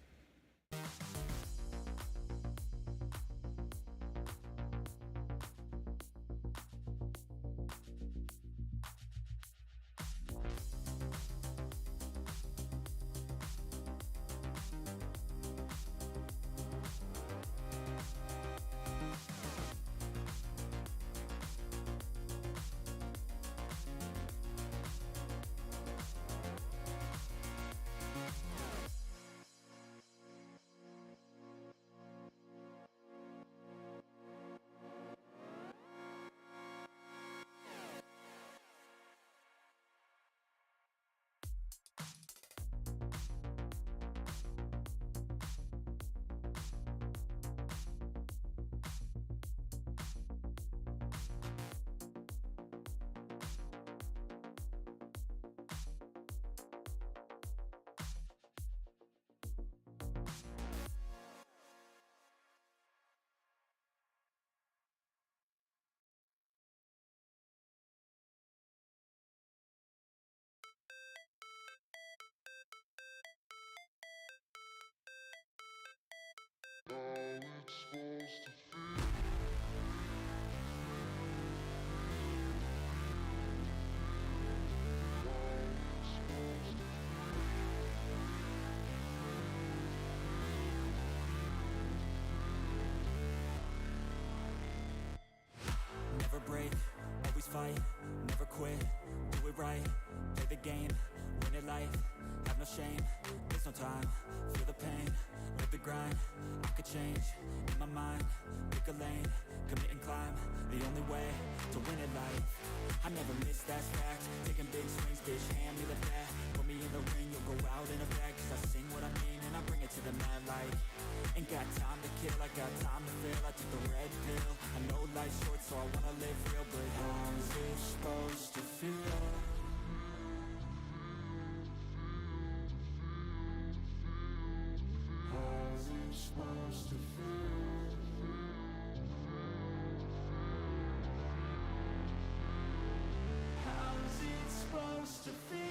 right, play the game, win it life, have no shame, there's no time, feel the pain, live the grind, I could change, in my mind, pick a lane, commit and climb, the only way to win it life. I never miss, that's fact, taking big swings, bitch, hand me the bat, put me in the ring, you'll go out in a bag, cause I sing what I mean and I bring it to the mad light. Ain't got time to kill, I got time to feel, I took the red pill, I know life's short so I wanna live real, but how's it supposed to feel? How's it supposed to feel? How's it supposed to feel?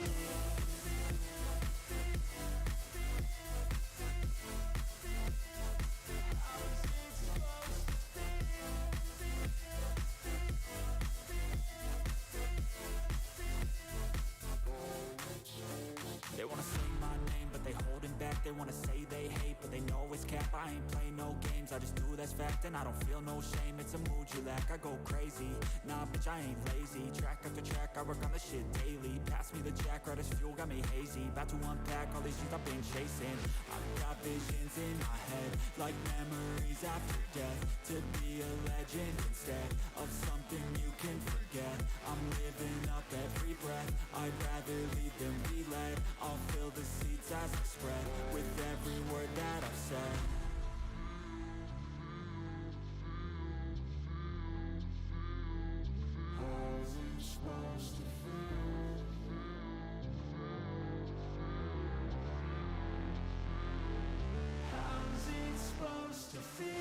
They wanna say my name, but they holding back. They wanna say they hate, but they know it's cap. I ain't play no games, I just do that's fact. And I don't feel no shame, it's a mood you lack. I go crazy, nah bitch I ain't lazy. Track after track, I work on this shit daily. Pass me the jack, right as fuel, got me hazy. About to unpack all these things I've been chasing. I've got visions in my head, like memories after death. To be a legend instead of something you can forget. I'm living up every breath, I'd rather lead than be led. I'll fill the seats as I spread, with every word that I've said. How's it supposed to feel? How's it supposed to feel?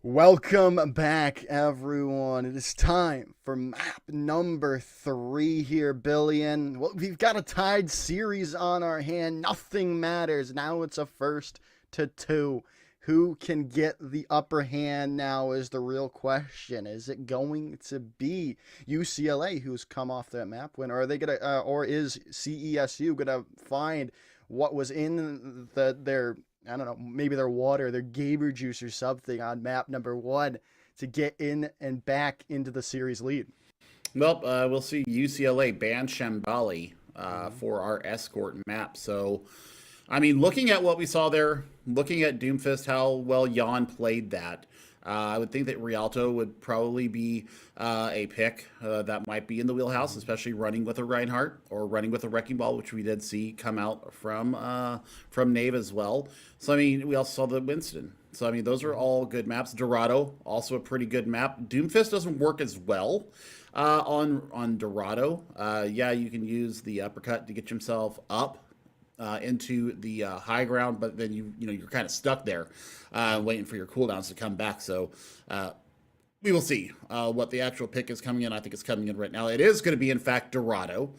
Welcome back, everyone. It is time for map number 3 here, Billion. Well, we've got a tied series on our hand. Nothing matters. Now it's a 1-2. Who can get the upper hand now is the real question. Is it going to be UCLA, who's come off that map win, or are they gonna, or is CESU gonna find what was in their, I don't know, maybe their water, their Gaber juice or something on map number 1 to get in and back into the series lead? Well, we'll see UCLA ban Shambali for our escort map. So, I mean, looking at what we saw there, looking at Doomfist, how well Jan played that, I would think that Rialto would probably be a pick that might be in the wheelhouse, especially running with a Reinhardt or running with a Wrecking Ball, which we did see come out from Nave as well. So, I mean, we also saw the Winston. So, I mean, those are all good maps. Dorado, also a pretty good map. Doomfist doesn't work as well on Dorado. Yeah, you can use the uppercut to get yourself up into the high ground, but then you're kind of stuck there waiting for your cooldowns to come back. So We will see what the actual pick is coming in. I think it's coming in right now. It is going to be, in fact, Dorado.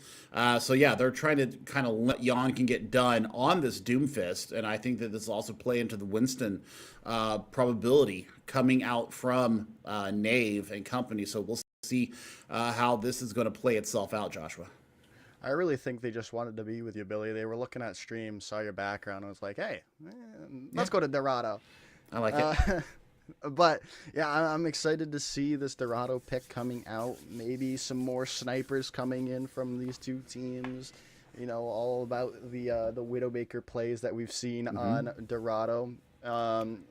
So, yeah, they're trying to kind of let Jan can get done on this Doomfist. And I think that this will also play into the Winston probability coming out from Knave and company. So we'll see how this is going to play itself out, Joshua. I really think they just wanted to be with you, Billy. They were looking at stream, saw your background, and was like, hey, let's go to Dorado. I like it. But, yeah, I'm excited to see this Dorado pick coming out. Maybe some more snipers coming in from these two teams. You know, all about the Widowmaker plays that we've seen on Dorado,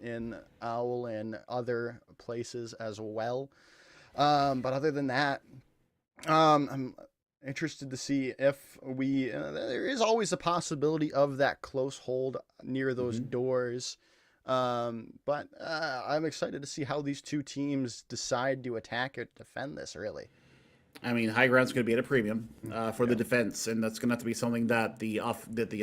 in Owl and other places as well. But other than that, I'm interested to see if there is always a possibility of that close hold near those doors. But I'm excited to see how these two teams decide to attack or defend this, really. I mean, high ground's going to be at a premium for the defense, and that's going to have to be something that the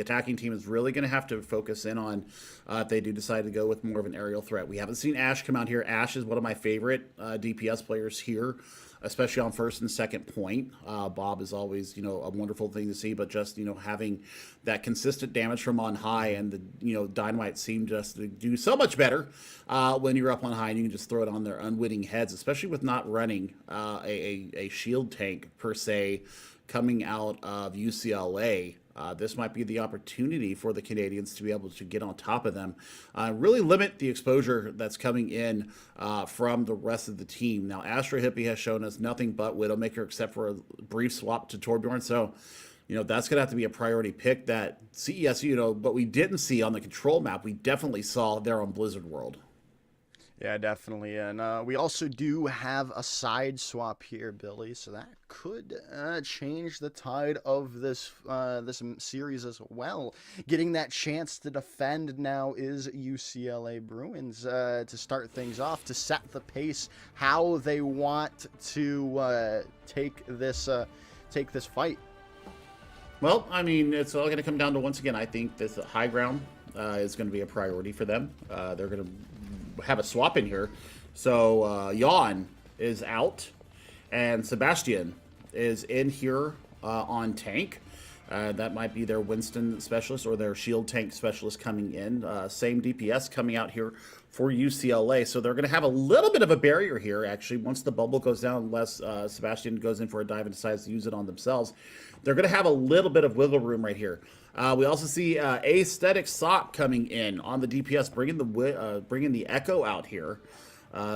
attacking team is really going to have to focus in on if they do decide to go with more of an aerial threat. We haven't seen Ash come out here. Ash is one of my favorite DPS players here, especially on first and second point. Bob is always, a wonderful thing to see, but just, having that consistent damage from on high, and the, Dynamite seemed just to do so much better when you're up on high and you can just throw it on their unwitting heads, especially with not running a shield tank per se coming out of UCLA. This might be the opportunity for the Canadians to be able to get on top of them, really limit the exposure that's coming in from the rest of the team. Now, Astro Hippie has shown us nothing but Widowmaker except for a brief swap to Torbjorn, so that's going to have to be a priority pick that CESU, but we didn't see on the control map, we definitely saw there on Blizzard World. Yeah, definitely. And we also do have a side swap here, Billy, so that could change the tide of this series as well. Getting that chance to defend now is UCLA Bruins to start things off, to set the pace, how they want to take this fight. Well, I mean, it's all going to come down to, once again, I think this high ground is going to be a priority for them. They're going to have a swap in here. So Jan is out, and Sebastian is in here on tank. That might be their Winston specialist or their shield tank specialist coming in. Same DPS coming out here for UCLA. So they're going to have a little bit of a barrier here, actually. Once the bubble goes down, unless Sebastian goes in for a dive and decides to use it on themselves, they're going to have a little bit of wiggle room right here. We also see Aesthetic Sock coming in on the DPS, bringing the Echo out here.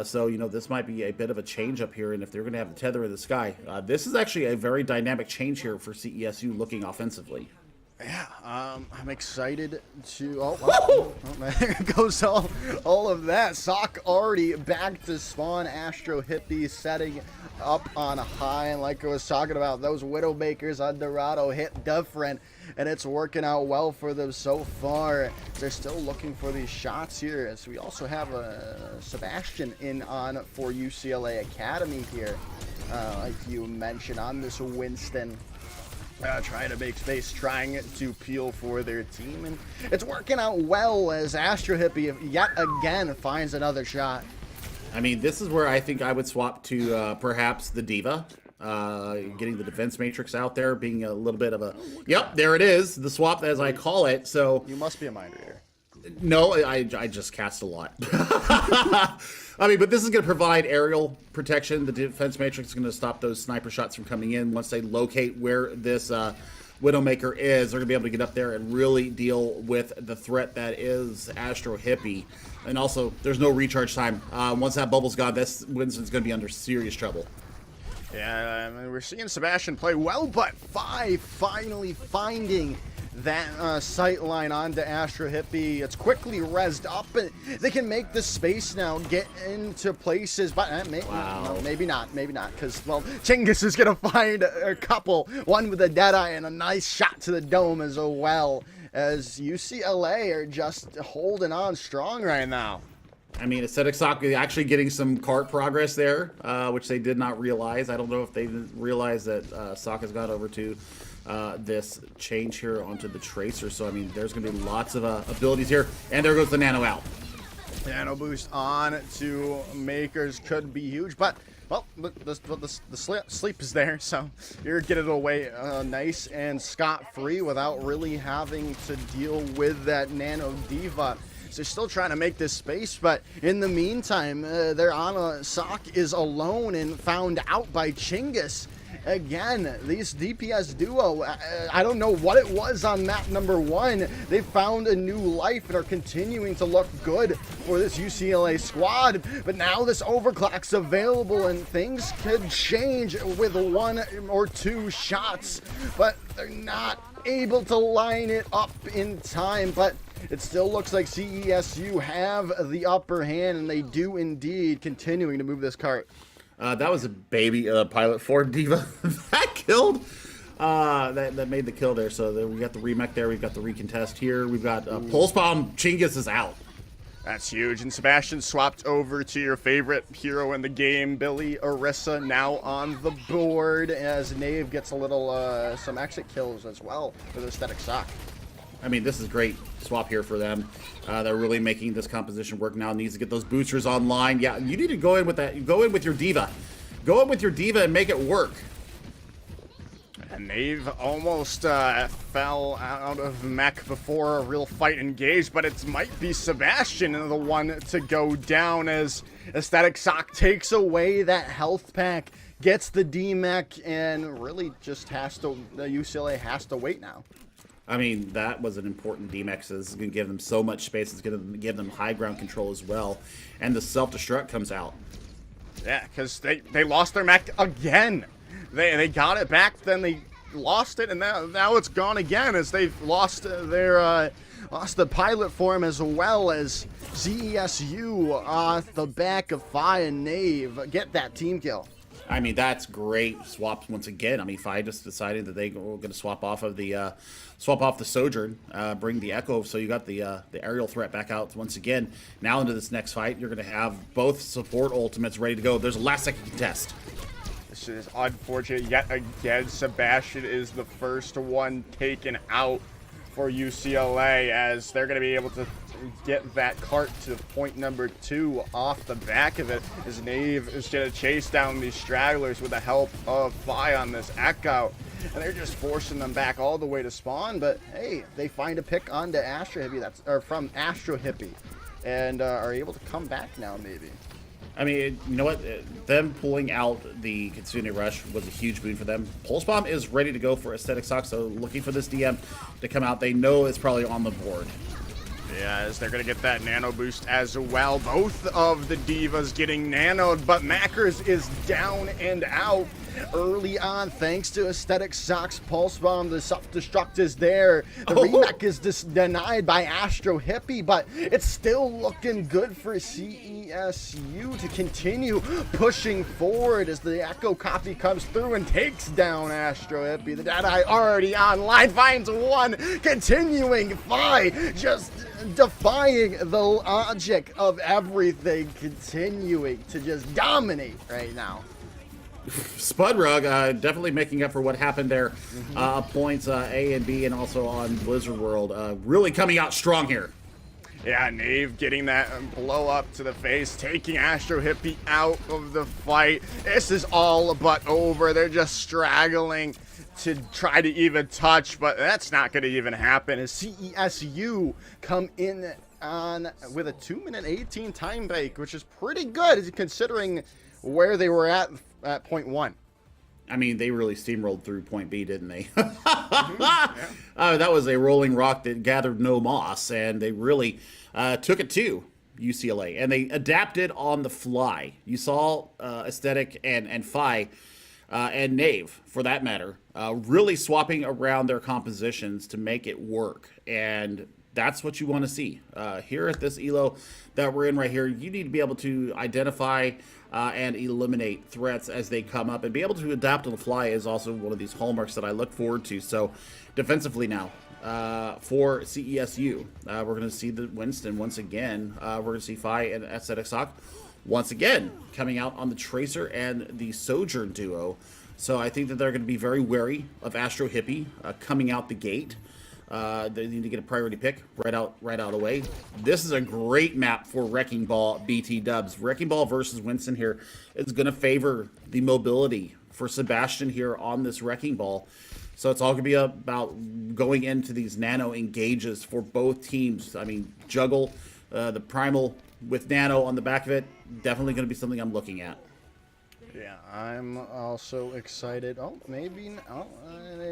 So, this might be a bit of a change up here, and if they're going to have the Tether in the sky, this is actually a very dynamic change here for CESU looking offensively. Yeah, I'm excited to... there goes all of that. Sock already back to spawn. Astro Hippie setting up on a high, and like I was talking about, those Widowmakers on Dorado hit different, and it's working out well for them so far. They're still looking for these shots here, as we also have Sebastian in on for UCLA Academy here, like you mentioned, on this Winston. Trying to make space, trying to peel for their team, and it's working out well as Astro Hippie yet again finds another shot. I mean, this is where I think I would swap to perhaps the Diva, getting the defense matrix out there, being a little bit of a... Yep, there it is, the swap as I call it. So you must be a mind reader. No, I just cast a lot. I mean, but this is going to provide aerial protection. The defense matrix is going to stop those sniper shots from coming in. Once they locate where this Widowmaker is, they're going to be able to get up there and really deal with the threat that is Astro Hippie. And also, there's no recharge time. Once that bubble's gone, this Winston's going to be under serious trouble. Yeah, I mean, we're seeing Sebastian play well, but finally finding that sight line onto Astro Hippie. It's quickly rezzed up, and they can make the space now, get into places, but maybe not, because, well, Chinggis is going to find a couple, one with a Deadeye and a nice shot to the dome as well, as UCLA are just holding on strong right now. I mean, Aesthetic Sock actually getting some cart progress there, which they did not realize. I don't know if they realized that Sock has got over to this change here onto the Tracer. So, I mean, there's going to be lots of abilities here. And there goes the Nano out. Nano boost on to Makers could be huge, but well, the sleep is there, so you're getting it away nice and scot-free without really having to deal with that Nano Diva. So they're still trying to make this space, but in the meantime, their Ana Sock is alone and found out by Chinggis. Again, this DPS duo, I don't know what it was on map number 1. They found a new life and are continuing to look good for this UCLA squad. But now this overclock's available and things could change with 1 or 2 shots. But they're not able to line it up in time. But it still looks like CESU have the upper hand, and they do indeed, continuing to move this cart. That was a baby pilot for Diva that killed. That made the kill there. So we got the remech there. We've got the recontest here. We've got Pulse Bomb. Chinggis is out. That's huge. And Sebastian swapped over to your favorite hero in the game, Billy Orisa, now on the board as Nave gets a little some exit kills as well with Aesthetic Sock. I mean, this is great swap here for them. They're really making this composition work now. Needs to get those boosters online. Yeah, you need to go in with that. Go in with your Diva. Go in with your Diva and make it work. And Nave almost fell out of mech before a real fight engaged, but it might be Sebastian the one to go down as Aesthetic Sock takes away that health pack, gets the D-mech, and really just has to, the UCLA has to wait now. I mean, that was an important DMX. It's going to give them so much space. It's going to give them high ground control as well. And the self-destruct comes out. Yeah, because they lost their mech again. They got it back, then they lost it, and now it's gone again as they've lost their lost the pilot form as well as CESU off the back of Fi and Nave get that team kill. I mean, that's great swaps once again. I mean, Fi just decided that they were going to swap off the Sojourn, bring the Echo. So you got the aerial threat back out once again. Now into this next fight, you're going to have both support ultimates ready to go. There's a last second contest. This is unfortunate. Yet again, Sebastian is the first one taken out for UCLA as they're going to be able to get that cart to point number 2 off the back of it as Nave is going to chase down these stragglers with the help of Fi on this Echo. And they're just forcing them back all the way to spawn, but hey, they find a pick onto Astro Hippie, or from Astro Hippie, and are able to come back now maybe. I mean, you know what? Them pulling out the Kitsune Rush was a huge boon for them. Pulse Bomb is ready to go for Aesthetic Sock, so looking for this DM to come out. They know it's probably on the board. Yeah, as they're going to get that nano boost as well. Both of the Divas getting nanoed, but Mackers is down and out early on thanks to Aesthetic Sock's Pulse Bomb. The self-destruct is there. The remake is denied by Astro Hippie, but it's still looking good for CESU to continue pushing forward as the Echo copy comes through and takes down Astro Hippie. The Deadeye already online, finds one, continuing Fi, just defying the logic of everything, continuing to just dominate right now. Spudrug definitely making up for what happened there. Points A and B and also on Blizzard World. Really coming out strong here. Yeah, Nave getting that blow up to the face, taking Astro Hippie out of the fight. This is all but over. They're just straggling to try to even touch, but that's not going to even happen as CESU come in on with a 2-minute 18 time break, which is pretty good considering where they were at point 1. I mean, they really steamrolled through point B, didn't they? That was a rolling rock that gathered no moss, and they really took it to UCLA, and they adapted on the fly. You saw Aesthetic and Fi and Nave, for that matter, really swapping around their compositions to make it work, and that's what you want to see. Here at this ELO that we're in right here, you need to be able to identify and eliminate threats as they come up, and be able to adapt on the fly is also one of these hallmarks that I look forward to. So defensively now, for CESU, we're going to see the Winston once again. We're going to see Fi and Aesthetic Sock once again coming out on the Tracer and the Sojourn duo. So I think that they're going to be very wary of Astro Hippie coming out the gate. They need to get a priority pick right out of the way. This is a great map for Wrecking Ball BT Dubs. Wrecking Ball versus Winston here is going to favor the mobility for Sebastian here on this Wrecking Ball. So it's all going to be about going into these nano engages for both teams. I mean, juggle the Primal with nano on the back of it. Definitely going to be something I'm looking at. Yeah, I'm also excited. Oh, maybe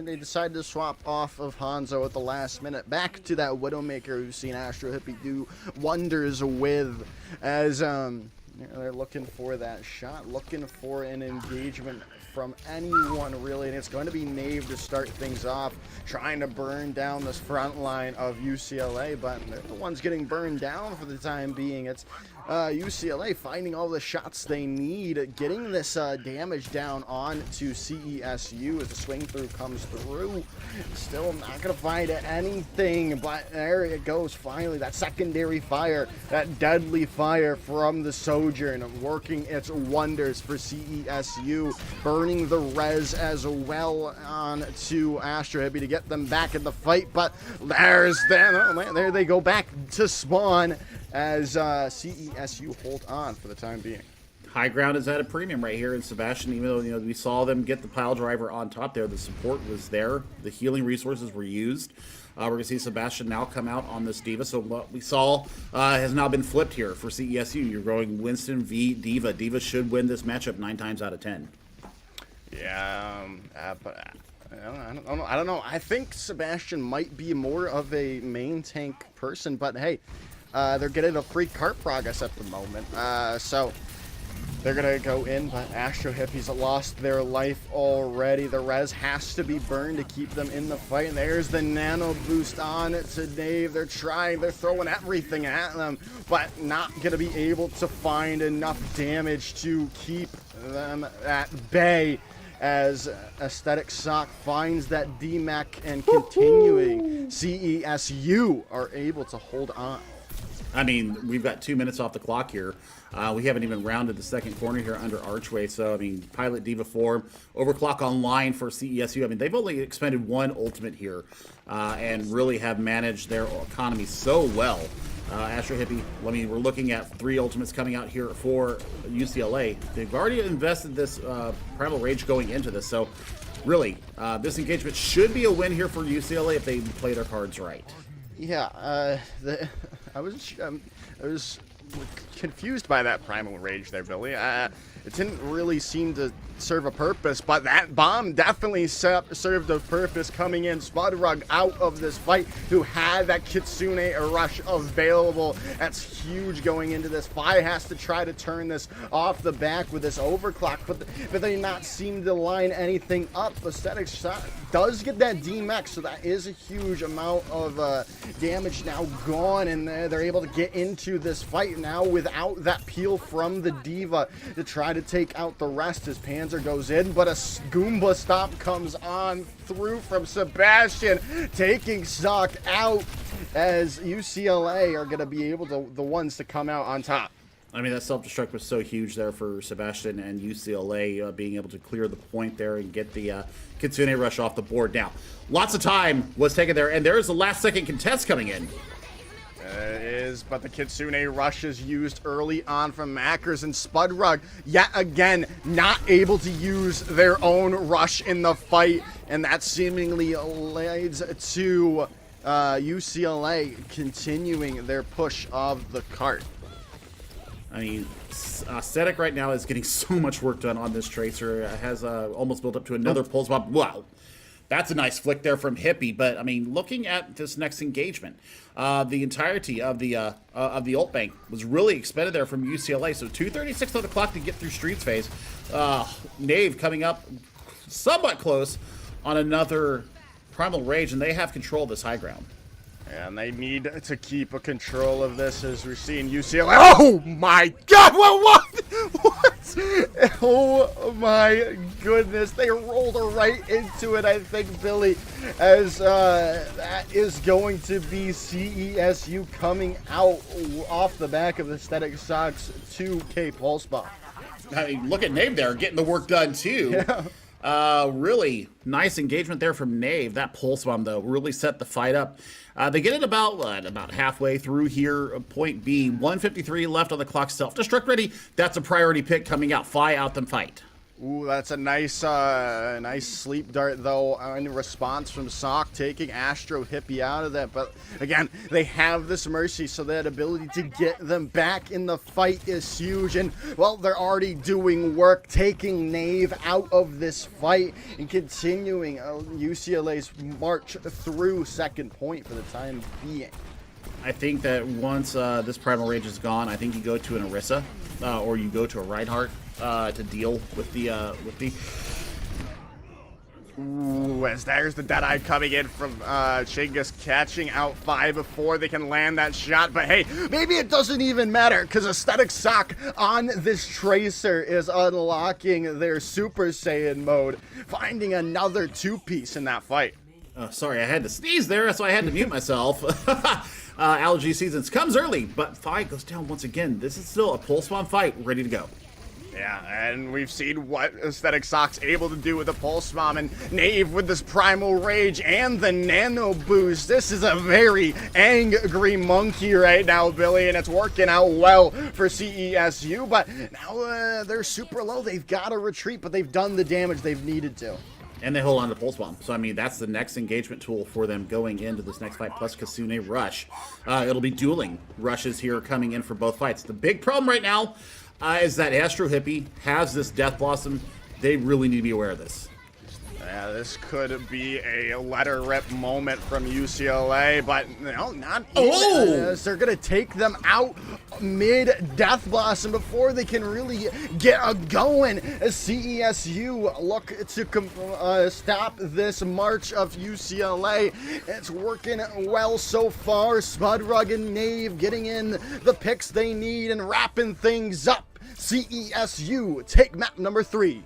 they decided to swap off of Hanzo at the last minute. Back to that Widowmaker who's seen Astro Hippie do wonders with, as they're looking for that shot, looking for an engagement from anyone really, and it's going to be Nave to start things off, trying to burn down this front line of UCLA, but they're the ones getting burned down for the time being. It's UCLA finding all the shots they need, getting this damage down on to CESU as the swing through comes through. Still not going to find anything, but there it goes finally. That secondary fire, that deadly fire from the Sojourn working its wonders for CESU, burning the res as well on to Astro Hippie to get them back in the fight, but there's them. There they go back to spawn as CESU hold on for the time being. High ground is at a premium right here in Sebastian, even though we saw them get the pile driver on top there. The support was there. The healing resources were used. We're going to see Sebastian now come out on this D.Va. So what we saw has now been flipped here for CESU. You're going Winston v. D.Va. D.Va should win this matchup 9 times out of 10. Yeah, but I don't know. I think Sebastian might be more of a main tank person, but hey, they're getting a free cart progress at the moment, so they're gonna go in, but Astro Hippies lost their life already. The res has to be burned to keep them in the fight, and there's the nano boost on to Dave. They're throwing everything at them, but not gonna be able to find enough damage to keep them at bay, as Aesthetic Sock finds that DMAC and continuing CESU are able to hold on. I mean, we've got 2 minutes off the clock here. We haven't even rounded the second corner here under Archway. So, I mean, Pilot D.Va form, overclock online for CESU. I mean, they've only expended one ultimate here and really have managed their economy so well. Astro Hippie, I mean, we're looking at 3 ultimates coming out here for UCLA. They've already invested this Primal Rage going into this. So, really, this engagement should be a win here for UCLA if they play their cards right. Yeah, I was confused by that Primal Rage there, Billy. It didn't really seem to serve a purpose, but that bomb definitely served a purpose coming in. Spudrug out of this fight, who had that Kitsune rush available. That's huge going into this. Fi has to try to turn this off the back with this overclock, but they not seem to line anything up. Aesthetic Shot does get that DMAX, so that is a huge amount of damage now gone, and they're able to get into this fight now without that peel from the D.Va to try to take out the rest as Panzer goes in, but a Goomba stop comes on through from Sebastian, taking Sock out, as UCLA are going to be able to the ones to come out on top. I mean, that self-destruct was so huge there for Sebastian and UCLA being able to clear the point there and get the Kitsune rush off the board. Now, lots of time was taken there, and there is the last-second contest coming in. But the Kitsune rush is used early on from Mackers, and Spudrug yet again not able to use their own rush in the fight, and that seemingly leads to UCLA continuing their push of the cart. I mean, Aesthetic right now is getting so much work done on this Tracer. It has almost built up to another pulse bomb. Wow. That's a nice flick there from Hippie, but I mean, looking at this next engagement, the entirety of the ult bank was really expended there from UCLA. So 2:36 on the clock to get through Streets phase. Nave coming up somewhat close on another Primal Rage, and they have control of this high ground. And they need to keep a control of this, as we're seeing UCLA. Oh my God! What? Oh my goodness! They rolled right into it, I think, Billy, as that is going to be CESU coming out off the back of the Aesthetic Sock's 2K Pulse Bomb. I mean, look at Nave there getting the work done too. Yeah. Really nice engagement there from Nave. That pulse bomb, though, really set the fight up. They get it about halfway through here. Point B, 153 left on the clock. Self-destruct ready. That's a priority pick coming out. Fly out them fight. Ooh, that's a nice sleep dart, though, in response from Sock, taking Astro Hippie out of that. But again, they have this Mercy, so that ability to get them back in the fight is huge. And, well, they're already doing work, taking Nave out of this fight and continuing UCLA's march through second point for the time being. I think that once this Primal Rage is gone, I think you go to an Orisa, or you go to a Reinhardt to deal with the Ooh, as there's the Deadeye coming in from Chingus, catching out 5 before they can land that shot. But hey, maybe it doesn't even matter, because Aesthetic Sock on this Tracer is unlocking their Super Saiyan mode, finding another 2-piece in that fight. Sorry, I had to sneeze there, so I had to mute myself. Allergy seasons comes early, but fight goes down once again. This is still a pulse bomb fight, ready to go. Yeah, and we've seen what Aesthetic Sock's able to do with the Pulse Bomb, and Nave with this Primal Rage and the Nano Boost. This is a very angry monkey right now, Billy, and it's working out well for CESU, but now they're super low. They've got to retreat, but they've done the damage they've needed to. And they hold on to Pulse Bomb. So, I mean, that's the next engagement tool for them going into this next fight, plus Kasune Rush. It'll be dueling rushes here coming in for both fights. The big problem right now is that Astro Hippie has this Death Blossom. They really need to be aware of this. Yeah, this could be a letter rip moment from UCLA, but no, not even, as they're going to take them out mid-Death Blossom before they can really get a going, as CESU look to stop this march of UCLA. It's working well so far. Spudrug and Nave getting in the picks they need and wrapping things up. CESU take map number 3.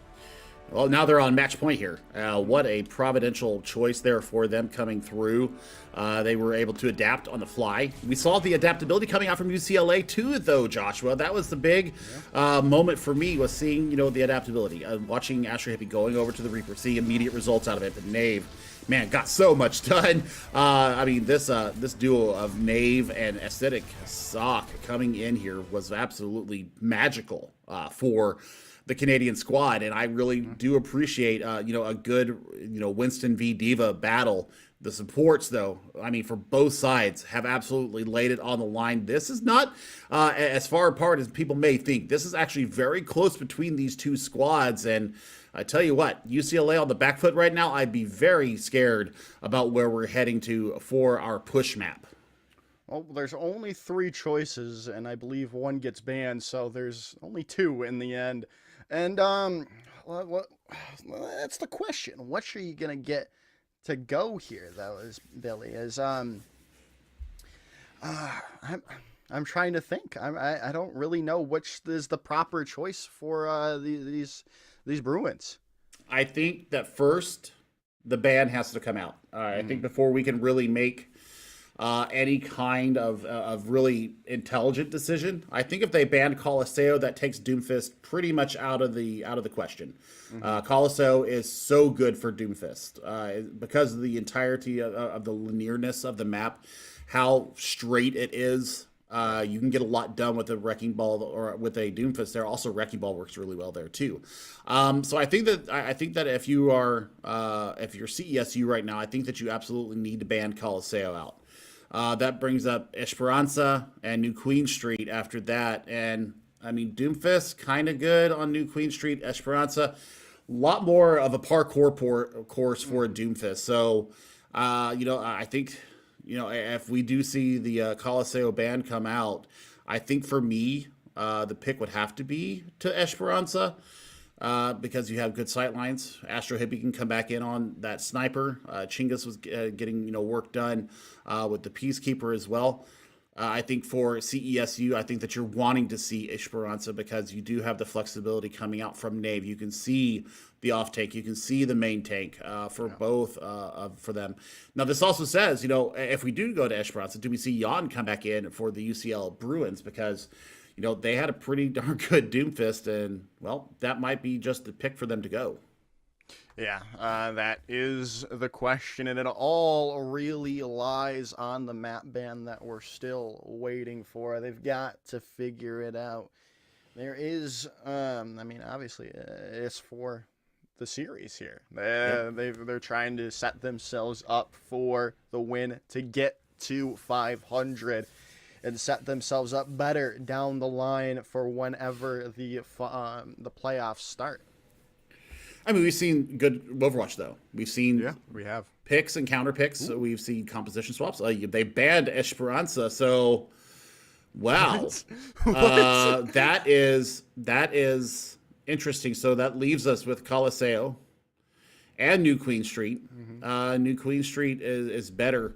Well, now they're on match point here. What a providential choice there for them coming through. They were able to adapt on the fly. We saw the adaptability coming out from UCLA too, though, Joshua. That was the big moment for me, was seeing, the adaptability. Watching Astro Hippie going over to the Reaper, seeing immediate results out of it. But Nave, man, got so much done. I mean, this duo of Nave and Aesthetic Sock coming in here was absolutely magical for the Canadian squad, and I really do appreciate a good Winston v Diva battle. The supports, though, I mean, for both sides have absolutely laid it on the line. This is not as far apart as people may think. This is actually very close between these two squads, and I tell you what, UCLA on the back foot right now, I'd be very scared about where we're heading to for our push map. Well, there's only 3 choices, and I believe 1 gets banned, so there's only 2 in the end. And that's the question. What are you gonna get to go here, though? Is Billy? I'm trying to think. I don't really know which is the proper choice for these Bruins. I think that first the ban has to come out. I think before we can really make any kind of really intelligent decision. I think if they ban Colosseo, that takes Doomfist pretty much out of the question. Colosseo is so good for Doomfist because of the entirety of the linearness of the map, how straight it is. You can get a lot done with a Wrecking Ball or with a Doomfist there. Also, Wrecking Ball works really well there too. So I think that if you're CESU right now, I think that you absolutely need to ban Colosseo out. That brings up Esperanza and New Queen Street after that. And, I mean, Doomfist, kind of good on New Queen Street. Esperanza, a lot more of a parkour course for a Doomfist. So, I think, if we do see the Colosseo ban come out, I think for me, the pick would have to be to Esperanza. Because you have good sight lines. Astro Hippie can come back in on that sniper. Chingus was getting work done with the Peacekeeper as well. I think for CESU, I think that you're wanting to see Esperanza because you do have the flexibility coming out from Nave. You can see the off tank, you can see the main tank for both for them. Now this also says, if we do go to Esperanza, do we see Jan come back in for the UCL Bruins because they had a pretty darn good Doomfist, and, well, that might be just the pick for them to go. Yeah, that is the question, and it all really lies on the map ban that we're still waiting for. They've got to figure it out. There is, I mean, obviously, it's for the series here. They're trying to set themselves up for the win to get to 500 and set themselves up better down the line for whenever the playoffs start. I mean, we've seen good Overwatch, though. We've seen We have. picks and counter picks. So we've seen composition swaps. They banned Esperanza, so wow. That is interesting. So that leaves us with Coliseo and New Queen Street. New Queen Street is better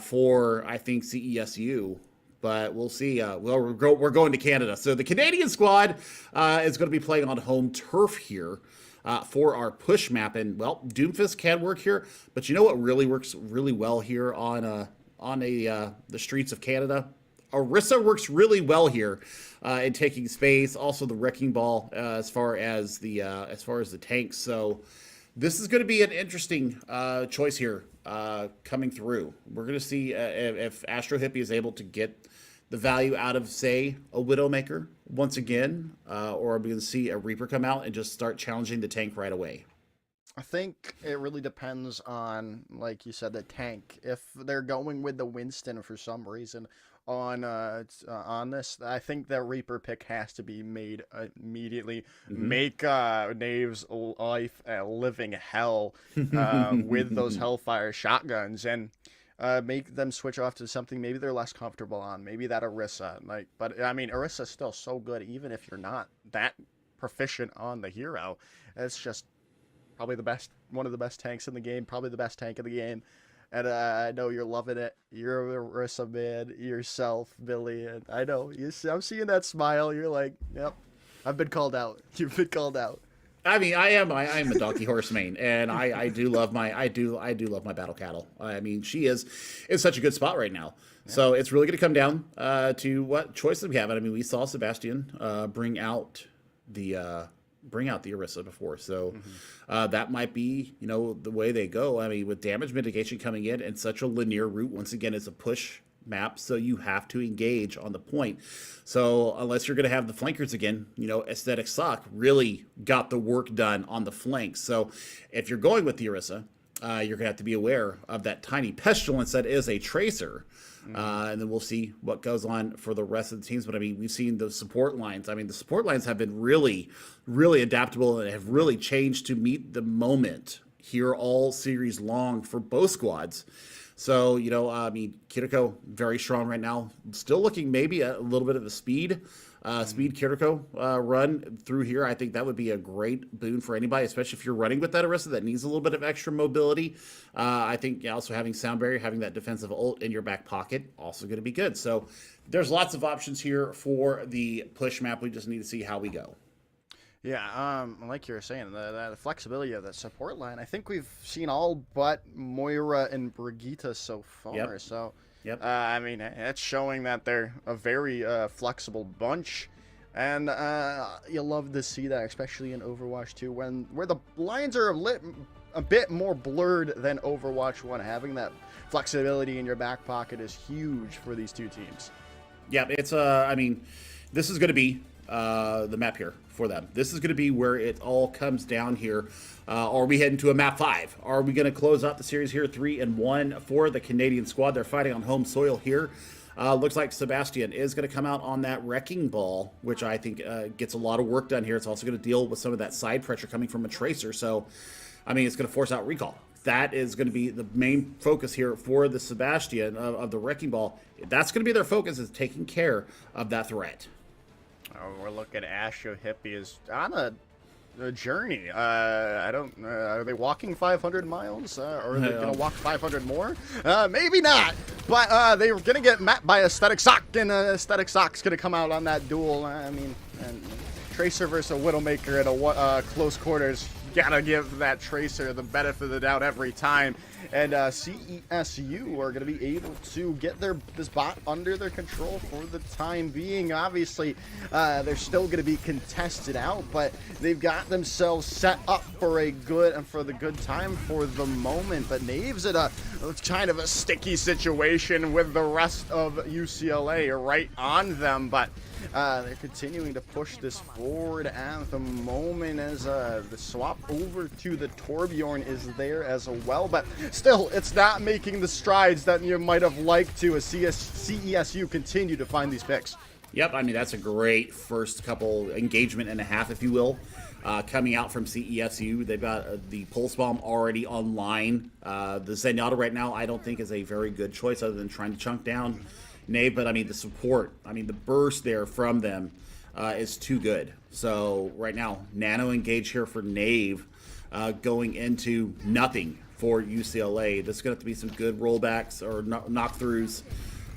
for, I think, CESU. But we'll see. We're going to Canada. So the Canadian squad is going to be playing on home turf here. For our push map, and well, Doomfist can work here, but you know what really works really well here on the streets of Canada? Orisa works really well here in taking space. Also, the wrecking ball as far as the tanks. So this is going to be an interesting choice here coming through. We're going to see if Astro Hippie is able to get the value out of, say, a Widowmaker once again, or are we going to see a Reaper come out and just start challenging the tank right away? I think it really depends on, like you said, the tank. If they're going with the Winston for some reason on this, I think that Reaper pick has to be made immediately. Make Knave's life a living hell with those Hellfire shotguns, and make them switch off to something maybe they're less comfortable on. Maybe that Orisa. But I mean, Orisa's still so good, even if you're not that proficient on the hero. It's just probably one of the best tanks in the game, probably the best tank in the game. And I know you're loving it. You're a Orisa man yourself, Billy. And I know I'm seeing that smile. You're like, yep, I've been called out. You've been called out. I mean, I am a donkey horse main, and I do love my love my battle cattle. I mean, she is in such a good spot right now. Yeah. So it's really going to come down to what choices we have. And I mean, we saw Sebastian bring out the Orisa before, so that might be the way they go. I mean, with damage mitigation coming in and such a linear route, once again, it's a push map, so you have to engage on the point. So unless you're going to have the flankers again, Aesthetic Sock really got the work done on the flanks. So if you're going with the Orisa, you're going to have to be aware of that tiny pestilence that is a tracer. And then we'll see what goes on for the rest of the teams. But I mean, we've seen the support lines. I mean, the support lines have been really, really adaptable and have really changed to meet the moment here all series long for both squads. So, I mean, Kiriko, very strong right now. Still looking maybe a little bit of the speed Kiriko run through here. I think that would be a great boon for anybody, especially if you're running with that Orisa that needs a little bit of extra mobility. I think also having Sound Barrier, having that defensive ult in your back pocket, also going to be good. So there's lots of options here for the push map. We just need to see how we go. Yeah, like you were saying, the flexibility of the support line, I think we've seen all but Moira and Brigitte so far. Yep. So, Yep. I mean, it's showing that they're a very flexible bunch. And you love to see that, especially in Overwatch 2, where the lines are a bit more blurred than Overwatch 1. Having that flexibility in your back pocket is huge for these two teams. Yeah, it's I mean, this is going to be the map here for them. This is going to be where it all comes down here. Are we heading to a map 5? Are we going to close out the series here 3-1 for the Canadian squad? They're fighting on home soil here. Looks like Sebastian is going to come out on that wrecking ball, which I think gets a lot of work done here. It's also going to deal with some of that side pressure coming from a tracer. So, I mean, it's going to force out recall. That is going to be the main focus here for the Sebastian of the wrecking ball. That's going to be their focus, is taking care of that threat. We're looking at Astro Hippie is on a journey. I don't. Are they walking 500 miles? Or are they going to walk 500 more? Maybe not. But they're going to get mapped by Aesthetic Sock, and Aesthetic Sock's going to come out on that duel. I mean, and Tracer versus a Widowmaker at a close quarters. gotta give that Tracer the benefit of the doubt every time. And CESU are going to be able to get this bot under their control for the time being. Obviously, they're still going to be contested out, but they've got themselves set up for the good time for the moment. But Knave's at a kind of a sticky situation with the rest of UCLA right on them, but they're continuing to push this forward at the moment as the swap over to the Torbjorn is there as well. But still, it's not making the strides that you might have liked to as CESU continue to find these picks. Yep, I mean, that's a great first couple engagement and a half, if you will. Coming out from CESU, they've got the Pulse Bomb already online. The Zenyatta right now, I don't think is a very good choice other than trying to chunk down Nave, but I mean, the support, I mean, the burst there from them is too good. So right now, Nano engage here for Nave, going into nothing for UCLA. There's going to have to be some good rollbacks or knock-throughs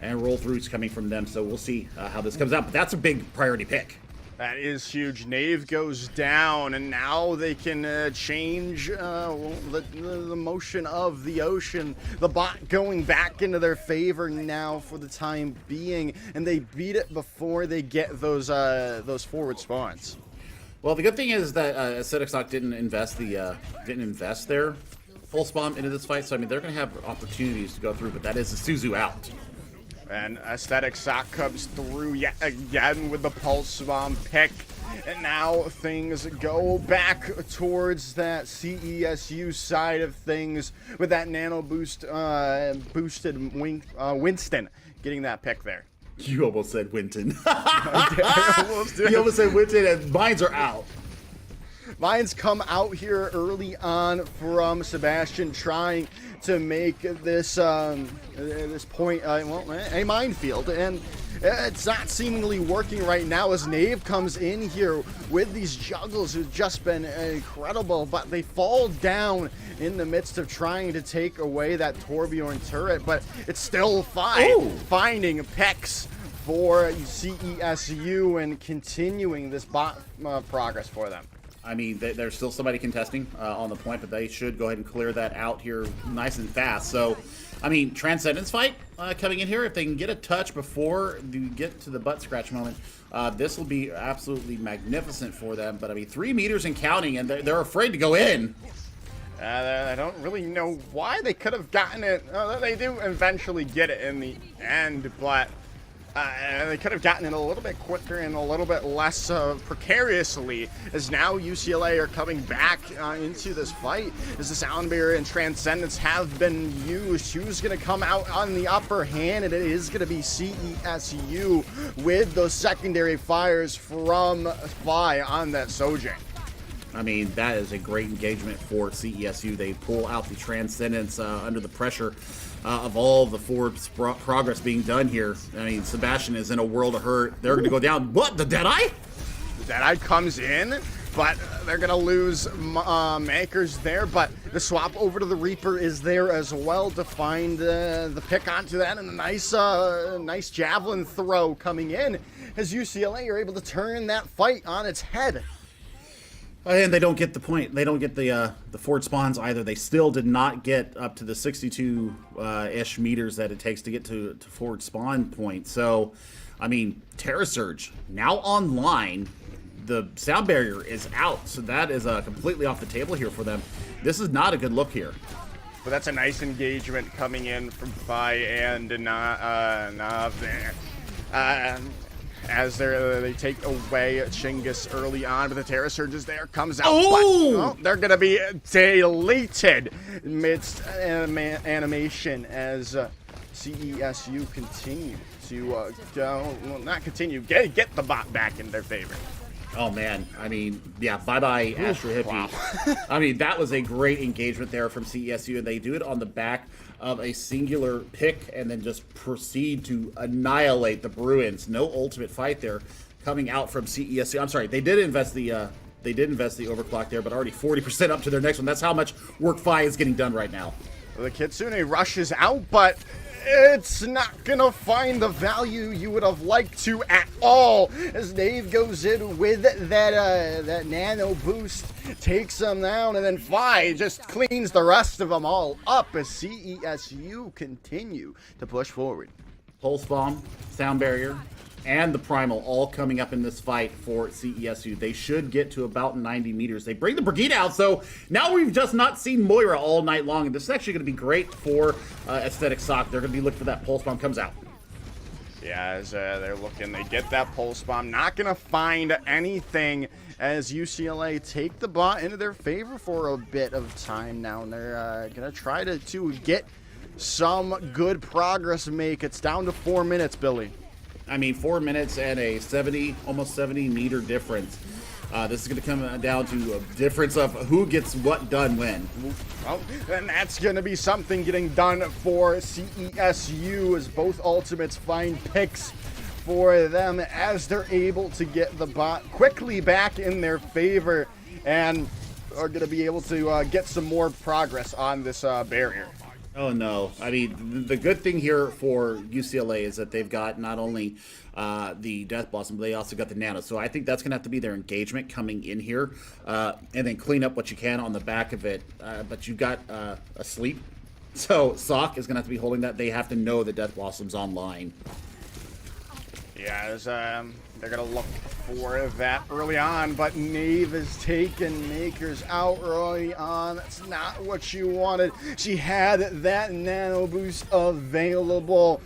and roll-throughs coming from them. So we'll see how this comes out, but that's a big priority pick. That is huge. Nave goes down, and now they can change the motion of the ocean. The bot going back into their favor now for the time being, and they beat it before they get those forward spawns. Well, the good thing is that Acidic didn't invest their full spawn into this fight, so I mean they're going to have opportunities to go through, but that is a Suzu out. And Aesthetic Sock comes through yet again with the Pulse Bomb pick. And now things go back towards that CESU side of things with that Nano boosted Winston getting that pick there. You almost said Winton. You almost said Winton, and mines are out. Mines come out here early on from Sebastian, trying to make this this point a minefield, and it's not seemingly working right now as Nave comes in here with these juggles who've just been incredible, but they fall down in the midst of trying to take away that Torbjorn turret, but it's still finding Pex for CESU and continuing this bot progress for them. I mean, there's still somebody contesting on the point, but they should go ahead and clear that out here nice and fast. So, I mean, Transcendence fight coming in here. If they can get a touch before you get to the butt scratch moment, this will be absolutely magnificent for them. But, I mean, 3 meters and counting, and they're afraid to go in. I don't really know why they could have gotten it. They do eventually get it in the end, but they could have gotten it a little bit quicker and a little bit less precariously, as now UCLA are coming back into this fight as the Sound Barrier and Transcendence have been used. Who's going to come out on the upper hand? And it is going to be CESU with those secondary fires from Fly on that Sojang. I mean, that is a great engagement for CESU. They pull out the Transcendence under the pressure of all the forward progress being done here. I mean, Sebastian is in a world of hurt. They're going to go down. What? The Deadeye? The Deadeye comes in, but they're going to lose Makers there. But the swap over to the Reaper is there as well to find the pick onto that. And a nice javelin throw coming in as UCLA are able to turn that fight on its head. And they don't get the point. They don't get the forward spawns either. They still did not get up to the 62-ish meters that it takes to get to forward spawn point. So, I mean, Terra Surge now online. The Sound Barrier is out, so that is completely off the table here for them. This is not a good look here. But that's a nice engagement coming in from Fi and Nav there. As they take away Chinggis early on, but the Terra Surge is there, comes out, but they're going to be deleted midst animation as CESU continue to get the bot back in their favor. Oh, man. I mean, yeah, bye-bye, Astro Hippie. Wow. I mean, that was a great engagement there from CESU, and they do it on the back of a singular pick and then just proceed to annihilate the Bruins. No ultimate fight there coming out from CESU. I'm sorry, they did invest the overclock there, but already 40% up to their next one. That's how much work Fi is getting done right now. The Kitsune rushes out, but it's not gonna find the value you would have liked to at all, as Dave goes in with that nano boost, takes them down, and then Fi just cleans the rest of them all up as CESU continue to push forward. Pulse Bomb, Sound Barrier, and the Primal all coming up in this fight for CESU. They should get to about 90 meters. They bring the Brigade out, so now we've just not seen Moira all night long, and this is actually going to be great for Aesthetic Sock. They're going to be looking for that Pulse Bomb comes out. Yeah, as they're looking, they get that Pulse Bomb. Not going to find anything as UCLA take the bot into their favor for a bit of time now, and they're going to try to get some good progress make. It's down to 4 minutes, Billy. I mean, 4 minutes and a almost 70 meter difference. This is going to come down to a difference of who gets what done when. Well, and that's going to be something getting done for CESU as both ultimates find picks for them as they're able to get the bot quickly back in their favor and are going to be able to get some more progress on this barrier. Oh, no. I mean, the good thing here for UCLA is that they've got not only the Death Blossom, but they also got the Nano. So I think that's going to have to be their engagement coming in here. And then clean up what you can on the back of it. But you've got a sleep. So Sock is going to have to be holding that. They have to know that Death Blossom's online. Yeah, as, they're going to look for that early on, but Nave is taking Makers out early on. That's not what she wanted. She had that nano boost available,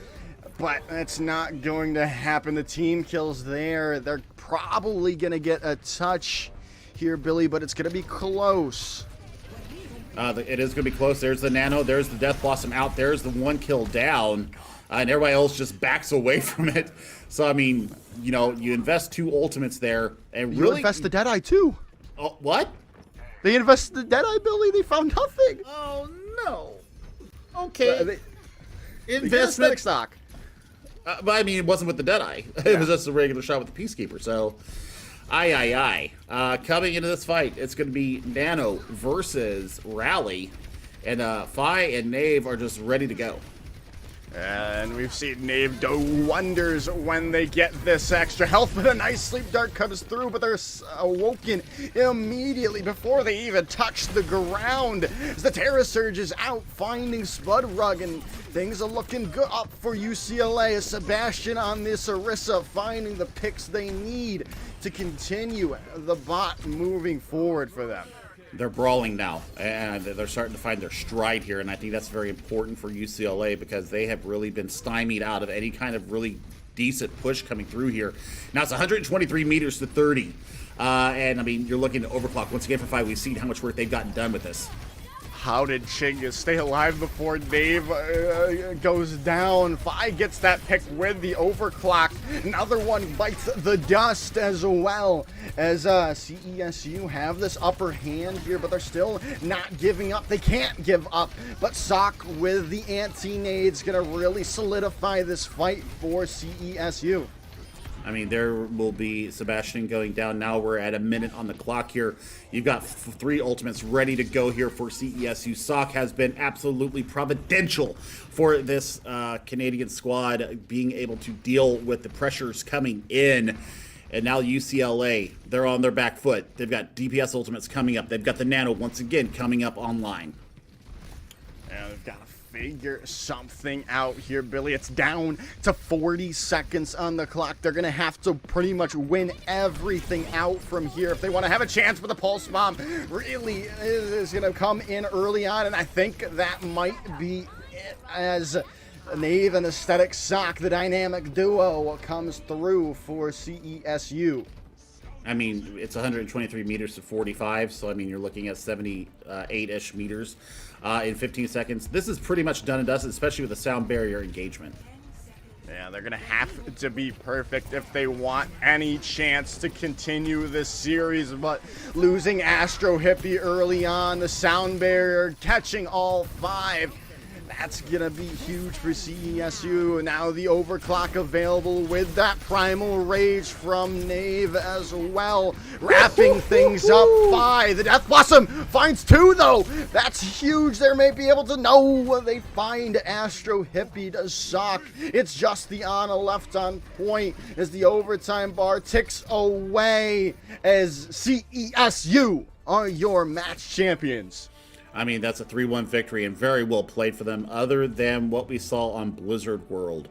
but that's not going to happen. The team kills there. They're probably going to get a touch here, Billy, but it's going to be close. It is going to be close. There's the Nano. There's the Death Blossom out. There's the 1 kill down. And everybody else just backs away from it. So, I mean, you know, you invest 2 ultimates there. And You really invest the Deadeye, too. Oh, what? They invested the Deadeye, Billy. They found nothing. Oh, no. Okay. They Investment. stock. But, I mean, it wasn't with the Deadeye. It was just a regular shot with the Peacekeeper. So, coming into this fight, it's going to be Nano versus Rally. And Fi and Nave are just ready to go. And we've seen Nave do wonders when they get this extra health, but a nice sleep dart comes through, but they're awoken immediately before they even touch the ground. As the Terra Surge is out, finding Spud Rug, and things are looking good up for UCLA. As Sebastian on this Orisa finding the picks they need to continue the bot moving forward for them. They're brawling now, and they're starting to find their stride here, and I think that's very important for UCLA because they have really been stymied out of any kind of really decent push coming through here. Now it's 123 meters to 30, and I mean, you're looking to overclock. Once again for 5, we've seen how much work they've gotten done with this. How did Chinga stay alive before Dave goes down? Fi gets that pick with the overclock. Another one bites the dust as well as CESU have this upper hand here, but they're still not giving up. They can't give up, but Sock with the anti-nade's gonna really solidify this fight for CESU. I mean, there will be Sebastian going down. Now we're at a minute on the clock here. You've got 3 ultimates ready to go here for CESU. Sock has been absolutely providential for this Canadian squad being able to deal with the pressures coming in. And now UCLA, they're on their back foot. They've got DPS ultimates coming up. They've got the Nano once again coming up online. And they've got to figure something out here, Billy. It's down to 40 seconds on the clock. They're going to have to pretty much win everything out from here if they want to have a chance. But the Pulse Bomb really is going to come in early on, and I think that might be it as Nave and Aesthetic Sock, the dynamic duo, comes through for CESU. I mean, it's 123 meters to 45, so I mean, you're looking at 78-ish meters in 15 seconds. This is pretty much done and dusted, especially with the sound barrier engagement. Yeah, they're going to have to be perfect if they want any chance to continue this series, but losing Astro Hippie early on, the sound barrier catching all 5. That's going to be huge for CESU. Now the overclock available with that Primal Rage from Nave as well. Wrapping things up by the Death Blossom. Finds 2, though. That's huge. They may be able to know. They find Astro Hippie to sock. It's just the Ana left on point as the overtime bar ticks away as CESU are your match champions. I mean, that's a 3-1 victory and very well played for them, other than what we saw on Blizzard World.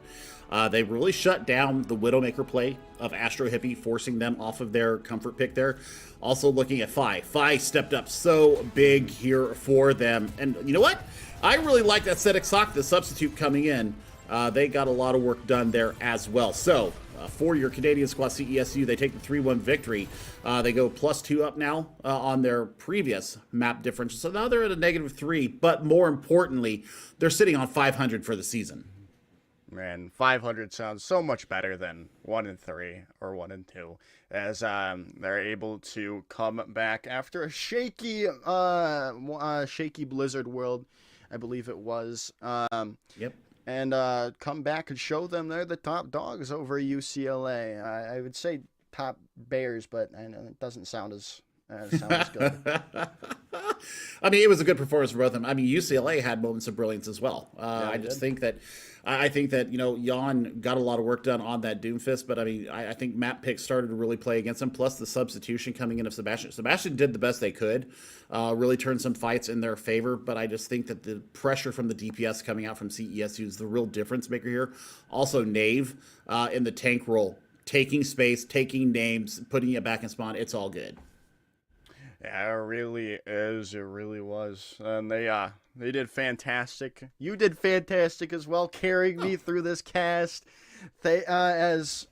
They really shut down the Widowmaker play of Astro Hippie, forcing them off of their comfort pick there. Also looking at Fi. Fi stepped up so big here for them. And you know what? I really like that Sedek Sock, the substitute coming in. They got a lot of work done there as well. So, for your Canadian squad, CESU, they take the 3-1 victory. They go +2 up now on their previous map difference. So now they're at a -3, but more importantly, they're sitting on 500 for the season. Man, 500 sounds so much better than 1-3 or 1-2, as they're able to come back after a shaky Blizzard World, I believe it was. Yep. And come back and show them they're the top dogs over UCLA. I would say top Bears, but I know it doesn't sound as good. I mean, it was a good performance for both of them. I mean, UCLA had moments of brilliance as well. I think that Jan got a lot of work done on that Doomfist, but I mean, I think map picks started to really play against him. Plus the substitution coming in of Sebastian. Sebastian did the best they could, really turned some fights in their favor. But I just think that the pressure from the DPS coming out from CESU is the real difference maker here. Also, Nave in the tank role, taking space, taking names, putting it back in spawn. It's all good. Yeah, it really is. It really was. And they did fantastic. You did fantastic as well, carrying me through this cast. They as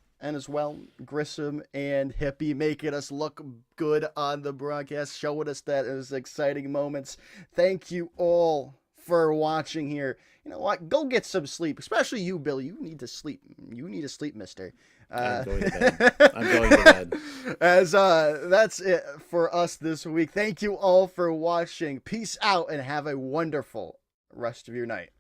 well, Grissom and Hippie making us look good on the broadcast, showing us that it was exciting moments. Thank you all for watching here. You know what? Go get some sleep, especially you, Bill. You need to sleep. You need to sleep, mister. I'm going to bed. I'm going to bed. As that's it for us this week. Thank you all for watching. Peace out and have a wonderful rest of your night.